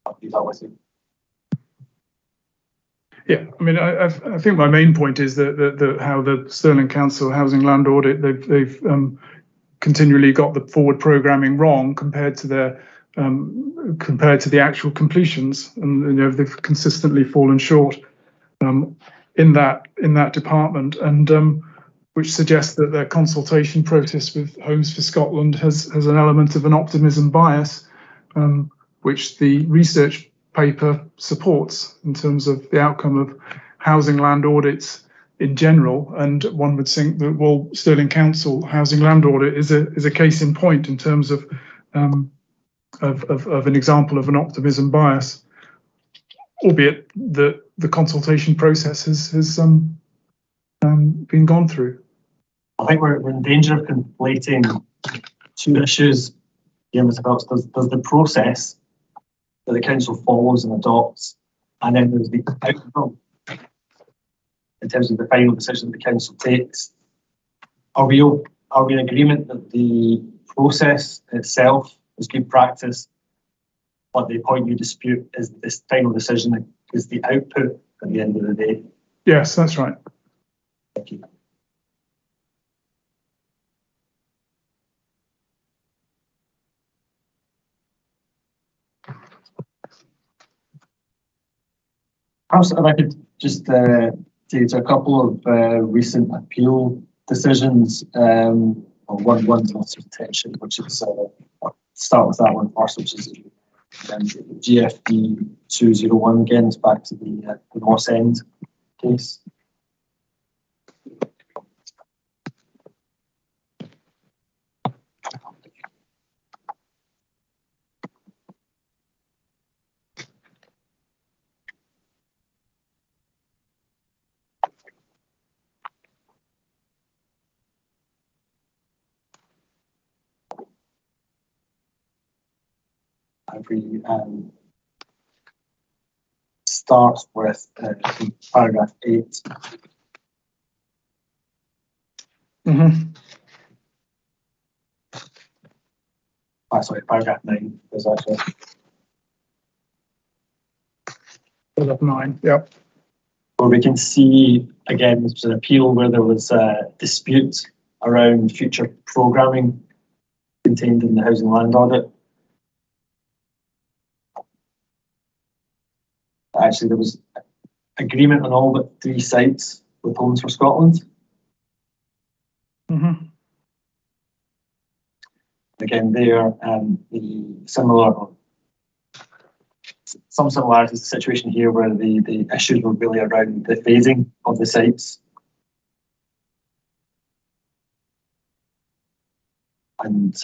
I'll leave that with you. Yeah, I mean, I think my main point is that how the Stirling Council housing land audit, they've continually got the forward programming wrong compared to their compared to the actual completions, and they've consistently fallen short in that department, and which suggests that their consultation process with Homes for Scotland has an element of an optimism bias, which the research paper supports in terms of the outcome of housing land audits in general. And one would think that, well, Stirling Council housing land audit is a case in point in terms of an example of an optimism bias, albeit that the consultation process has been gone through. I think we're in danger of conflating two issues here, Mr. Cox. There's the process that the council follows and adopts, and then there's the outcome in terms of the final decision the council takes. Are we in agreement that the process itself is good practice, but the point you dispute is this final decision is the output at the end of the day? Yes, that's right. Thank you. Perhaps if I could just take you to a couple of recent appeal decisions. One's loss of attention, which is I'll start with that one first, which is GFD 201. Again, it's back to the North End case. We start with paragraph 8. Sorry, paragraph 9 is actually. Paragraph 9, yep. Where we can see, again, this was an appeal where there was a dispute around future programming contained in the housing land audit. Actually, there was agreement on all but 3 sites with Homes for Scotland. Again, there, some similarities to the situation here where the issues were really around the phasing of the sites. And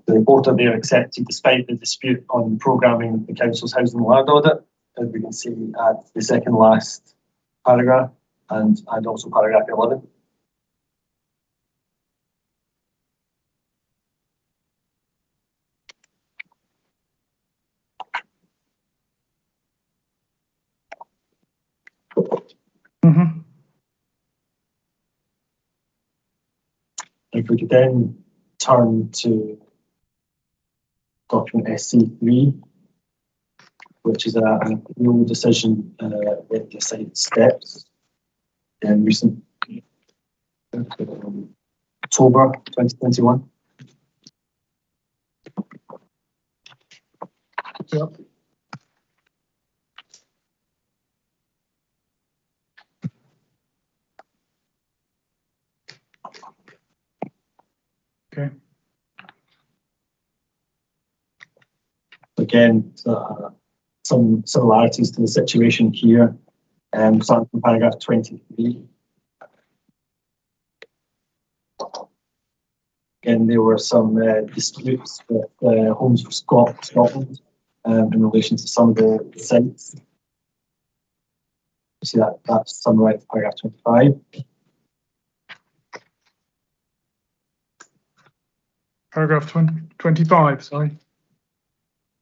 the reporter there accepted, despite the dispute on programming the council's housing land audit, as we can see at the second last paragraph and also paragraph 11. If we could then turn to document SC3, which is an appeal decision with the site steps in recent October 2021. Yep. Okay. Again, some similarities to the situation here. Starting from paragraph 23. Again, there were some disputes with Homes for Scotland in relation to some of the sites. You see that's summarised in paragraph 25. Paragraph 25, sorry.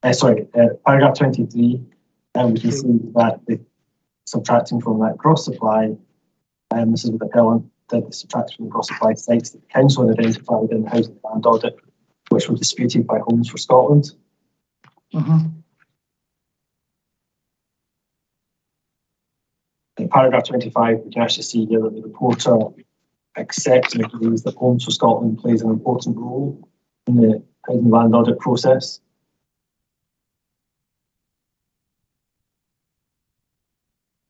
Paragraph 23. We can see that subtracting from that gross supply, this is what the appellant did, the subtraction from the gross supply sites that the council had identified in the housing land audit, which were disputed by Homes for Scotland. In paragraph 25, we can actually see here that the reporter accepts and agrees that Homes for Scotland plays an important role in the housing land audit process.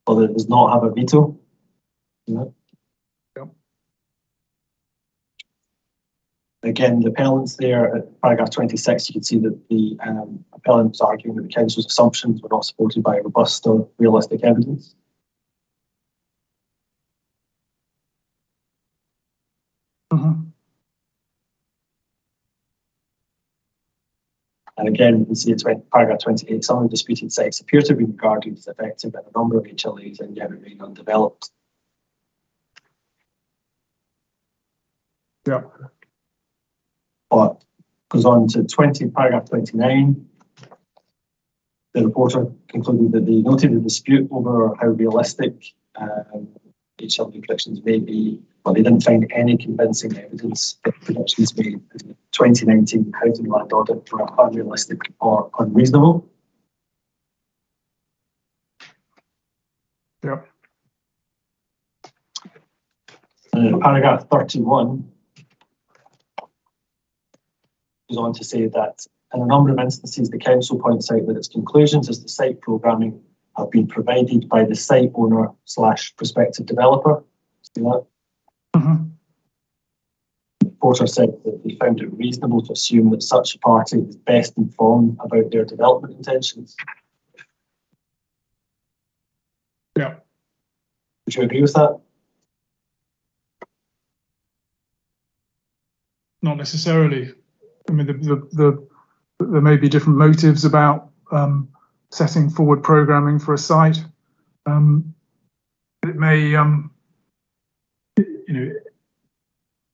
Although it does not have a veto. Yep. Again, the appellants there at paragraph 26, you can see that the appellant was arguing that the council's assumptions were not supported by robust or realistic evidence. And again, we can see in paragraph 28, some of the disputed sites appear to be regarded as affected by a number of HLAs and yet remain undeveloped. Yeah. But goes on to paragraph 29. The reporter concluded that they noted a dispute over how realistic HLA predictions may be, but they didn't find any convincing evidence that predictions made in the 2019 housing land audit were unrealistic or unreasonable. Yep. And in paragraph 31, goes on to say that in a number of instances, the council points out that its conclusions as to site programming have been provided by the site owner / prospective developer. See that? The reporter said that they found it reasonable to assume that such a party is best informed about their development intentions. Yeah. Would you agree with that? Not necessarily. I mean, there may be different motives about setting forward programming for a site. It may,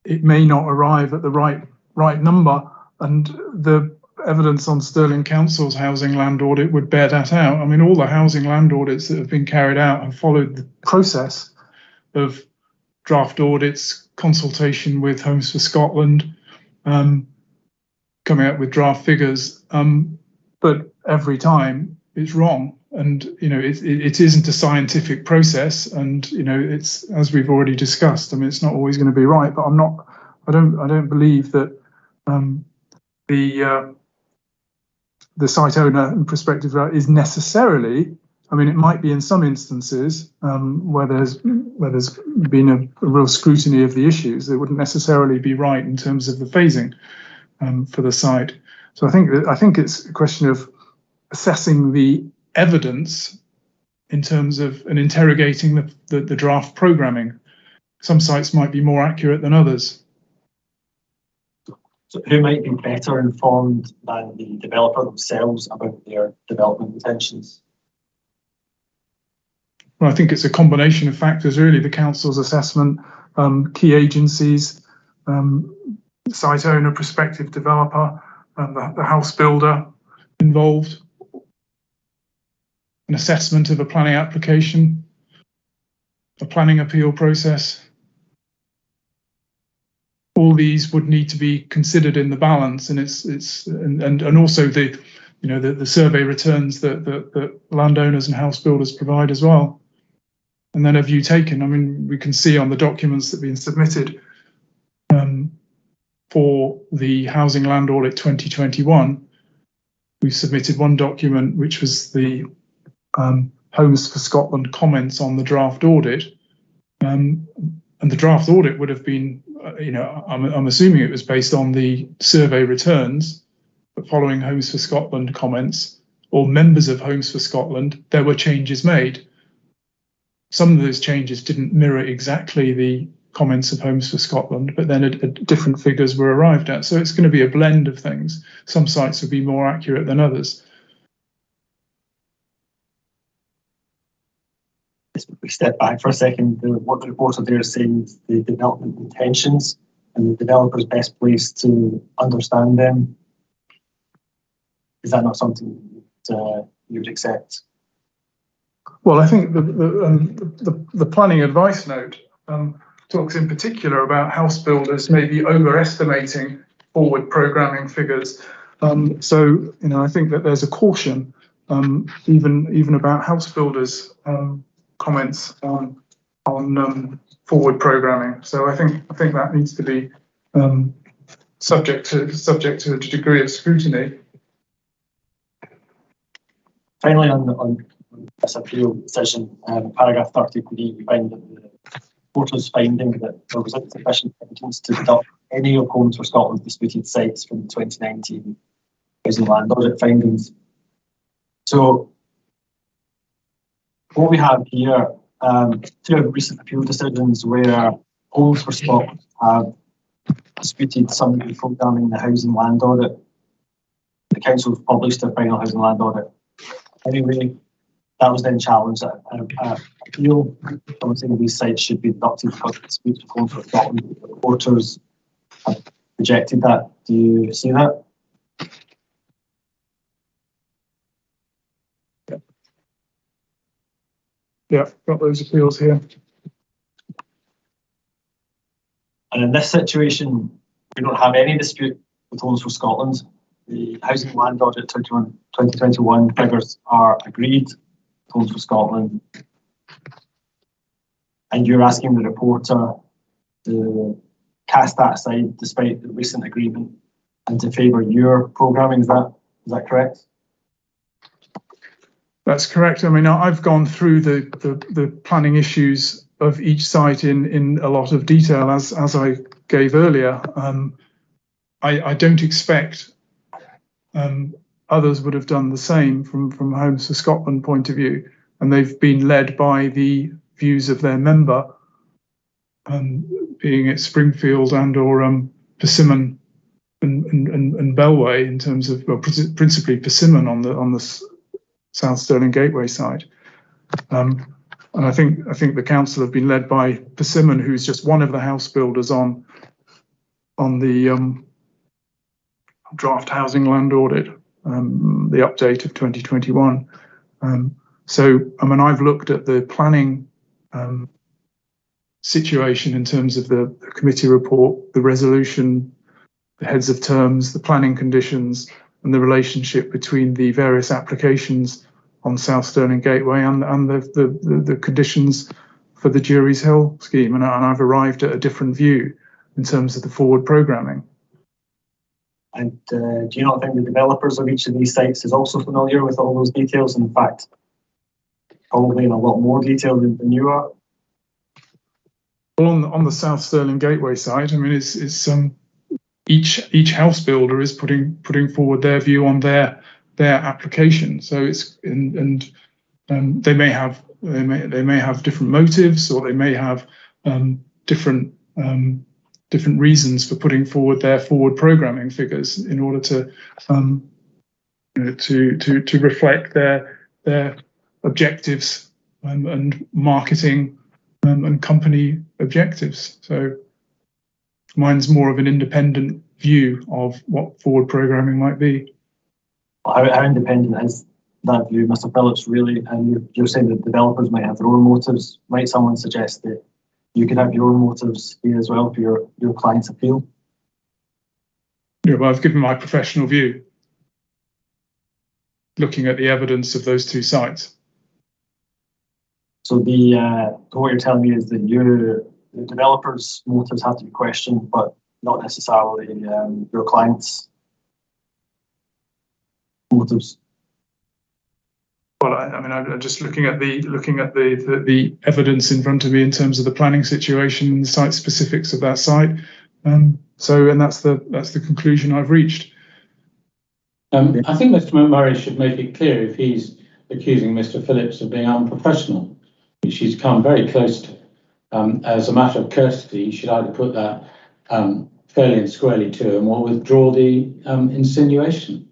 it may not arrive at the right number, and the evidence on Stirling Council's housing land audit would bear that out. I mean, all the housing land audits that have been carried out have followed the process of draft audits, consultation with Homes for Scotland, coming up with draft figures, but every time it's wrong, and it isn't a scientific process, and it's, as we've already discussed, I mean, it's not always going to be right. But I don't believe that the site owner and prospective is necessarily. I mean, it might be in some instances where there's been a real scrutiny of the issues. It wouldn't necessarily be right in terms of the phasing for the site. So I think it's a question of assessing the evidence in terms of and interrogating the draft programming. Some sites might be more accurate than others. So who might be better informed than the developer themselves about their development intentions? Well, I think it's a combination of factors, really. The council's assessment, key agencies, site owner, prospective developer, the house builder involved, an assessment of a planning application, a planning appeal process. All these would need to be considered in the balance, and and also the survey returns that landowners and house builders provide as well. And then a view taken. I mean, we can see on the documents that have been submitted for the Housing Land Audit 2021 we submitted one document, which was the Homes for Scotland comments on the draft audit. And the draft audit would have been, I'm assuming it was based on the survey returns, but following Homes for Scotland comments or members of Homes for Scotland, there were changes made. Some of those changes didn't mirror exactly the comments of Homes for Scotland, but then different figures were arrived at. So it's going to be a blend of things. Some sites will be more accurate than others. If we step back for a second, what the reporter there is saying is the development intentions and the developer's best place to understand them. Is that not something that you would accept? Well, I think the planning advice note talks in particular about house builders maybe overestimating forward programming figures. So, I think that there's a caution even about house builders' comments on forward programming. So I think that needs to be subject to a degree of scrutiny. Finally, on this appeal decision, paragraph 33, we find that the reporter's finding that there was insufficient evidence to deduct any of Homes for Scotland's disputed sites from the 2019 housing land audit findings. So what we have here, two recent appeal decisions where Homes for Scotland have disputed some of the programming in the housing land audit. The council have published their final housing land audit. Anyway, that was then challenged at appeal. Some of these sites should be deducted because of disputes with Homes for Scotland. The reporters have rejected that. Do you see that? Yeah, got those appeals here. And in this situation, we don't have any dispute with Homes for Scotland. The housing land audit 2021 figures are agreed with Homes for Scotland. And you're asking the reporter to cast that aside despite the recent agreement and to favour your programming. Is that correct? That's correct. I mean, I've gone through the planning issues of each site in a lot of detail, as I gave earlier. I don't expect others would have done the same from Homes for Scotland point of view, and they've been led by the views of their member, being it Springfield and or Persimmon and Bellway in terms of, well, principally Persimmon on the South Stirling Gateway side. And I think the council have been led by Persimmon, who's just one of the house builders on the draft housing land audit, the update of 2021. So, I mean, I've looked at the planning situation in terms of the committee report, the resolution, the heads of terms, the planning conditions, and the relationship between the various applications on South Stirling Gateway and the conditions for the Jury's Hill scheme. And I've arrived at a different view in terms of the forward programming. And do you not think the developers of each of these sites is also familiar with all those details? In fact, probably in a lot more detail than you are? Well, on the South Stirling Gateway side, I mean, it's each house builder is putting forward their view on their application. So it's they may have different motives, or they may have different reasons for putting forward their forward programming figures in order to reflect their objectives and marketing and company objectives. So mine's more of an independent view of what forward programming might be. How independent is that view, Mr. Phillips, really? And you're saying that developers might have their own motives. Might someone suggest that you could have your own motives here as well for your client's appeal? Yeah, well, I've given my professional view, looking at the evidence of those two sites. So what you're telling me is that the developers' motives have to be questioned, but not necessarily your clients. motives? Well, I mean, I'm just looking at the evidence in front of me in terms of the planning situation, the site specifics of that site. And that's the conclusion I've reached. I think Mr. McMurray should make it clear if he's accusing Mr. Phillips of being unprofessional, which he's come very close to. As a matter of courtesy, he should either put that fairly and squarely to him or withdraw the insinuation.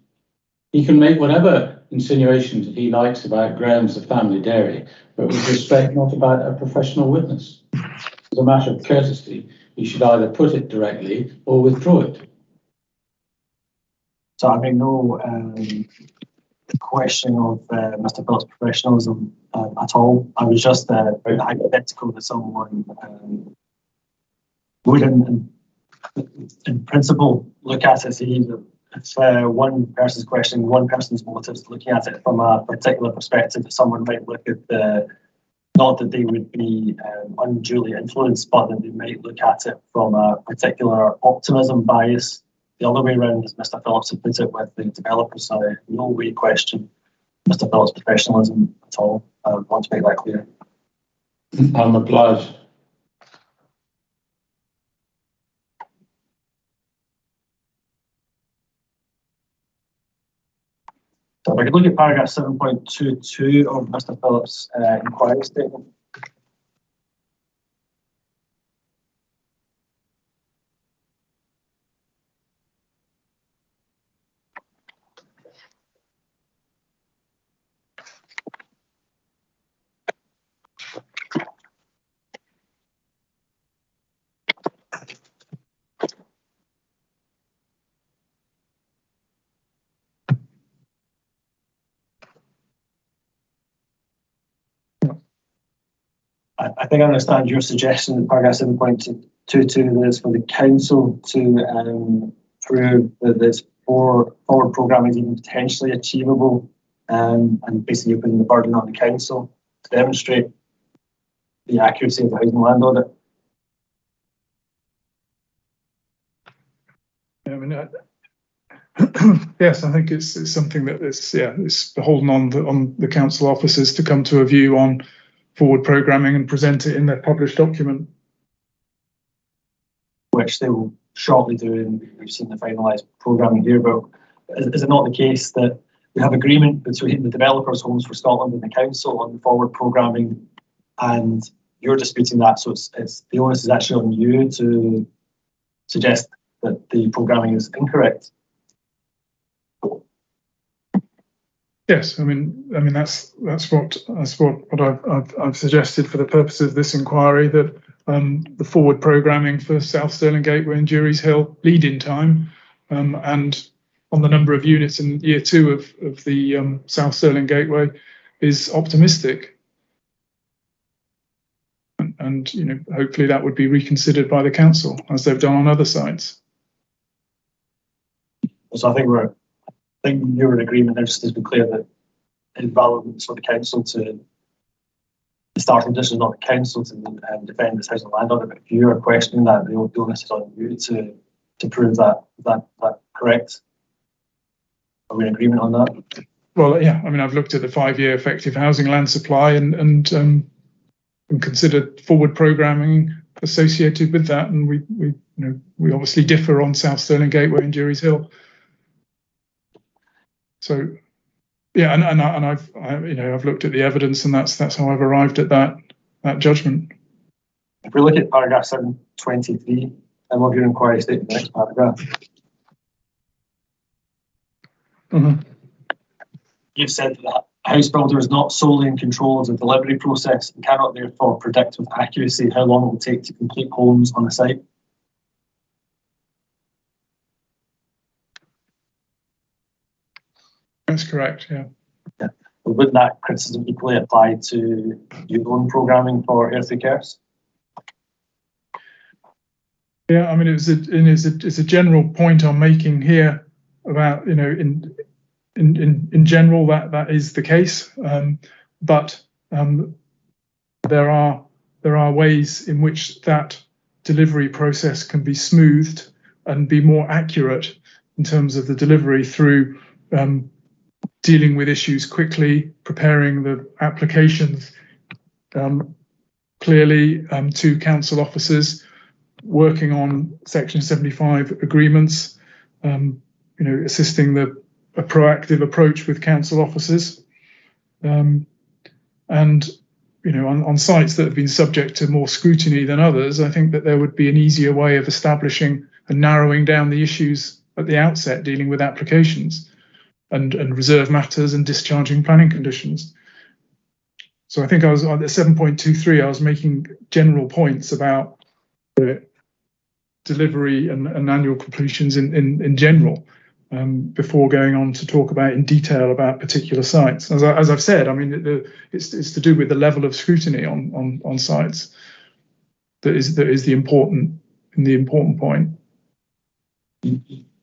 He can make whatever insinuations he likes about Graham's the family dairy, but with respect, not about a professional witness. As a matter of courtesy, he should either put it directly or withdraw it. So I make no question of Mr. Phillips' professionalism at all. I was just very hypothetical that someone would, in principle, look at it. If one person's questioning one person's motives, looking at it from a particular perspective, that someone might look at not that they would be unduly influenced, but that they might look at it from a particular optimism bias. The other way around, as Mr. Phillips had put it with the developers, I no way question Mr. Phillips' professionalism at all. I want to make that clear. I'm obliged. So if I could look at paragraph 7.22 of Mr. Phillips' inquiry statement. I think I understand your suggestion in paragraph 7.22 is for the council to prove that this forward programming is even potentially achievable, and basically you're putting the burden on the council to demonstrate the accuracy of the housing land audit. I mean, yes, I think it's something that it's beholden on the council officers to come to a view on forward programming and present it in their published document, which they will shortly do, and we've seen the finalised programming here. But is it not the case that we have agreement between the developers, Homes for Scotland, and the council on the forward programming, and you're disputing that? So it's the onus is actually on you to suggest that the programming is incorrect. Yes, I mean that's what I've suggested for the purpose of this inquiry, that the forward programming for South Stirling Gateway and Jury's Hill lead in time, and on the number of units in year 2 of the South Stirling Gateway is optimistic, and you know, hopefully that would be reconsidered by the council as they've done on other sites. So I think you're in agreement there, just to be clear, that it's relevant for the council to the starting position, not the council to defend this housing land audit. But if you are questioning that, the onus is on you to prove that. Is that correct? Are we in agreement on that? Well, yeah. I mean, I've looked at the 5-year effective housing land supply and considered forward programming associated with that, and we obviously differ on South Stirling Gateway and Jury's Hill. So, yeah, and I've looked at the evidence, and that's how I've arrived at that judgment. If we look at paragraph 723 of your inquiry statement, the next paragraph, you've said that a house builder is not solely in control of the delivery process and cannot therefore predict with accuracy how long it will take to complete homes on the site. That's correct, yeah. But would that criticism equally apply to your own programming for Airthrey Kerse? Yeah, I mean, it's a general point I'm making here about, you know, in general that is the case, but there are ways in which that delivery process can be smoothed and be more accurate in terms of the delivery through dealing with issues quickly, preparing the applications clearly to council officers, working on Section 75 agreements, assisting a proactive approach with council officers, and on sites that have been subject to more scrutiny than others, I think that there would be an easier way of establishing and narrowing down the issues at the outset, dealing with applications and reserve matters and discharging planning conditions. So I think I was on the 7.23, I was making general points about the delivery and annual completions in general, before going on to talk about in detail about particular sites. As I've said, I mean, it's to do with the level of scrutiny on sites that is the important point.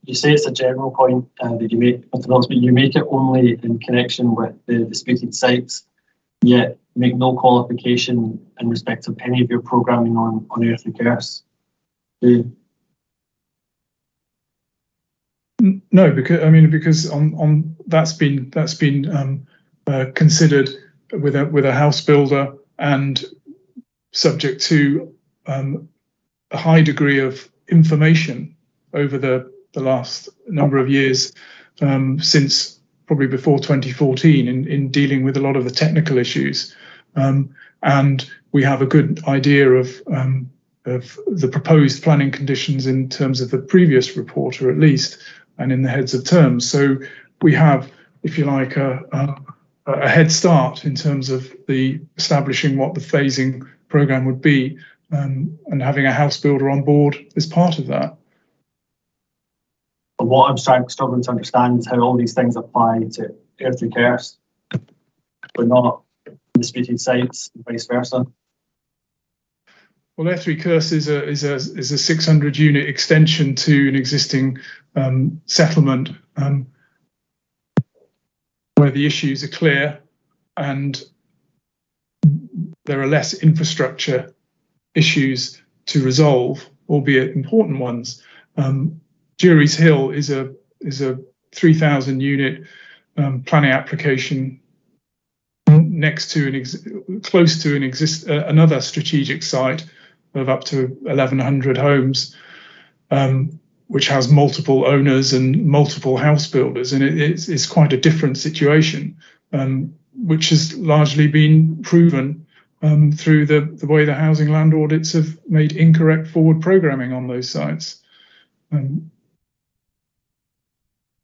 You say it's a general point that you make, but you make it only in connection with the disputed sites, yet make no qualification in respect of any of your programming on Airthrey Kerse. No, because on that's been considered with a house builder and subject to a high degree of information over the last number of years, since probably before 2014, in dealing with a lot of the technical issues, and we have a good idea of the proposed planning conditions in terms of the previous report, or at least, and in the heads of terms. So we have, if you like, a head start in terms of the establishing what the phasing programme would be, and having a house builder on board is part of that. But what I'm struggling to understand is how all these things apply to Airthrey Kerse, but not disputed sites and vice versa. Well, Airthrey Kerse is a 600 unit extension to an existing settlement, where the issues are clear and there are less infrastructure issues to resolve, albeit important ones. Jury's Hill is a 3,000 unit planning application next to close to another strategic site of up to 1,100 homes, which has multiple owners and multiple house builders, and it's quite a different situation, which has largely been proven through the way the housing land audits have made incorrect forward programming on those sites.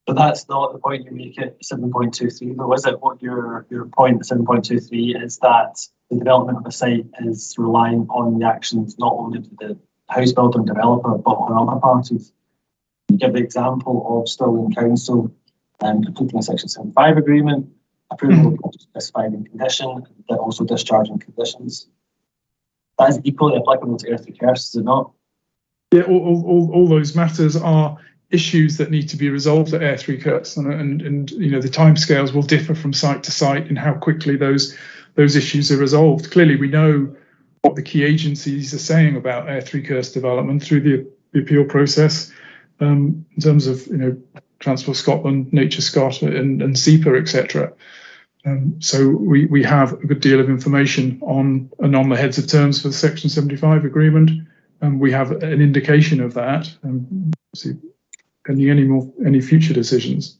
But that's not the point you make at 7.23, though, is it? What your point at 7.23 is that the development of a site is relying on the actions not only of the house builder and developer, but on other parties. You give the example of Stirling Council completing a Section 75 agreement, approval of specified in condition, but also discharging conditions. That is equally applicable to Airthrey Kerse, is it not? Yeah, all those matters are issues that need to be resolved at Airthrey Kerse, and the timescales will differ from site to site in how quickly those issues are resolved. Clearly, we know what the key agencies are saying about Airthrey Kerse development through the appeal process, in terms of Transport Scotland, Nature Scot, and SEPA, etc. So we have a good deal of information on the heads of terms for the Section 75 agreement, and we have an indication of that. Pending any future decisions.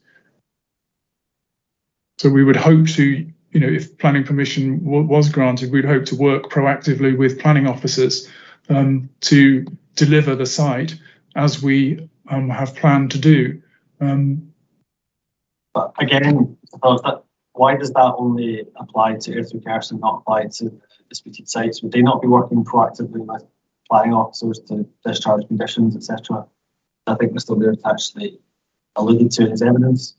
So we would hope to, if planning permission was granted, we'd hope to work proactively with planning officers to deliver the site as we have planned to do. But again, why does that only apply to Airthrey Kerse and not apply to disputed sites? Would they not be working proactively with planning officers to discharge conditions, etc.? I think Mr. Laird actually alluded to his evidence.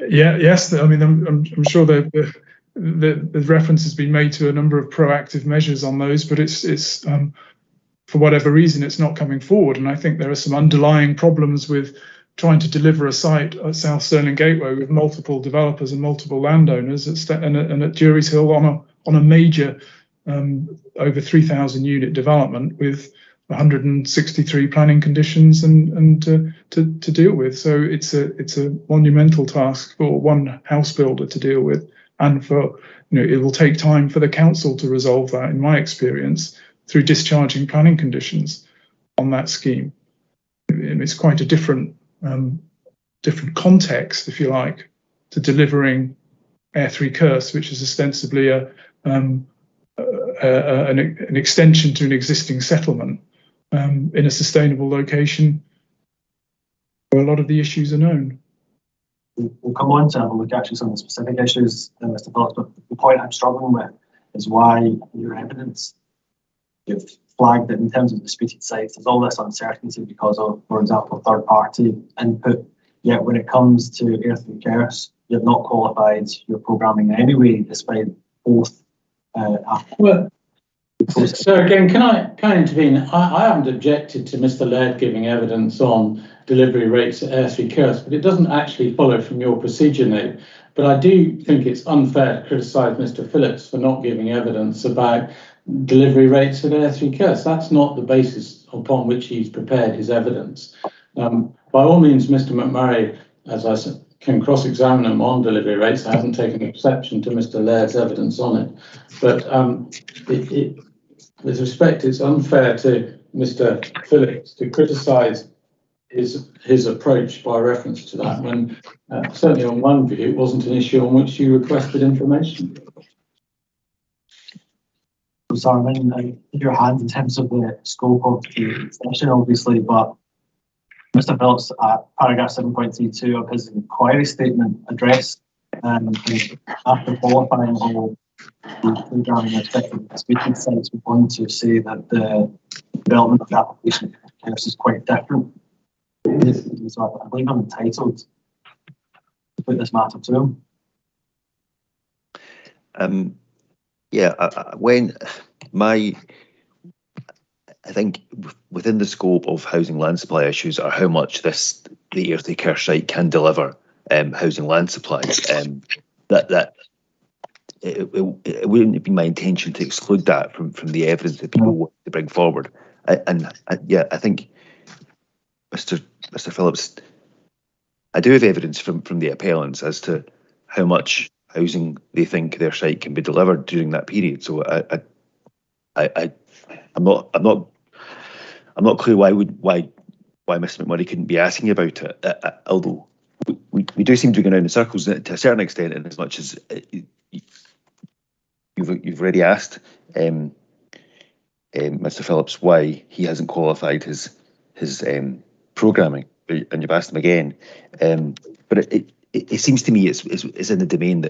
Yeah, yes. I mean, I'm sure the reference has been made to a number of proactive measures on those, but it's for whatever reason it's not coming forward. And I think there are some underlying problems with trying to deliver a site at South Stirling Gateway with multiple developers and multiple landowners and at Jury's Hill on a major over 3,000 unit development with 163 planning conditions and to deal with. So it's a monumental task for one house builder to deal with, and for it will take time for the council to resolve that, in my experience, through discharging planning conditions on that scheme. It's quite a different context, if you like, to delivering Airthrey Kerse, which is ostensibly an extension to an existing settlement in a sustainable location where a lot of the issues are known. We'll come on to have a look actually some of the specific issues, Mr. Phillips, but the point I'm struggling with is why your evidence, you've flagged that in terms of disputed sites, there's all this uncertainty because of, for example, third-party input, yet when it comes to Airthrey Kerse, you've not qualified your programming anyway, despite both. So again, can I intervene? I haven't objected to Mr. Laird giving evidence on delivery rates at Airthrey Kerse, but it doesn't actually follow from your procedure note. But I do think it's unfair to criticise Mr. Phillips for not giving evidence about delivery rates at Airthrey Kerse. That's not the basis upon which he's prepared his evidence. By all means, Mr. McMurray, as I said, can cross-examine him on delivery rates. I haven't taken exception to Mr. Laird's evidence on it. But with respect, it's unfair to Mr. Phillips to criticise his approach by reference to that, when certainly on one view, it wasn't an issue on which you requested information. Sorry, in your hand in terms of the scope of the session, obviously, but Mr. Phillips at paragraph 7.32 of his inquiry statement addressed after qualifying all the programming respective disputed sites, we want to say that the development of the application is quite different. So I believe I'm entitled to put this matter to him. I think within the scope of housing land supply issues are how much the Airthrey Kerse site can deliver housing land supply. That it wouldn't be my intention to exclude that from the evidence that people want to bring forward. I think Mr. Phillips, I do have evidence from the appellants as to how much housing they think their site can be delivered during that period. So I'm not clear why Mr. McMurray couldn't be asking about it. Although we do seem to be going around in circles to a certain extent, in as much as you've already asked Mr. Phillips why he hasn't qualified his programming, and you've asked him again. But it seems to me it's in the domain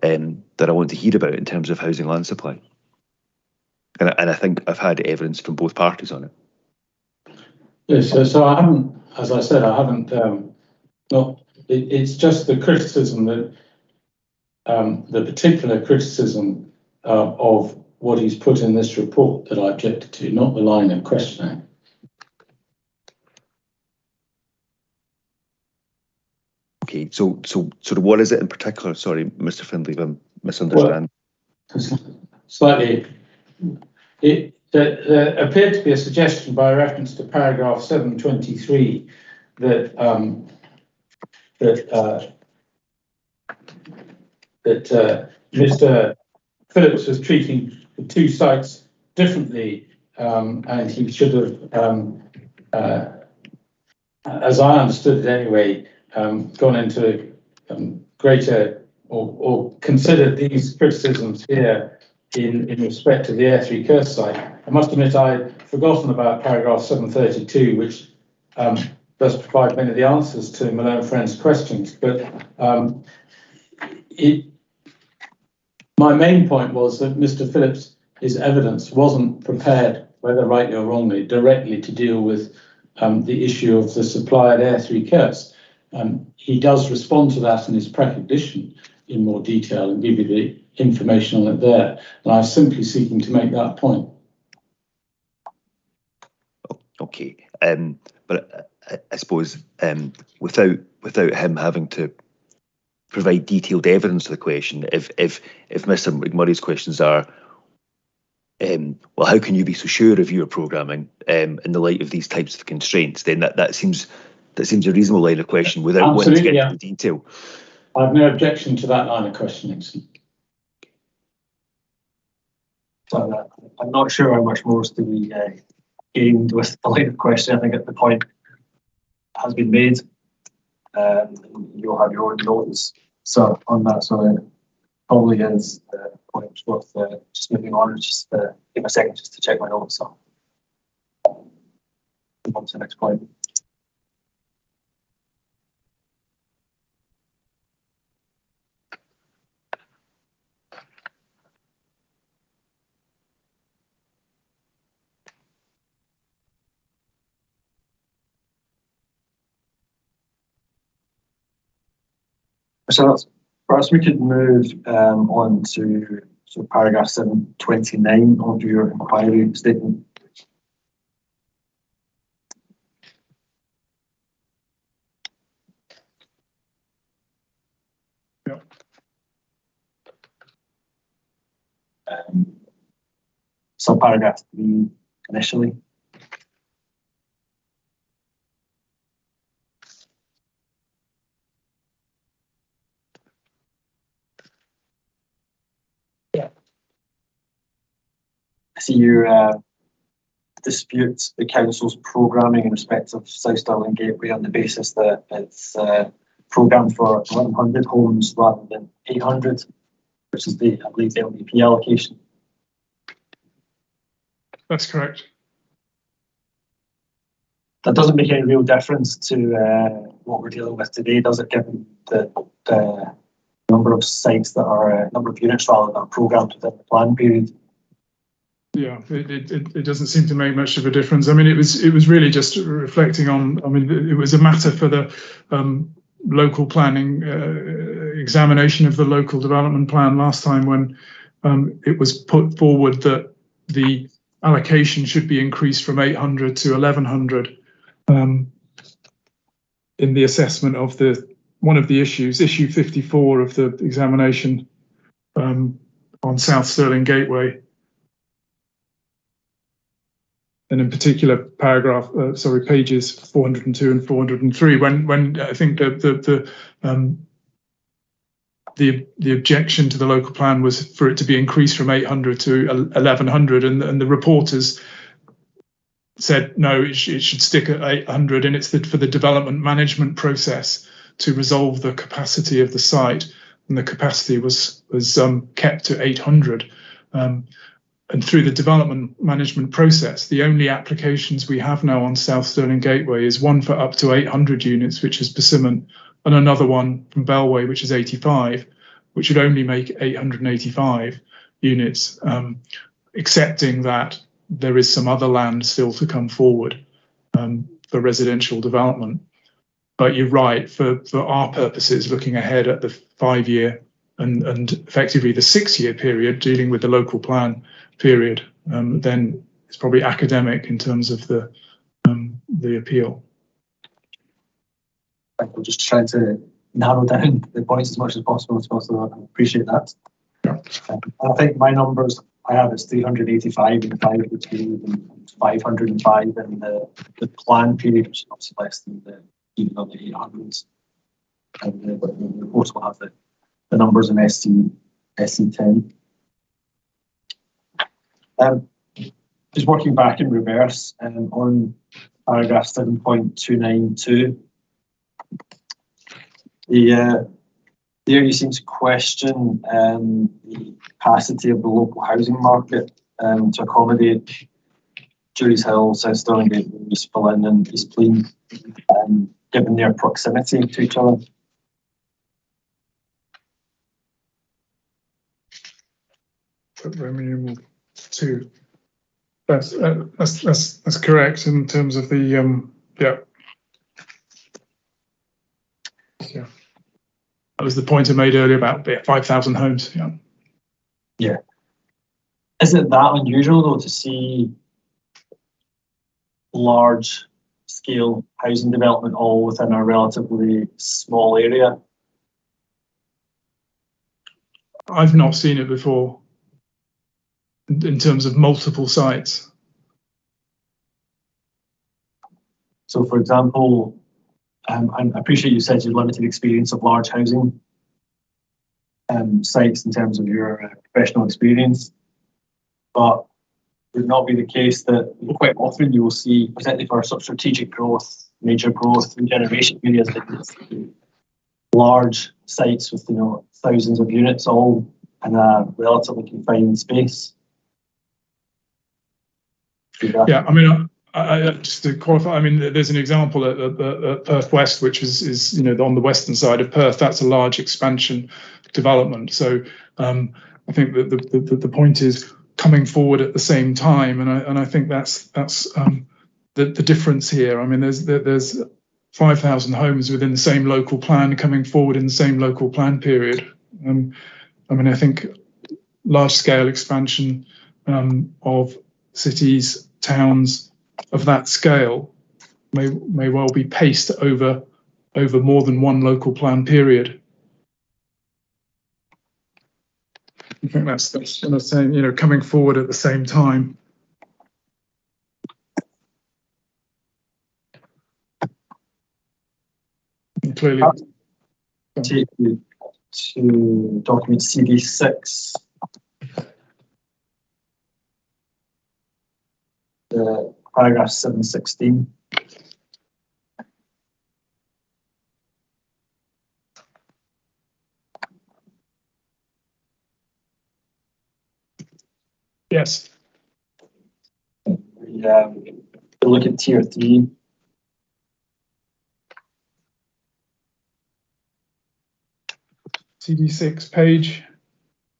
that I want to hear about in terms of housing land supply. And I think I've had evidence from both parties on it. Yes, so I haven't, as I said, I haven't, it's just the criticism that, the particular criticism of what he's put in this report that I objected to, not the line of questioning. Okay, so what is it in particular? Sorry, Mr. Findlay, if I'm misunderstanding. Well, slightly. There appeared to be a suggestion by reference to paragraph 723 that Mr. Phillips was treating the two sites differently, and he should have, as I understood it anyway, gone into greater or considered these criticisms here in respect to the Airthrey Kerse site. I must admit I'd forgotten about paragraph 732, which does provide many of the answers to Malone Friend's questions. But my main point was that Mr. Phillips' evidence wasn't prepared, whether rightly or wrongly, directly to deal with the issue of the supply at Airthrey Kerse. He does respond to that in his precognition in more detail and give you the information on it there. And I was simply seeking to make that point. Okay, but I suppose without him having to provide detailed evidence to the question, if Mr. McMurray's questions are, well, how can you be so sure of your programming in the light of these types of constraints? Then that seems a reasonable line of question without wanting to get into the detail. I have no objection to that line of questioning. So I'm not sure how much more is to be gained with the line of question. I think the point has been made. You'll have your own notes so on that. So it probably is the point worth just moving on. Just give a second just to check my notes. So move on to the next point. So perhaps we could move on to paragraph 729 of your inquiry statement. Yep. Subparagraph 3 initially. I see you dispute the council's programming in respect of South Stirling Gateway on the basis that it's programmed for 1,100 homes rather than 800, which is I believe the LDP allocation. That's correct. That doesn't make any real difference to what we're dealing with today, does it, given the number of sites that are, number of units rather than programmed within the plan period? Yeah, it doesn't seem to make much of a difference. I mean, it was really just reflecting on. I mean, it was a matter for the local planning examination of the local development plan last time when it was put forward that the allocation should be increased from 800 to 1,100 in the assessment of one of the issues, issue 54 of the examination on South Stirling Gateway. And in particular, pages 402 and 403, when I think the objection to the local plan was for it to be increased from 800 to 1,100, and the reporters said no, it should stick at 800, and it's for the development management process to resolve the capacity of the site, and the capacity was kept to 800. And through the development management process, the only applications we have now on South Stirling Gateway is one for up to 800 units, which is Persimmon, and another one from Bellway, which is 85, which would only make 885 units, accepting that there is some other land still to come forward for residential development. But you're right, for our purposes, looking ahead at the 5-year and effectively the 6-year period, dealing with the local plan period, then it's probably academic in terms of the appeal. We're just trying to narrow down the points as much as possible. I appreciate that. Yeah. I think my numbers I have is 385 in the 5-year period and 505 in the plan period, which is obviously less than even on the 800s. But we also have the numbers in SC10. Just working back in reverse on paragraph 7.292, the area seems to question the capacity of the local housing market to accommodate Jury's Hill, South Stirling Gateway, East Berlin and East Plain, given their proximity to each other. Roman 2. That's correct in terms of the yeah. That was the point I made earlier about 5,000 homes. Yeah. Yeah. Is it that unusual though to see large scale housing development all within a relatively small area? I've not seen it before. in terms of multiple sites? So, for example, I appreciate you said you limited experience of large housing sites in terms of your professional experience, but would not be the case that quite often you will see, particularly for sort of strategic growth, major growth, regeneration areas, large sites with thousands of units all in a relatively confined space. Yeah, I mean, just to qualify, I mean, there's an example at Perth West, which is on the western side of Perth. That's a large expansion development. So I think that the point is coming forward at the same time, and I think that's the difference here. I mean, there's 5,000 homes within the same local plan coming forward in the same local plan period. I mean, I think large scale expansion of cities, towns of that scale may well be paced over more than one local plan period. I think that's what I'm saying, coming forward at the same time. And clearly, take you to document CD6. The paragraph 716. yes. We look at tier 3. CD6 page.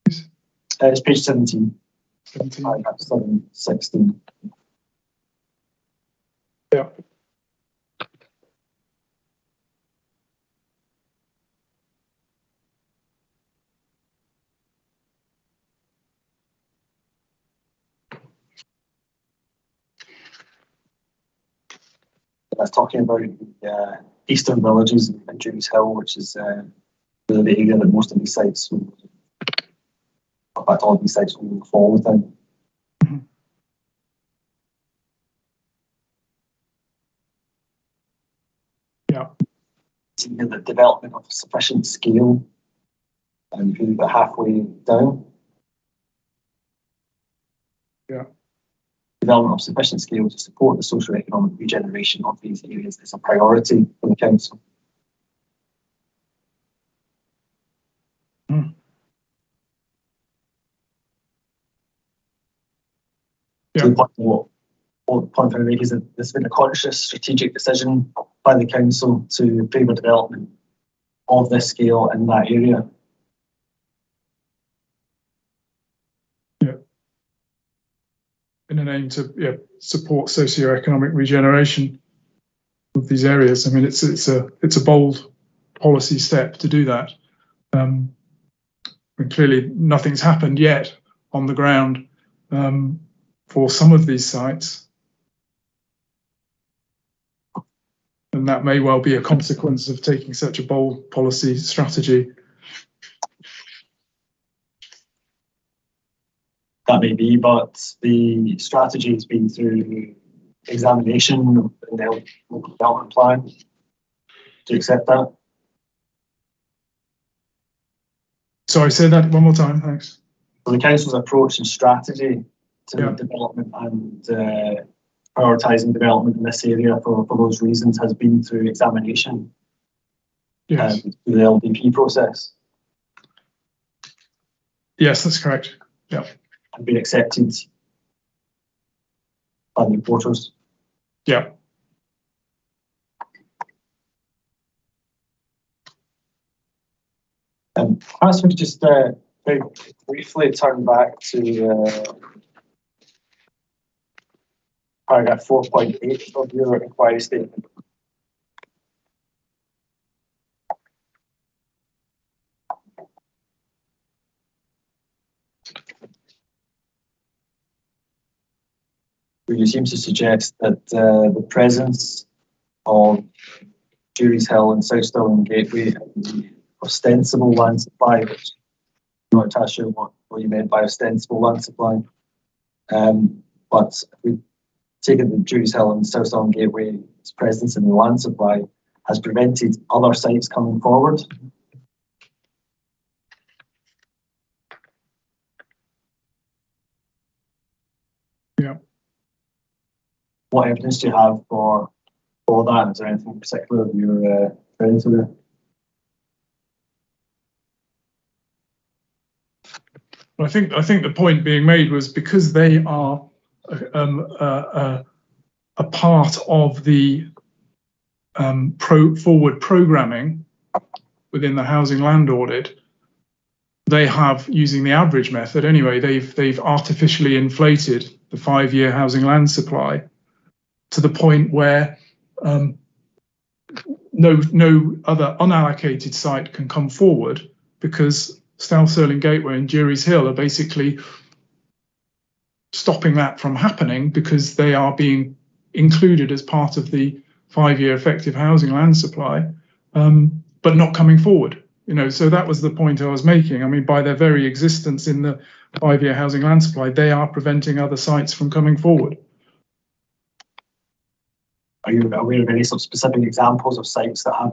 It's page 17. 17. Paragraph 716. Yeah. That's talking about the eastern villages and Jury's Hill, which is really the area that most of these sites will, in fact, all of these sites will fall within. Yeah. Seeing the development of sufficient scale, and really about halfway down. Yeah. Development of sufficient scale to support the socio-economic regeneration of these areas is a priority for the council. Yeah. So the point I make is that there's been a conscious strategic decision by the council to favour development of this scale in that area. Yeah. In an aim to support socio-economic regeneration of these areas. I mean, it's a bold policy step to do that. And clearly, nothing's happened yet on the ground for some of these sites. And that may well be a consequence of taking such a bold policy strategy. That may be, but the strategy has been through examination of the local development plan. Do you accept that? Sorry, say that one more time, thanks. So the council's approach and strategy to development and prioritising development in this area for those reasons has been through examination. Yes. Through the LDP process. Yes, that's correct. Yeah. And been accepted by the reporters. Yeah. Perhaps we could just very briefly turn back to paragraph 4.8 of your inquiry statement. Where you seem to suggest that the presence of Jury's Hill and South Stirling Gateway and the ostensible land supply, which I'm not entirely sure what you meant by ostensible land supply. But we taken the Jury's Hill and South Allan Gateway's presence in the land supply has prevented other sites coming forward. Yeah. What evidence do you have for that? Is there anything in particular you're referring to there? I think the point being made was because they are a part of the forward programming within the housing land audit. They have, using the average method anyway, they've artificially inflated the 5-year housing land supply to the point where no other unallocated site can come forward, because South Stirling Gateway and Jury's Hill are basically stopping that from happening, because they are being included as part of the 5-year effective housing land supply, but not coming forward. So that was the point I was making. I mean, by their very existence in the 5-year housing land supply, they are preventing other sites from coming forward. Are you aware of any sort of specific examples of sites that have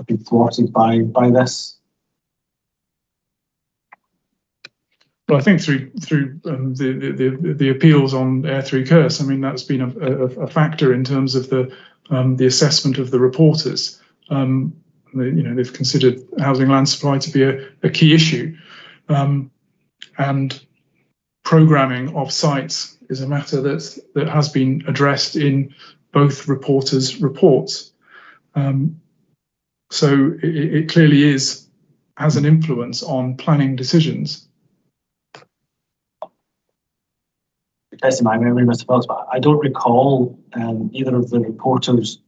been thwarted by this? Well, I think through the appeals on Airthrey Kerse, I mean, that's been a factor in terms of the assessment of the reporters. They've considered housing land supply to be a key issue, and programming of sites is a matter that has been addressed in both reporters' reports. So it clearly has an influence on planning decisions. Testing my memory, Mr. Phillips, but I don't recall either of the reporters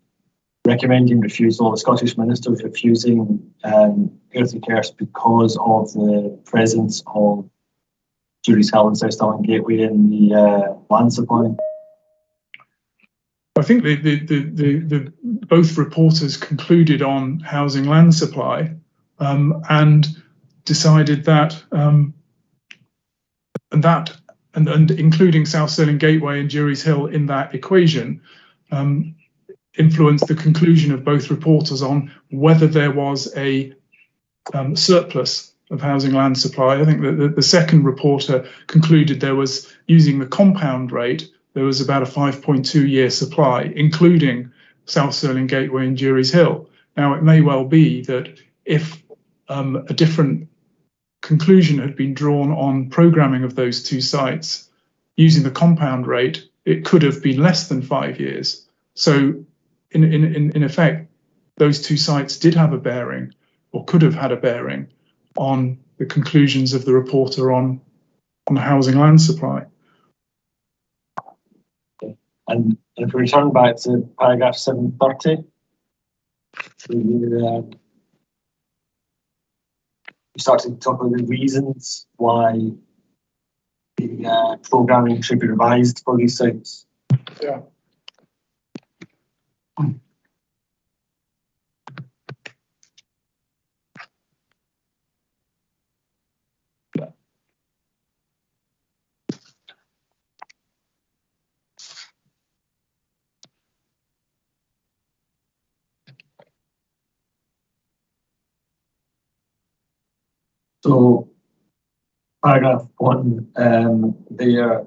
recommending refusal, the Scottish ministers refusing Airthrey Kerse because of the presence of Jury's Hill and South Allan Gateway in the land supply. I think the both reporters concluded on housing land supply and decided that and including South Stirling Gateway and Jury's Hill in that equation influenced the conclusion of both reporters on whether there was a surplus of housing land supply. I think that the second reporter concluded there was, using the compound rate, there was about a 5.2-year supply, including South Stirling Gateway and Jury's Hill. Now, it may well be that if a different conclusion had been drawn on programming of those two sites using the compound rate, it could have been less than 5 years. So in effect, those two sites did have a bearing, or could have had a bearing, on the conclusions of the reporter on housing land supply. Okay. And if we return back to paragraph 730, you start to talk about the reasons why the programming should be revised for these sites. Yeah. So, paragraph 1, there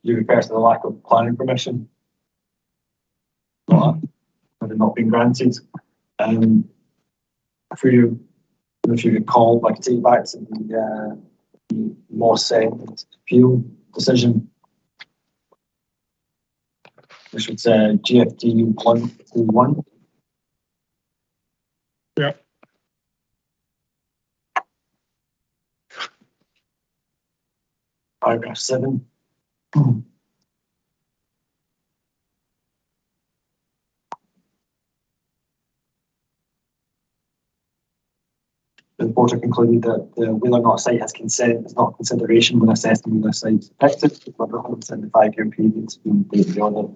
you refer to the lack of planning permission. That had not been granted. If you recall, I can take you back to the Moss End appeal decision, which was GFD 121. Yeah. Paragraph 7. The reporter concluded that whether or not a site has consent is not consideration when assessing whether a site is effective, but within the 5-year period to be dated the order.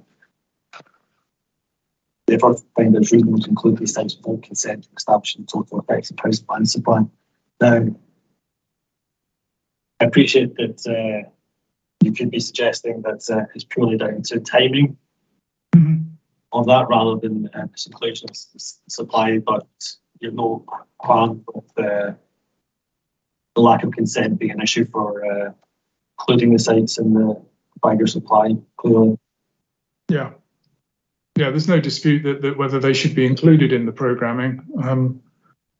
Therefore, find it reasonable to include these sites without consent in establishing total effective housing land supply. Now, I appreciate that you could be suggesting that it's purely down to timing Mhm. of that rather than its inclusion of supply, but you've no harm with the lack of consent being an issue for including the sites in the 5-year supply, clearly. Yeah. Yeah, there's no dispute that whether they should be included in the programming.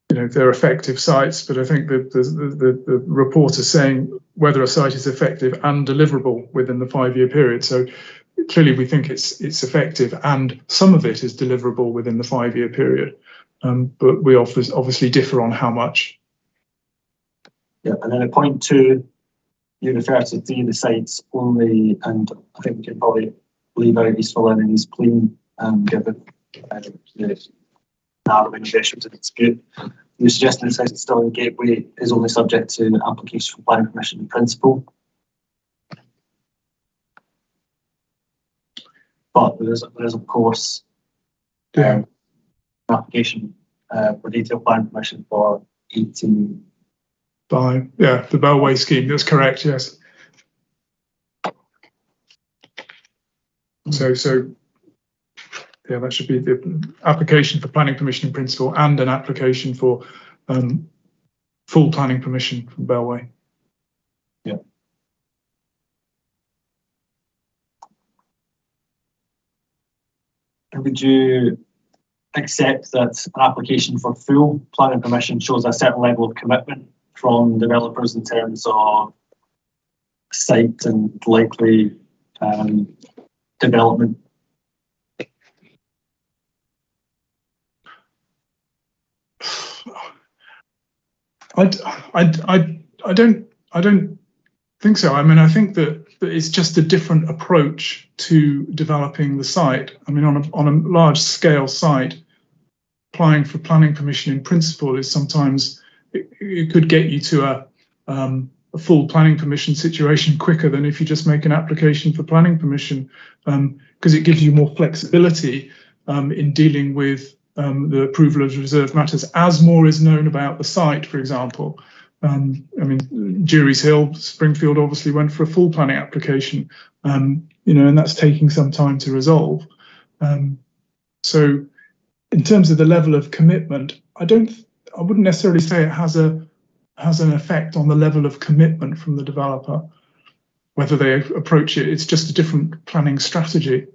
They're effective sites, but I think that the report is saying whether a site is effective and deliverable within the 5-year period. So clearly we think it's effective and some of it is deliverable within the 5-year period. But we obviously differ on how much. Yeah, and then at point 2, you refer to 3 of the sites only, and I think we can probably leave out East Lynn and East Clean, given the narrowing of issues of dispute. You suggested the site still in Gateway is only subject to application for planning permission in principle. But there is of course, an application for detailed planning permission for 18. Yeah, the Bellway scheme, that's correct, yes. So yeah, that should be the application for planning permission in principle and an application for full planning permission from Bellway. Yeah. And would you accept that an application for full planning permission shows a certain level of commitment from developers in terms of site and likely development? I don't think so. I mean, I think that it's just a different approach to developing the site. I mean, on a large scale site, applying for planning permission in principle is sometimes it could get you to a full planning permission situation quicker than if you just make an application for planning permission, because it gives you more flexibility in dealing with the approval of reserved matters as more is known about the site, for example. I mean, Jury's Hill, Springfield obviously went for a full planning application, and that's taking some time to resolve. So in terms of the level of commitment, I wouldn't necessarily say it has an effect on the level of commitment from the developer, whether they approach it. It's just a different planning strategy.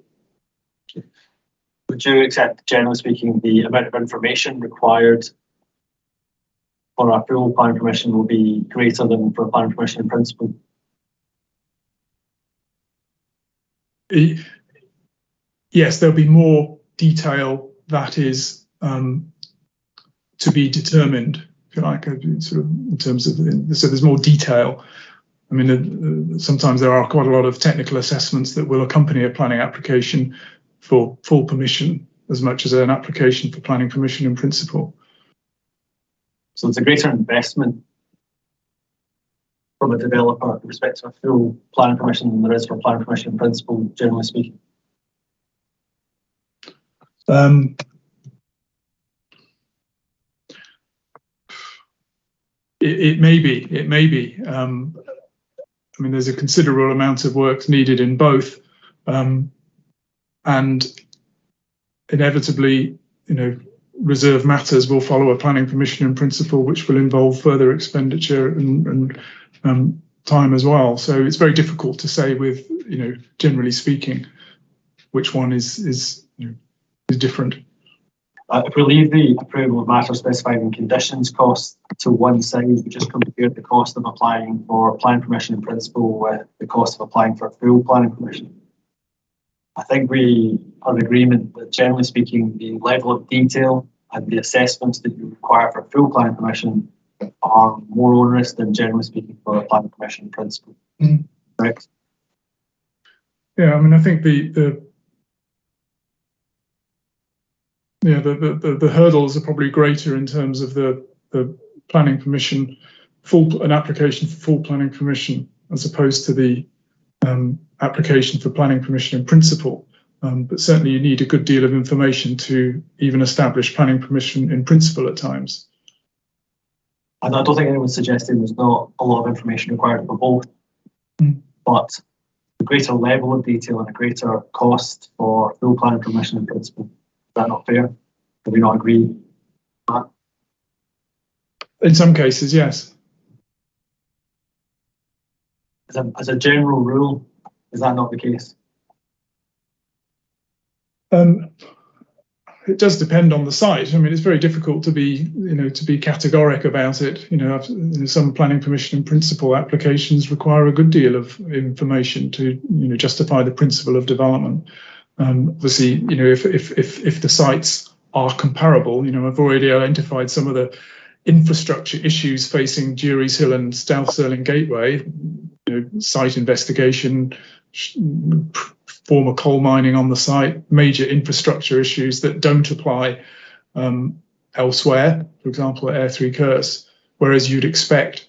Would you accept, generally speaking, the amount of information required for a full planning permission will be greater than for a planning permission in principle? Yes, there'll be more detail that is to be determined, if you like, sort of in terms of, so there's more detail. I mean, sometimes there are quite a lot of technical assessments that will accompany a planning application for full permission as much as an application for planning permission in principle. So it's a greater investment from a developer with respect to a full planning permission than there is for planning permission in principle, generally speaking. It may be. I mean, there's a considerable amount of work needed in both, and inevitably, reserve matters will follow a planning permission in principle, which will involve further expenditure and time as well. So it's very difficult to say with, generally speaking, which one is different. If we leave the approval of matters specified in conditions cost to one side, we just compare the cost of applying for planning permission in principle with the cost of applying for full planning permission. I think we are in agreement that, generally speaking, the level of detail and the assessments that you require for full planning permission are more onerous than, generally speaking, for a planning permission in principle. Correct? Yeah, I mean, I think the hurdles are probably greater in terms of the planning permission, an application for full planning permission, as opposed to the application for planning permission in principle. But certainly you need a good deal of information to even establish planning permission in principle at times. I don't think anyone's suggesting there's not a lot of information required for both, but greater level of detail and a greater cost for full planning permission in principle. Is that not fair? Do we not agree with that? In some cases, yes. As a general rule, is that not the case? It does depend on the site. I mean, it's very difficult to be, to be categoric about it. Some planning permission in principle applications require a good deal of information to, justify the principle of development. Obviously, if the sites are comparable, I've already identified some of the infrastructure issues facing Jury's Hill and South Stirling Gateway. Site investigation, former coal mining on the site, major infrastructure issues that don't apply elsewhere, for example, at Airthrey Kerse, whereas you'd expect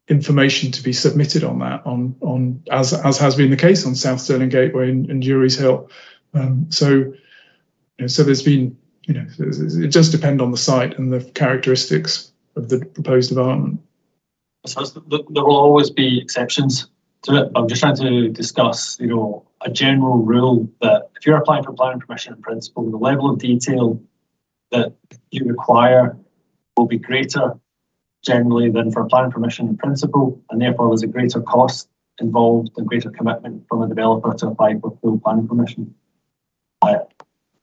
information to be submitted on that, as has been the case on South Stirling Gateway and Jury's Hill. So there's been, it does depend on the site and the characteristics of the proposed development. So there will always be exceptions to it. I'm just trying to discuss, a general rule that if you're applying for planning permission in principle, the level of detail that you require will be greater generally than for planning permission in principle, and therefore there's a greater cost involved and greater commitment from a developer to apply for full planning permission. I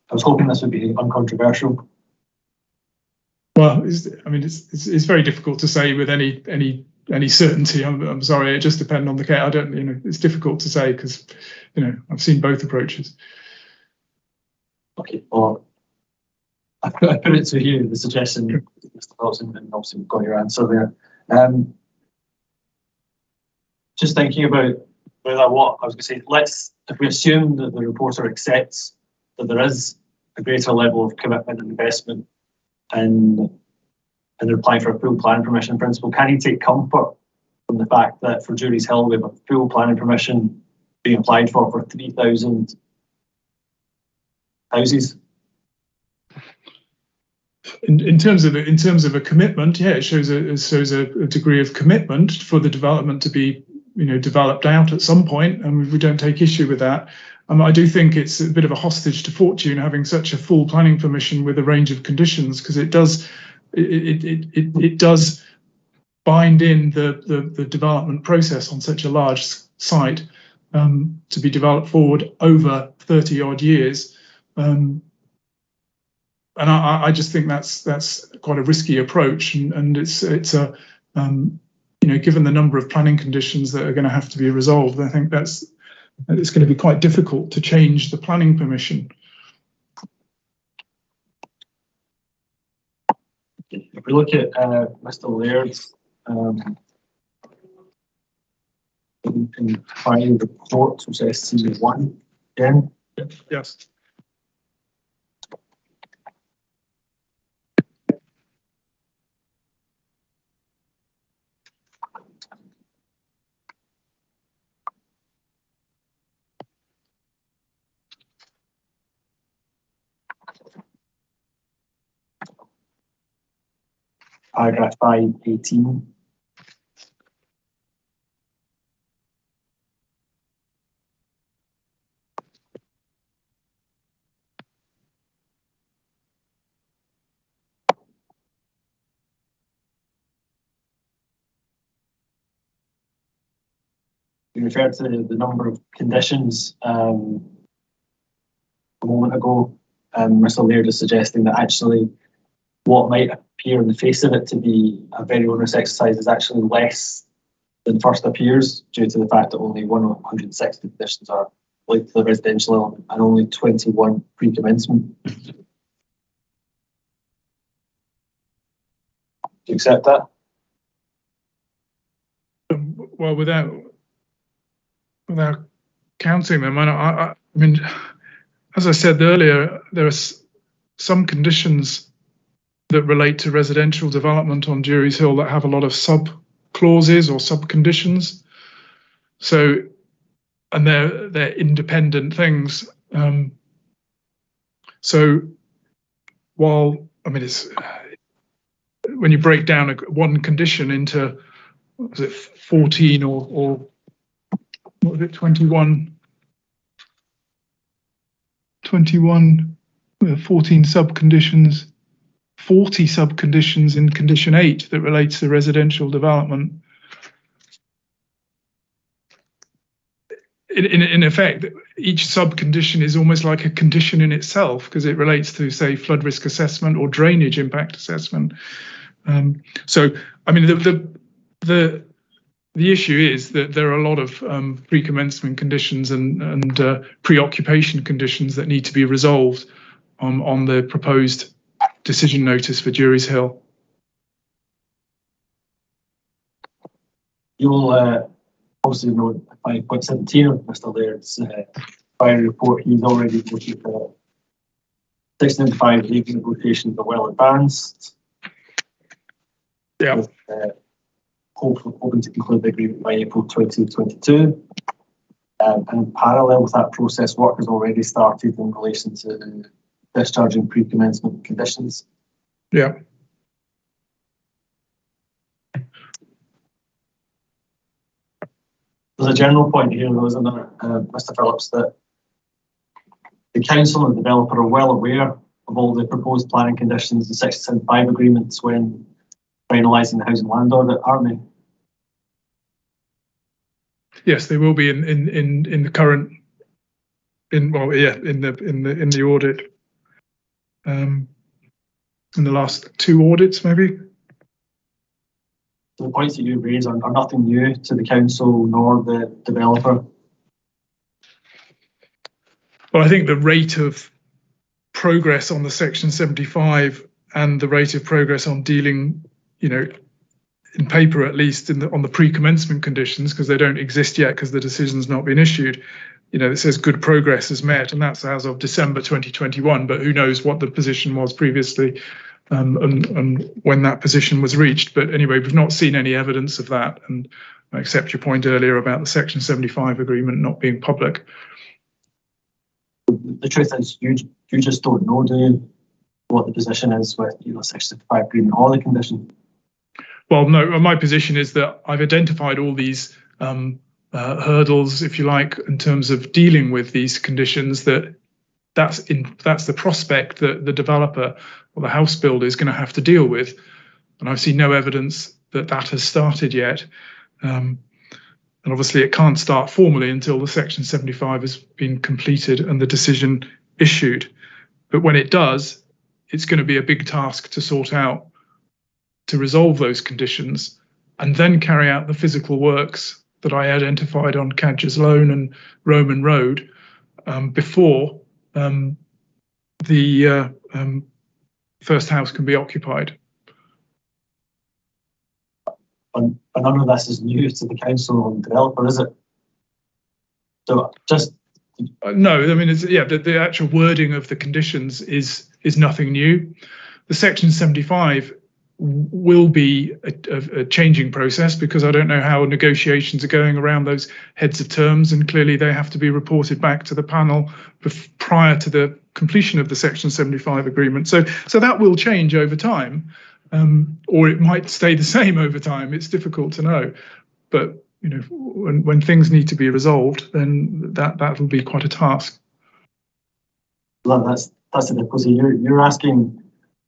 was hoping this would be uncontroversial. Well, it's very difficult to say with any certainty. I'm sorry, it just depends on the case. I don't, it's difficult to say because, I've seen both approaches. Okay, well, I put it to you, the suggestion, Mr. Dawson, and obviously we've got your answer there. Just thinking about whether what I was going to say, if we assume that the reporter accepts that there is a greater level of commitment and investment and they're applying for a full planning permission principle, can he take comfort from the fact that for Jury's Hill we have a full planning permission being applied for 3,000 houses? In terms of a commitment, yeah, it shows a degree of commitment for the development to be developed out at some point, and we don't take issue with that. I do think it's a bit of a hostage to fortune having such a full planning permission with a range of conditions, because it does bind in the development process on such a large site to be developed forward over 30 odd years. And I just think that's quite a risky approach, and it's a given the number of planning conditions that are going to have to be resolved, I think it's going to be quite difficult to change the planning permission. If we look at Mr. Laird's in final report, which is SC1 again. Yes. Paragraph 518. You referred to the number of conditions a moment ago. Mr. Laird is suggesting that actually what might appear on the face of it to be a very onerous exercise is actually less than first appears, due to the fact that only 160 conditions are related to the residential element and only 21 pre-commencement. Do you accept that? Well, without counting them, I mean, as I said earlier, there are some conditions that relate to residential development on Jury's Hill that have a lot of sub-clauses or sub-conditions. So, and they're independent things. So, while, I mean, it's when you break down one condition into, was it 14 or what was it, 14 subconditions, 40 subconditions in condition 8 that relates to residential development. In effect, each subcondition is almost like a condition in itself because it relates to, say, flood risk assessment or drainage impact assessment. So, I mean, the issue is that there are a lot of pre-commencement conditions and pre-occupation conditions that need to be resolved on the proposed decision notice for Jury's Hill. You'll obviously know 5.17 of Mr. Laird's fire report. He's already looking for 695 legal negotiations are well advanced. Yeah. With, hoping to conclude the agreement by April 2022. And in parallel with that process, work has already started in relation to discharging pre-commencement conditions. Yeah. There's a general point here, though, isn't there, Mr. Phillips, that the council and the developer are well aware of all the proposed planning conditions and Section 75 agreements when finalising the housing land audit, aren't they? Yes, they will be in the current in the audit. In the last 2 audits, maybe. So the points that you raise are nothing new to the council nor the developer. Well, I think the rate of progress on the Section 75 and the rate of progress on dealing, in paper at least, on the pre-commencement conditions, because they don't exist yet because the decision's not been issued. It says good progress is met, and that's as of December 2021. But who knows what the position was previously and when that position was reached. But anyway, we've not seen any evidence of that. And I accept your point earlier about the Section 75 agreement not being public. The truth is, you just don't know, do you, what the position is with Section 75 agreement or the condition? Well, no, my position is that I've identified all these hurdles, if you like, in terms of dealing with these conditions, that's the prospect that the developer or the house builder is going to have to deal with. And I've seen no evidence that has started yet. And obviously it can't start formally until the Section 75 has been completed and the decision issued. But when it does, it's going to be a big task to sort out, to resolve those conditions, and then carry out the physical works that I identified on Cadger's Loan and Roman Road before the first house can be occupied. And none of this is new to the council and developer, is it? So just no, I mean, the actual wording of the conditions is nothing new. The Section 75 will be a changing process because I don't know how negotiations are going around those heads of terms, and clearly they have to be reported back to the panel prior to the completion of the Section 75 agreement. So that will change over time, or it might stay the same over time. It's difficult to know, but when things need to be resolved, then that will be quite a task. Well, that's the difficulty. You're asking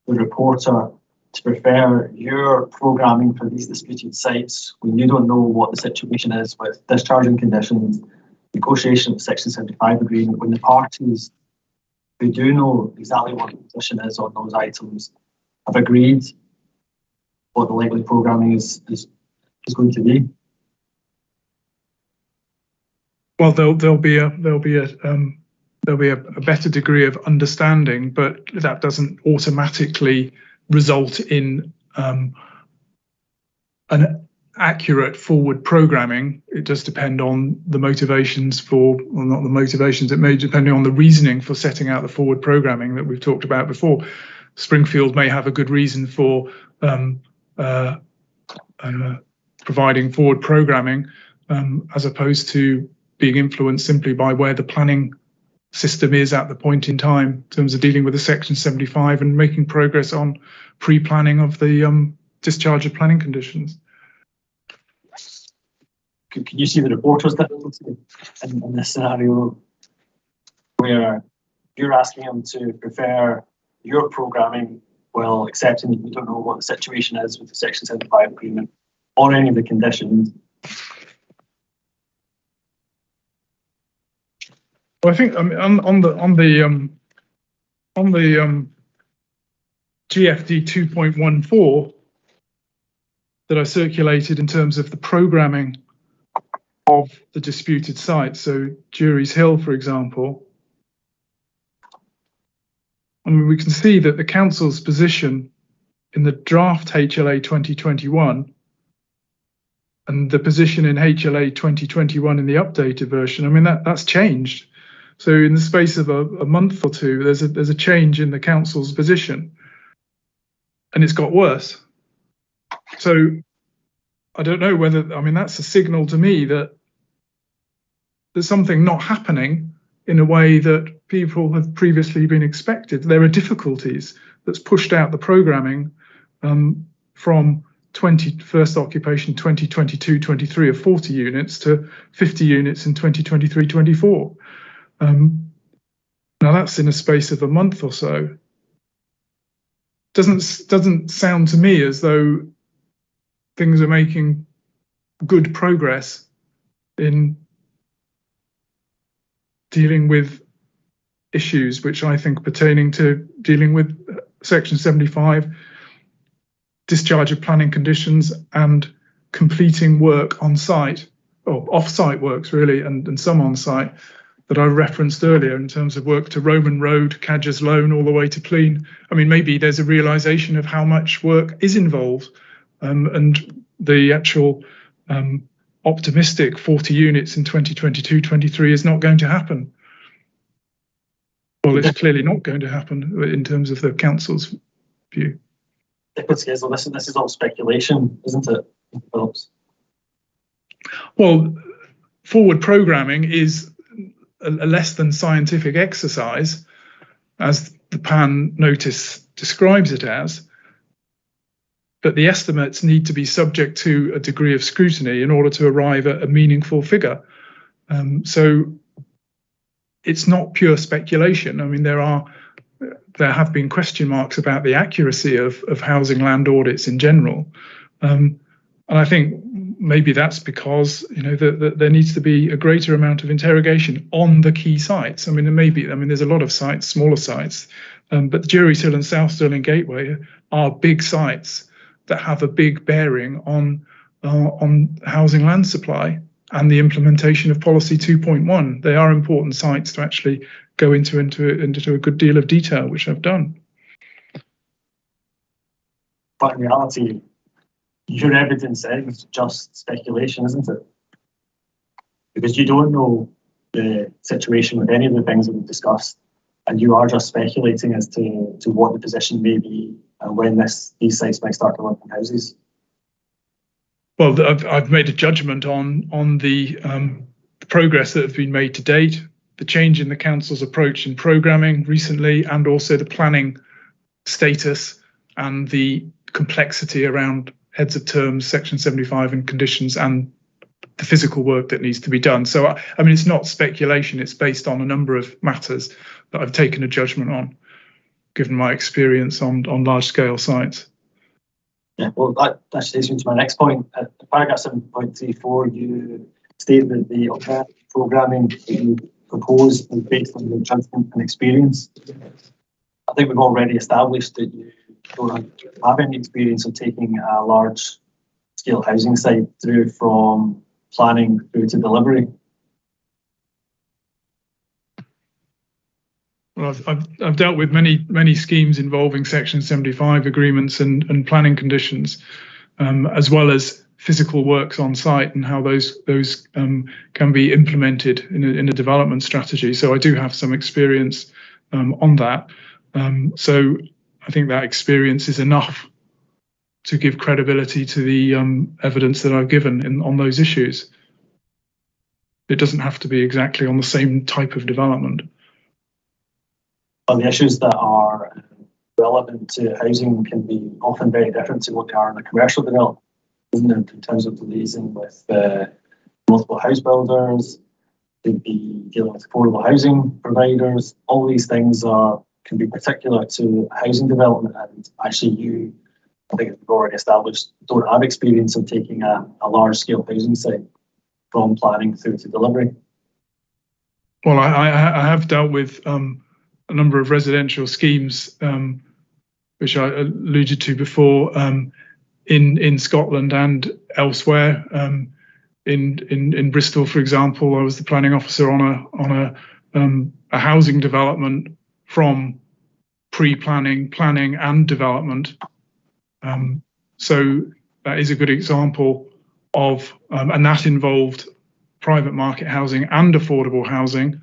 the reporter to prepare your programming for these disputed sites when you don't know what the situation is with discharging conditions, negotiation of the Section 75 agreement, when the parties who do know exactly what the position is on those items have agreed what the likely programming is going to be. Well, there'll be a better degree of understanding, but that doesn't automatically result in an accurate forward programming. It does depend on the motivations not the motivations, it may depend on the reasoning for setting out the forward programming that we've talked about before. Springfield may have a good reason for providing forward programming as opposed to being influenced simply by where the planning system is at the point in time in terms of dealing with the Section 75 and making progress on pre-planning of the discharge of planning conditions. Can you see the reporter's difficulty in this scenario where you're asking them to prefer your programming while accepting that you don't know what the situation is with the Section 75 agreement or any of the conditions? Well, I think on the GFD 2.14 that I circulated in terms of the programming of the disputed sites, so Jury's Hill, for example, I mean, we can see that the council's position in the draft HLA 2021 and the position in HLA 2021 in the updated version, I mean, that's changed. So in the space of a month or two, there's a change in the council's position, and it's got worse. So I don't know whether, I mean, that's a signal to me that there's something not happening in a way that people have previously been expected. There are difficulties that's pushed out the programming from first occupation 2022-23 of 40 units to 50 units in 2023-24. Now that's in a space of a month or so. Doesn't sound to me as though things are making good progress in dealing with issues which I think pertaining to dealing with Section 75, discharge of planning conditions, and completing work on site, or off-site works really, and some on site that I referenced earlier in terms of work to Roman Road, Cadger's Loan, all the way to Clean. I mean, maybe there's a realization of how much work is involved, and the actual optimistic 40 units in 2022-23 is not going to happen. Well, it's clearly not going to happen in terms of the council's view. This is all speculation, isn't it, Phillips? Well, forward programming is a less than scientific exercise, as the PAN notice describes it as, but the estimates need to be subject to a degree of scrutiny in order to arrive at a meaningful figure. So it's not pure speculation. I mean, there have been question marks about the accuracy of housing land audits in general, and I think maybe that's because there needs to be a greater amount of interrogation on the key sites. I mean, there's a lot of sites, smaller sites, but Jury's Hill and South Stirling Gateway are big sites that have a big bearing on housing land supply and the implementation of Policy 2.1. They are important sites to actually go into a good deal of detail, which I've done. But in reality, your evidence is just speculation, isn't it? Because you don't know the situation with any of the things that we've discussed, and you are just speculating as to what the position may be and when these sites might start developing houses. Well, I've made a judgment on the progress that has been made to date, the change in the council's approach in programming recently, and also the planning status and the complexity around heads of terms, Section 75 and conditions, and the physical work that needs to be done. So, I mean, it's not speculation. It's based on a number of matters that I've taken a judgment on, given my experience on large-scale sites. Yeah, well, that takes me to my next point. At paragraph 7.34, you state that the alternative programming that you propose is based on your judgment and experience. I think we've already established that you don't have any experience of taking a large-scale housing site through from planning through to delivery. Well, I've dealt with many schemes involving Section 75 agreements and planning conditions, as well as physical works on site and how those can be implemented in a development strategy. So I do have some experience on that. So I think that experience is enough to give credibility to the evidence that I've given on those issues. It doesn't have to be exactly on the same type of development. Well, the issues that are relevant to housing can be often very different to what they are in a commercial development, isn't it, in terms of the liaison with multiple house builders, could be dealing with affordable housing providers. All these things can be particular to housing development, and actually I think we've already established, don't have experience of taking a large scale housing site from planning through to delivery. Well, I have dealt with a number of residential schemes, which I alluded to before, in Scotland and elsewhere. In Bristol, for example, I was the planning officer on a housing development from pre-planning, planning, and development. So that is a good example of, and that involved private market housing and affordable housing.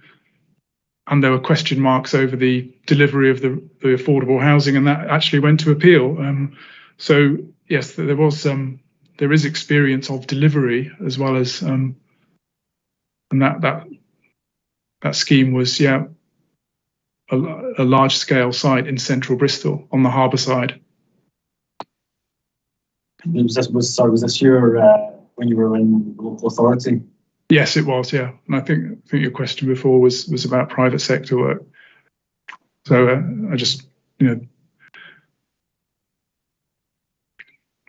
And there were question marks over the delivery of the affordable housing, and that actually went to appeal. So yes, there is experience of delivery as well as, and that scheme was a large scale site in central Bristol on the harbour side. Was this your when you were in the local authority? Yes, it was. Yeah, and I think your question before was about private sector work. So I just, and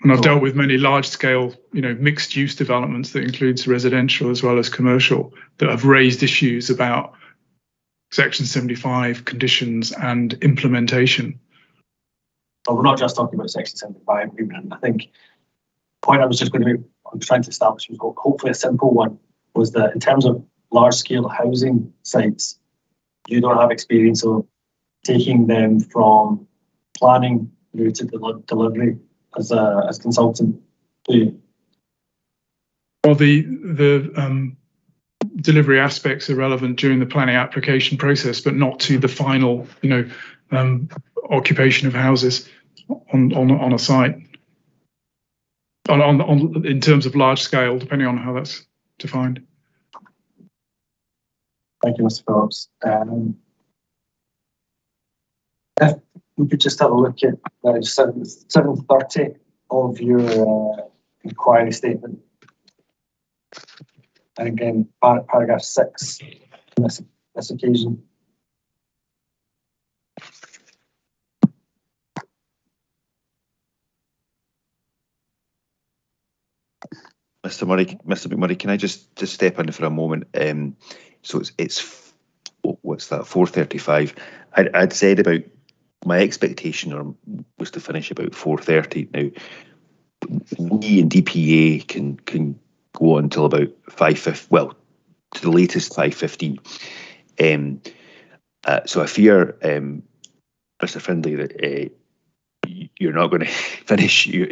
I've dealt with many large scale, mixed use developments that includes residential as well as commercial that have raised issues about Section 75 conditions and implementation. But we're not just talking about Section 75 agreement. I think the point I was trying to establish was hopefully a simple one, was that in terms of large scale housing sites, you don't have experience of taking them from planning through to delivery as consultant. Do you? Well, the delivery aspects are relevant during the planning application process, but not to the final, occupation of houses on a site. In terms of large scale, depending on how that's defined. Thank you, Mr. Phillips. If we could just have a look at 730 of your inquiry statement. And again, paragraph 6 on this occasion. Mr. McMurray, can I just step in for a moment? So it's what's that? 4:35. I'd said about my expectation was to finish about 4:30. Now we in DPA can go on until about 5:50. Well, to the latest 5:15. So I fear, Mr. Findlay, that you're not going to finish your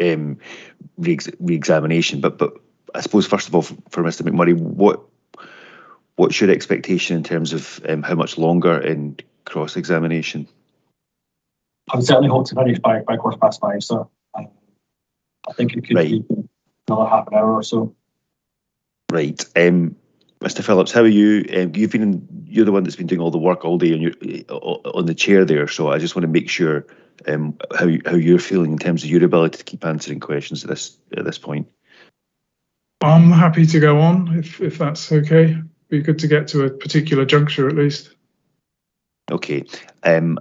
re-examination. But I suppose first of all, for Mr. McMurray, what's your expectation in terms of how much longer in cross-examination? I would certainly hope to finish by 5:15. So I think it could be another half an hour or so. Right. Mr. Phillips, how are you? You're the one that's been doing all the work all day on the chair there. So I just want to make sure how you're feeling in terms of your ability to keep answering questions at this point. I'm happy to go on if that's okay. Be good to get to a particular juncture at least. Okay. And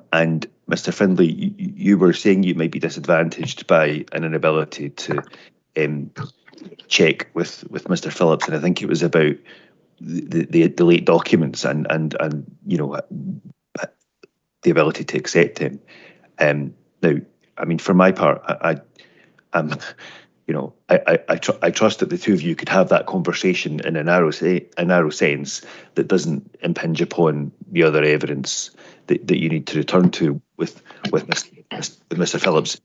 Mr. Findlay, you were saying you might be disadvantaged by an inability to check with Mr. Phillips, and I think it was about the late documents and the ability to accept him. Now, I mean, for my part, I trust that the two of you could have that conversation in a narrow sense that doesn't impinge upon the other evidence that you need to return to with Mr. Phillips,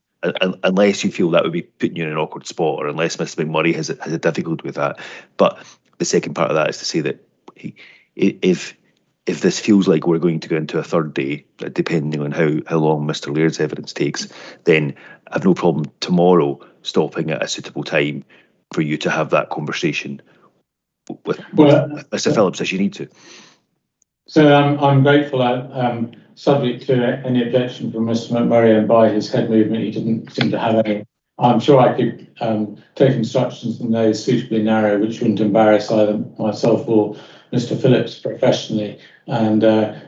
unless you feel that would be putting you in an awkward spot, or unless Mr. McMurray has a difficulty with that. But the second part of that is to say that if this feels like we're going to go into a third day, depending on how long Mr. Laird's evidence takes, then I've no problem tomorrow stopping at a suitable time for you to have that conversation with Mr. Phillips as you need to. So I'm grateful that, subject to any objection from Mr. McMurray, and by his head movement, he didn't seem to have any I'm sure I could take instructions from those suitably narrow, which wouldn't embarrass either myself or Mr. Phillips professionally. And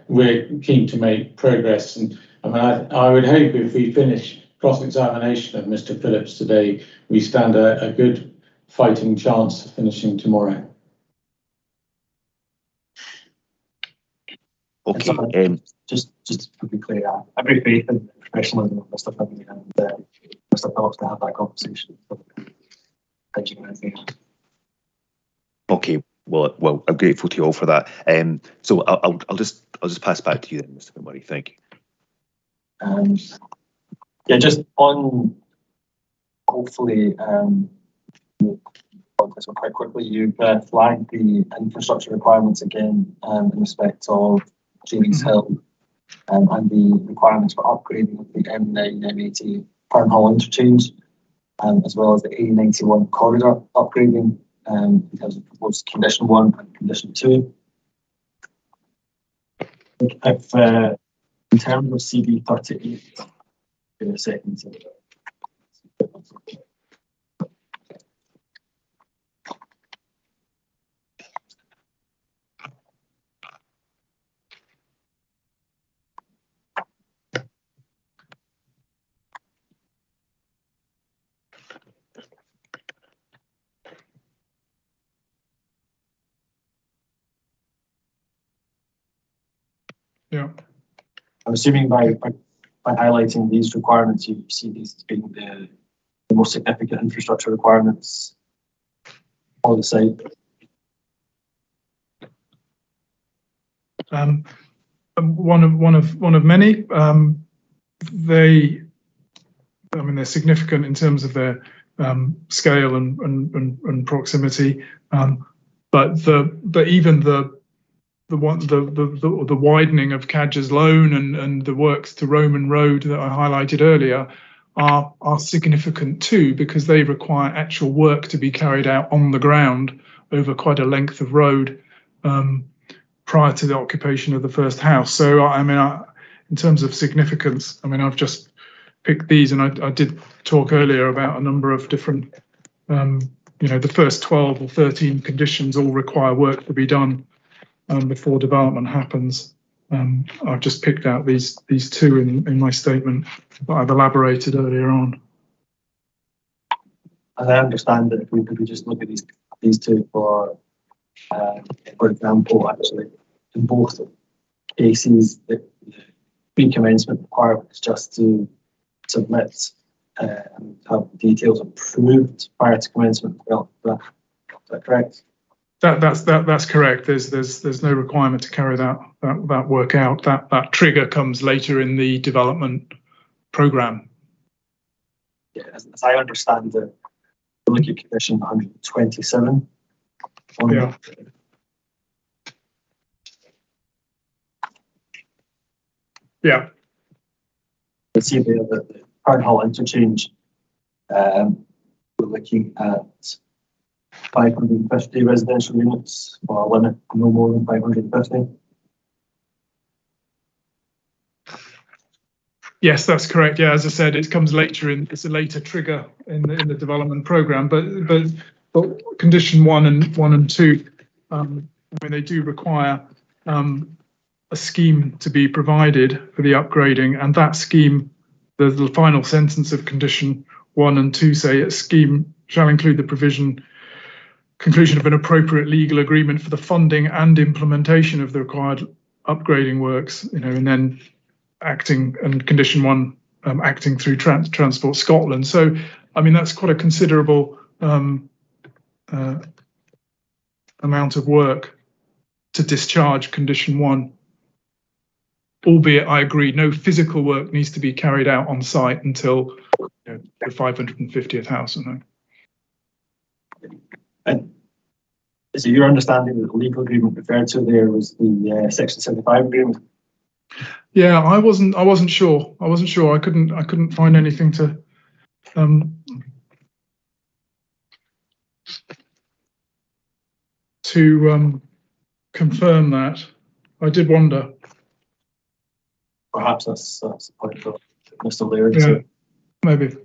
we're keen to make progress. And I mean, I would hope if we finish cross-examination of Mr. Phillips today, we stand a good fighting chance of finishing tomorrow. Okay. Just to be clear, I have great faith in the professionalism of Mr. Finley and Mr. Phillips to have that conversation. Thank you. Okay. Well, I'm grateful to you all for that. So I'll just pass back to you then, Mr. McMurray. Thank you. Yeah, just on hopefully this one quite quickly. You've flagged the infrastructure requirements again in respect of James Hill and the requirements for upgrading of the M9 M80 Hall interchange, as well as the A91 corridor upgrading in terms of proposed condition 1 and condition 2. If in terms of CD 38, in a second. Yeah. I'm assuming by highlighting these requirements, you see these as being the most significant infrastructure requirements for the site. One of many. They're significant in terms of their scale and proximity, but even the widening of Cadger's Loan and the works to Roman Road that I highlighted earlier are significant too, because they require actual work to be carried out on the ground over quite a length of road prior to the occupation of the first house. So in terms of significance, I've just picked these, and I did talk earlier about a number of different, the first 12 or 13 conditions all require work to be done before development happens. I've just picked out these two in my statement that I've elaborated earlier on. And I understand that if we just look at these two for example, actually, in both cases, the pre-commencement requirement is just to submit and have details approved prior to commencement. Is that correct? That's correct. There's no requirement to carry that work out. That trigger comes later in the development program. Yeah, as I understand it, look at condition 127. Yeah. Yeah. You see there that the Hard Hall interchange, we're looking at 550 residential units, or a limit no more than 550. Yes, that's correct. Yeah, as I said, it comes later it's a later trigger in the development program. But condition 1 and 2, they do require a scheme to be provided for the upgrading, and that scheme, the final sentence of condition 1 and 2 say a scheme shall include the conclusion of an appropriate legal agreement for the funding and implementation of the required upgrading works, and then acting, and condition 1 acting through Transport Scotland. So that's quite a considerable amount of work to discharge condition 1, albeit I agree no physical work needs to be carried out on site until the 550th house. And is it your understanding that the legal agreement referred to there was the Section 75 agreement? Yeah, I wasn't sure. I couldn't find anything to confirm that. I did wonder. Perhaps that's the point of Mr. Laird. Yeah, maybe.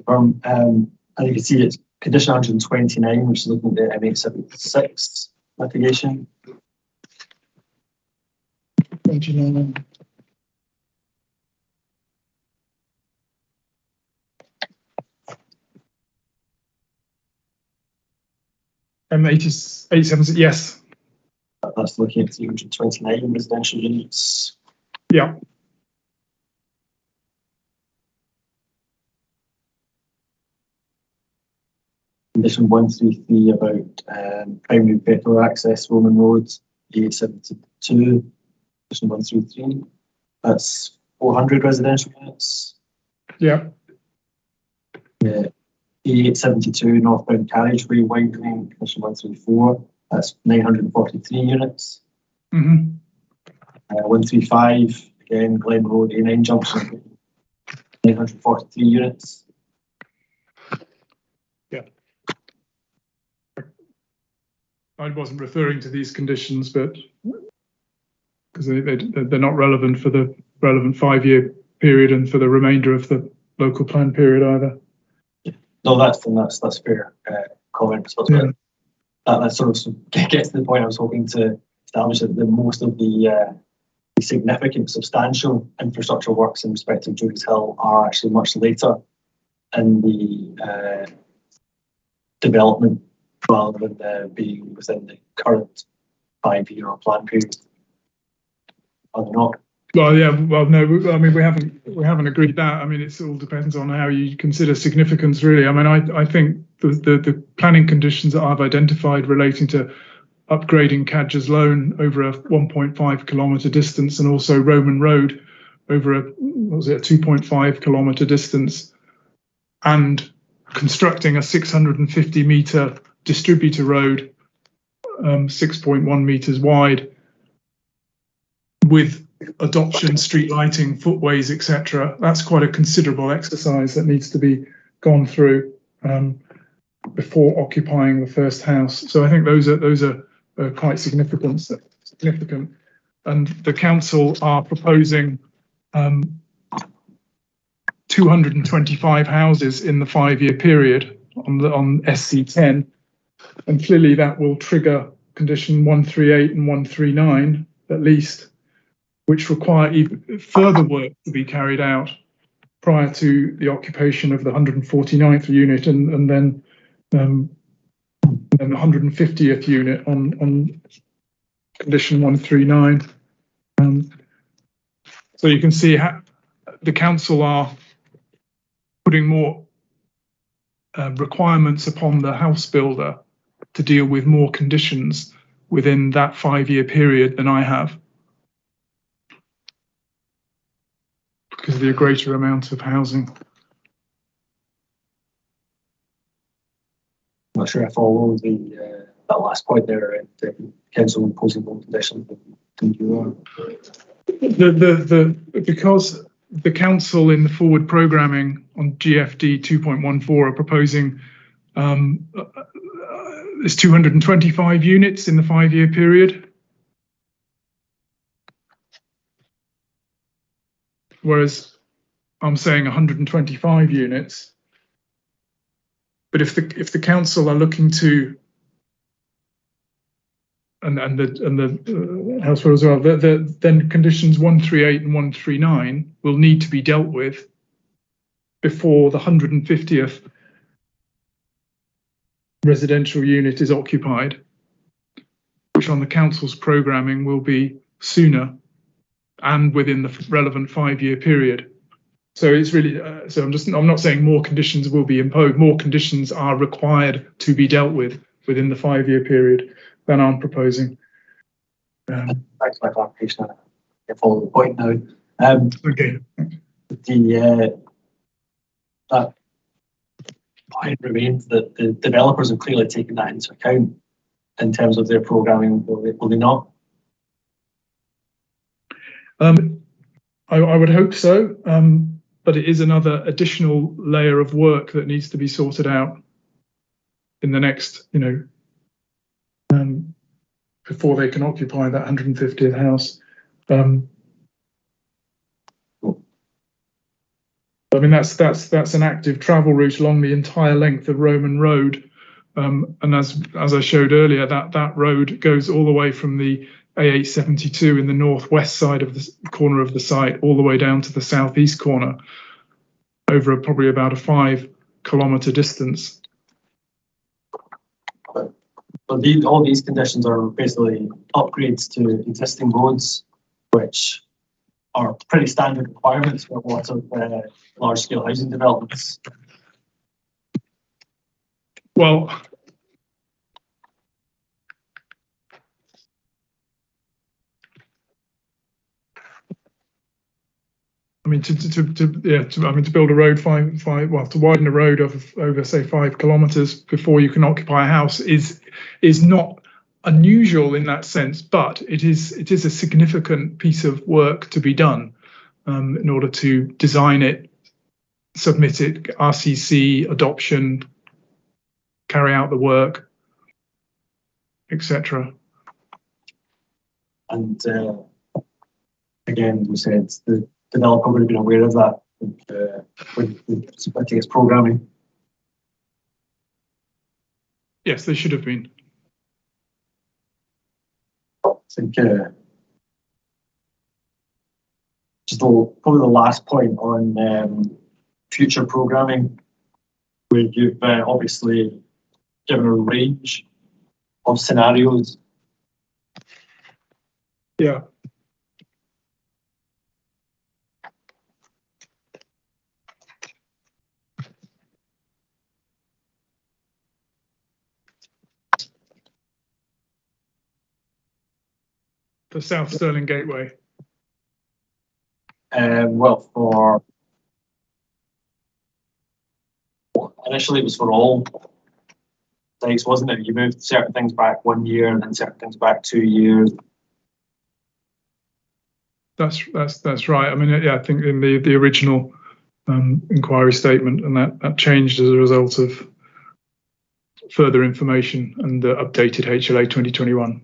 And you can see it's condition 129, which is looking at the M876 litigation. 29. M876, yes. That's looking at 329 residential units. Yeah. Condition 133 about primary petrol access, Roman roads, A72. Condition 133, that's 400 residential units. Yeah. A872 northbound carriageway widening, condition 134, that's 943 units. 135, again, Glen Road, A9 junction, 943 units. Yeah. I wasn't referring to these conditions, but because they're not relevant for the relevant 5-year period and for the remainder of the local plan period either. No, that's fair comment. Yeah. That sort of gets to the point I was hoping to establish that most of the significant, substantial infrastructure works in respect of Drury's Hill are actually much later in the development rather than being within the current 5-year plan period. Are they not? Well, yeah. Well, no. I mean, we haven't agreed that. I mean, it all depends on how you consider significance, really. I mean, I think the planning conditions that I've identified relating to upgrading Cadger's Loan over a 1.5 kilometre distance and also Roman Road over a 2.5 kilometre distance, and constructing a 650 metre distributor road, 6.1 metres wide, with adoption, street lighting, footways, etc. That's quite a considerable exercise that needs to be gone through before occupying the first house. So I think those are quite significant. And the council are proposing 225 houses in the 5-year period on SC10, and clearly that will trigger condition 138 and 139 at least, which require even further work to be carried out prior to the occupation of the 149th unit and then the 150th unit on condition 139. So you can see how the council are putting more requirements upon the house builder to deal with more conditions within that 5-year period than I have, because of the greater amount of housing. I'm not sure I follow that last point there, and council imposing more conditions than you are. Because the council in the forward programming on GFD 2.14 are proposing there's 225 units in the 5-year period, whereas I'm saying 125 units. But if the council are looking to, and the house as well, then conditions 138 and 139 will need to be dealt with before the 150th residential unit is occupied, which on the council's programming will be sooner and within the relevant 5-year period. So it's really, I'm not saying more conditions will be imposed. More conditions are required to be dealt with within the 5-year period than I'm proposing. Thanks for my clarification. I follow the point now. Okay. That point remains that the developers have clearly taken that into account in terms of their programming, will they not? I would hope so, but it is another additional layer of work that needs to be sorted out in the next, before they can occupy that 150th house. I mean, that's an active travel route along the entire length of Roman Road, and as I showed earlier, that road goes all the way from the A872 in the northwest side of the corner of the site, all the way down to the southeast corner, over probably about a 5-kilometre distance. But all these conditions are basically upgrades to existing roads, which are pretty standard requirements for lots of large-scale housing developments. Well, I mean, to build a road to widen a road over say 5 kilometres before you can occupy a house is not unusual in that sense, but it is a significant piece of work to be done in order to design it, submit it, RCC, adoption, carry out the work, etc. And again, we said the developer would have been aware of that when submitting its programming. Yes, they should have been. I think just probably the last point on future programming, where you've obviously given a range of scenarios. Yeah. The South Stirling Gateway. Well, initially it was for all sites, wasn't it? You moved certain things back 1 year and then certain things back 2 years. That's right. I mean, yeah, I think in the original inquiry statement, and that changed as a result of further information and the updated HLA 2021.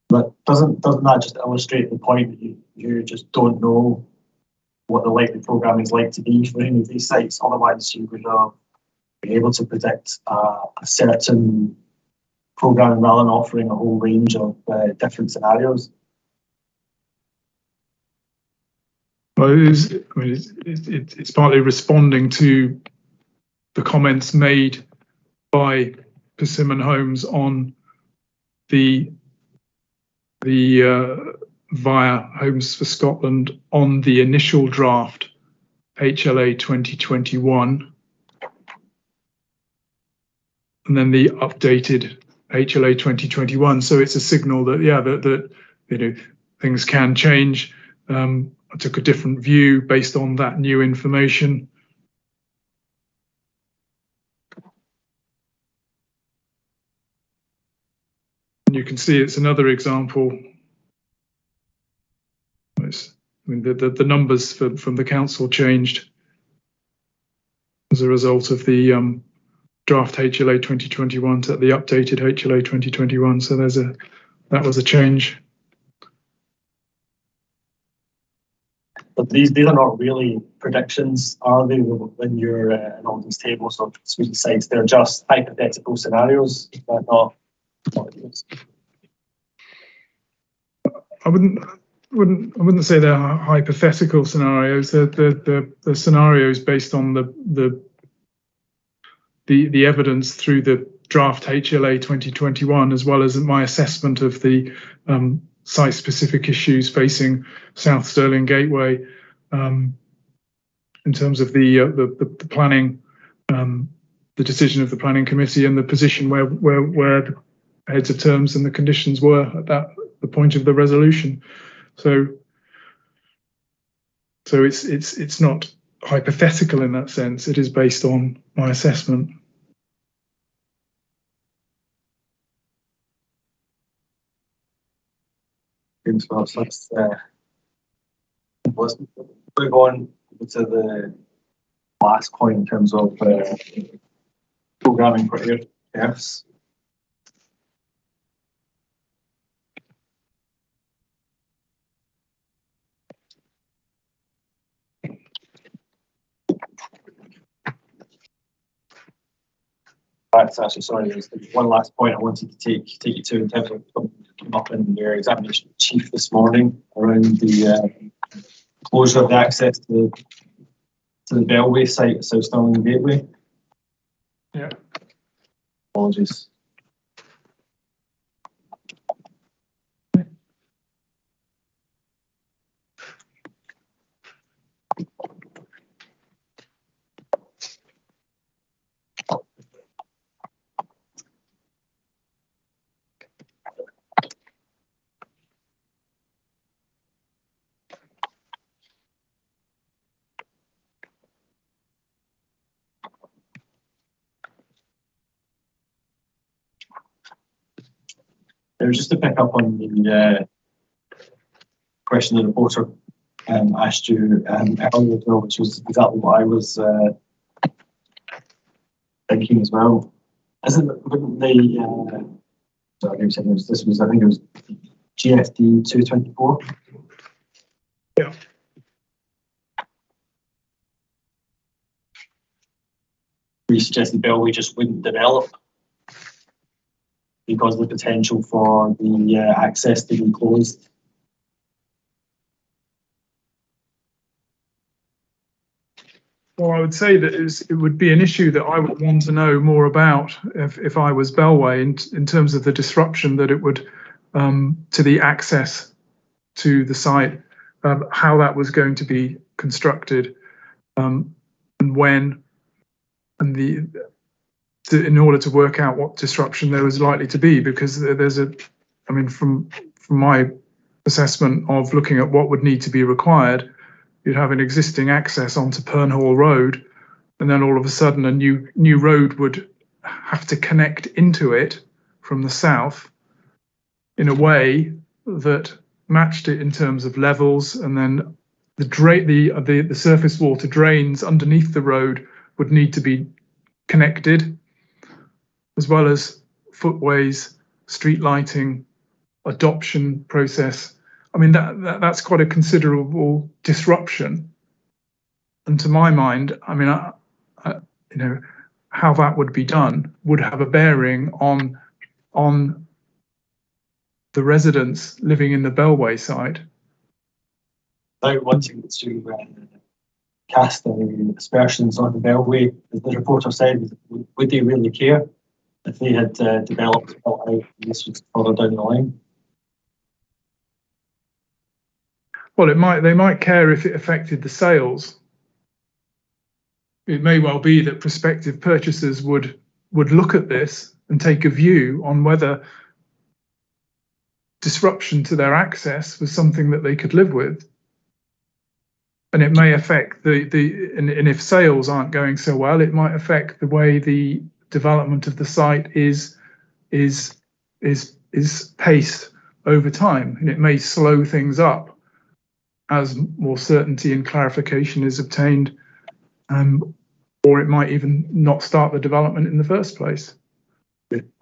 But doesn't that just illustrate the point that you just don't know what the likely programming is like to be for any of these sites? Otherwise, you would be able to predict a certain programming rather than offering a whole range of different scenarios. Well, it's partly responding to the comments made by Persimmon Homes on the via Homes for Scotland on the initial draft HLA 2021, and then the updated HLA 2021. So it's a signal that that things can change. I took a different view based on that new information. And you can see it's another example. The numbers from the council changed as a result of the draft HLA 2021 to the updated HLA 2021. So that was a change. But these are not really predictions, are they? When you're in all these tables of sites, they're just hypothetical scenarios. They're not what it is. I wouldn't say they're hypothetical scenarios. They're scenarios based on the evidence through the draft HLA 2021, as well as my assessment of the site-specific issues facing South Stirling Gateway in terms of the planning, the decision of the planning committee, and the position where the heads of terms and the conditions were at the point of the resolution. So it's not hypothetical in that sense. It is based on my assessment. So let's move on to the last point in terms of programming for Kerse. fact, actually, sorry, there's one last point I wanted to take you to in terms of something that came up in your examination chief this morning around the closure of the access to the Bellway site at South Stirling Gateway. Yeah. Apologies. Just to pick up on the question the reporter asked you earlier, which was exactly what I was thinking as well. Isn't the sorry, I think it was GFD 224. Yeah. We suggested Bellway just wouldn't develop because of the potential for the access to be closed. Well, I would say that it would be an issue that I would want to know more about if I was Bellway in terms of the disruption that it would to the access to the site, how that was going to be constructed, and when, and in order to work out what disruption there was likely to be, because from my assessment of looking at what would need to be required, you'd have an existing access onto Pernhall Road, and then all of a sudden a new road would have to connect into it from the south in a way that matched it in terms of levels, and then the surface water drains underneath the road would need to be connected, as well as footways, street lighting, adoption process. I mean, that's quite a considerable disruption. And to my mind, I mean, how that would be done would have a bearing on the residents living in the Bellway site. Without wanting to cast any aspersions on the Bellway, as the reporter said, would they really care if they had developed out this was further down the line? Well, they might care if it affected the sales. It may well be that prospective purchasers would look at this and take a view on whether disruption to their access was something that they could live with. And it may affect and if sales aren't going so well, it might affect the way the development of the site is paced over time, and it may slow things up as more certainty and clarification is obtained, or it might even not start the development in the first place.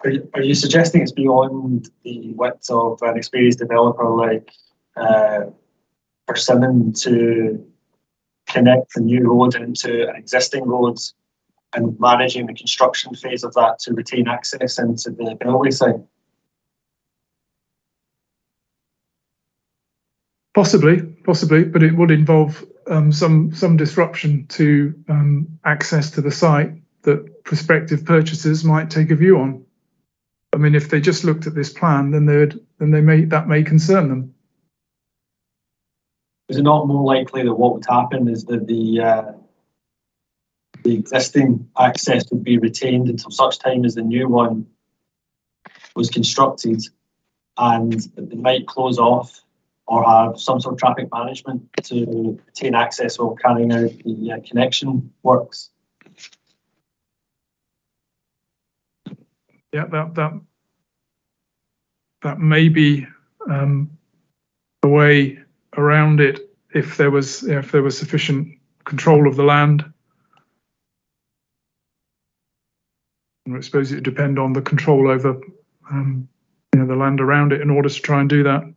Are you suggesting it's beyond the width of an experienced developer like Persimmon to connect the new road into an existing road and managing the construction phase of that to retain access into the Bellway site? Possibly, but it would involve some disruption to access to the site that prospective purchasers might take a view on. I mean, if they just looked at this plan, then that may concern them. Is it not more likely that what would happen is that the existing access would be retained until such time as the new one was constructed, and they might close off or have some sort of traffic management to retain access while carrying out the connection works? Yeah, that may be a way around it if there was sufficient control of the land. And I suppose it would depend on the control over the land around it in order to try and do that.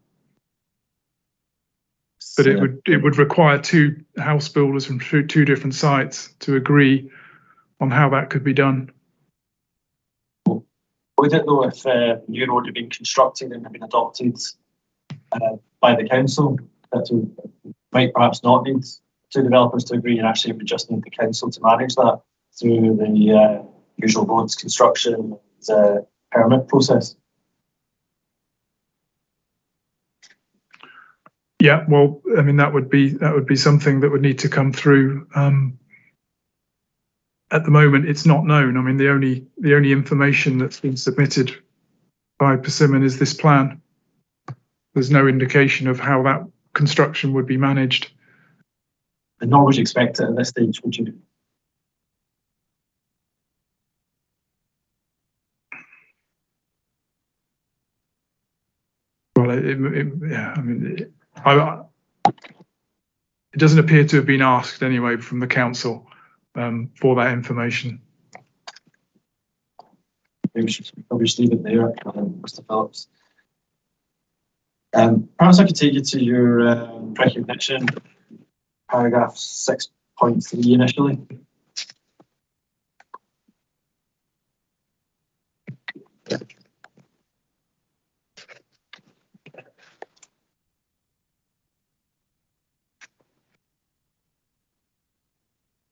But it would require two house builders from two different sites to agree on how that could be done. We don't know if new road had been constructed and had been adopted by the council. That we might perhaps not need two developers to agree, and actually we just need the council to manage that through the usual roads construction and permit process. Yeah, well, I mean that would be something that would need to come through. At the moment, it's not known. I mean, the only information that's been submitted by Persimmon is this plan. There's no indication of how that construction would be managed. And nor would you expect it at this stage, would you? Well, yeah, I mean, it doesn't appear to have been asked anyway from the council for that information. Maybe we should probably just leave it there, Mr. Phillips. Perhaps I could take you to your recognition, paragraph 6.3 initially.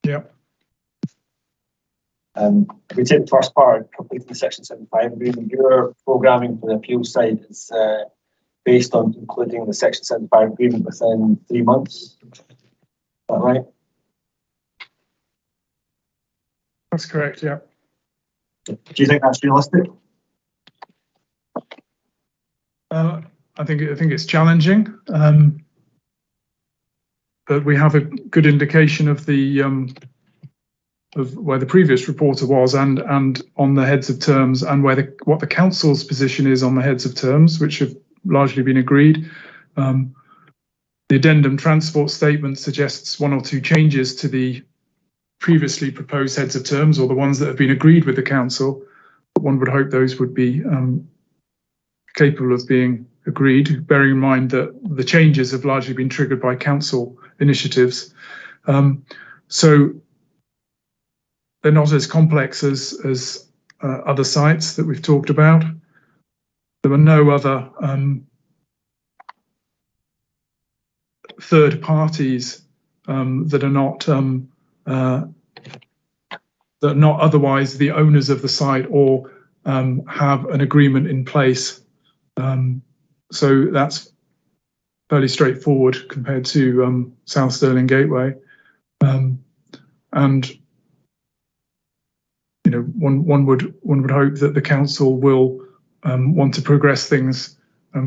Yeah. We take the first part, completing the Section 75 agreement. Your programming for the appeal side is based on concluding the Section 75 agreement within 3 months. Is that right? That's correct, yeah. Do you think that's realistic? I think it's challenging, but we have a good indication of the of where the previous reporter was, and on the heads of terms, and what the council's position is on the heads of terms, which have largely been agreed. The addendum transport statement suggests 1 or 2 changes to the previously proposed heads of terms, or the ones that have been agreed with the council. One would hope those would be capable of being agreed, bearing in mind that the changes have largely been triggered by council initiatives. So they're not as complex as other sites that we've talked about. There were no other third parties that are not otherwise the owners of the site or have an agreement in place. So that's fairly straightforward compared to South Stirling Gateway. And you know, one would hope that the council will want to progress things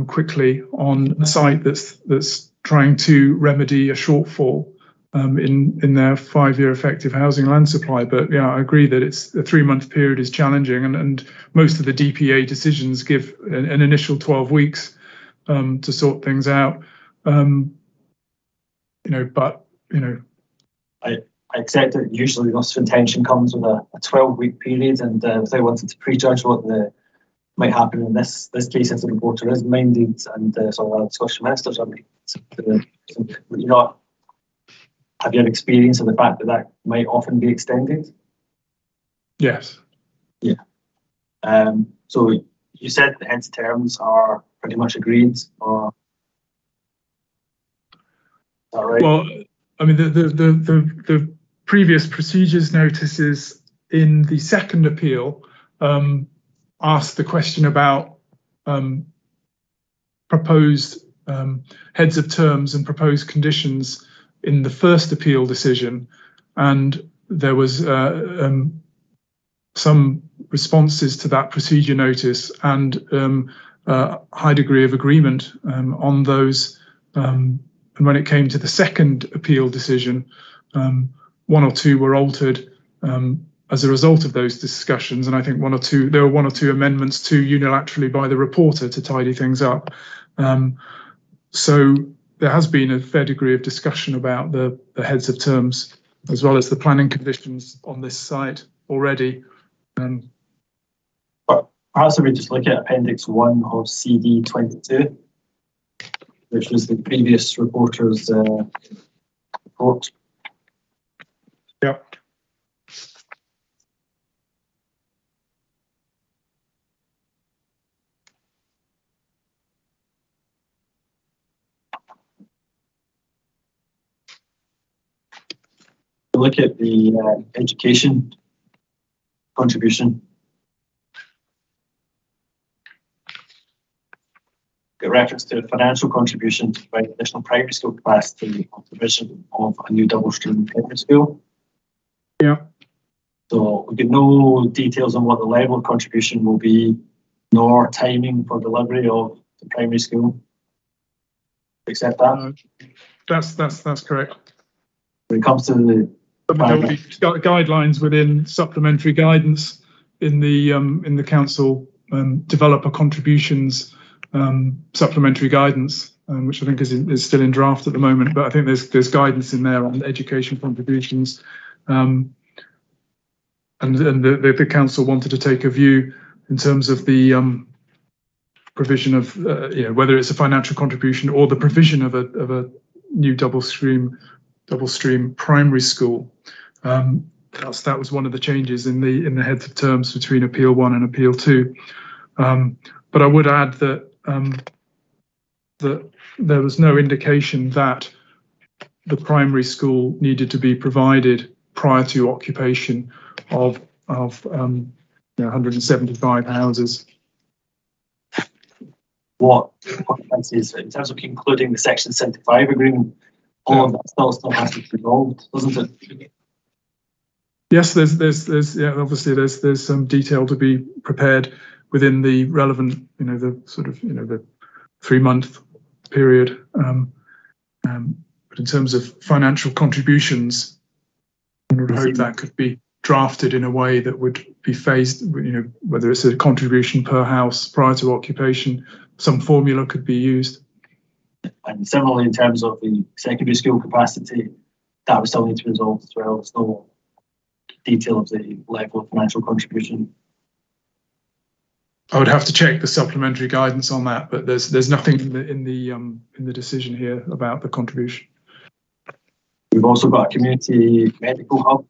quickly on a site that's trying to remedy a shortfall in their 5-year effective housing land supply. But yeah, I agree that it's a 3-month period is challenging, and most of the DPA decisions give an initial 12 weeks to sort things out. You know, but you know, I accept that usually the notice of intention comes with a 12-week period, and without wanting to prejudge what might happen in this case, if the reporter is minded, and so Scottish ministers are, you know, have you had experience of the fact that might often be extended? yes. Yeah. So you said the heads of terms are pretty much agreed, or is that right? Well, I mean, the previous procedures notices in the second appeal asked the question about proposed heads of terms and proposed conditions in the first appeal decision, and there was some responses to that procedure notice and a high degree of agreement on those. And when it came to the second appeal decision, 1 or 2 were altered as a result of those discussions, and I think there were 1 or 2 amendments to unilaterally by the reporter to tidy things up. So there has been a fair degree of discussion about the heads of terms as well as the planning conditions on this site already. But perhaps if we just look at Appendix 1 of CD 22, which was the previous reporter's report. Yep. look at the education contribution. Get reference to a financial contribution to provide additional primary school capacity on provision of a new double stream primary school. Yeah. So we get no details on what the level of contribution will be, nor timing for delivery of the primary school. Accept that? That's correct. When it comes to the There will be guidelines within supplementary guidance in the council developer contributions supplementary guidance, which I think is still in draft at the moment. But I think there's guidance in there on education contributions, and the council wanted to take a view in terms of the provision of whether it's a financial contribution or the provision of a new double stream primary school. That was one of the changes in the heads of terms between Appeal 1 and Appeal 2. But I would add that there was no indication that the primary school needed to be provided prior to occupation of 175 houses. What is in terms of concluding the Section 75 agreement, all of that still has to be resolved, doesn't it? Yes, obviously there's some detail to be prepared within the relevant, the 3-month period. But in terms of financial contributions, I would hope that could be drafted in a way that would be phased, whether it's a contribution per house prior to occupation, some formula could be used. And similarly, in terms of the secondary school capacity, that would still need to be resolved as well. There's no detail of the level of financial contribution. I would have to check the supplementary guidance on that, but there's nothing in the decision here about the contribution. We've also got a community medical hub.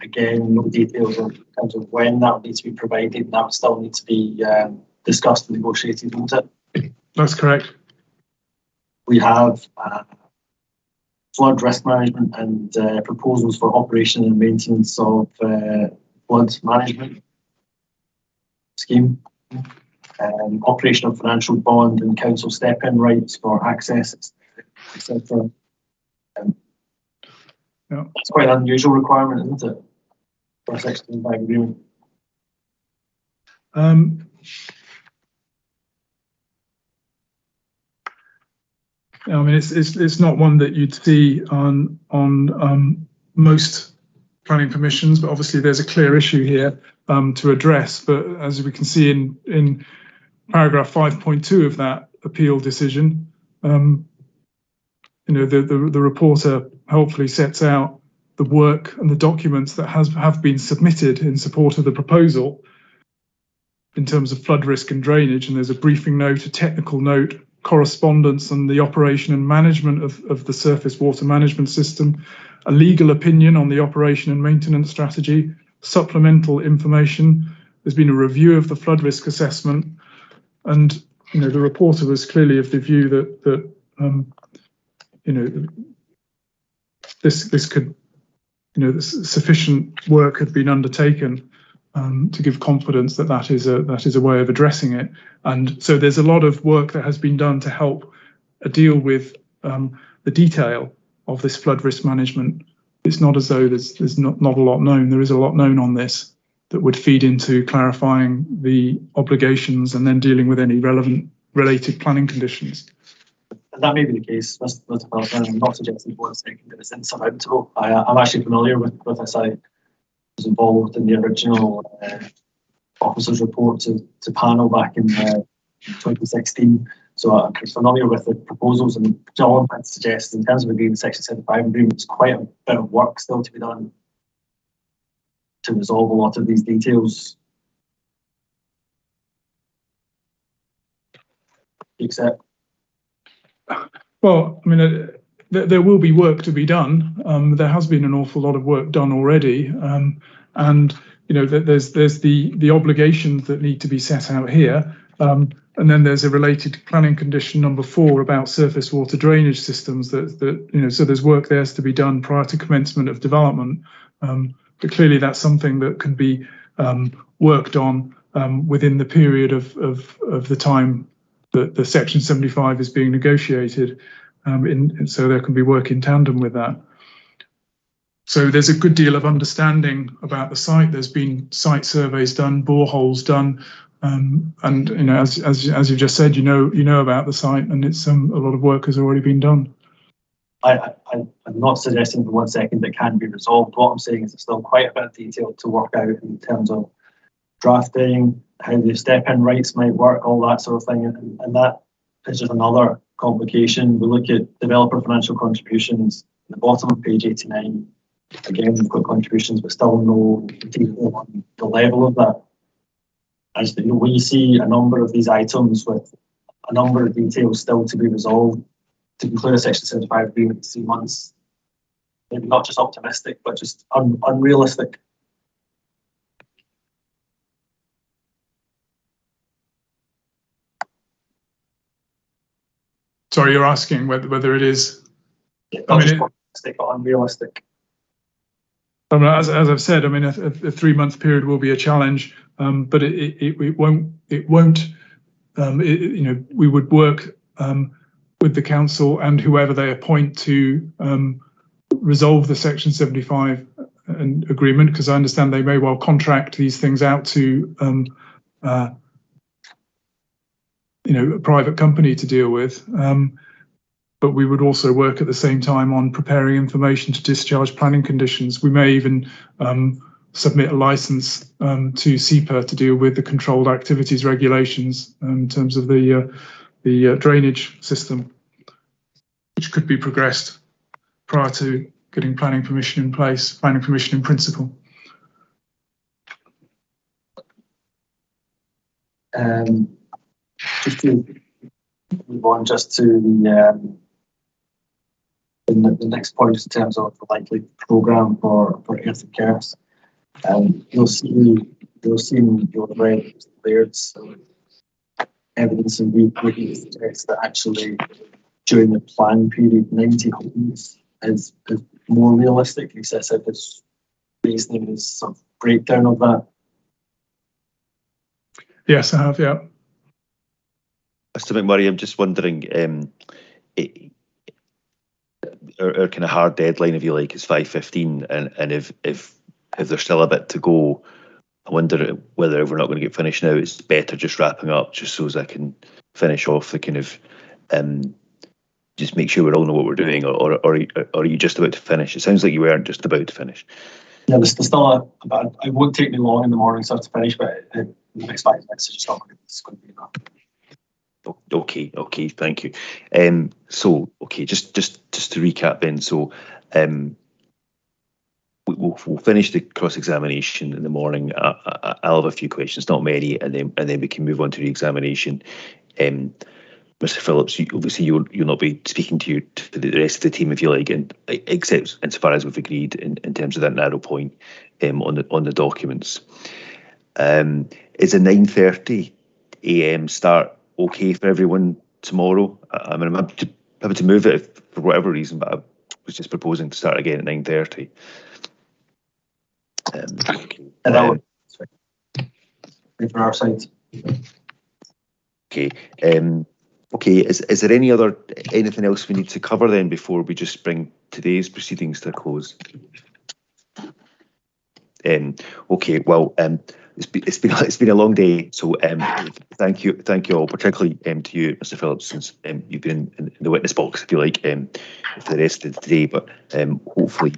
Again, no details in terms of when that would need to be provided, and that would still need to be discussed and negotiated, won't it? That's correct. We have flood risk management and proposals for operation and maintenance of flood management scheme, operation of financial bond and council step-in rights for access, etc. Yeah. That's quite an unusual requirement, isn't it, for a Section 75 agreement? I mean, it's not one that you'd see on most planning permissions, but obviously there's a clear issue here to address. But as we can see in paragraph 5.2 of that appeal decision, the reporter helpfully sets out the work and the documents that have been submitted in support of the proposal in terms of flood risk and drainage. And there's a briefing note, a technical note, correspondence on the operation and management of the surface water management system, a legal opinion on the operation and maintenance strategy, supplemental information. There's been a review of the flood risk assessment, and the reporter was clearly of the view that this could, sufficient work had been undertaken to give confidence that that is a way of addressing it. And so there's a lot of work that has been done to help deal with the detail of this flood risk management. It's not as though there's not a lot known. There is a lot known on this that would feed into clarifying the obligations and then dealing with any related planning conditions. And that may be the case, Mr. Felton. I'm not suggesting for a second that it's insurmountable. I'm actually familiar with this. I was involved in the original officer's report to panel back in 2016. So I'm familiar with the proposals, and all I'm trying to suggest in terms of agreeing the Section 75 agreement, it's quite a bit of work still to be done to resolve a lot of these details. Except, well, I mean, there will be work to be done. There has been an awful lot of work done already, and there's the obligations that need to be set out here. And then there's a related planning condition number 4 about surface water drainage systems so there's work there to be done prior to commencement of development. But clearly that's something that can be worked on within the period of the time that the Section 75 is being negotiated. So there can be work in tandem with that. So there's a good deal of understanding about the site. There's been site surveys done, boreholes done, and as you've just said, you know about the site, and it's a lot of work has already been done. I'm not suggesting for 1 second it can be resolved. What I'm saying is there's still quite a bit of detail to work out in terms of drafting, how the step-in rights might work, all that sort of thing, and that is just another complication. We look at developer financial contributions at the bottom of page 89. Again, we've got contributions, but still no detail on the level of that. As when you see a number of these items with a number of details still to be resolved, to conclude a Section 75 agreement in 3 months, maybe not just optimistic, but just unrealistic. Sorry, you're asking whether it is. Optimistic but unrealistic. As I've said, a 3-month period will be a challenge, but it won't. We would work with the council and whoever they appoint to resolve the Section 75 agreement, because I understand they may well contract these things out to a private company to deal with. But we would also work at the same time on preparing information to discharge planning conditions. We may even submit a license to SEPA to deal with the controlled activities regulations in terms of the drainage system, which could be progressed prior to getting planning permission in place, planning permission in principle. Just to move on just to the next point in terms of the likely programme for Airthrey Kerse. You'll see in your red layers evidence and reports that actually during the plan period 90 homes is more realistic. Excessive is reasoning is some breakdown of that. Yes, I have, yeah. Mr. McMurray, I'm just wondering, our kind of hard deadline, if you like, is 5:15, and if there's still a bit to go, I wonder whether if we're not going to get finished now, it's better just wrapping up, just so as I can finish off the kind of, just make sure we all know what we're doing, or are you just about to finish? It sounds like you weren't just about to finish. Yeah, there's still it won't take me long in the morning to finish, but in the next 5 minutes it's just not going to be enough. Okay, thank you. So, just to recap then. So, we'll finish the cross-examination in the morning. I'll have a few questions, not many, and then we can move on to the examination. Mr. Phillips, obviously you'll not be speaking to the rest of the team, if you like, and except insofar as we've agreed in terms of that narrow point on the documents. Is a 9:30 a.m. start okay for everyone tomorrow? I'm happy to move it for whatever reason, but I was just proposing to start again at 9:30. For our side. Okay. Is there anything else we need to cover then before we just bring today's proceedings to a close? Okay. Well, it's been a long day, so thank you all, particularly to you, Mr. Phillips, since you've been in the witness box, if you like, for the rest of the day. But hopefully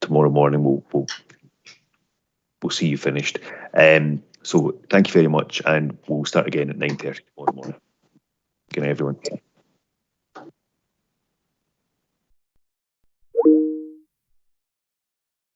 tomorrow morning we'll see you finished. So thank you very much, and we'll start again at 9:30 tomorrow morning. Good night, everyone.